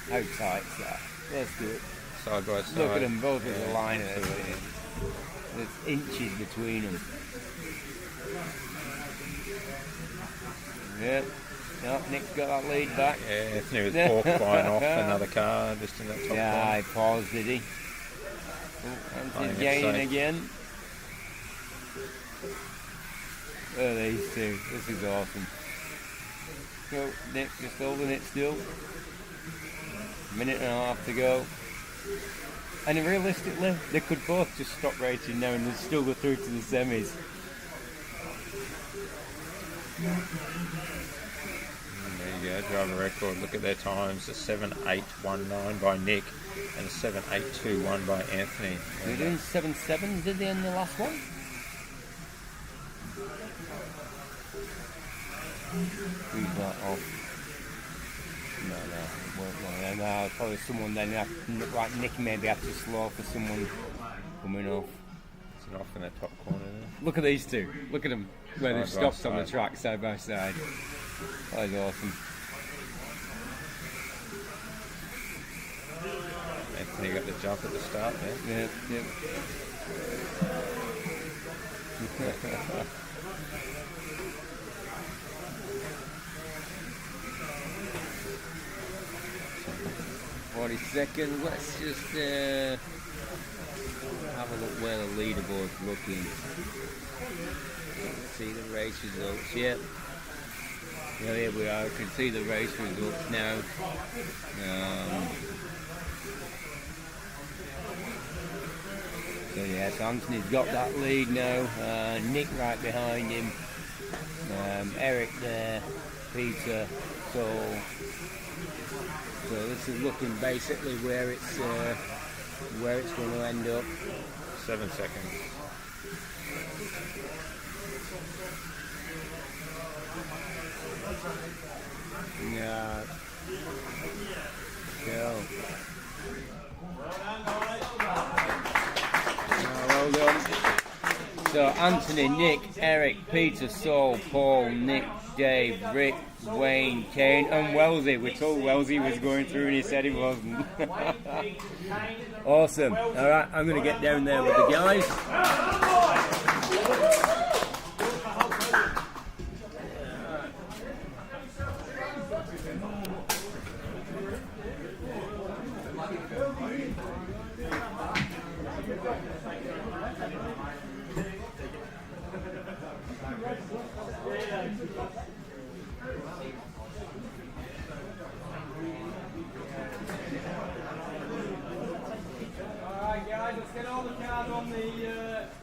How tight's that? That's good. Side by side. Look at them both as a line. There's inches between them. Yeah. No, Nick's got that lead back. Yeah, Anthony was flying off another car just in that top Yeah, corner. I paused, did he? Oh, Anthony's gaining again. Oh, these two. This is awesome. So, Nick just holding it still. Minute and a half to go. And realistically, they could both just stop racing now and they'd still go through to the semis. There you go, driver record. Look at their times. A 7.819 by Nick and a 7.821 by Anthony. They're doing 7.7s, did they, in the last one? Who's that off? No, probably someone then, like Nick maybe have to slow for someone coming off. It's an off in that top corner there. Look at these two. Look at them, where they've Side by stopped on the side. track side by side. That is awesome. Anthony got the jump at the start there. Yep. Seconds. Let's just have a look where the leaderboard's looking. See the race results. Yep. Yeah, here we are. We can see the race results now. So yes, Anthony's got that lead now. Nick right behind him. Eric there. Peter. So this is looking basically where it's going to end up. 7 seconds. Yeah. Go. Well done. So Anthony, Nick, Eric, Peter, Saul, Paul, Nick, Dave, Rick, Wayne, Kane and Wellesley. We told Wellesley was going through and he said he wasn't. Awesome. Alright, I'm going to get down there with the guys. guys, let's get all the cars on the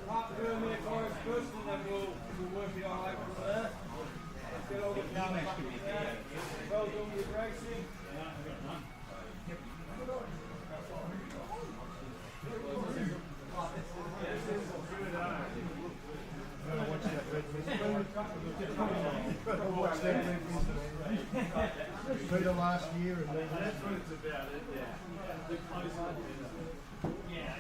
platform here for us first, and then we'll work it all out from there. Let's get all the cars back in there. Well done with racing. Peter last year and then That's what it's about, yeah. The closer it is. Yeah.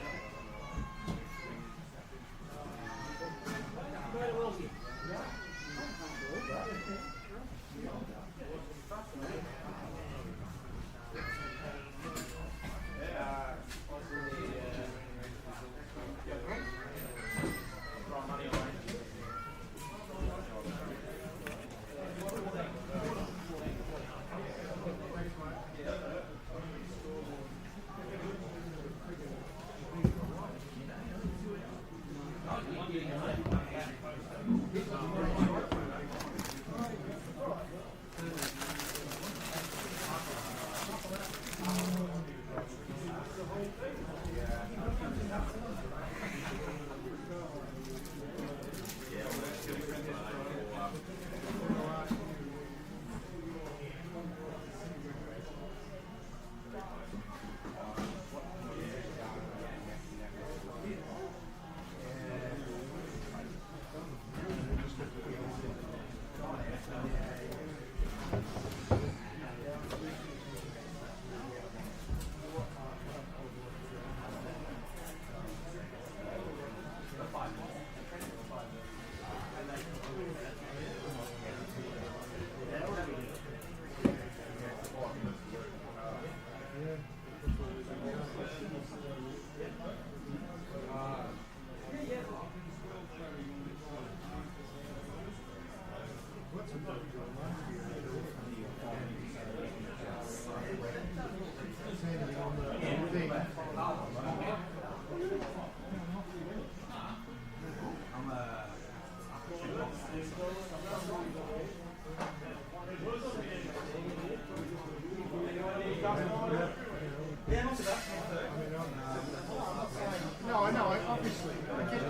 No, I know, obviously. I get it.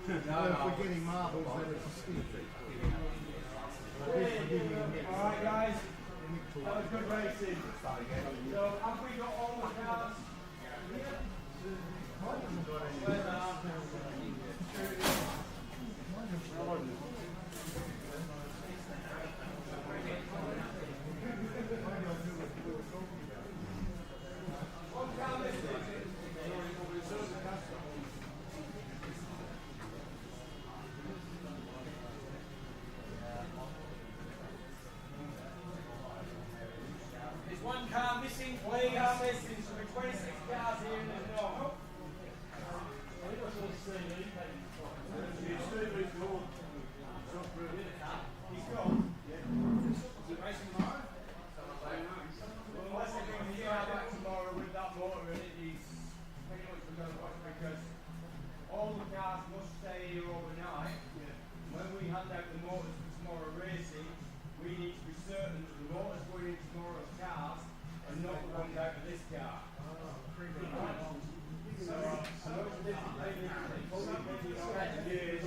If we're getting marbles, then it's a stick. Alright guys, that was good racing. So have we got all the cars here? There's one car missing, please. Missing, so we're 26 cars here in the north. He's gone. Is it racing tomorrow? Well, unless they bring the car back tomorrow with that motor in it, he's pretty much going to watch because all the cars must stay here overnight. When we hand out the motors for tomorrow racing, we need to be certain that the motors going into tomorrow's cars are not the ones out of this car. So, much differently, strategies,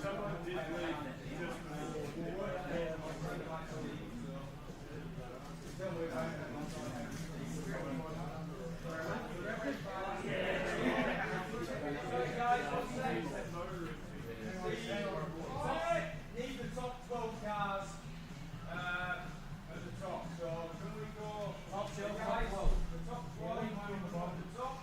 someone did leave just need the top 12 cars at the top. So can we go top 12 guys? The top 12 on the top.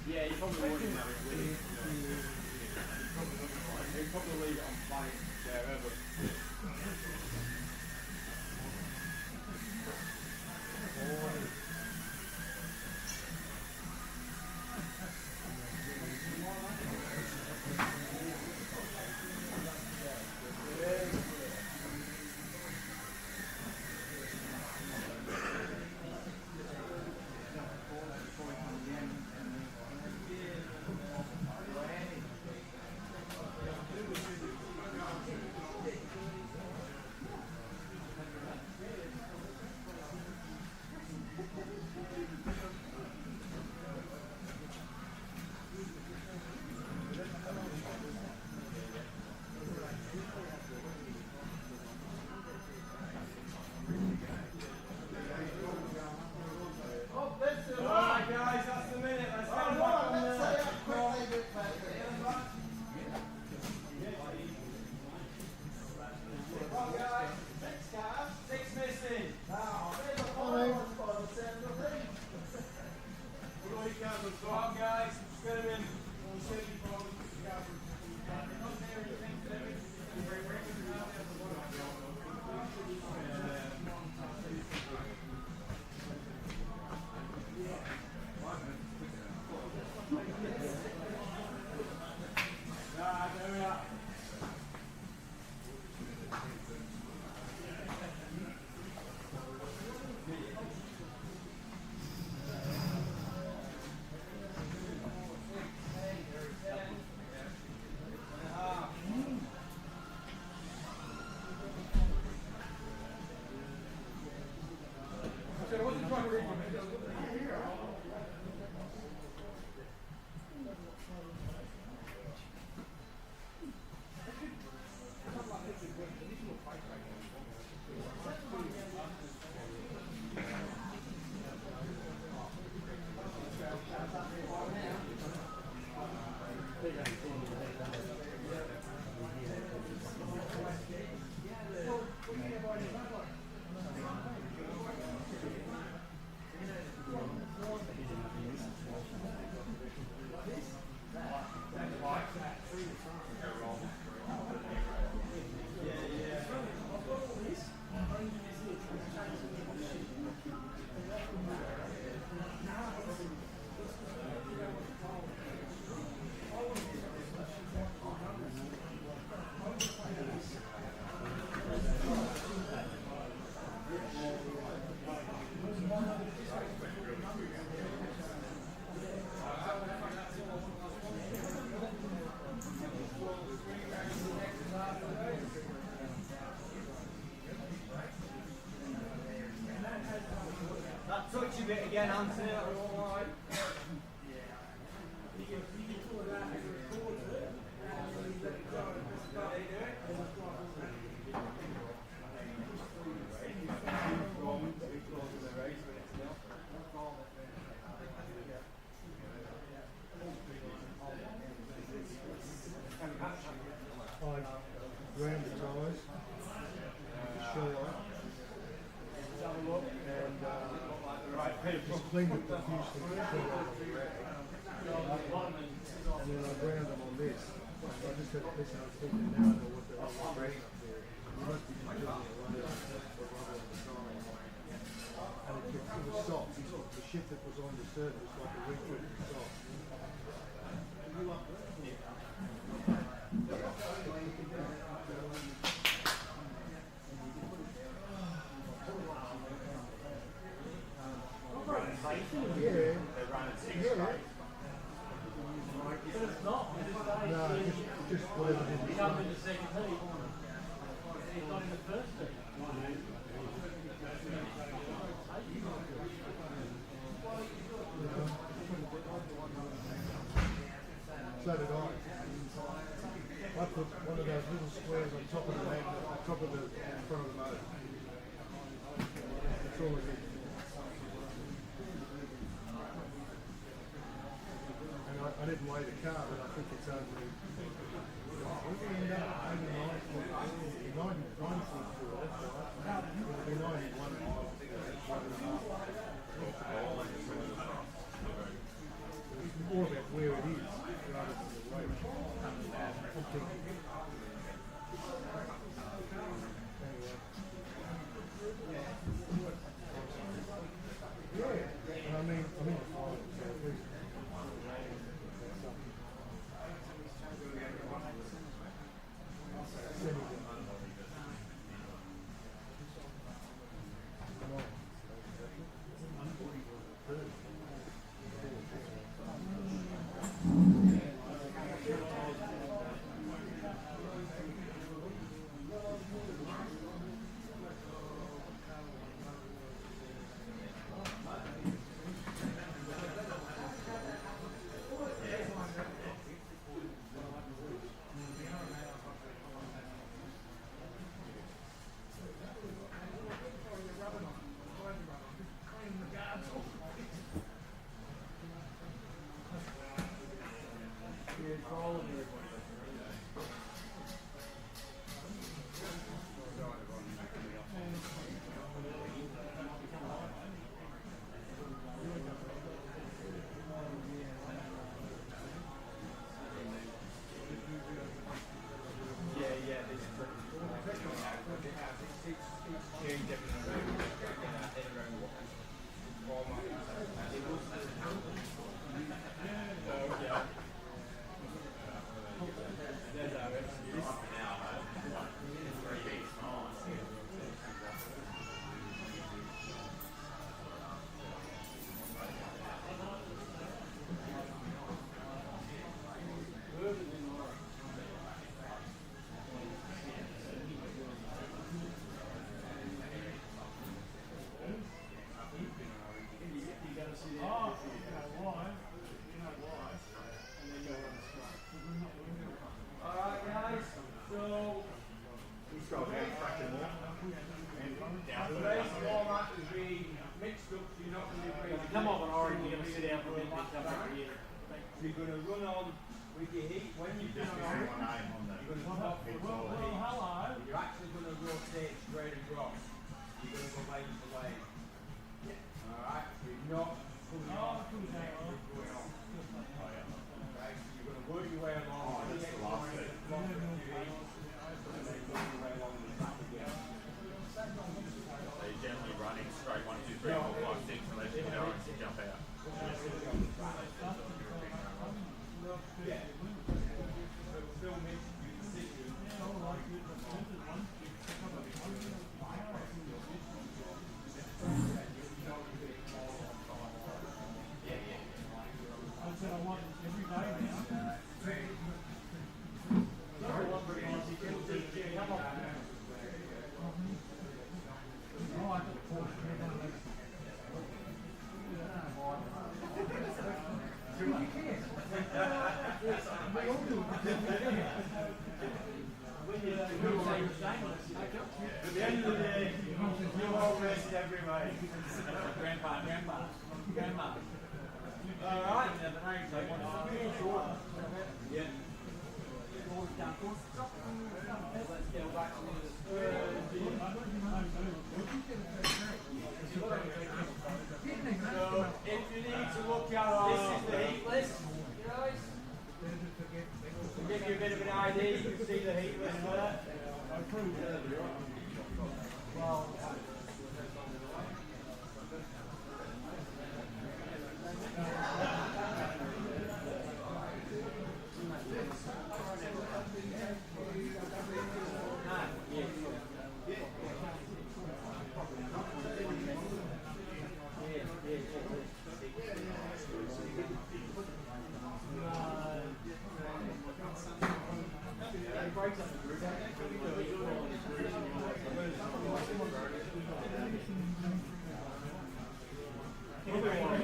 Yeah, you probably wouldn't know it, would you? You'd probably leave it on planet wherever. touch a bit again, Anthony. All right. Ground the tyres, short, and just cleaned it profusely and then I ground them on this. I just had this and I was thinking now I know what they're running up there. You must be just using a rubber on the side. And it was soft. The shit that was on the surface like a wing was soft. Just whatever it is. He come in the second heat. He's not in the first heat. So did I. I put one of those little squares on top of the magnet, on top of the front of the motor. That's all I did. And I didn't weigh the car, but I think it's only, what did we end up? Only 94, that's right. It'll be 91 miles, 1.5. It's more about where it is rather than the weight. I'm thinking. Yeah, and I mean the final, so at least. Come off an orange, you're going to sit down for a minute and come back again. So you're going to run on with your heat. When you've done orange, you're going to stop for Well, hello. You're actually going to rotate straight across. You're going to go lane to lane. Alright? So you're not pulling on. Going on. Right? So you're going to work your way along. When you get to your heat, and then work your way along the track again. So you're generally running straight 1, 2, 3, 4, 5, 6 unless you go and jump out. Yeah. So still makes you decision. I said I want it every day now. faces everywhere. Grandpa. Alright. Yeah. So, if you need to look at this is the heat list, guys. To give you a bit of an idea, you can see the heat list there.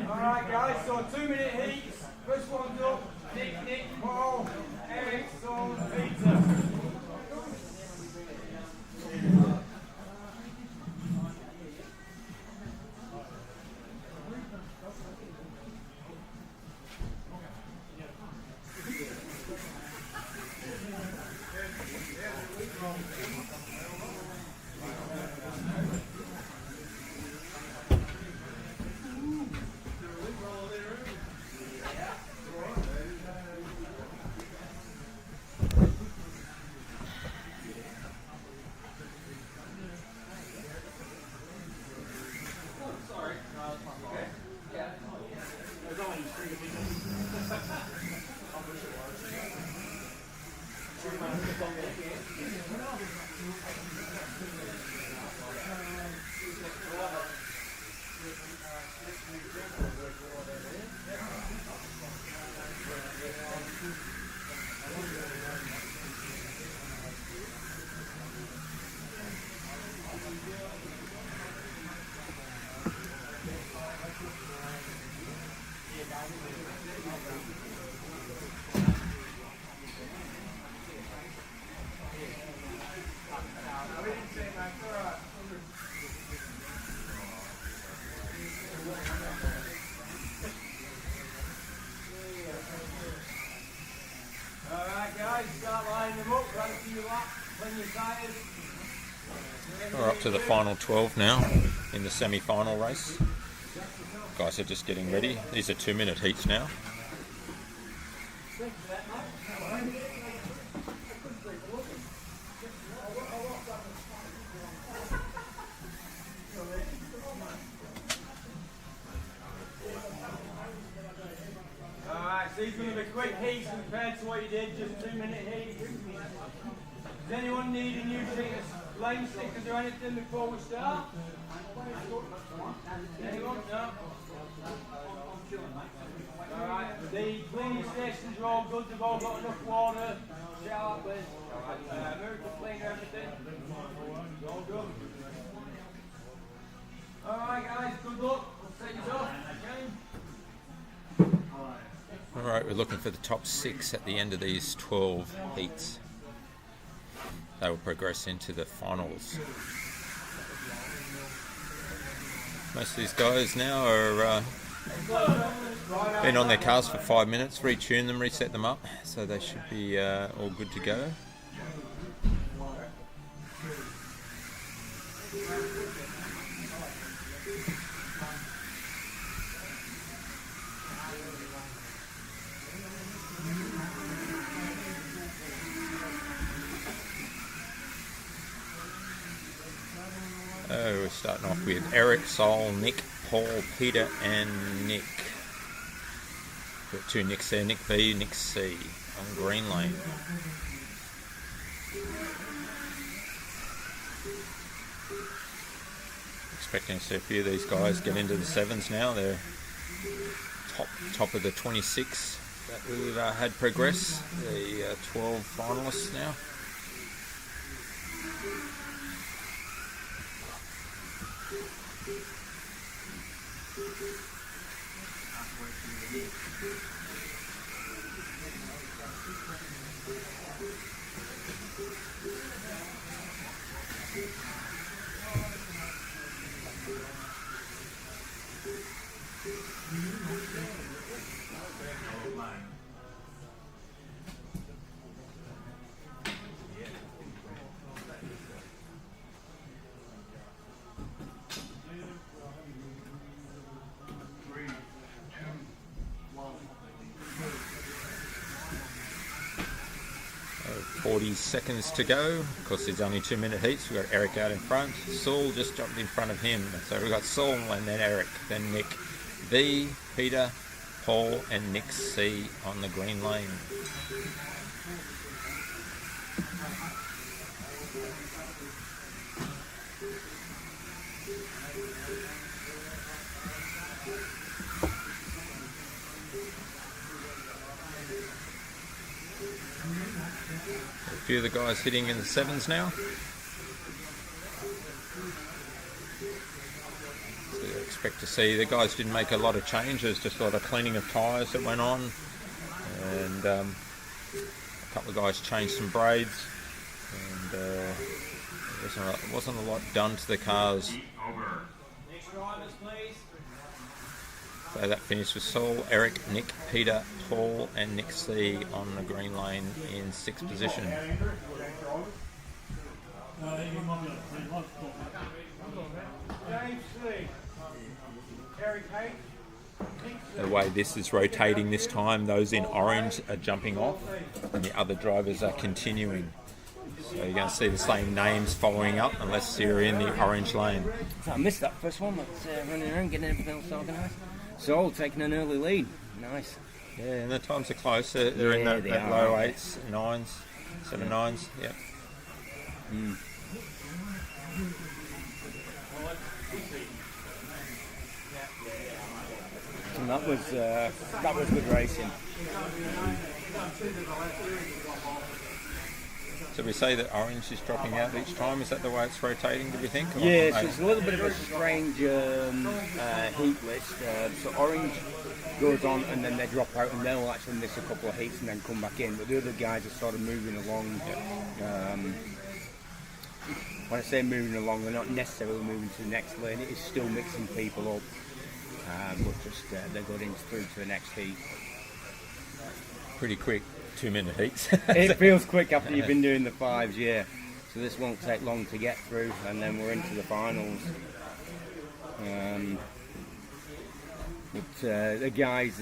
Alright guys, so 2-minute heats. First one's up. Nick, Paul, Eric, Son, Peter. Alright guys, start lining them up, run a few laps, when you're tired. We're up to the final 12 now in the semi-final race. Guys are just getting ready. These are 2-minute heats now. Alright, so these are going to be quick heats compared to what you did, just 2-minute heats. Does anyone need a new lane stickers or anything before we start? Anyone? No? Alright, the cleaning stations are all good, they've all got enough water. Shower, please. Miracle cleaner, everything. It's all good. Alright guys, good luck. We'll take it off. Alright, we're looking for the top 6 at the end of these 12 heats. They will progress into the finals. Most of these guys now are been on their cars for 5 minutes, retune them, reset them up, so they should be all good to go. Oh, we're starting off with Eric, Sol, Nick, Paul, Peter and Nick. Got 2 Nicks there, Nick B, Nick C on green lane. Expecting to see a few of these guys get into the 7s now. They're top of the 26 that we've had progress, the 12 finalists now. 40 seconds to go. Of course, there's only 2-minute heats. We've got Eric out in front. Saul just jumped in front of him. So we've got Saul and then Eric, then Nick B, Peter, Paul and Nick C on the green lane. A few of the guys hitting in the 7s now. So you expect to see the guys didn't make a lot of changes, just a lot of cleaning of tyres that went on, and a couple of guys changed some braids, and there wasn't a lot done to the cars. Next drivers, please. So that finished with Saul, Eric, Nick, Peter, Paul and Nick C on the green lane in 6th position. You might be able to see lots of James Lee. Terry Kate. The way this is rotating this time, those in orange are jumping off and the other drivers are continuing. So you're going to see the same names following up unless you're in the orange lane. So I missed that first one, but running around getting everything else organised. So taking an early lead. Nice. Yeah, and the times are close. They're in that low 8s, 9s, 7 9s. Yeah. And that was good racing. So we say that orange is dropping out each time. Is that the way it's rotating, do we think? Or- Yeah, so it's a little bit of a strange heat list. So orange goes on and then they drop out and they'll actually miss a couple of heats and then come back in. But the other guys are sort of moving along. When I say moving along, they're not necessarily moving to the next lane. It is still mixing people up. But just they're going through to the next heat. Pretty quick 2-minute heats. It feels quick after you've been doing the 5s, yeah. So this won't take long to get through, and then we're into the finals. But the guys,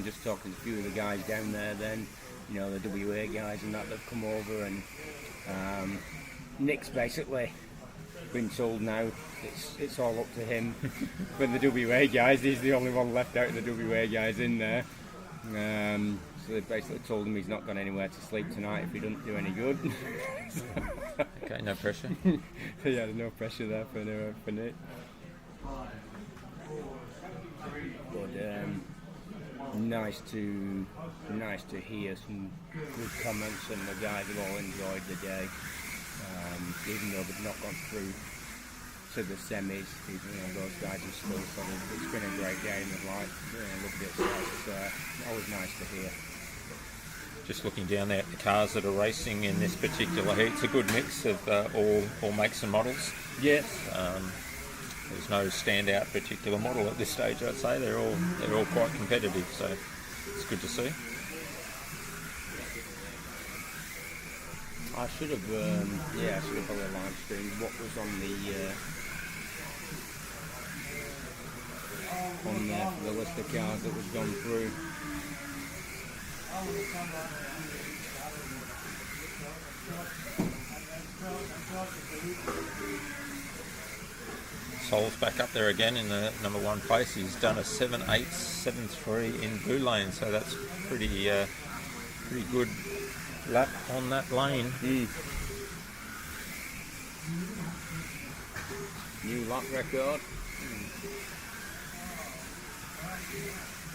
just talking to a few of the guys down there then, you know, the WA guys and that have come over, and Nick's basically been told now it's all up to him. But the WA guys, he's the only one left out of the WA guys in there. So they basically told him he's not gone anywhere to sleep tonight if he doesn't do any good. Okay, no pressure. Yeah, there's no pressure there for Nick. But nice to hear some good comments, and the guys have all enjoyed the day. Even though they've not gone through to the semis, you know, those guys are still sort of, it's been a great game of life. Loved it, so it's always nice to hear. Just looking down there at the cars that are racing in this particular heat, it's a good mix of all makes and models. Yes. There's no standout particular model at this stage. I'd say they're all quite competitive, so it's good to see. I should have probably live streamed what was on the list of cars that was gone through. Sol's back up there again in the number 1 place. He's done a 7.873 in blue lane, so that's pretty good lap on that lane. New lap record.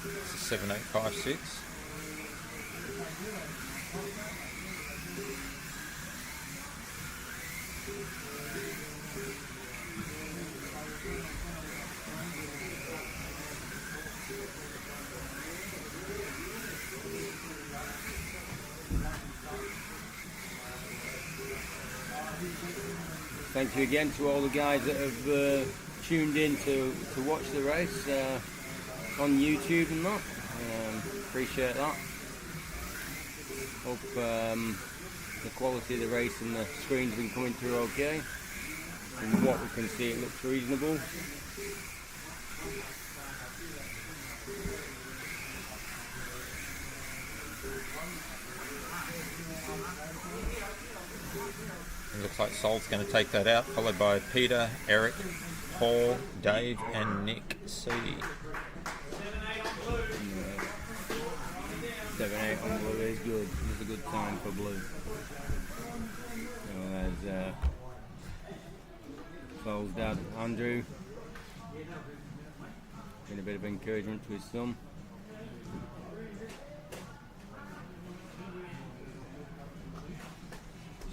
It's a 7.856. Thank you again to all the guys that have tuned in to watch the race on YouTube and that. Appreciate that. Hope the quality of the race and the screen's been coming through okay. From what we can see, it looks reasonable. It looks like Sol's going to take that out, followed by Peter, Eric, Paul, Dave, and Nick C. 7-8 on blue is good. It's a good time for blue. So there's Sol's dad, Andrew. Getting a bit of encouragement to his son.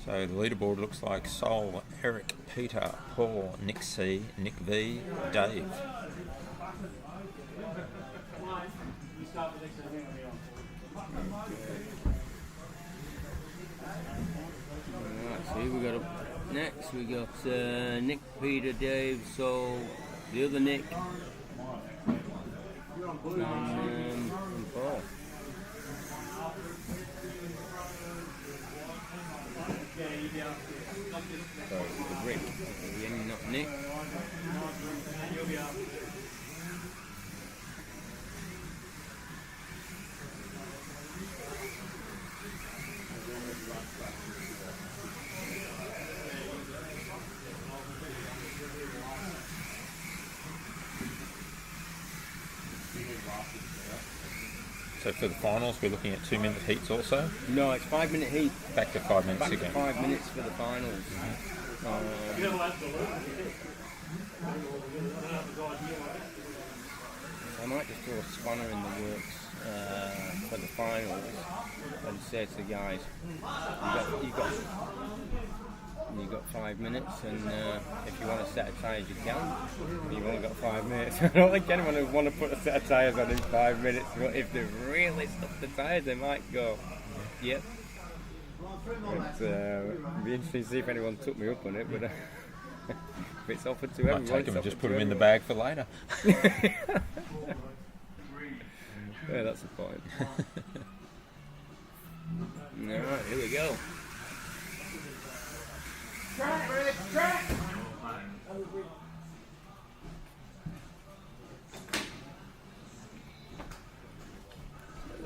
So the leaderboard looks like Sol, Eric, Peter, Paul, Nick C, Nick V, Dave. Alright, so here we got up next. We got Nick, Peter, Dave, Sol, the other Nick, and Paul. So it's Rick, again, not Nick. So for the finals, we're looking at 2-minute heats also. No, it's 5-minute heat. Back to 5 minutes Back to again. 5 minutes for the finals. I might just throw a spanner in the works for the finals and say to the guys, you've got 5 minutes, and if you want to set a tyres, you can. You've only got 5 minutes. I don't think anyone would want to put a set of tyres on in 5 minutes, but if they really stuck the tyres, they might go, yep. It'd be interesting to see if anyone took me up on it, but if it's offered to everyone, Might take them and it's just offered put to them in the everyone. bag for later. Yeah, that's the point. Alright, here we go.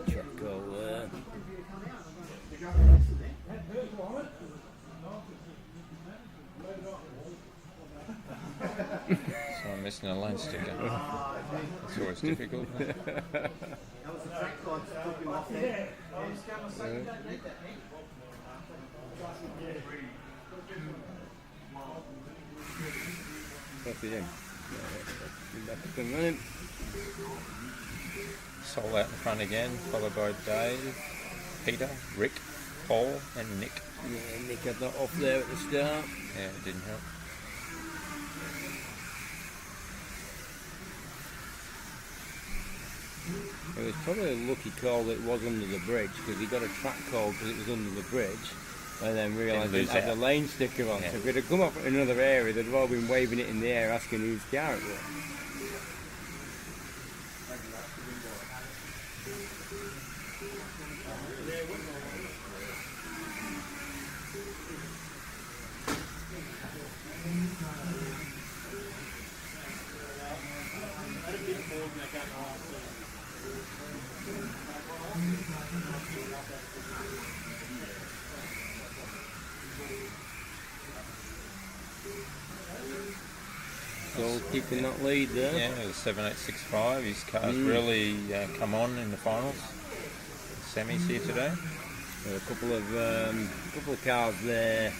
Truck go So I'm missing a lane sticker. It's always difficult. What's the end? Back and running. Sol out in front again, followed by Dave, Peter, Rick, Paul, and Nick. Yeah, Nick had that off there at the start. Yeah, it didn't help. It was probably a lucky call that it was under the bridge, because he got a track call because it was under the bridge, and then realised it had the lane sticker on. Yeah. So if it had come off at another area, they'd have all been waving it in the air asking whose car it was. So keeping that lead there. Yeah, it was 7.865. His car's really come on in the finals. Semis here today. There were a couple of cars there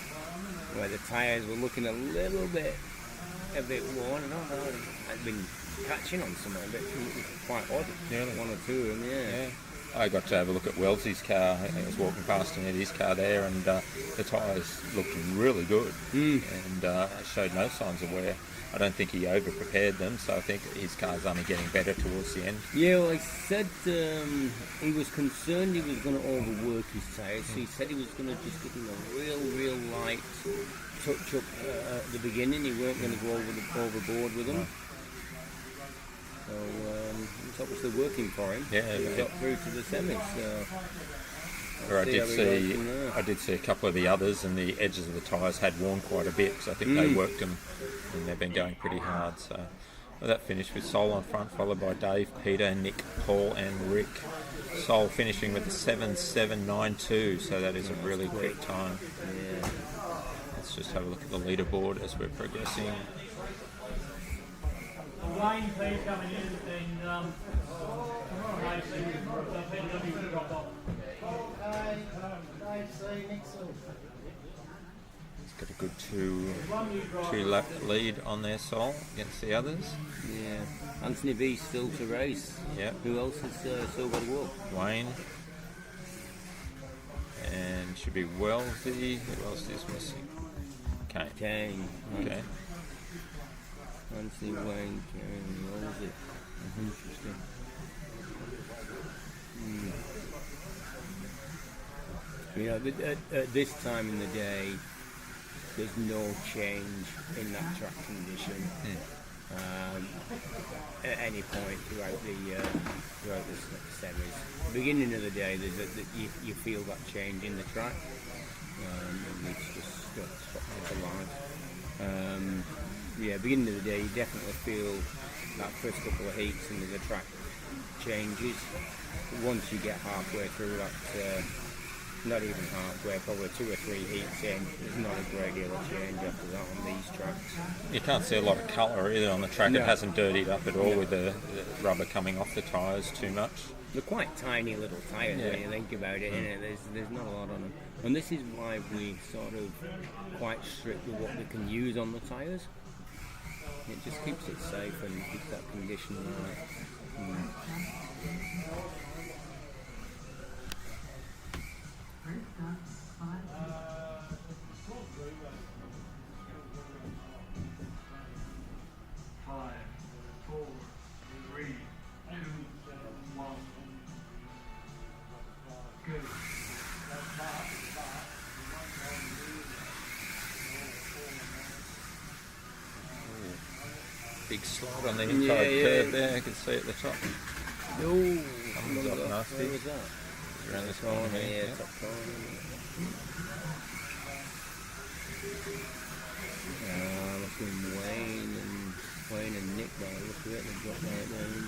where the tyres were looking a bit worn. I don't know. I'd been catching on some of it. It was quite odd. Really? One or two of them, yeah. I got to have a look at Wellesley's car. I was walking past him at his car there, and the tyres looked really good, and showed no signs of wear. I don't think he over-prepared them, so I think his car's only getting better towards the end. Yeah, well, he said he was concerned he was going to overwork his tyres. So he said he was going to just give him a real light touch-up at the beginning. He weren't going to go overboard with them. So it's obviously working for him. Yeah, He yeah. got through to the semis. So Or I see how he goes from there. did see a couple of the others, and the edges of the tyres had worn quite a bit, because I think they worked them, and they've been going pretty hard. So well, that finished with Sol on front, followed by Dave, Peter, Nick, Paul, and Rick. Sol finishing with a 7.792, so that is a really quick time. Yeah. That's just have a look at the leaderboard as we're progressing. Wayne P coming in and tomorrow racing, PW will drop off. It's got a good two-lap lead on their Sol against the others. Yeah. Anthony V still to race. Yeah. Who else has still got to walk? Wayne. And should be Wellesley. Who else is missing? Kane. Kane. Okay. Anthony, Wayne, Kane, what was it? Interesting. You know, at this time in the day, there's no change in that track condition at any point throughout the semis. Beginning of the day, you feel that change in the track, and it's just stopped alive. Yeah, beginning of the day, you definitely feel that first couple of heats and the track changes. But once you get halfway through that, not even halfway, probably 2 or 3 heats in, there's not a great deal of change after that on these tracks. You can't see a lot of colour either on the track. No. It hasn't dirtied up at all with the rubber coming off the tyres too much. They're quite tiny little tyres when you think about it, innit? There's not a lot on them. And this is why we sort of quite strict with what we can use on the tyres. It just keeps it safe and keeps that condition right. Big slide on the inside curve there, you can see at the top. Oh, Comes up nasty. where was that? Around this corner here. Yeah, top corner. Look at Wayne and Nick there. Look at it, they've got that down.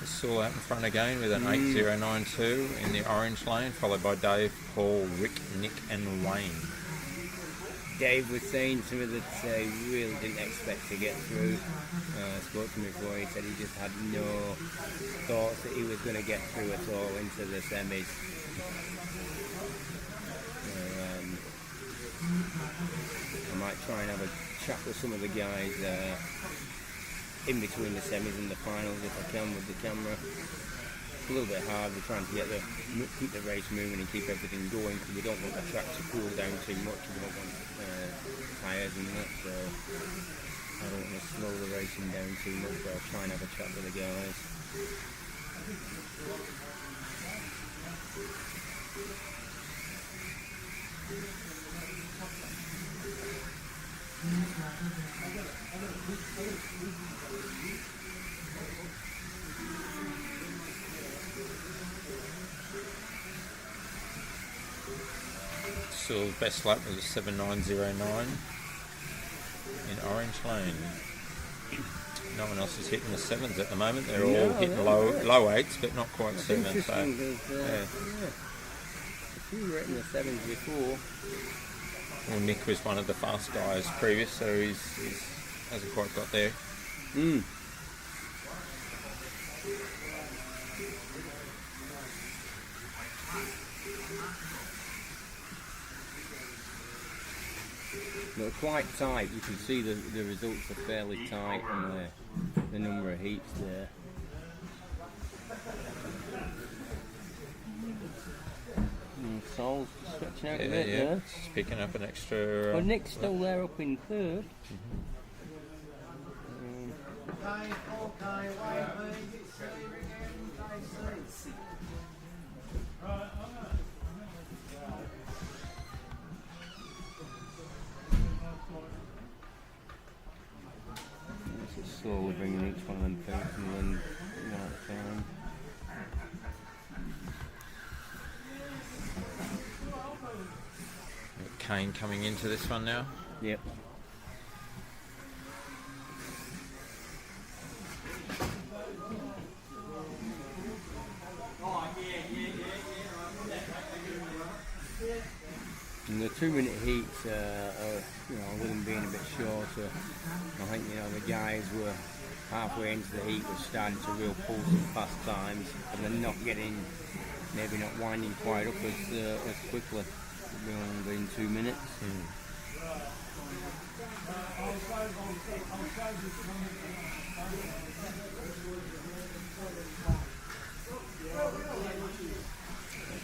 Saul out in front again with an 8092 in the orange lane, followed by Dave, Paul, Rick, Nick and Wayne. Dave was saying to me that he really didn't expect to get through. I spoke to him before, he said he just had no thoughts that he was going to get through at all into the semis. I might try and have a chat with some of the guys in between the semis and the finals if I can with the camera. It's a little bit hard, we're trying to keep the race moving and keep everything going because we don't want the track to cool down too much. We don't want tyres and that, so I don't want to slow the racing down too much, but I'll try and have a chat with the guys. So best lap was 7909 in orange lane. No one else is hitting the 7s at the moment. They're all hitting low 8s, but not quite 7s. So, A few were hitting the 7s before. well, Nick was one of the fast guys previous, so he's hasn't quite got there. They're quite tight. You can see the results are fairly tight and the number of heats there. Sol's stretching out a bit there. Just picking up an extra. Well, Nick's still there up in third. Just slowly bringing each one of them things and then one at a time. Kane coming into this one now. Yep. And the 2-minute heats, with them being a bit shorter, I think the guys were halfway into the heat were starting to real pull some fast times, and they're maybe not winding quite up as quickly. Within 2 minutes.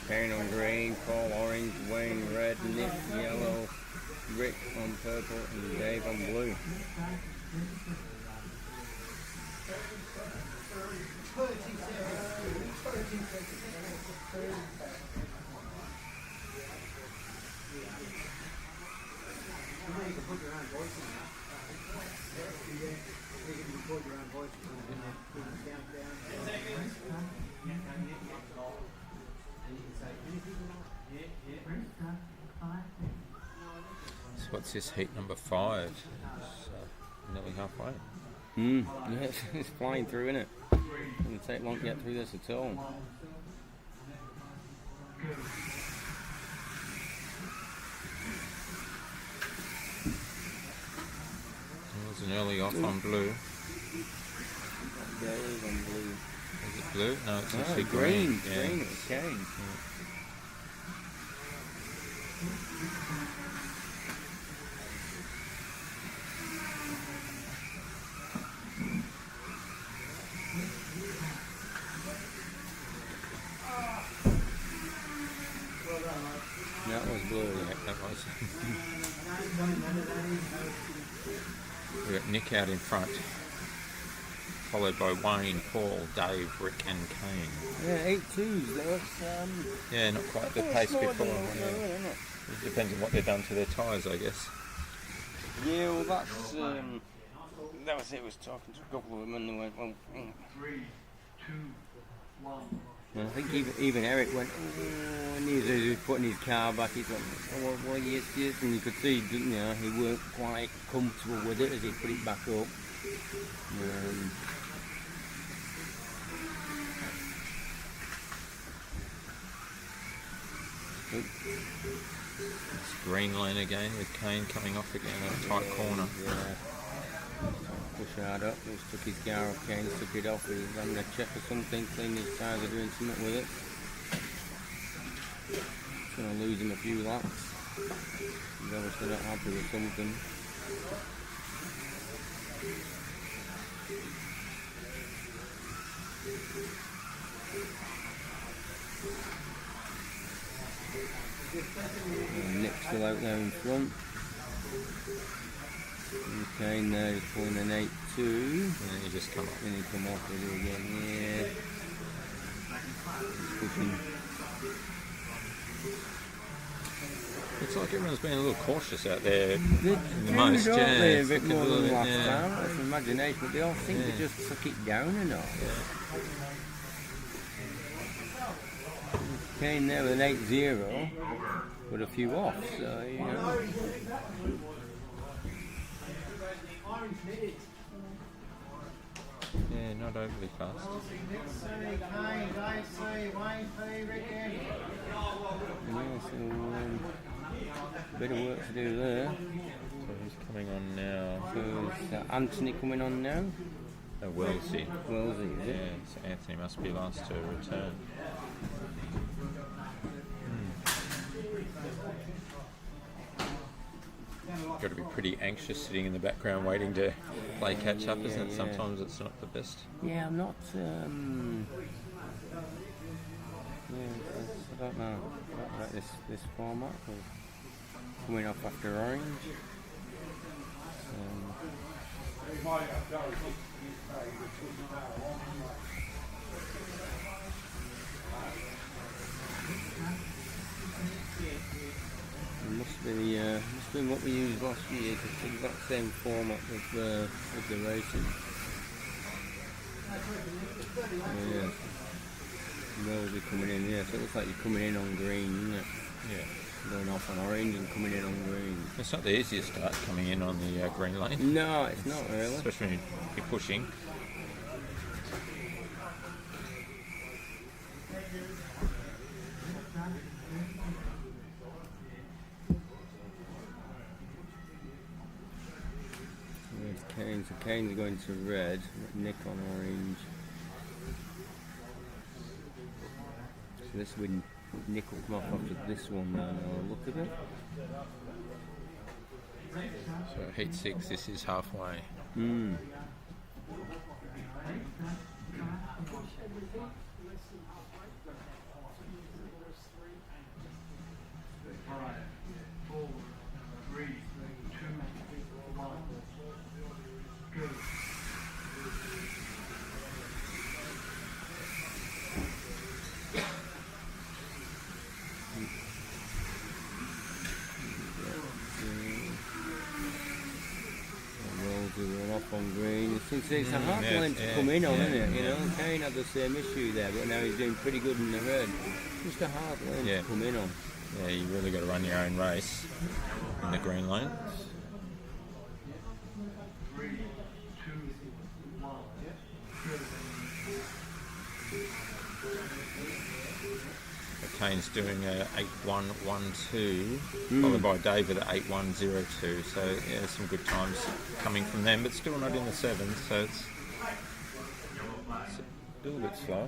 Kane on green, Paul orange, Wayne red, Nick yellow, Rick on purple, and Dave on blue. So what's this, heat number 5? It's nearly halfway. Yeah, it's flying through, isn't it? Doesn't take long to get through this at all. There's an early off on blue. Dave on blue. Is it blue? No, it's actually green. green. Yeah. Green, okay. That was blue. Yeah, that was. We got Nick out in front, followed by Wayne, Paul, Dave, Rick, and Kane. Yeah, 8.2s. That's Yeah, not quite the pace before. It depends on what they've done to their tyres, I guess. Yeah, well, that's that was it. I was talking to a couple of them, and they went, "Well." 3, 2, 1. And I think even Eric went, "Oh," and he was putting his car back. He went, "Oh, well, yes," and you could see, he weren't quite comfortable with it as he put it back up. It's green lane again with Kane coming off again at a tight corner. Yeah. Push hard up, just took his car off, Kane took it off, he's having a check or something, clean his tyres or doing something with it. It's going to lose him a few laps. He's obviously not happy with something. And Nick's still out there in front. Okay, now he's pulling an 8.2. And then you just come up. Then he come off with it again, yeah. He's pushing. Looks like everyone's been a little cautious out there. They The most, don't yeah. they? A It's bit looking more than bit, last yeah. time. That's imagination, but they all think they just took it down and all. Came there with an 8.0 with a few off, so Yeah, not overly fast. Bit of work to do there. So who's coming on now? So is Anthony coming on now? Wellesley. Wellesley, is Yeah, it? so Anthony must be last to return. Got to be pretty anxious sitting in the background waiting to play catch up, isn't it? yeah. Sometimes it's not the best. Yeah, I'm not. I don't know about this format. Coming up after orange. It must be what we used last year. It's the exact same format with the racing. Yeah. Those are coming in, yeah. So it looks like you're coming in on green, isn't it? Yeah. Going off on orange and coming in on green. It's not the easiest start coming in on the green lane. No, it's not really. Especially when you're pushing. Kane's. So Kane's going to red. Nick on orange. So this would Nick will come off after this one now. Look at it. So heat 6, this is halfway. Off on green. It's a hard lane to come in on, isn't it? You know, Kane had the same issue there, but now he's doing pretty good in the red. Just a hard lane to come in on. Yeah, you really got to run your own race in the green lane. Kane's doing a 8.112, followed by David at 8.102. So yeah, some good times coming from them, but still not in the sevens. So it's a little bit slow.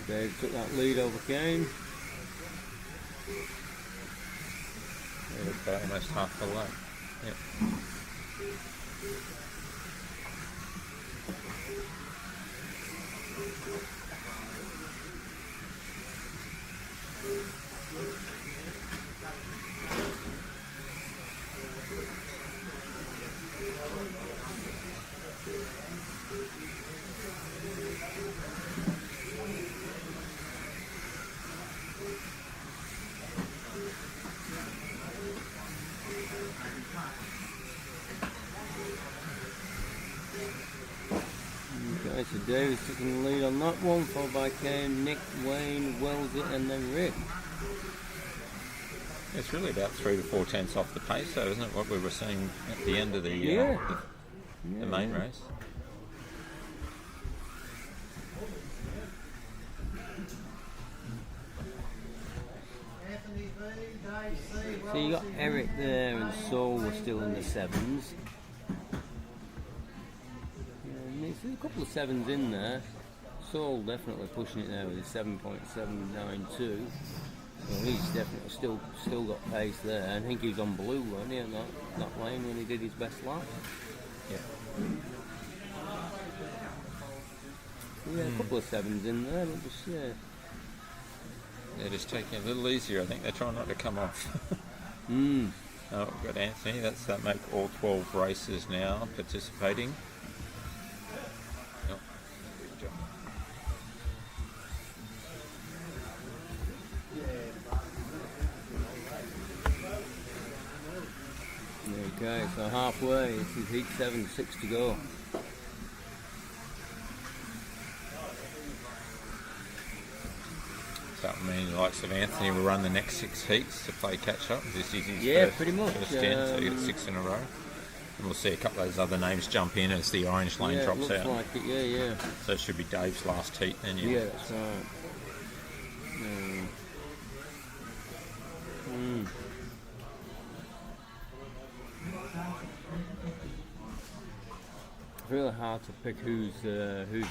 Dave took that lead over Kane. Yeah, about almost half the lap. Yep. Okay, so David's taking the lead on that one, followed by Kane, Nick, Wayne, Wells it, and then Rick. It's really about 3 to 4 tenths off the pace, though, isn't it? What we were seeing at the end of the main race. So you got Eric there, and Saul was still in the sevens. There's a couple of sevens in there. Saul definitely pushing it there with his 7.792. So he's definitely still got pace there. I think he was on blue, wasn't he, in that lane when he did his best lap. Yeah, a couple of sevens in there, but just They're just taking it a little easier. I think they're trying not to come off. Oh, we've got Anthony. That make all 12 races now participating. Okay, so halfway, this is heat 7, 6 to go. So that means the likes of Anthony will run the next 6 heats to play catch up. This is his pretty much. first 10, so you get 6 in a row. And we'll see a couple of those other names jump in as the orange lane drops looks out. Like it, So it should be Dave's last heat then. Yeah, that's right. It's really hard to pick whose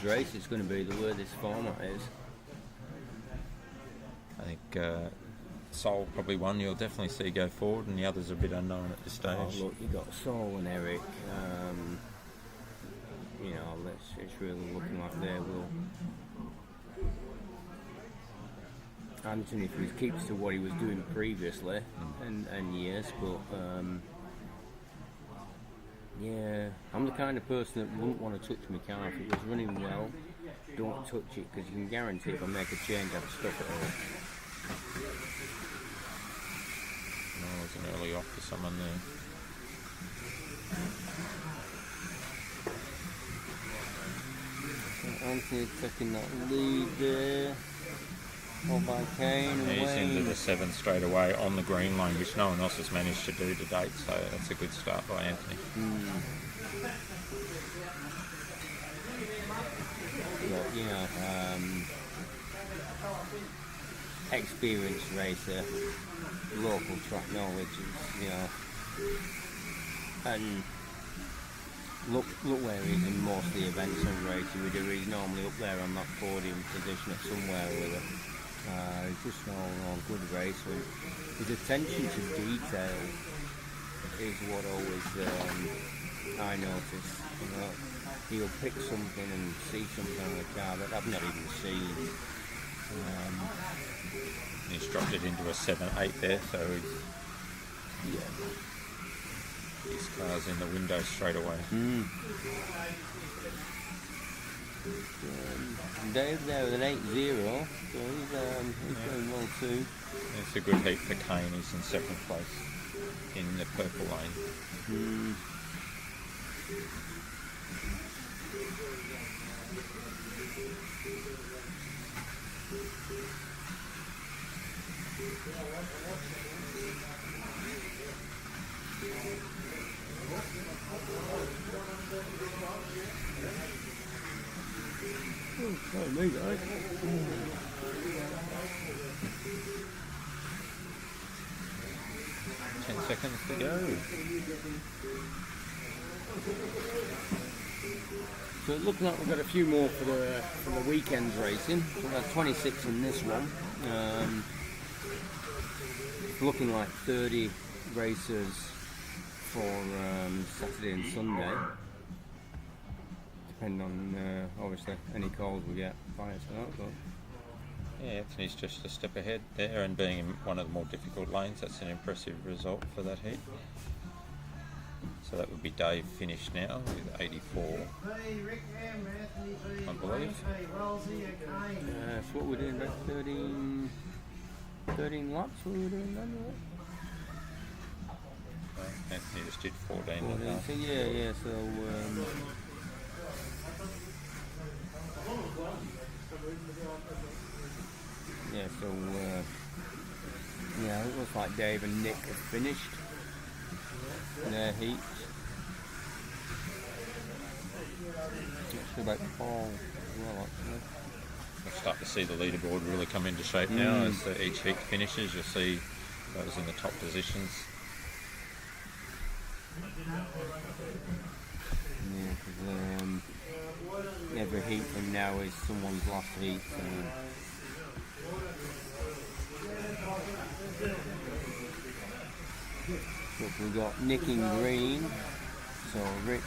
race it's going to be, the way this format is. I think Sol probably one you'll definitely see go forward, and the others are a bit unknown at this stage. Oh, look, you got Saul and Eric. You know, it's really looking like they will. Anthony, if he keeps to what he was doing previously, and yes, but yeah, I'm the kind of person that wouldn't want to touch my car if it was running well. Don't touch it, because you can guarantee if I make a change, I've stuck it all. was an early off for someone there. Anthony taking that lead there. All by Kane and He's Wayne. into the 7 straight away on the green line, which no one else has managed to do to date, so that's a good start by Anthony. But, you know, experienced racer, local track knowledge, you know, and look where he's in most of the events and racing we do. He's normally up there on that podium position at somewhere with it. He's just all good racer. His attention to detail is what always I notice. You know, he'll pick something and see something on the car that I've not even seen. He's dropped it into a 7-8 there, so his car's in the window straight away. Dave there with an 8-0, so he's going well too. It's a good heat for Kane. He's in 2nd place in the purple lane. Oh, me, guys. 10 seconds to go. So it looks like we've got a few more for the weekend's racing. So we've got 26 in this one. Looking like 30 racers for Saturday and Sunday. Depending on obviously any calls we get prior to that. But Yeah, Anthony's just a step ahead there, and being in one of the more difficult lanes, that's an impressive result for that heat. So that would be Dave finished now with 84, I believe. so what we're doing, about 13 laps, what we're doing then? Anthony just did 14 and a half. So yeah, so it looks like Dave and Nick have finished their heats. Actually about Paul as well, actually. We'll start to see the leaderboard really come into shape now as each heat finishes. You'll see those in the top positions. Yeah, because every heat from now is someone's last heat. Look, we've got Nick in green, so Rick,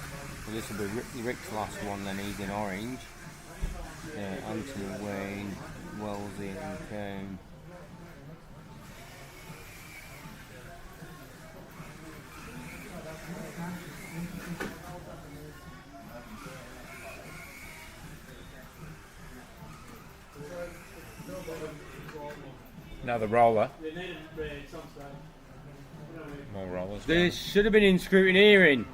well, this will be Rick's last one, then he's in orange. Anthony, Wayne, Wellesley and Kane. Another roller. More rollers. This should have been in scrutineering.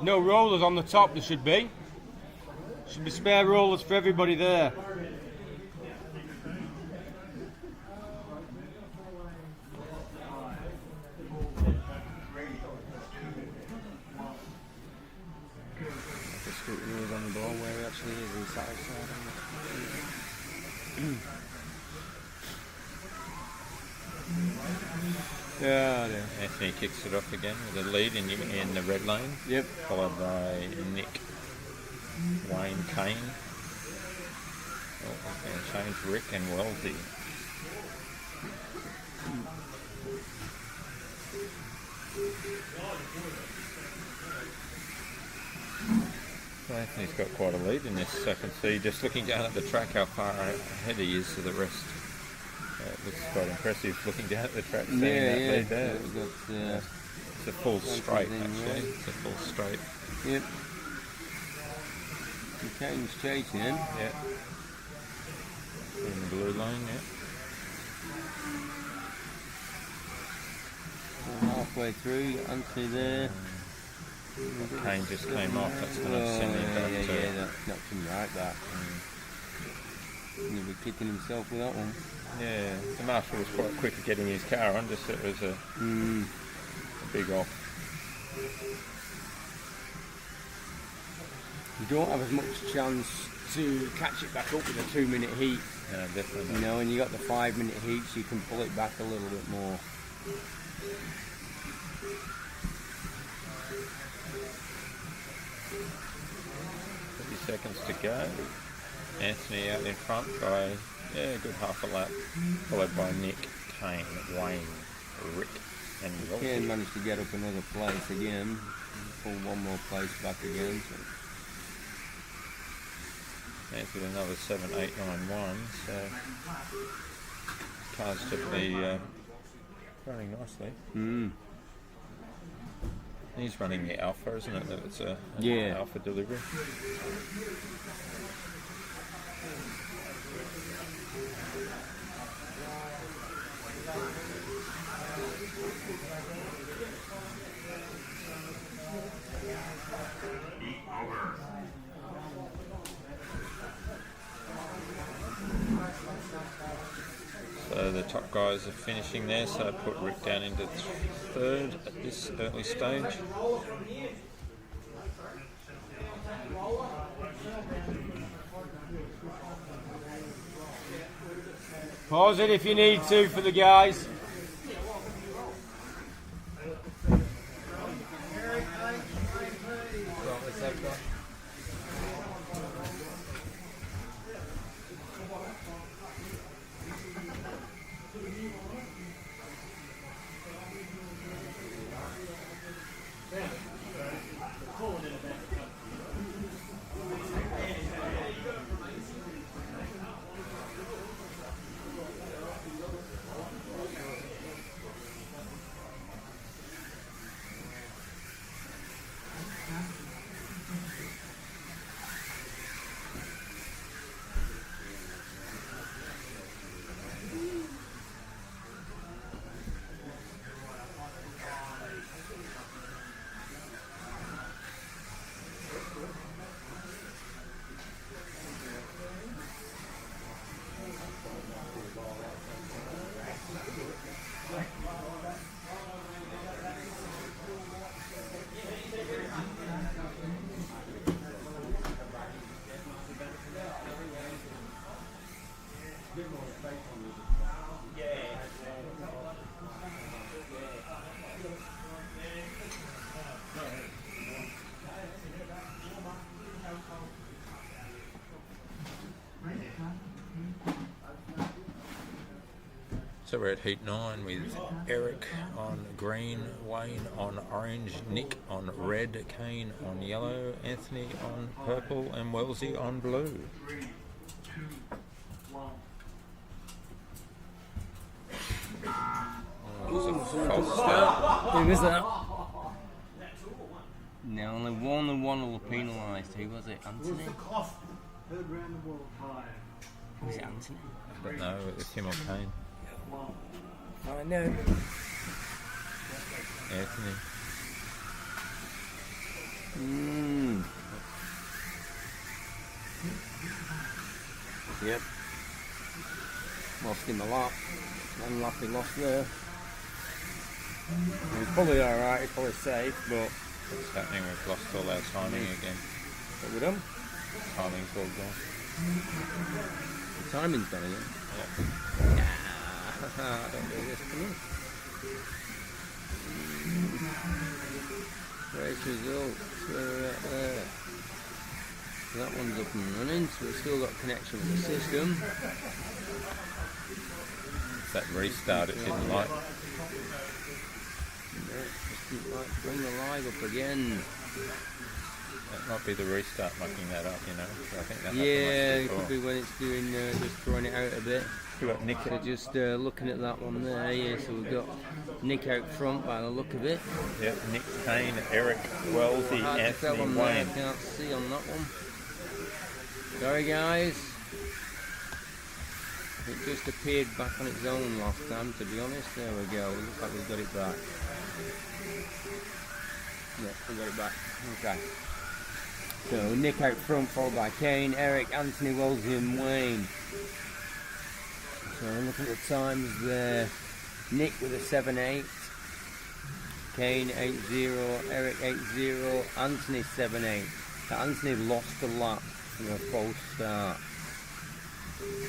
No rollers on the top, there should be. Should be spare rollers for everybody there. The scrutineer is on the ball where he actually is, he's sat outside on Yeah, yeah. Anthony kicks it off again with a lead in the red lane. Yep. Followed by Nick, Wayne, Kane. Oh, he's going to change Rick and Wellesley. So Anthony's got quite a lead in this. I can see just looking down at the track how far ahead he is to the rest. It looks quite impressive looking down at the track, seeing that lead there. It's a full straight actually. It's a full straight. Yep. And Kane's chasing him. Yeah. in blue lane, yeah. We're halfway through, Anthony there. Kane just came off, that's going to send him back to... yeah, that knocked him right back. He'll be kicking himself with that one. Yeah, the marshal was quite quick at getting his car on, just it was a big off. You don't have as much chance to catch it back up with a 2-minute heat. No, definitely You not. know, when you got the 5-minute heats, you can pull it back a little bit more. 30 seconds to go. Anthony out in front by a good half a lap, followed by Nick, Kane, Wayne, Rick, and Kane Rolf. managed to get up another place again, pull one more place back again. So. Anthony with another 7, 8, 9, 1. So cars definitely running nicely. He's running the Alpha, isn't it? It's a Yeah. Alpha delivery. So the top guys are finishing there, so I put Rick down into third at this early stage. Pause it if you need to for the guys. So we're at heat 9 with Eric on green, Wayne on orange, Nick on red, Kane on yellow, Anthony on purple, and Wellesley on blue. False start. Who was that? No, only one will be penalised. Who was it? Anthony? Third round the world. Was it Anthony? But no, it was him or Kane. I know. Anthony. Yep. Lost him a lot. One lap he lost there. He's probably alright, he's probably safe, but What's happening? We've lost all our timing again. what we done? Timing's all gone. The timing's gone again. Yeah. Nah, don't do this to me. Race results, where we're at there. So that one's up and running, so we've still got connection with the system. It's that restart it didn't like. No, just didn't like to bring the live up again. That might be the restart mucking that up, you know. So I think that Yeah, it happened once could be when it's doing, just throwing it out a bit. before. You got Nick So just looking at that one there, yeah, so we've got Nick out front by the look of it. Yeah, Nick, Kane, Eric, Wellesley, Hard to tell Anthony, on there, Wayne. I can't see on that one. Sorry guys. It just appeared back on its own last time, to be honest. There we go. It looks like we've got it back. Yeah, we got it back. Okay. So Nick out front, followed by Kane, Eric, Anthony, Wellesley and Wayne. So looking at the times there. Nick with a 7.8. Kane 8.0, Eric 8.0, Anthony 7.8. So Anthony lost a lap from a false start.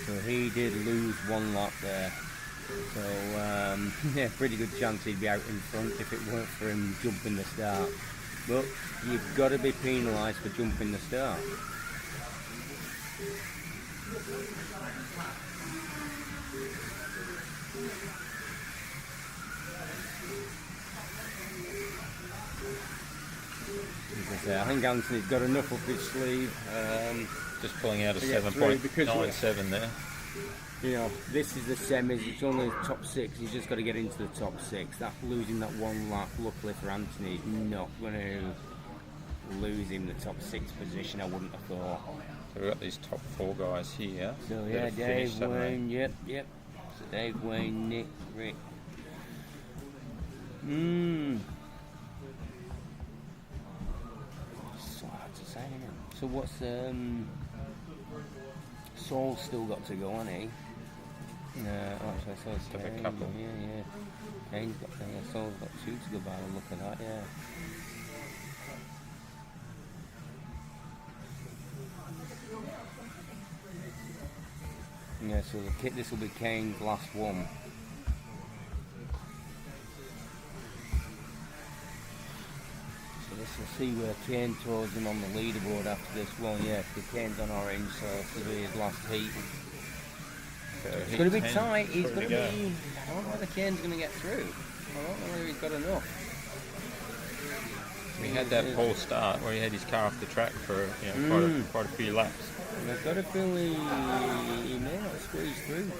So he did lose 1 lap there. So yeah, pretty good chance he'd be out in front if it weren't for him jumping the start. But you've got to be penalised for jumping the start. I think Anthony's got enough up his sleeve. Just pulling out a to get through, because 7.97 there. you know, this is the semis, it's only the top 6, he's just got to get into the top 6. That losing that 1 lap, luckily for Anthony, is not going to lose him the top 6 position, I wouldn't have thought. So we've got these top 4 guys here. So that yeah, have Dave, finished, haven't they? Wayne, yep. So Dave, Wayne, Nick, Rick. So hard to say, isn't it? So what's Saul's still got to go, hasn't he? Actually, Saul's Got a Kane, couple. Yeah. Kane's got, Saul's got 2 to go by the look of that, yeah. Yeah, so this will be Kane's last one. So this will see where Kane throws him on the leaderboard after this one. Yeah, because Kane's on orange, so this will be his last heat. So It's heat going to be 10, tight. He's probably going to go. be. I don't know whether Kane's going to get through. I don't know whether he's got enough. He had that poor start where he had his car off the track for quite a few laps. And I've got a feeling he may not squeeze through.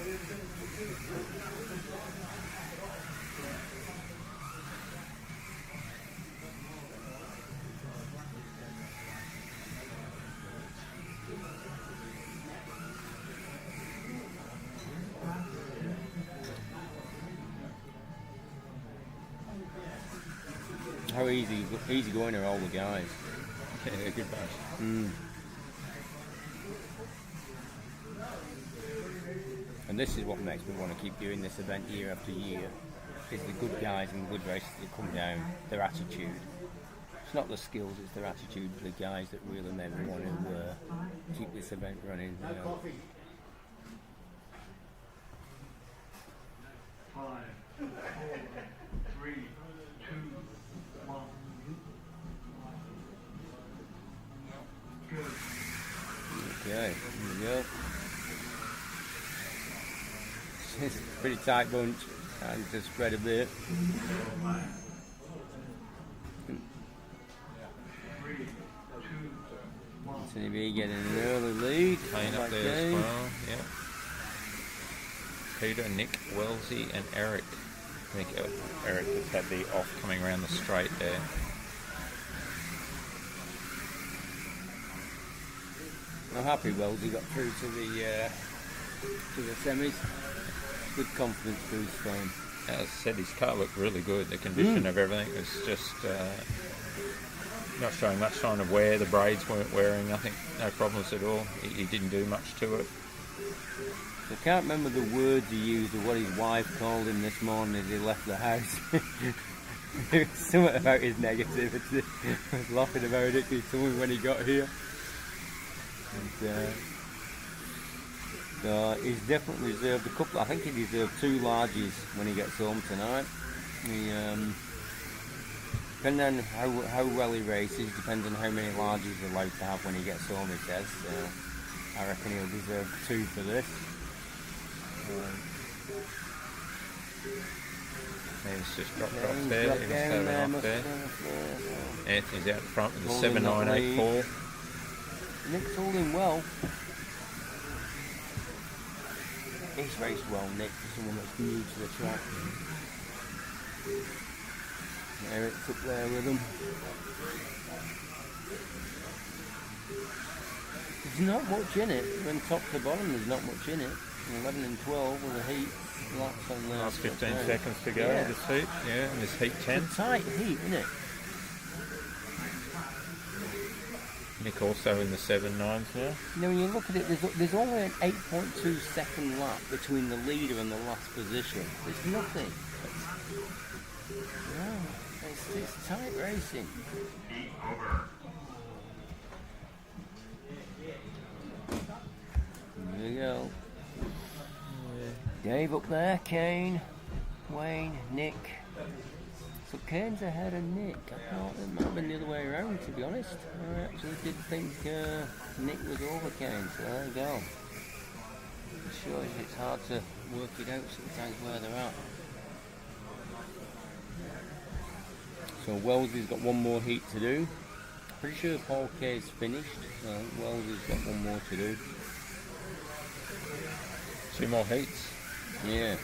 How easy going are all the guys. Yeah, they're good bunch. And this is what makes me want to keep doing this event year after year, is the good guys and good races that come down, their attitude. It's not the skills, it's their attitude, the guys that really make me want to keep this event running. You know. 5, 4, 3, 2, 1. Good. Okay, here we go. It's a pretty tight bunch, and to spread a bit. 3, 2, 1. Anthony B getting an early lead. Kane up there as well. Yeah. Peter, Nick, Wellesley, and Eric. I think Eric just had the off coming around the straight there. I'm happy Wellesley got through to the semis. Good confidence boost for him. As I said, his car looked really good. The condition of everything was just not showing much sign of wear. The braids weren't wearing. I think no problems at all. He didn't do much to it. I can't remember the words he used or what his wife called him this morning as he left the house. It was something about his negativity. I was laughing about it because he told me when he got here. And, so he's definitely deserved a couple. I think he deserved 2 larges when he gets home tonight. He, depending on how well he races, depends on how many larges he's allowed to have when he gets home, he says. So I reckon he'll deserve 2 for this. He's just dropped off there. He was having off there. Anthony's out front with the Holding that 7984. Nick's holding well. He's raced well, Nick, for someone that's new to the track. Eric's up there with him. There's not much in it. From top to bottom, there's not much in it. 11 and 12 with a heat. Lots on there. Last 15 seconds to go. Yeah. This heat, yeah, and this heat 10. It's a tight heat, isn't it? Nick also in the 7.9s now. You know, when you look at it, there's only an 8.2 second lap between the leader and the last position. There's nothing. No, it's tight racing. There you go. Dave up there, Kane, Wayne, Nick. So Kane's ahead of Nick. I thought it might have been the other way around, to be honest. I actually did think Nick was over Kane, so there you go. It shows it's hard to work it out sometimes where they're at. So Wellesley's got one more heat to do. Pretty sure Paul K's finished, so Wellesley's got one more to do. 2 more heats. Yeah.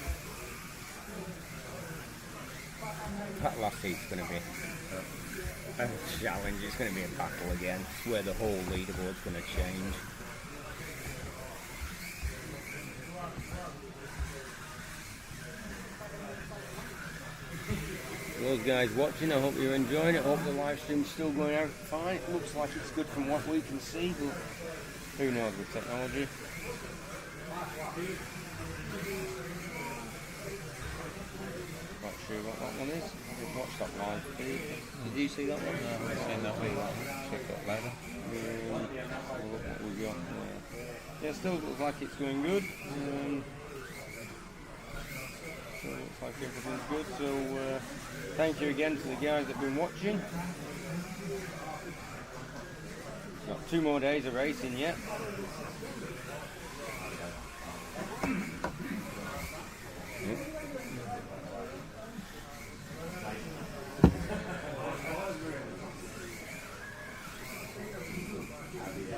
That last heat's going to be a challenge. It's going to be a battle again. It's where the whole leaderboard's going to change. Those guys watching, I hope you're enjoying it. I hope the live stream's still going out fine. It looks like it's good from what we can see, but who knows with technology. Not sure what that one is. I didn't watch that live feed. Did you see that one? No, I haven't seen that one. Check that later. Look what we got. Yeah, still looks like it's going good. So it looks like everything's good. So thank you again to the guys that have been watching. Got 2 more days of racing yet.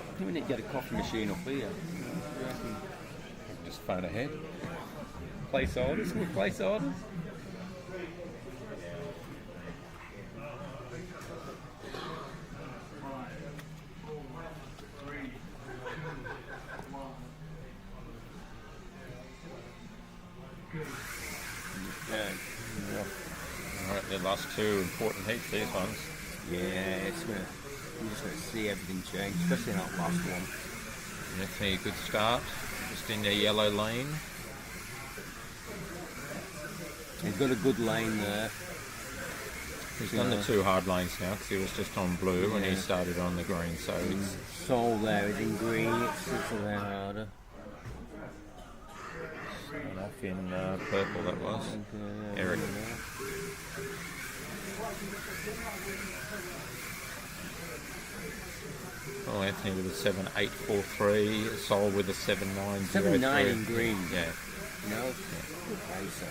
I think we need to get a coffee machine up here. Just phone ahead. Place orders, can we place orders? Alright, the last 2 important heats, these ones. Yeah, I'm just going to see everything change, especially that last one. Definitely a good start. Just in the yellow lane. He's got a good lane there. He's done the 2 hard lanes now because he was just on blue and he started on the green, so it's Soul there is in green, it's a bit harder. started off in purple, that was. Eric. Oh, Anthony with a 7.843, Sol with a 7.903. 7.9 in green. Yeah. You know, good racer.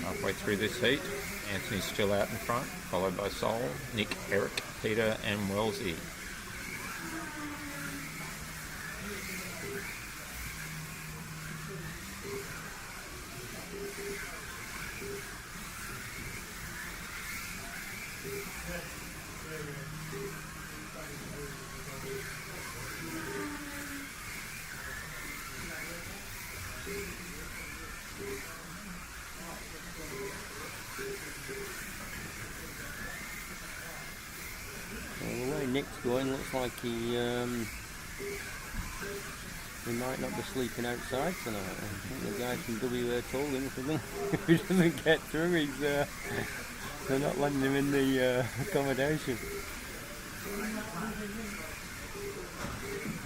Halfway through this heat, Anthony's still out in front, followed by Sol, Nick, Eric, Peter and Wellesley. Well, the way Nick's going, looks like he might not be sleeping outside tonight. I think the guy from WA told him if he doesn't get through, they're not letting him in the accommodation.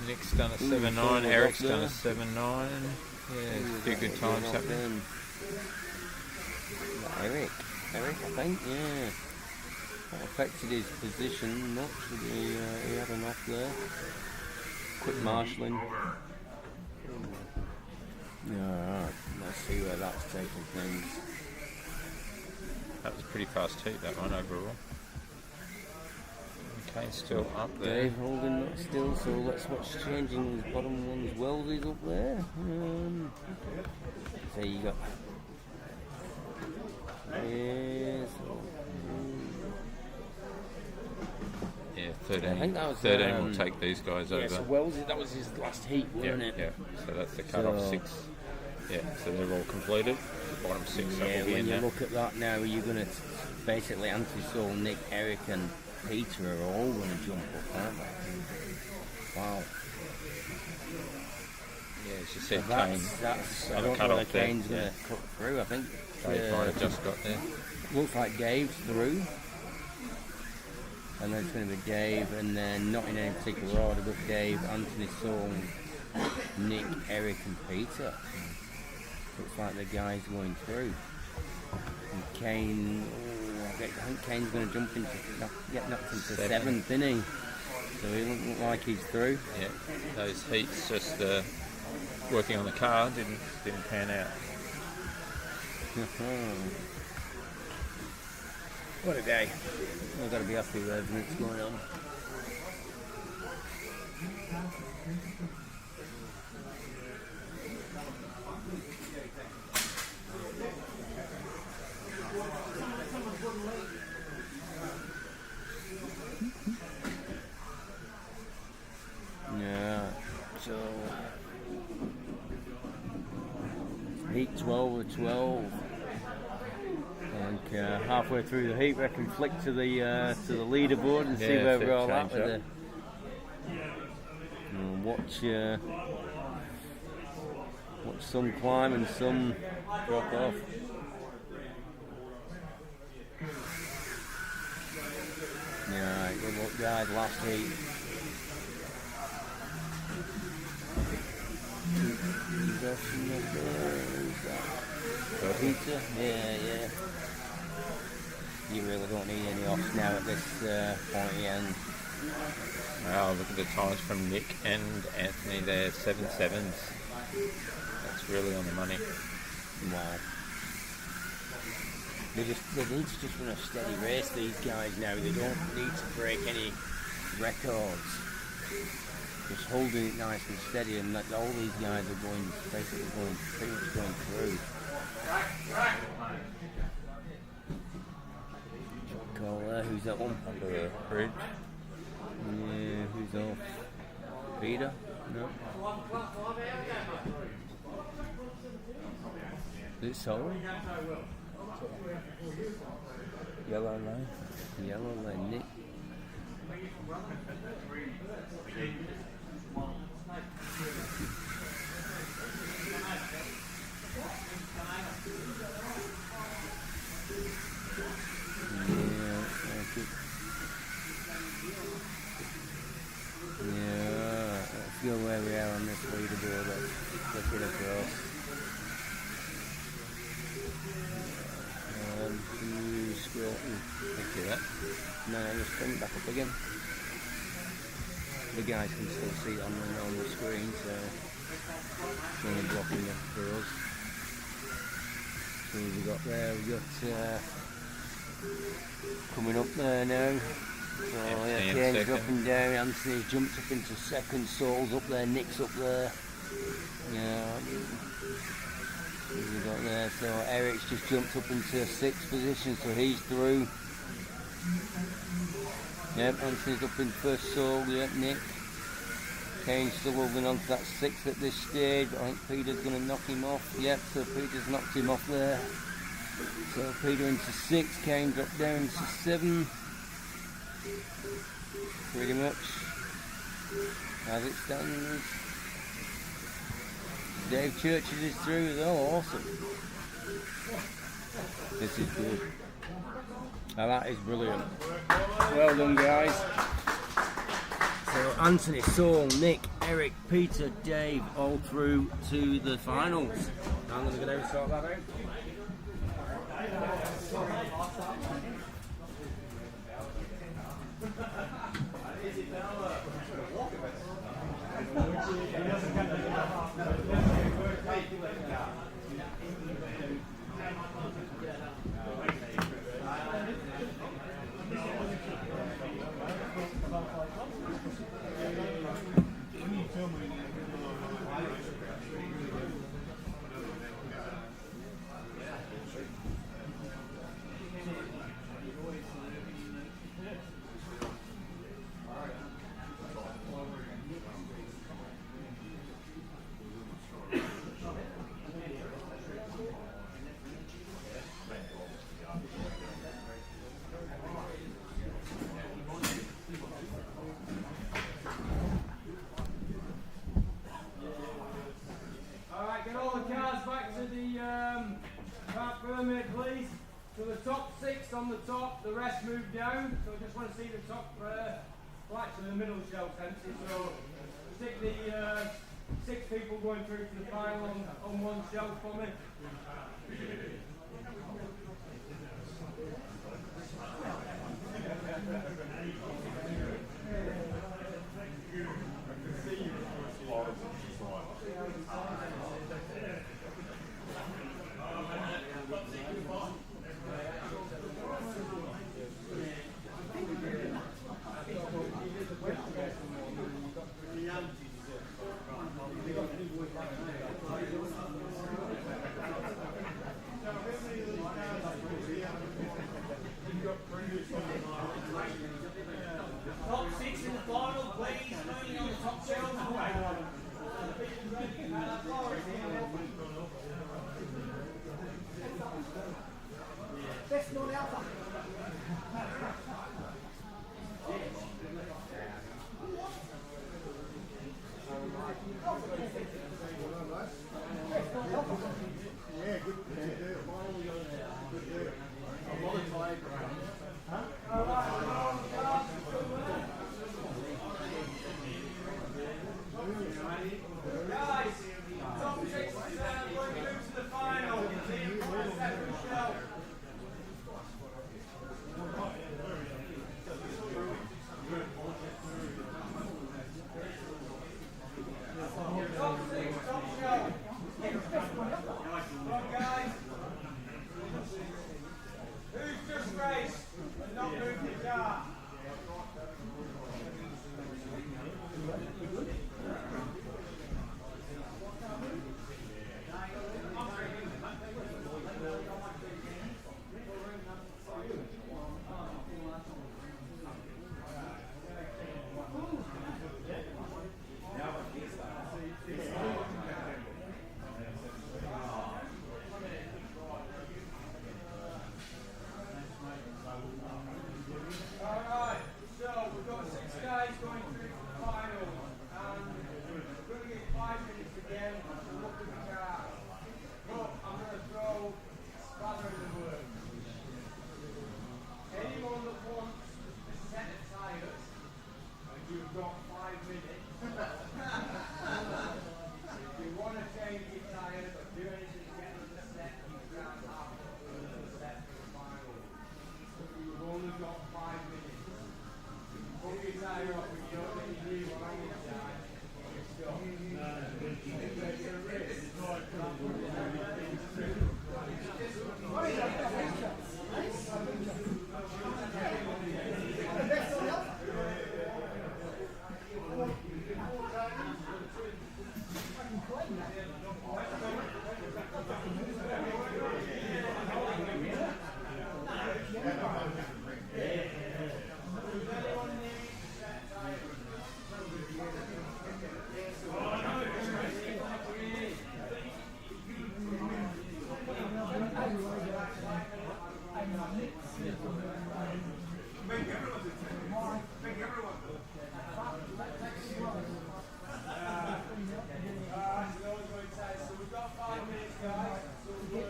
Nick's done a 7.9, Eric's done a 7.9. Yeah, a few good times happening. Eric, I think, yeah. That affected his position much. He had an off there. Quick marshalling. Yeah, let's see where that's taking things. That was a pretty fast heat, that one overall. Kane's still up there. Dave holding that still, so let's watch changing his bottom one's Wellesley's up there. So you got. Yeah, 13. I think that was, 13 will take these guys Yeah, over. so Wellesley, that was his last heat, Yeah, wasn't it? yeah. So that's the cut-off So- 6. Yeah, so they're all completed. The bottom 6 that Yeah, will be when in you there. look at that now, you're going to basically Anthony Saul, Nick, Eric, and Peter are all going to jump up, aren't they? Wow. Yeah, as you said, So Kane. that's I have a don't cut know off whether there, Kane's going yeah. to cut through. I think Dave might have just got there. looks like Dave's through. And then it's going to be Dave, and then not in any particular order, but Dave, Anthony Saul, Nick, Eric, and Peter. Looks like the guys going through. And Kane, I think Kane's going to jump into, get knocked into Seven. 7th, isn't he? So he doesn't look like he's through. Yeah, those heats just working on the car didn't pan out. What a day. We've got to be happy with everything that's going on. Yeah, so heat 12 or 12. And halfway through the heat, we can flick to the leaderboard and see Yeah, where see we're it all at change with up. and watch some climb and some drop off. Yeah, right, good luck guys, last heat. Pizza? Yeah. You really don't need any offs now at this point end. Wow, look at the times from Nick and Anthony there, 7.7s. That's really on the money. Wow. They need to just run a steady race, these guys now. They don't need to break any records. Just holding it nice and steady, and like all these guys are pretty much going through. Call there, who's that one? Under the bridge. Yeah, who's off? Peter? No. Is it Soul? Yellow lane. Yellow lane, Nick. Yeah, let's go where we are on this leaderboard. Let's flip it across. You scroll. Thank you, that. No, just bring it back up again. The guys can still see it on the normal screen, so it's only blocking it for us. So we got there, we got coming up there now. So yeah, Anthony in Kane's second. up and down, Anthony's jumped up into second, Saul's up there, Nick's up there. Yeah. We got there, so Eric's just jumped up into 6th position, so he's through. Yep, Anthony's up in first, Saul, yep, Nick. Kane's still holding on to that 6th at this stage, but I think Peter's going to knock him off. Yep, so Peter's knocked him off there. So Peter into 6, Kane dropped down to 7. Pretty much as it stands. Dave Churches is through as well, awesome. This is good. Now that is brilliant. Well done guys. So Anthony, Saul, Nick, Eric, Peter, Dave all through to the finals. I'm going to go down and sort that out. So the top 6 on the top, the rest move down. So I just want to see the top, well actually the middle shelf empty. So stick the 6 people going through to the final on one shelf for me. Top 6 in the final, please. Only on the top shelf. That's not alpha. Yeah, good. Good deal. I'm on the tiger. Huh? Guys, top 6 is going through to the final. See you for the second shelf. Top 6, top shelf. Come on, guys. Who's just raced and not moved the car? Alright, so we've got 6 guys going through to the final, and we're going to get 5 minutes again to look at the car. But I'm going to throw spanner in the works. Anyone that wants a set of tyres, and you've got 5 minutes. If you want to change your tyres or do anything to get them set, you can't have the set for the final. You've only got 5 minutes. Pull your tyre off and you don't get your new one on your side. You're stuck. It's a risk. So we've got 5 minutes, guys. So you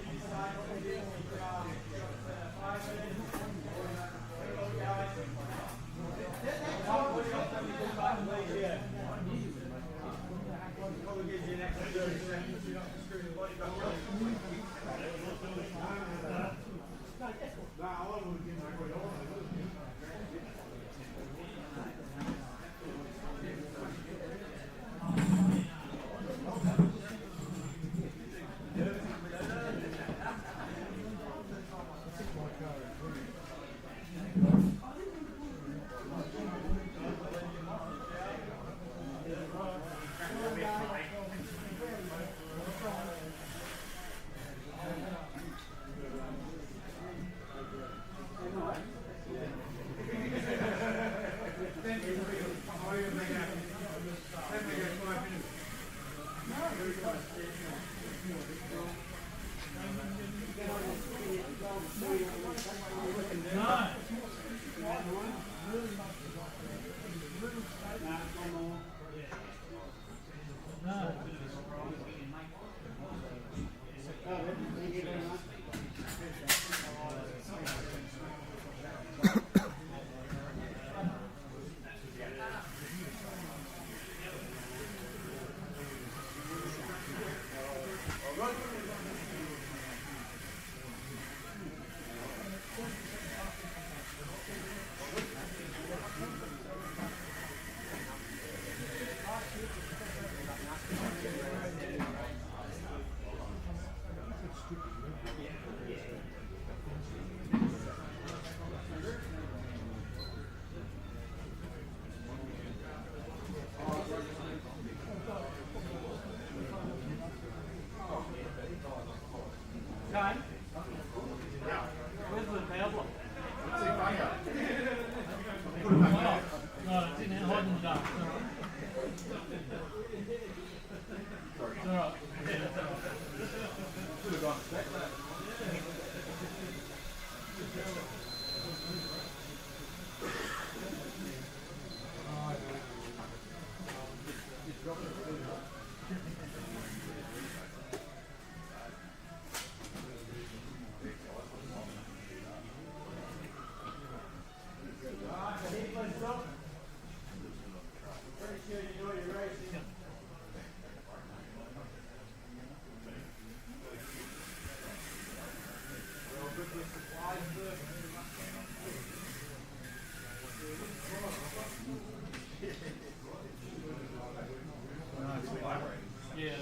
decide what to do. We've got 5 minutes. Hello, guys. Everybody else, let me come back, please. Yeah. Probably gives you an extra 30 seconds. You don't have to screw the body back up. Ride and duck. It's all right. Yeah.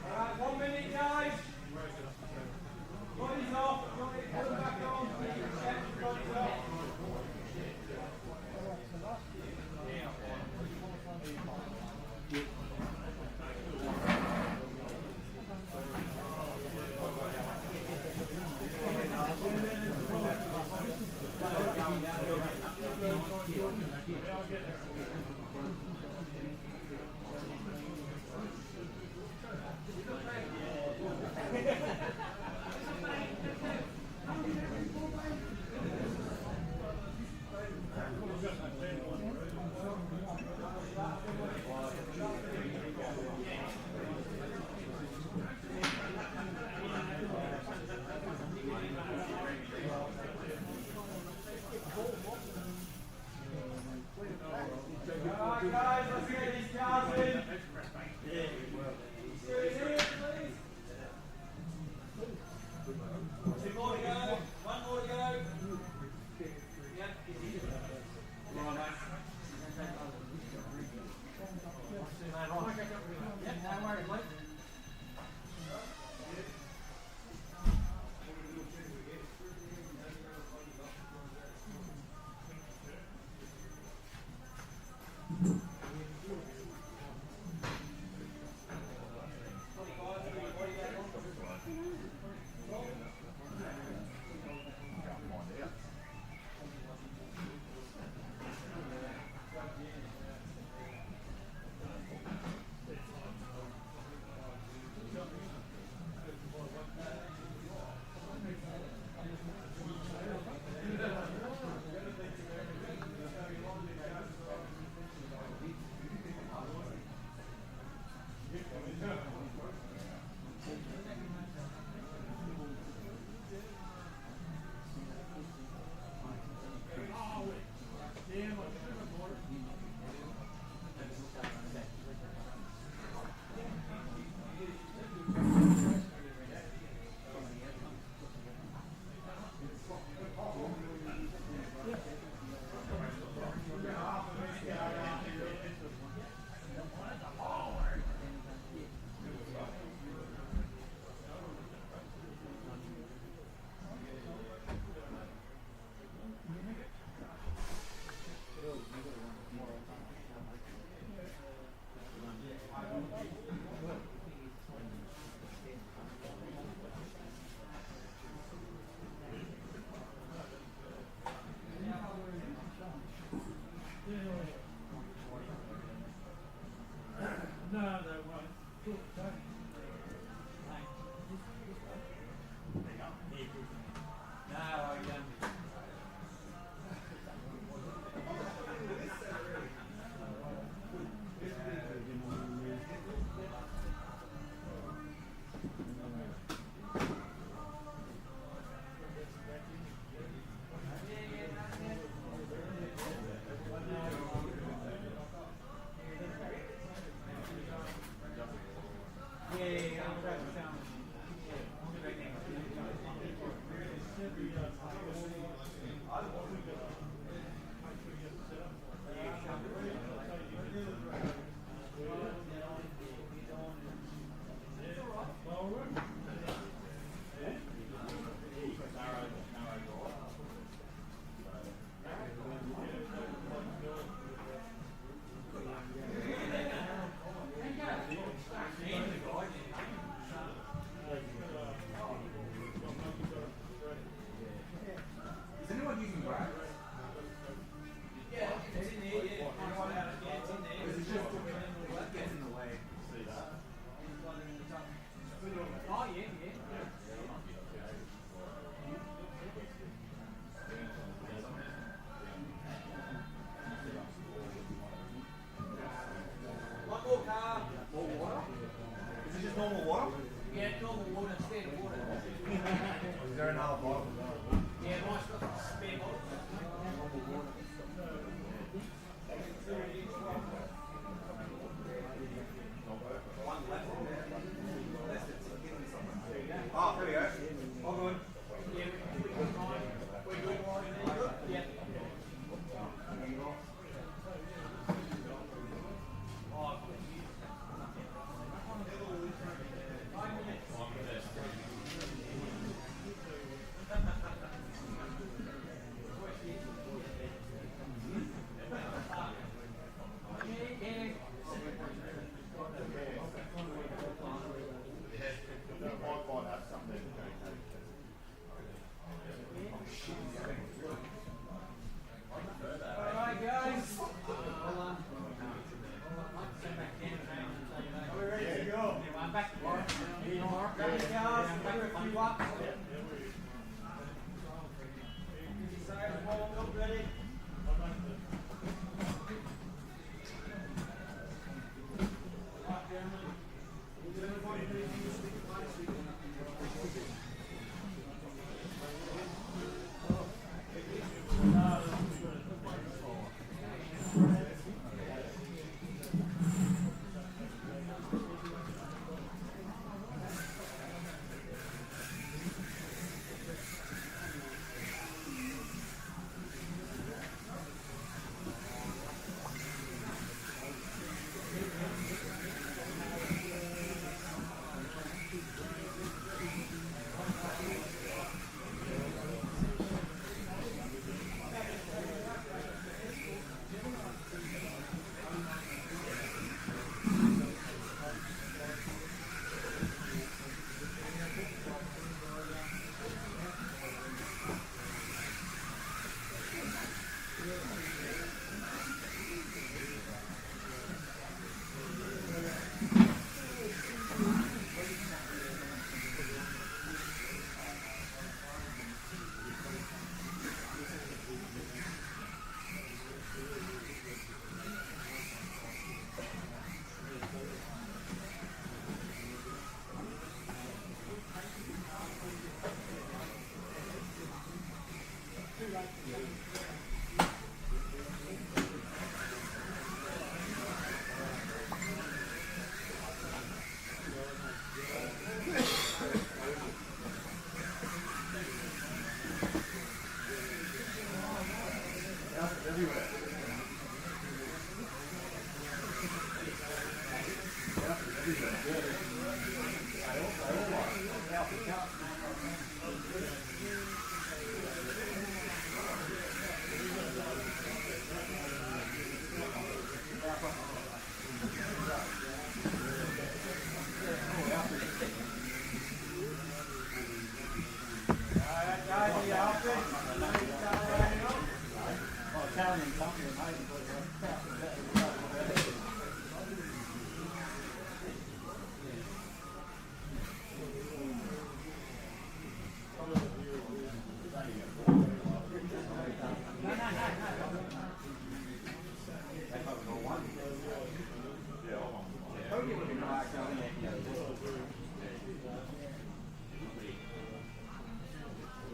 Alright, 1 minute guys. Bodies off. Put them back on. Check, bodies off. Alright guys, let's get these cars in. Screws in, please. 2 more to go. 1 more to go. Yep. Come on, mate. Yep, no worries, mate. Oh, there we go. All good.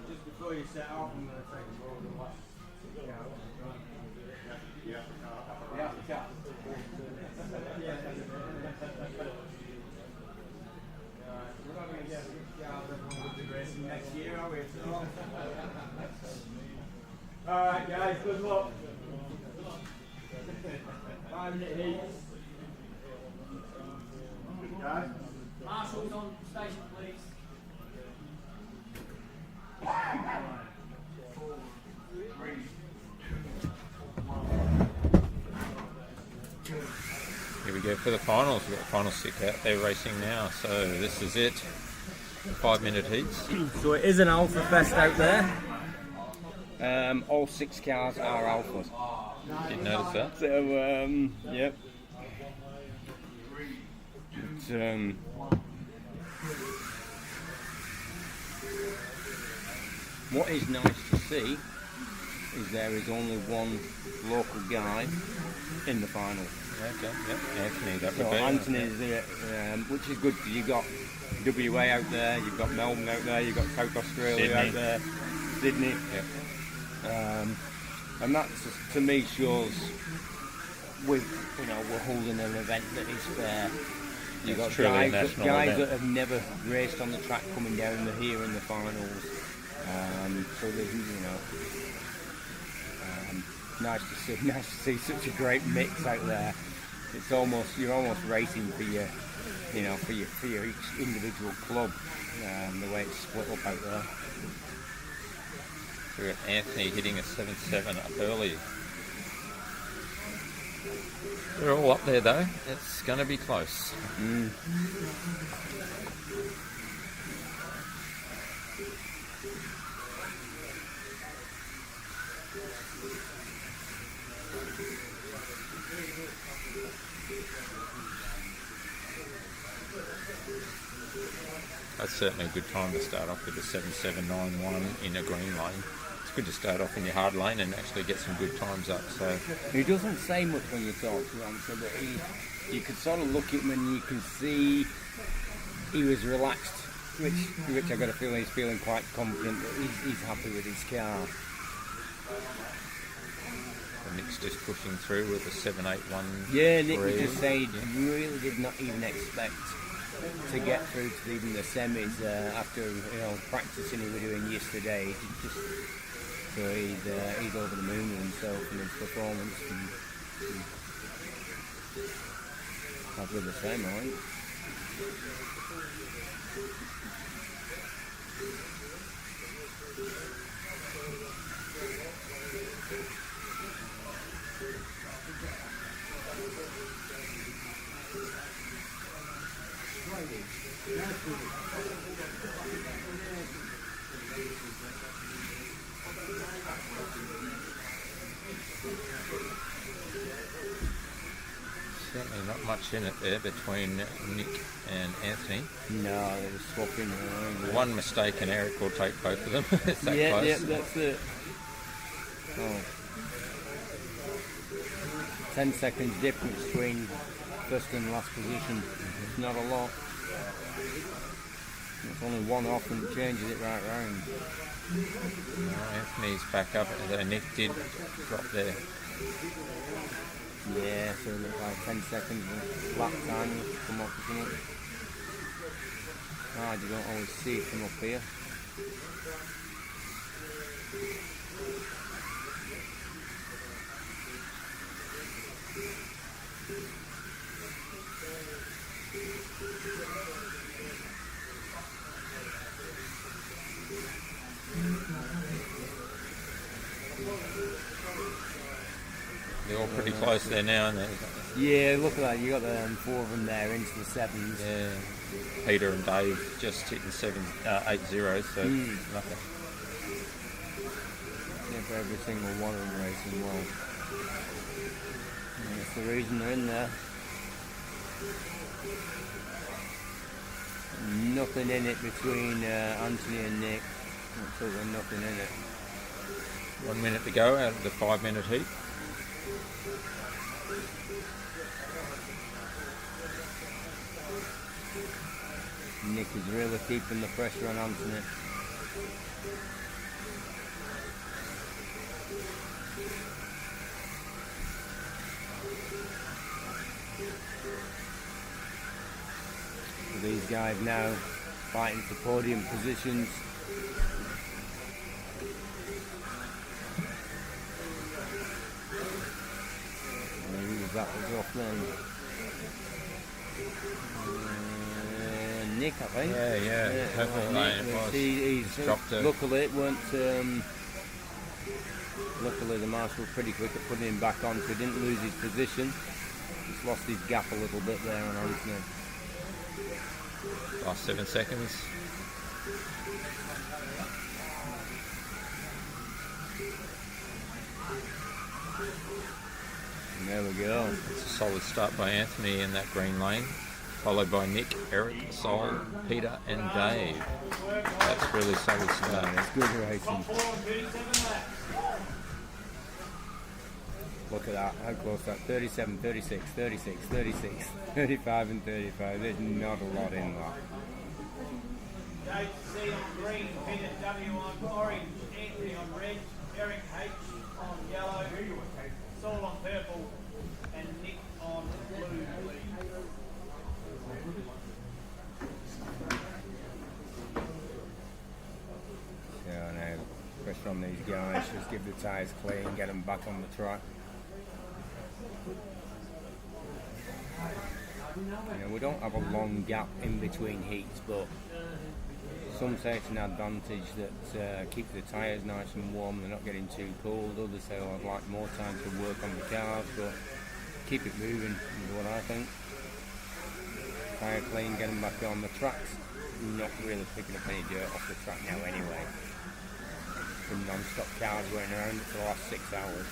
Just before you set off, I'm going to take a roll and watch. We're not going to get the racing next year, are we? Alright guys, good luck. 5-minute heats. Guys. Marshals on station, please. Here we go for the finals. We've got the final 6 out there racing now. So this is it. 5-minute heats. So it is an Alpha Fest out there. All 6 cars are Alphas. Didn't notice that. So, yep. But, what is nice to see is there is only one local guy in the final. Okay, yeah. Anthony, that So would be. Anthony's, which is good because you've got WA out there, you've got Melbourne out there, you've got South Australia Sydney. out there, Sydney. Yep. And that to me shows we're holding an event that is fair. You've got It's truly a guys, national guys event. that have never raced on the track coming down here in the finals. So there's, nice to see such a great mix out there. It's almost, you're almost racing for your, for your each individual club. The way it's split up out there. We've got Anthony hitting a 7.7 up early. They're all up there though. It's going to be close. That's certainly a good time to start off with a 7.791 in a green lane. It's good to start off in your hard lane and actually get some good times up. So He doesn't say much when you talk to him, so that you could sort of look at him and you can see he was relaxed, which I got a feeling he's feeling quite confident that he's happy with his car. Nick's just pushing through with a 7.81. Yeah, Nick was just saying he really did not even expect to get through to even the semis after practicing he was doing yesterday. So he's over the moon with himself and his performance. And I'll do the same, I think. Certainly not much in it there between Nick and Anthony. No, they were swapping around. One mistake and Eric will take both of them. It's that Yeah, close. that's it. 10 seconds difference between first and last position. It's not a lot. It's only one off and it changes it right round. Anthony's back up, although Nick did drop there. Yeah, so it looks like 10 seconds lap time will come up, isn't it? You don't always see it from up here. They're all pretty close there now, and Yeah, look at that. You got 4 of them there into the 7s. yeah, Peter and Dave just hitting 8-0, so nothing. Yeah, for every single one of them racing well. And that's the reason they're in there. Nothing in it between Anthony and Nick. Absolutely nothing in it. 1 minute to go out of the 5-minute heat. Nick is really keeping the pressure on Anthony. These guys now fighting for podium positions. That was off then. Nick, I think. Yeah. Purple lane it was. He's dropped it. Luckily it weren't. Luckily the marshal was pretty quick at putting him back on, so he didn't lose his position. Just lost his gap a little bit there on Anthony. Last 7 seconds. And there we go. It's a solid start by Anthony in that green lane, followed by Nick, Eric, Sol, Peter and Dave. That's really solid start. It's good racing. Look at that, how close that, 37, 36, 36, 36, 35 and 35. There's not a lot in that. Dave C on green, Peter W on orange, Anthony on red, Eric H on yellow, Saul on purple, and Nick on blue. So now, pressure on these guys, just give the tyres clean, get them back on the track. You know, we don't have a long gap in between heats, but some say it's an advantage that keeps the tyres nice and warm, they're not getting too cold. Others say, oh, I'd like more time to work on the cars, but keep it moving is what I think. Tyre clean, get them back on the tracks. Not really picking up any dirt off the track now anyway. Some non-stop cars going around for the last 6 hours.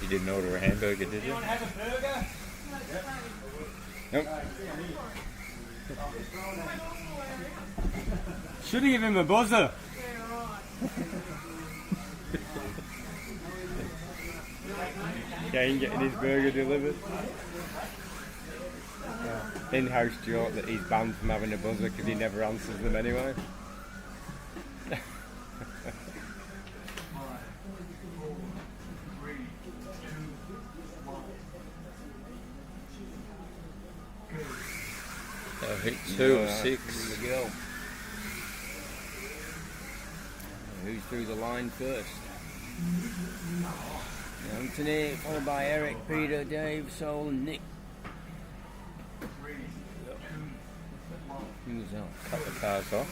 You didn't order a hamburger, did you? Want to have a burger? Nope. Should have given him a buzzer. Kane getting his burger delivered. In-house joke that he's banned from having a buzzer because he never answers them anyway. Heat 2 of 6. Here we go. Who's through the line first? Anthony, followed by Eric, Peter, Dave, Sol, and Nick. Who's that? Cut the cars off.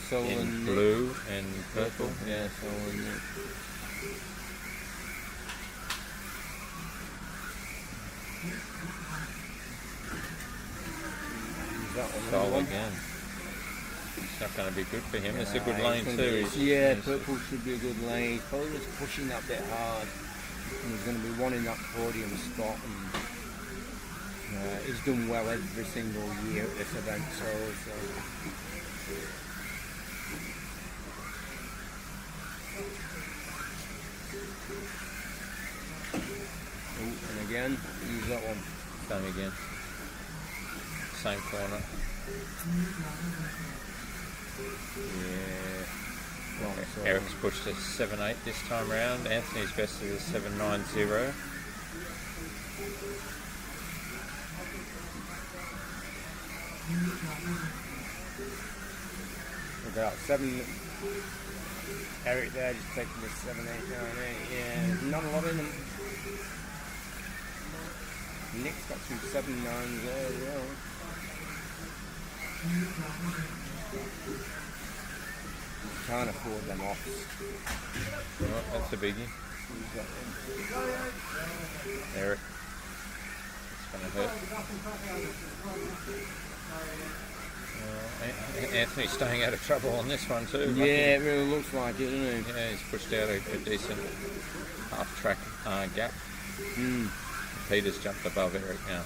Sol In and blue Nick. and purple. Yeah, Sol and Nick. Is that one? Sol again. It's not going to be good for him. It's a good lane It's too. gonna be- Yeah, purple should be a good lane. He's probably just pushing that bit hard. And there's going to be one in that podium spot. And he's done well every single year at this event. So. Oh, and again, use that one. Same again. Same corner. Yeah. Well, so Eric's pushed a 7.8 this time round. Anthony's best is a 7.90. we've got 7. Eric there just taking the 7, 8, 9, 8. Yeah, not a lot in them. Nick's got some 7.9s there as well. Can't afford them off. Oh, that's a biggie. Eric. It's going to hurt. Anthony's staying out of trouble on this one too. Yeah, it really looks like it, doesn't it? Yeah, he's pushed out a decent half-track gap. Peter's jumped above Eric now.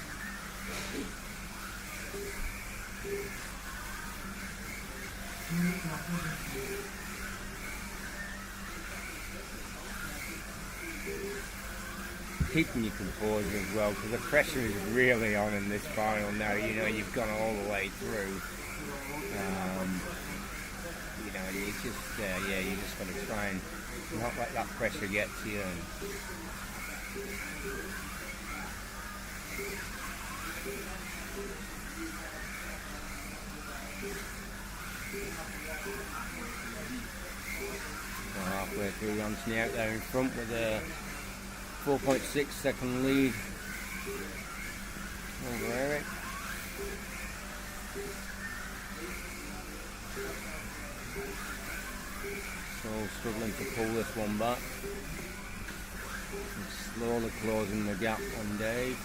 Keeping your composure as well, because the pressure is really on in this final now. You know, you've gone all the way through. You know, you just, yeah, you just got to try and not let that pressure get to you. We're halfway through, Anthony out there in front with a 4.6 second lead over Eric. So struggling to pull this one back. And slowly closing the gap on Dave.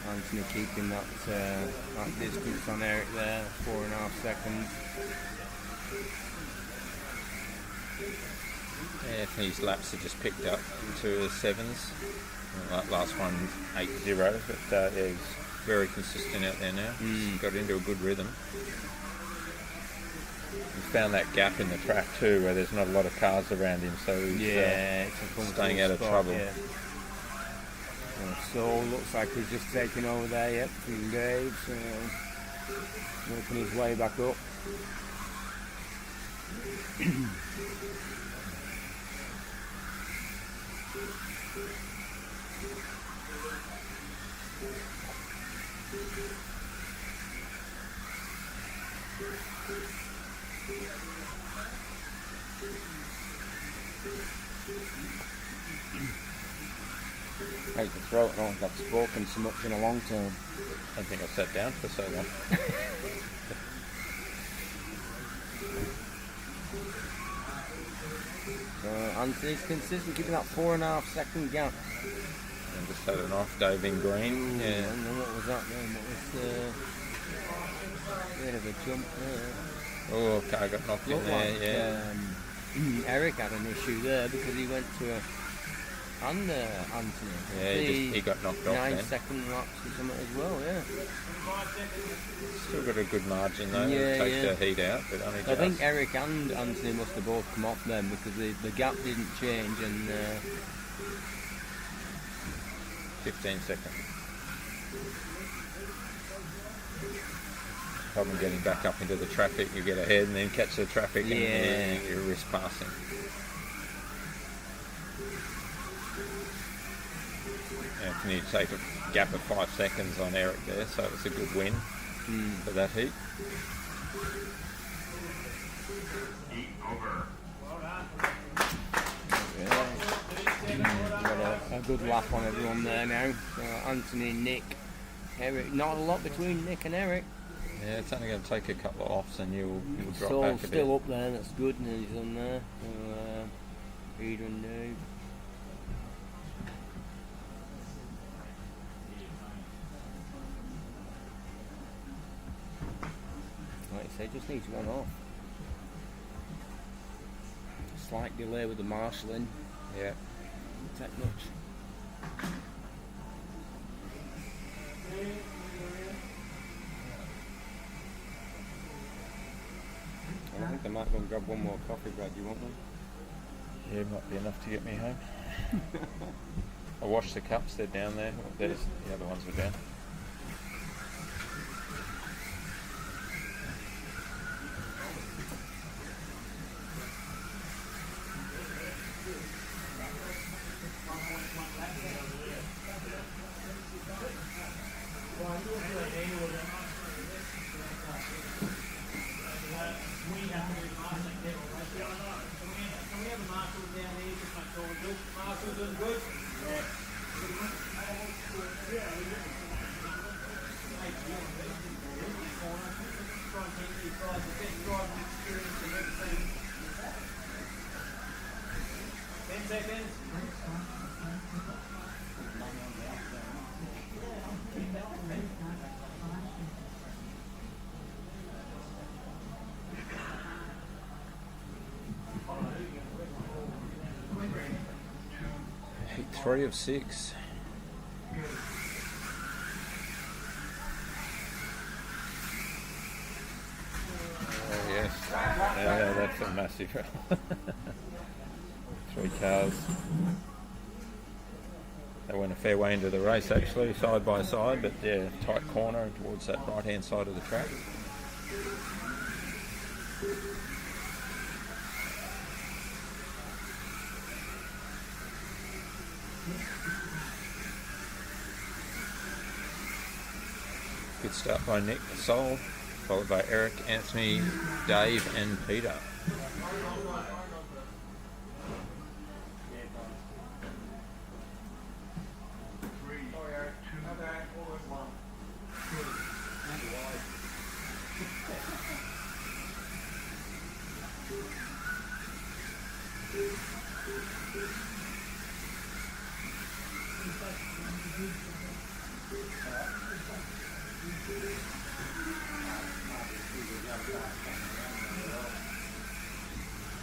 Anthony keeping that distance on Eric there, 4.5 seconds. Anthony's laps are just picked up into the 7s. That last one 8-0, but he's very consistent out there now. He's got into a good rhythm. He's found that gap in the track too, where there's not a lot of cars around him, so he's it's staying out of trouble. Yeah. So looks like he's just taking over there, yep, from Dave, working his way back up. How's the throat? I don't think I've spoken so much in a long time. I don't think I've sat down for so long. Anthony's consistent, keeping that 4.5 second gap. And just had an off Dave in green. Yeah. And then what was that then? What was bit of a jump there? Oh, car got knocked in there. Like, Yeah. Eric had an issue there because he went to Anthony. Yeah, he got knocked off 9 then. second laps or something as well, yeah. Still got a good margin though. Yeah, Takes yeah. the heat out, but only I just. think Eric and Anthony must have both come off then because the gap didn't change and 15 seconds. Problem getting back up into the traffic, you get ahead and then catch the traffic and you risk passing. Anthony take a gap of 5 seconds on Eric there, so it was a good win for that heat. got a good lap on everyone there now. So Anthony, Nick, Eric. Not a lot between Nick and Eric. Yeah, it's only going to take a couple of offs and you'll drop So back a bit. still up there, that's good, and he's on there. So, Peter and Dave. Like I say, just needs one off. Slight delay with the marshalling. Yeah. Doesn't take much. I think I might go and grab one more coffee, Brad. You want one? Yeah, might be enough to get me home. I washed the cups, they're down there. There's the other ones are down. Heat 3 of 6. Oh yes, yeah, that's a massive 3 cars. They went a fair way into the race actually, side by side, but yeah, tight corner towards that right hand side of the track. Good start by Nick Sol, followed by Eric, Anthony, Dave and Peter.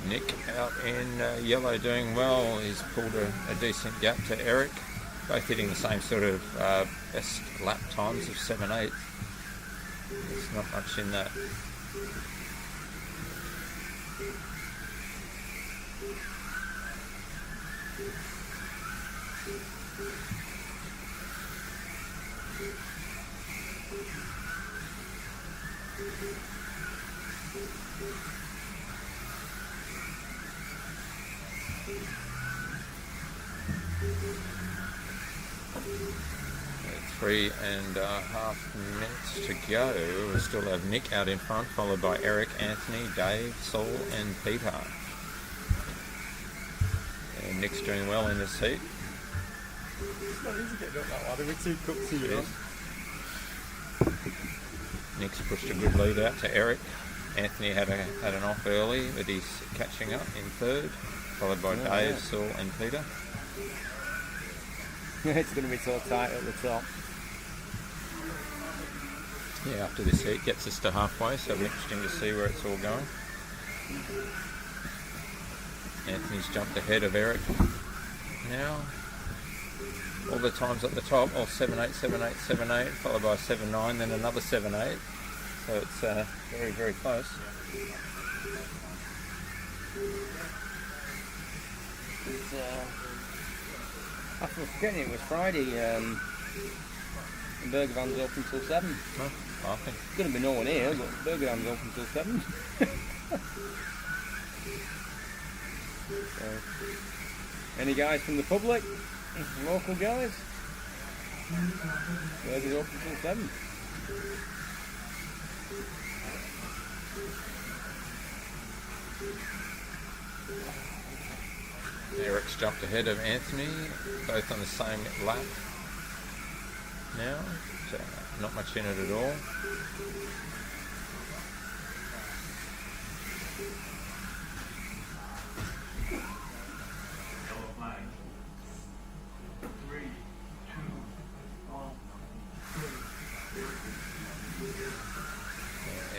Nick out in yellow doing well. He's pulled a decent gap to Eric. Both hitting the same sort of best lap times of 7.8. There's not much in that. Three and a half minutes to go. We still have Nick out in front, followed by Eric, Anthony, Dave, Saul and Peter. And Nick's doing well in this heat. It's not easy getting up that ladder with 2 cups of you. Nick's pushed a good lead out to Eric. Anthony had an off early, but he's catching up in third, followed by Dave, Saul and Peter. It's going to be so tight at the top. Yeah, after this heat gets us to halfway, so it'll be interesting to see where it's all going. Anthony's jumped ahead of Eric now. All the times at the top, all 7.8, 7.8, 7.8, followed by 7.9, then another 7.8. So it's very, very close. I was forgetting it was Friday. Burger Van's open till 7. Oh, I think. There's going to be no one here, but Burger Van's open till 7. So, any guys from the public? Local guys? Burger's open till 7. Eric's jumped ahead of Anthony, both on the same lap now, so not much in it at all.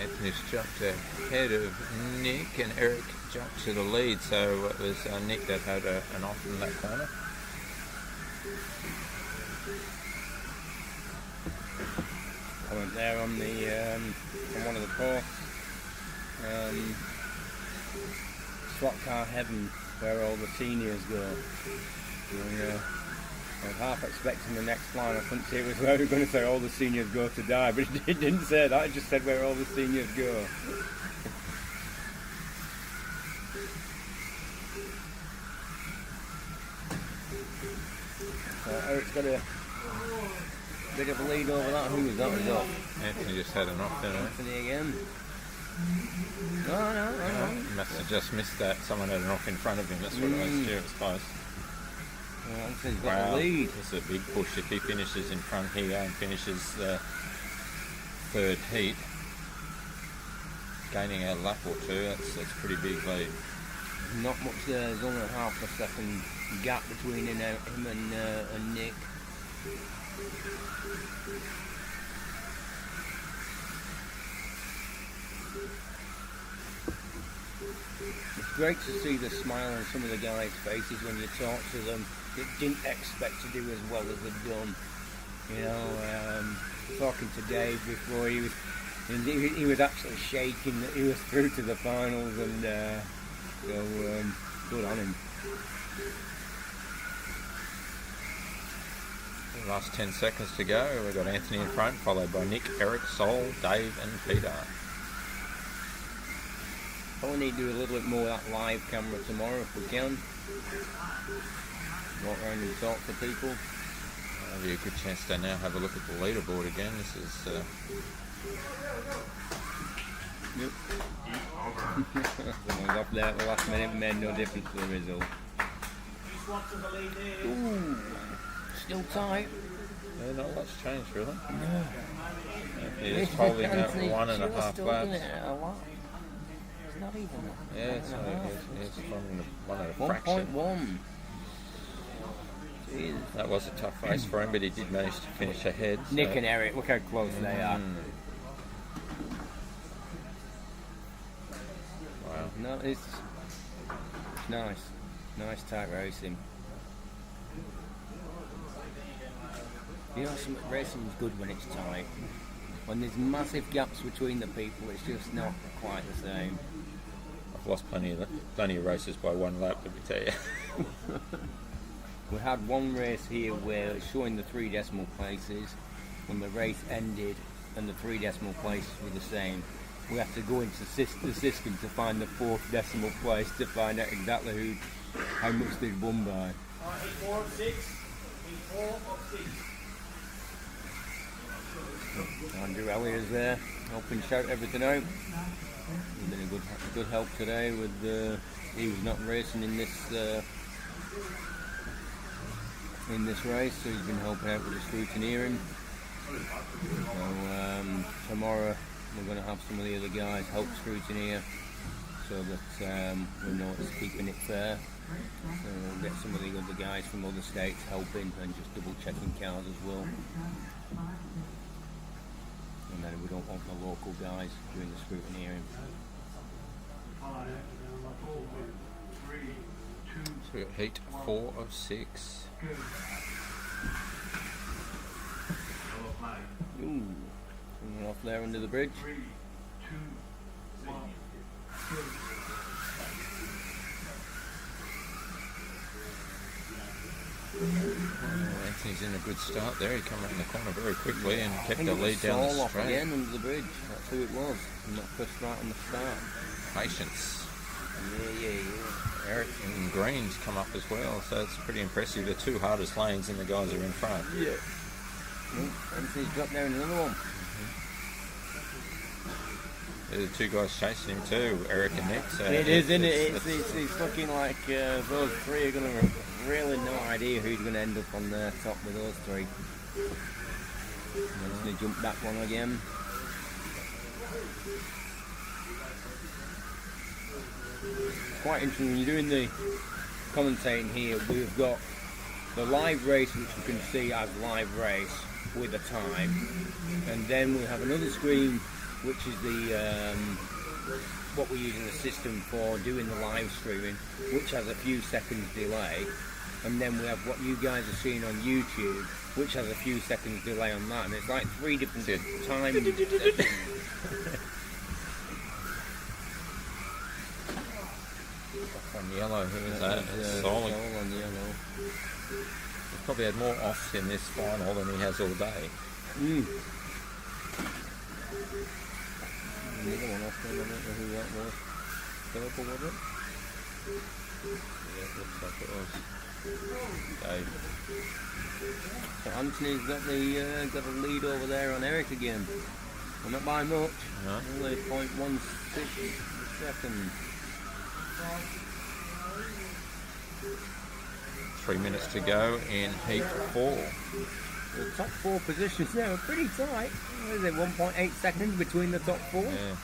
Anthony's jumped ahead of Nick and Eric jumped to the lead, so it was Nick that had an off in that corner. I went there on the on one of the posts. Slot car heaven, where all the seniors go. And, I was half expecting the next line. I couldn't see it was where we were going to say all the seniors go to die, but it didn't say that. It just said where all the seniors go. Eric's got a bit of a lead over that. Who was that? Was up? Anthony just had an off, didn't he? Anthony again. No. He must have just missed that. Someone had an off in front of him. That's what it was. Yeah, it was close. Well, Anthony's got the lead. It's a big push. If he finishes in front here and finishes the third heat, gaining a lap or two, that's a pretty big lead. Not much there. There's only a half a second gap between him and Nick. It's great to see the smile on some of the guys' faces when you talk to them that didn't expect to do as well as they've done. You know, talking to Dave before, he was actually shaking that he was through to the finals, and so good on him. Last 10 seconds to go. We've got Anthony in front, followed by Nick, Eric, Sol, Dave and Peter. Probably need to do a little bit more of that live camera tomorrow if we can. Walk around and talk to people. That'll be a good chance to now have a look at the leaderboard again. This is... Yep. Someone's up there at the last minute, made no difference to the result. Ooh, still tight. Yeah, not much changed really. No. He's holding that 1.5 laps. It's not even. Yeah, it's not even. It's one of the fraction. 1.1. That was a tough race for him, but he did manage to finish ahead. So. Nick and Eric, look how close they are. Wow. No, it's Nice tight racing. You know, some racing is good when it's tight. When there's massive gaps between the people, it's just not quite the same. I've lost plenty of races by one lap, let me tell you. We had one race here where it's showing the 3 decimal places. When the race ended and the 3 decimal places were the same, we had to go into the system to find the 4th decimal place to find out exactly how much they'd won by. Heat 4 of 6. Heat 4 of 6. Andrew Elliott's there, helping shout everything out. He's been a good help today with he was not racing in this race, so he's been helping out with the scrutineering. So tomorrow we're going to have some of the other guys help scrutineer, so that we know it's keeping it fair. So we'll get some of the other guys from other states helping and just double checking cars as well. And then we don't want the local guys doing the scrutineering. So we got heat 4 of 6. Ooh, coming off there under the bridge. Anthony's in a good start there. He came around the corner very quickly and kept the I think lead it was down the Saul off straight. again under the bridge. That's who it was. And that first right on the start. Patience. Yeah. Eric and Green's come up as well, so it's pretty impressive. The 2 hardest lanes and the guys are in front. Yeah. Anthony's dropped down another one. There's the 2 guys chasing him too, Eric and Nick. So It is, isn't it? It's looking like those 3 are going to really no idea who's going to end up on the top with those 3. Anthony jumped back one again. Quite interesting when you're doing the commentating here. We've got the live race, which you can see as live race with a time, and then we have another screen which is the what we use in the system for doing the live streaming, which has a few seconds delay, and then we have what you guys are seeing on YouTube, which has a few seconds delay on that, and it's like 3 different time. on yellow, who is that? It's Saul Solid. on yellow. He's probably had more offs in this final than he has all day. Another one off there, I don't know who that was. Purple, was it? Yeah, it looks like it was. Dave. So Anthony's got the lead over there on Eric again. Well, not by much. No. Only 0.16 seconds. 3 minutes to go in heat 4. The top 4 positions there are pretty tight. What is it, 1.8 seconds between the top 4? Yeah.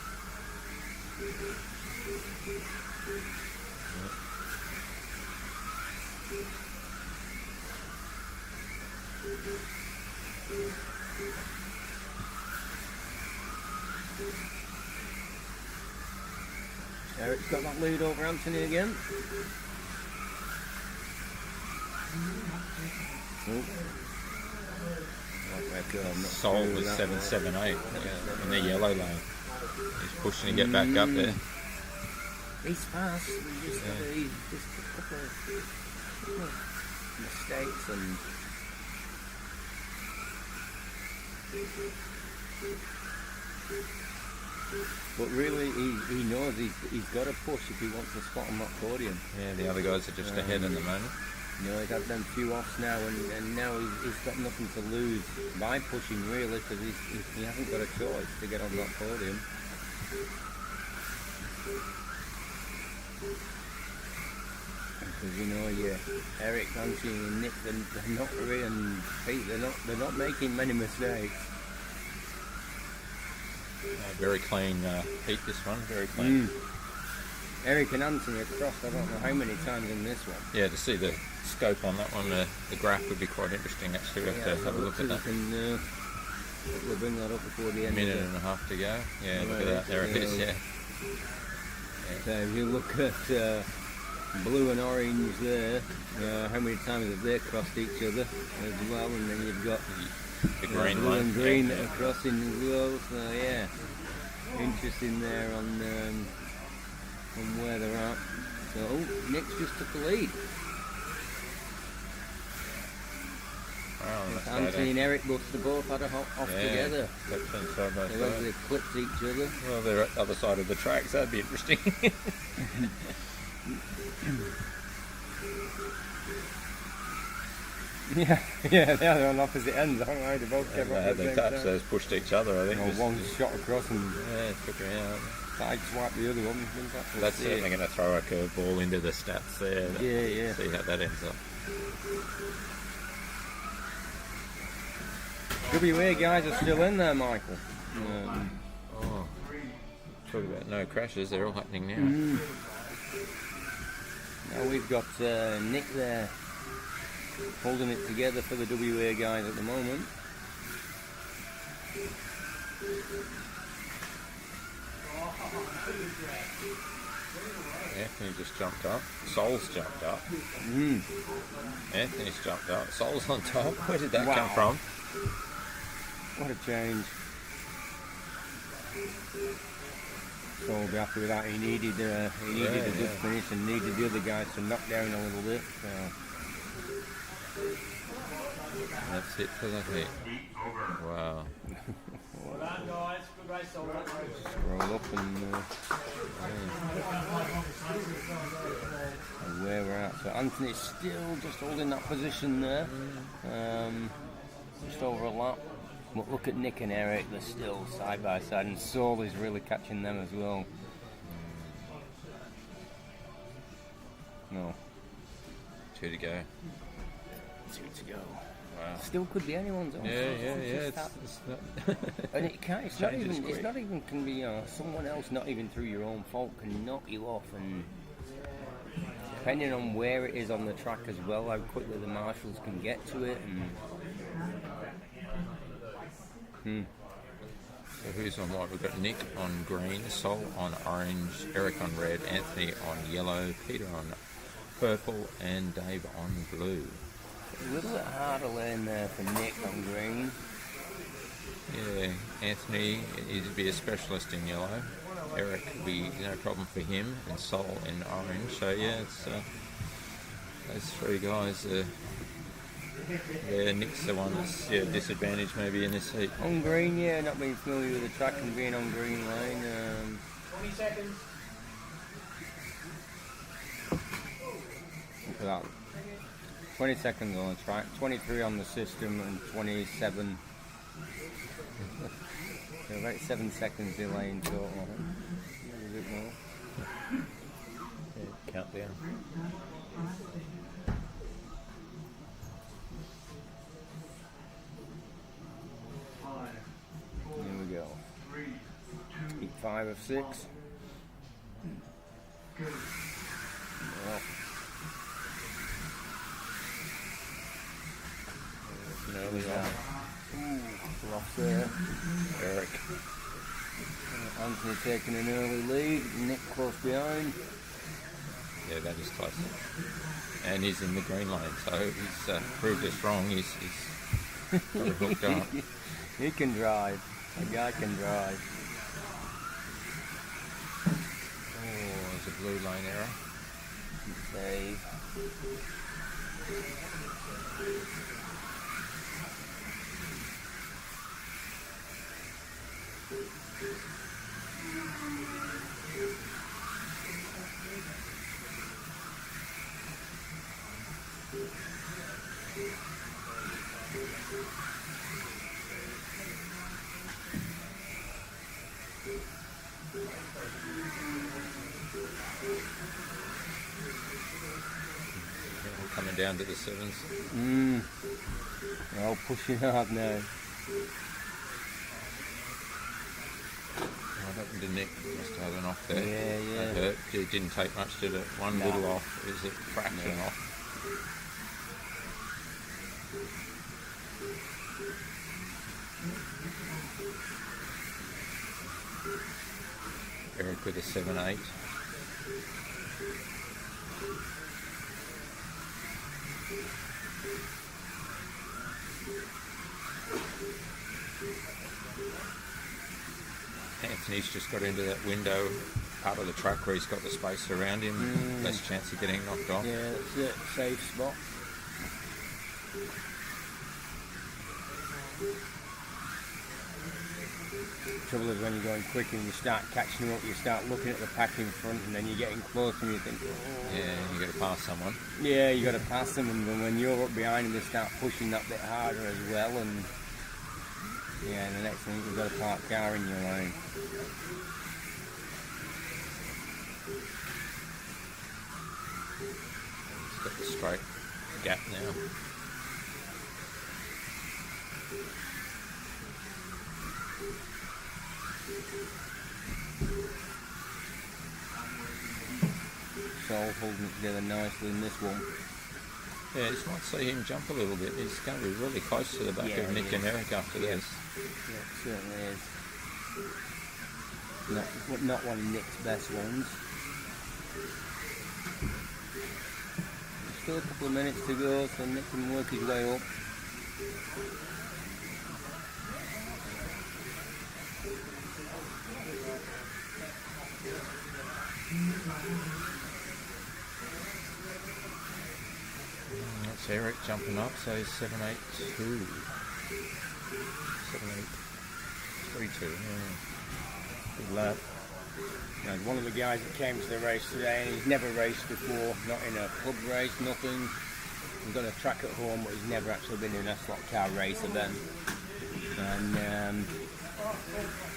Eric's got that lead over Anthony again. Sol was 778 in the yellow lane. He's pushing to get back up there. He's fast. He's just got a couple of mistakes and. But really, he knows he's got to push if he wants to spot on that podium. Yeah, the other guys are just ahead in the moment. You know, he's had them few offs now, and now he's got nothing to lose by pushing, really, because he hasn't got a choice to get on that podium. Because you know, Eric, Anthony, and Nick, they're not really, and Pete, they're not making many mistakes. Very clean heat this one, very clean. Eric and Anthony have crossed I don't know how many times in this one. Yeah, to see the scope on that one, the graph would be quite interesting actually. We'll have to have a look at that. We'll bring that up before the end. Minute and a half to go. Yeah, look at that. There it is, yeah. So if you look at blue and orange there. How many times have they crossed each other as well? And then you've got The green blue one. and green that are crossing as well. So yeah, interesting there on where they're at. So Nick's just took the lead. Wow, that's Anthony and Eric both had a hop off together. Clipped in side by So whether side. they clipped each other. Well, they're at the other side of the track, so that'd be interesting. yeah, they're on opposite ends, aren't they? They both came up They at had the their same touch, time. they just pushed each other, I think. Well, just- one shot across and yeah, took her out. sideswiped the other one. Didn't that? That's See certainly it. going to throw a curveball into the stats there. Yeah. See how that ends up. WA guys are still in there, Michael. Oh, talk about no crashes, they're all happening now. Now we've got Nick there holding it together for the WA guys at the moment. Anthony just jumped up. Sol's jumped up. Anthony's jumped up. Sol's on top. Where did that come from? What a change. So we'll be happy with that. He needed a good finish and needed the other guys to knock down a little bit. So. That's it for the hit. Wow. Well done, guys. Good race, all right. Roll up and where we're at. So Anthony's still just holding that position there. Just over a lap. But look at Nick and Eric, they're still side by side, and Saul is really catching them as well. No. 2 to go. 2 to go. Wow. Still could be anyone's own. Yeah. It's not, and it can't. It's not Changes even. It's quick. not even. Can be someone else, not even through your own fault, can knock you off, and depending on where it is on the track as well, how quickly the marshals can get to it. So who's on what? We've got Nick on green, Sol on orange, Eric on red, Anthony on yellow, Peter on purple, and Dave on blue. A little bit harder lane there for Nick on green. Yeah, Anthony, he'd be a specialist in yellow. Eric would be no problem for him, and Sol in orange. So yeah, it's those 3 guys. Yeah, Nick's the one that's disadvantaged maybe in this heat. On green, yeah, not being familiar with the track and being on green lane. 20 seconds. Look at that. 20 seconds on the track, 23 on the system, and 27. So about 7 seconds delay in total, I think. Maybe a bit more. Yeah, countdown. Here we go. Heat 5 of 6. Well, Early on. off there. Eric. Anthony taking an early lead, Nick close behind. Yeah, that is close. And he's in the green lane, so he's proved us wrong. He's got it hooked up. He can drive. A guy can drive. Oh, there's a blue lane error. Save. We're coming down to the 7s. They're all pushing hard now. What happened to Nick? Must have had an off there. Yeah. That hurt. It didn't take much, did it? One No. little off. Is it fraction off? Eric with a 7-8. Anthony's just got into that window part of the track where he's got the space around him, less chance of getting knocked off. Yeah, that's it. Safe spot. The trouble is when you're going quick and you start catching up, you start looking at the pack in front, and then you're getting close and you think, oh. Yeah, you got to pass someone. Yeah, you got to pass them, and when you're up behind them, they start pushing that bit harder as well. And yeah, and the next thing you've got a parked car in your lane. He's got the straight gap now. Sol holding it together nicely in this one. Yeah, it's nice to see him jump a little bit. He's going to be really close to the back Yeah, of Nick he and is. Eric after this. Yeah, it certainly is. Not one of Nick's best ones. There's still a couple of minutes to go, so Nick can work his way up. That's Eric jumping up, so he's 7.82. 7.832, yeah. Good lap. Now, one of the guys that came to the race today, and he's never raced before, not in a club race, nothing. He's got a track at home, but he's never actually been in a slot car race event. And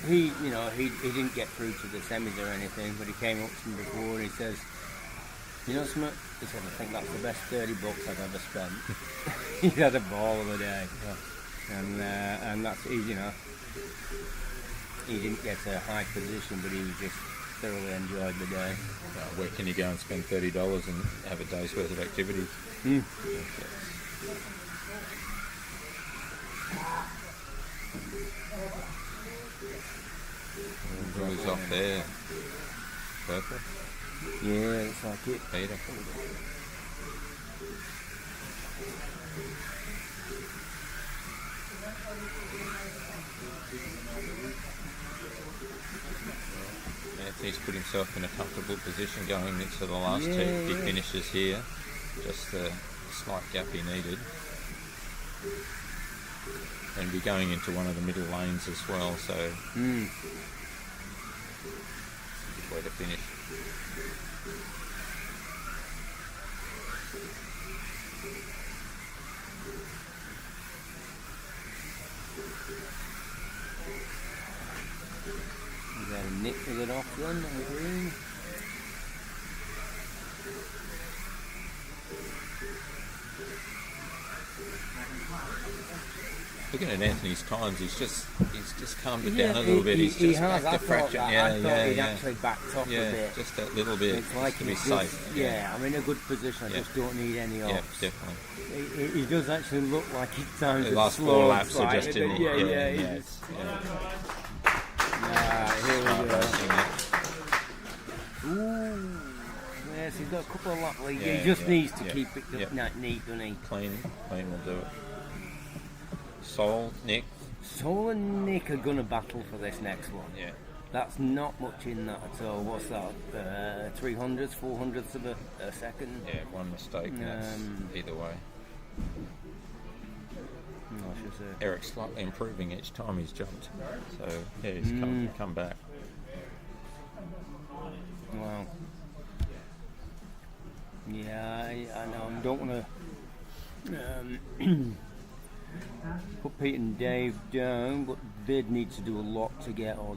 he didn't get through to the semis or anything, but he came up to me before and he says, "You know something?" He said, "I think that's the best $30 I've ever spent." He had a ball of a day, and that's he didn't get a high position, but he just thoroughly enjoyed the day. Where can you go and spend $30 and have a day's worth of activities? He's off there. Purple. Yeah, it's like it. Peter. Anthony's put himself in a comfortable position going into the last two. He finishes here. Just the slight gap he needed. And be going into one of the middle lanes as well, so good way to finish. You got a nick with it off then, I agree. Looking at Anthony's times, he's just calmed it down a little bit. He's just back to fraction. I thought he'd actually backed off a bit. Just that little bit. It's like to be he's safe. just, I'm in a good position. I just don't need any off. Yeah, definitely. He does actually look like his times The are last slow. four laps are just in it. Here we go. Ooh. Yes, he's got a couple of lap lead. Yeah, he just needs to yeah. keep it neat, doesn't he? Clean will do it. Sol, Nick. Sol and Nick are going to battle for this next one. Yeah. That's not much in that at all. What's that? 300ths, 400ths of a second? Yeah, one mistake. And that's either way. I should say. Eric's slightly improving each time he's jumped. So, yeah, he's come back. Wow. Yeah, I know. I don't want to put Pete and Dave down, but they'd need to do a lot to get up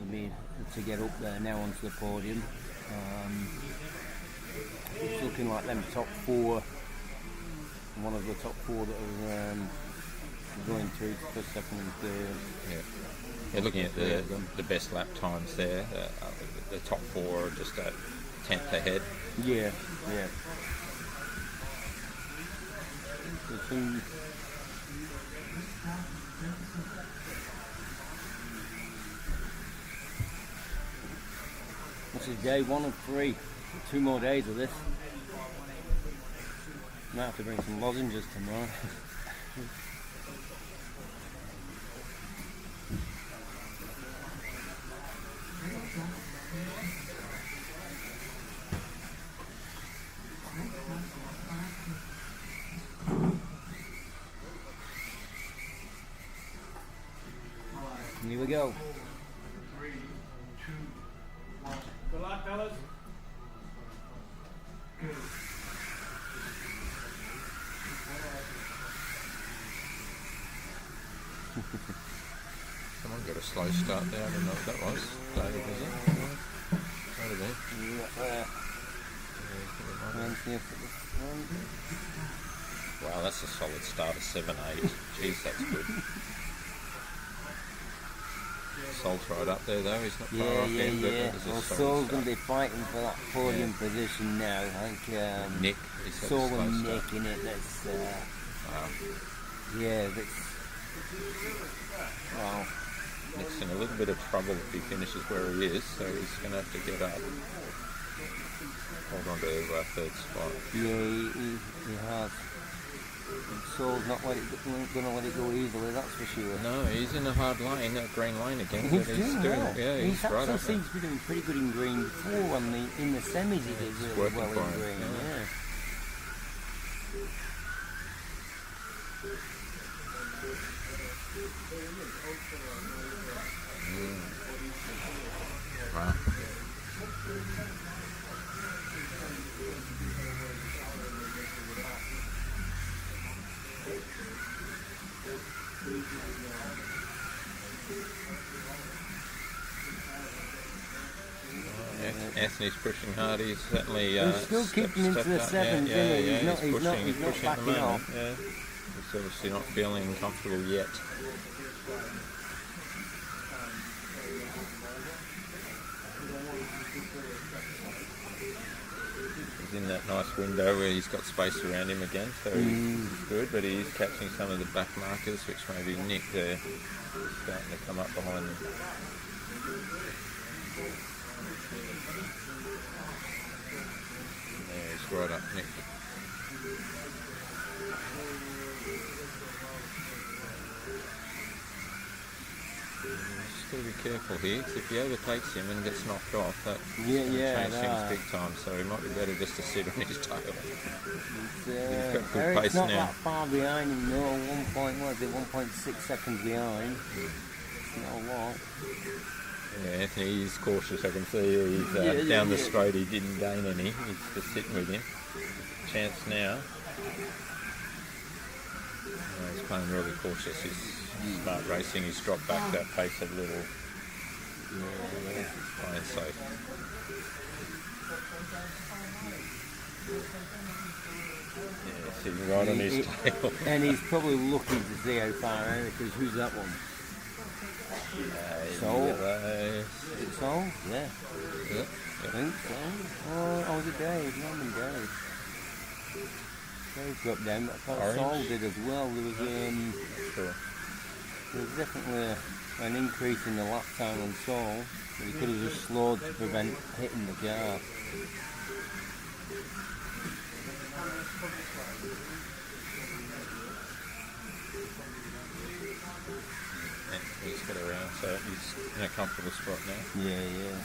there now onto the podium. It's looking like them top four, one of the top four that are going through for second and third. Yeah, looking at the best lap times there, the top four are just a tenth ahead. Yeah. This is day 1 of 3. 2 more days of this. Might have to bring some lozenges tomorrow. Here we go. Good luck, fellas. Someone got a slow start there. I don't know what that was. David, was it? Might have been. Wow, that's a solid start of 7-8. Jeez, that's good. Salt's right up there though. He's not far off him, but that was a Well, solid Saul's going start. to be fighting for that podium position now. I think Nick, he's got Saul a slow and start. Nick in it. That's Wow. yeah, that's wow. Nick's in a little bit of trouble if he finishes where he is, so he's going to have to get up. Hold on to third spot. Yeah, he has. And Saul's not going to let it go easily, that's for sure. No, he's in a hard lane, that green lane again. He's but doing well. Yeah, he's right actually up there. seems to be doing pretty good in green before. In the semis, he did really working well for in him, green. yeah. Wow. Anthony's pushing hard. He's certainly He's still keeping into the up. sevens, Yeah, isn't he? yeah, He's not pushing at backing the moment. off. Yeah, he's obviously not feeling comfortable yet. He's in that nice window where he's got space around him again, so he's good. But he's catching some of the back markers, which maybe Nick there is starting to come up behind him. Yeah, he's right up Nick. Just got to be careful here, 'cause if he overtakes him and gets knocked off, that change things big time. So he might be better just to sit on his tail. He's got good Eric's pace not now. that far behind him, no. 1.6 seconds behind. It's not a lot. Yeah, Anthony, he's cautious. I can see he's down the straight. He didn't gain any. He's just sitting with him. Chance now. Oh, he's playing really cautious. He's smart racing. He's dropped back that pace a little. He's playing safe. Yeah, sitting right on his tail. And he's probably looking to see how far Eric is. Who's that one? Sol? Is it Sol? Yeah. I think so. Oh, was it Dave? Norman Dave. Dave dropped down, but I thought Orange? Sol did as well. Sure. There was definitely an increase in the lap time on Sol. But he could have just slowed to prevent hitting the car. He's got around, so he's in a comfortable spot now. Yeah.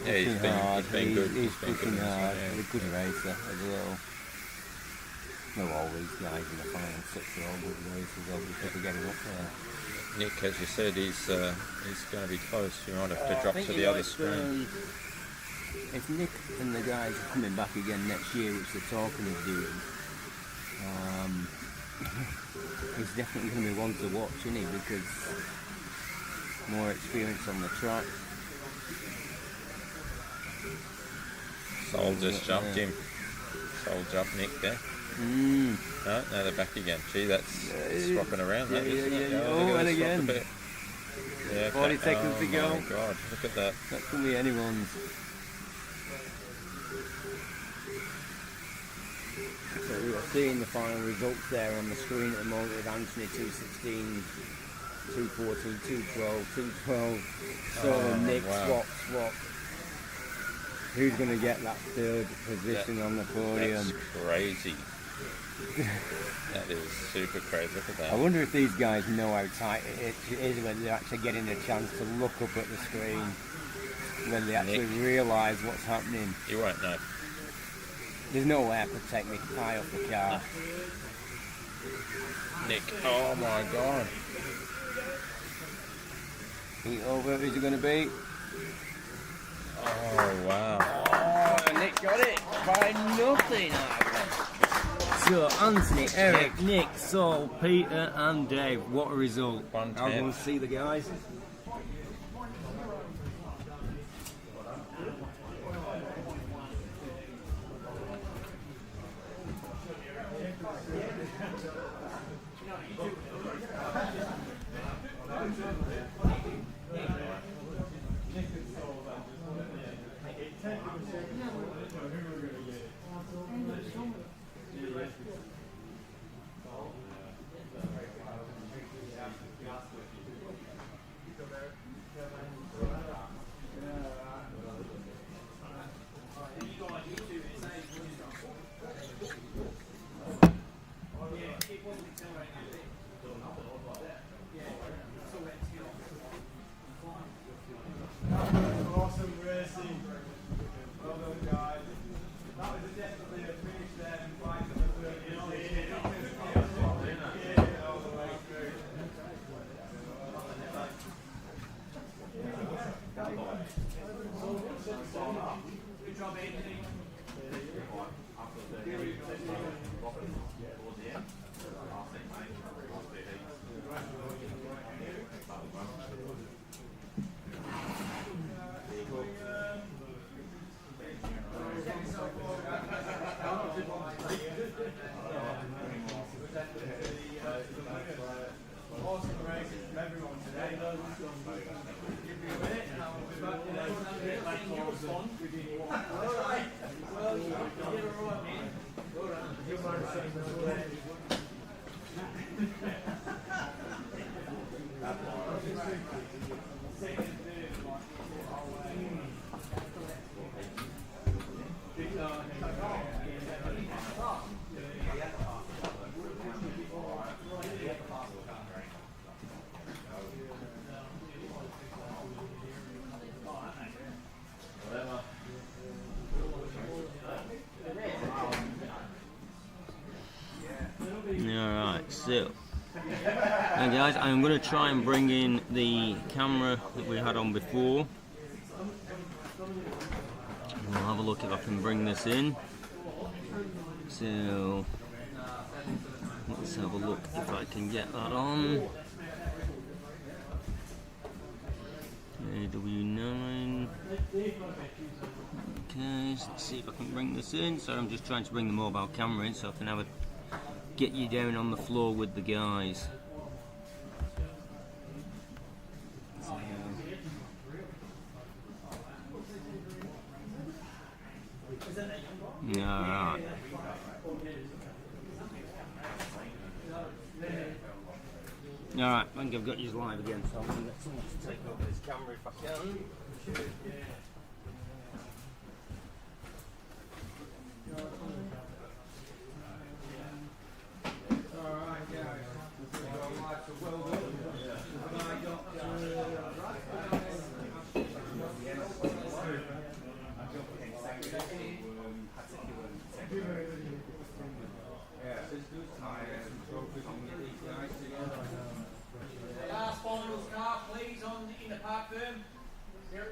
Yeah, he's been good. He's been pushing good. hard. Yeah. He's a good racer as well. No, all these guys in the final six are all good racers, obviously, for getting up there. Nick, as you said, he's going to be close. You might have to drop to the other screen. If Nick and the guys are coming back again next year, which they're talking of doing, he's definitely going to be one to watch, isn't he? Because more experience on the track. Sol just jumped him. Sol jumped Nick there. No, now they're back again. Gee, that's swapping around, that, isn't it? Yeah. Oh, And again. Yeah, 40 seconds to go. Oh my God, look at that. That could be anyone's. So we are seeing the final results there on the screen at the moment with Anthony 216, 214, 212, 212. So Nick swap. Who's going to get that third position on the podium? That's crazy. That is super crazy. Look at that. I wonder if these guys know how tight it is, whether they're actually getting a chance to look up at the screen, whether they actually realise what's happening. You won't know. There's no way I could take my eye off the car. Nick, oh my god. Heat over, who's it going to be? Oh wow. Oh, Nick got it by nothing. So Anthony, Eric, Nick, Saul, Peter and Dave, what a result. I'll go and see the guys. Awesome racing. Well done, guys. That was definitely a finish there and fight for the third position. All the way through. Good job, Anthony. Awesome racing from everyone today. Give me a minute and I will be back Alright, so now guys, I'm going to try and bring in the camera that we had on before. We'll have a look if I can bring this in. So let's have a look if I can get that on. W9. Okay, so let's see if I can bring this in. So I'm just trying to bring the mobile camera in so I can have a get you down on the floor with the guys. Alright. Alright, I think I've got you live again, so I'm going to get someone to take over this camera if I can. Alright, guys. Well done. I got Last finals car, please, in the park firm. Here.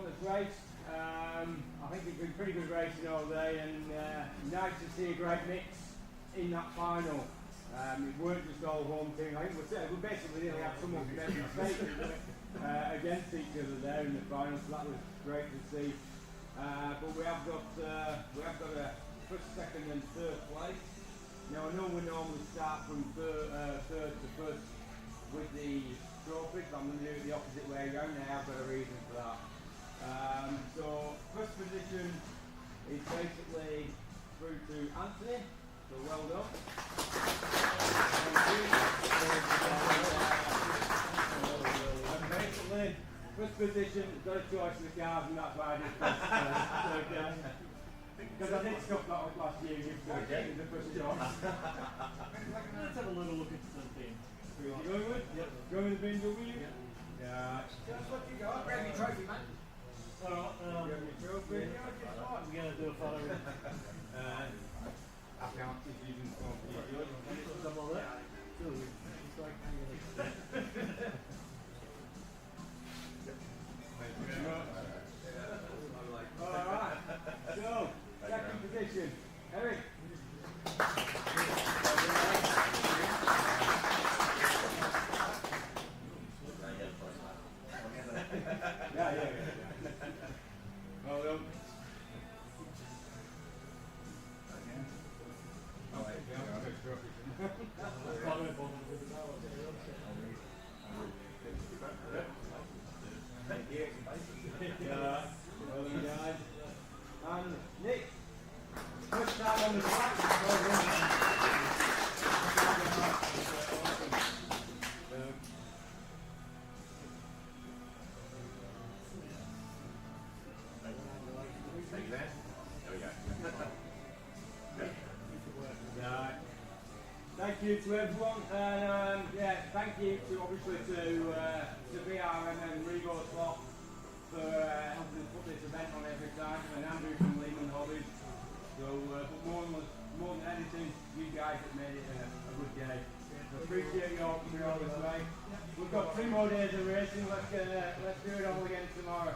everyone that's raced. I think it's been pretty good racing all day, and nice to see a great mix in that final. It weren't just all home team. I think we basically nearly had someone from every state against each other there in the final, so that was great to see. But we have got a first, second, and third place. Now I know we normally start from third to first with the trophies, but I'm going to do it the opposite way around. I have got a reason for that. So first position is basically through to Anthony. So well done. And basically, first position, got a choice in the cars, and that's why I did first. Because I did stuff that up last year, you did the first choice. Let's have a little look at the thing. Who are you going with? Yep. Going with the BMW? Yeah. That's what you got. Grab your trophy, man. Alright, Grab your trophy. we're going to do a photo with I can't see you even something like that. It's like Alright, so, second position, Eric. Yeah. Hold on. Well done, guys. And Nick, first time on the track. Thank you to everyone, and thank you to obviously to VRM and RevoSlot for helping us put this event on every time, and Andrew from Lehman Hobbies. So, but more than anything, you guys have made it a good day. So appreciate your coming all this way. We've got 3 more days of racing. Let's do it all again tomorrow.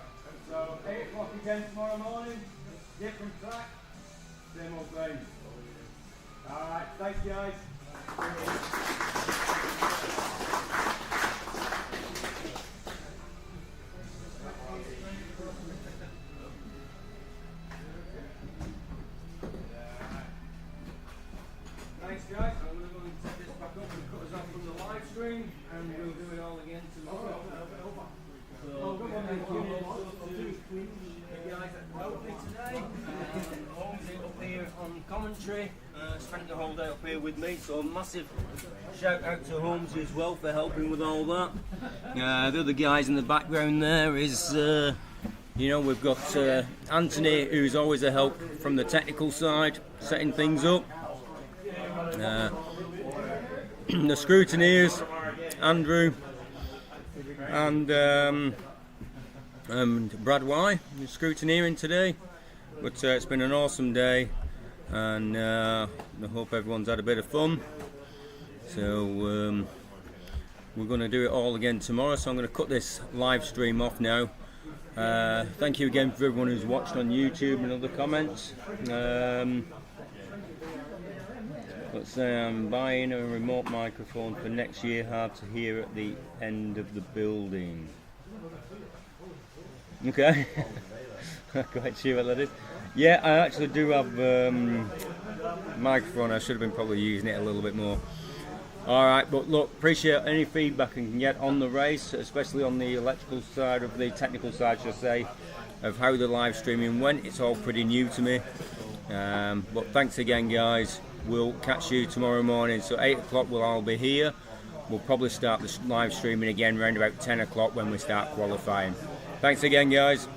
So 8 o'clock again tomorrow morning. Different track, same old thing. All right, thanks guys. Thanks guys, I'm going to set this back up and cut us off from the live stream, and we'll do it all again tomorrow. So, thank you guys at Rugby today. Holmes up here on commentary, spent the whole day up here with me, so massive shout out to Holmes as well for helping with all that. The other guys in the background there is, we've got Anthony, who's always a help from the technical side, setting things up. The scrutineers, Andrew and Brad Y, scrutineering today. But it's been an awesome day, and I hope everyone's had a bit of fun. So we're going to do it all again tomorrow, so I'm going to cut this live stream off now. Thank you again for everyone who's watched on YouTube and other comments. Let's say I'm buying a remote microphone for next year, hard to hear at the end of the building. Okay, not quite sure what that is. Yeah, I actually do have a microphone. I should have been probably using it a little bit more. Alright, but look, appreciate any feedback I can get on the race, especially on the electrical side, of the technical side, should I say, of how the live streaming went. It's all pretty new to me. But thanks again, guys. We'll catch you tomorrow morning. So 8 o'clock we'll all be here. We'll probably start the live streaming again around about 10 o'clock when we start qualifying. Thanks again, guys.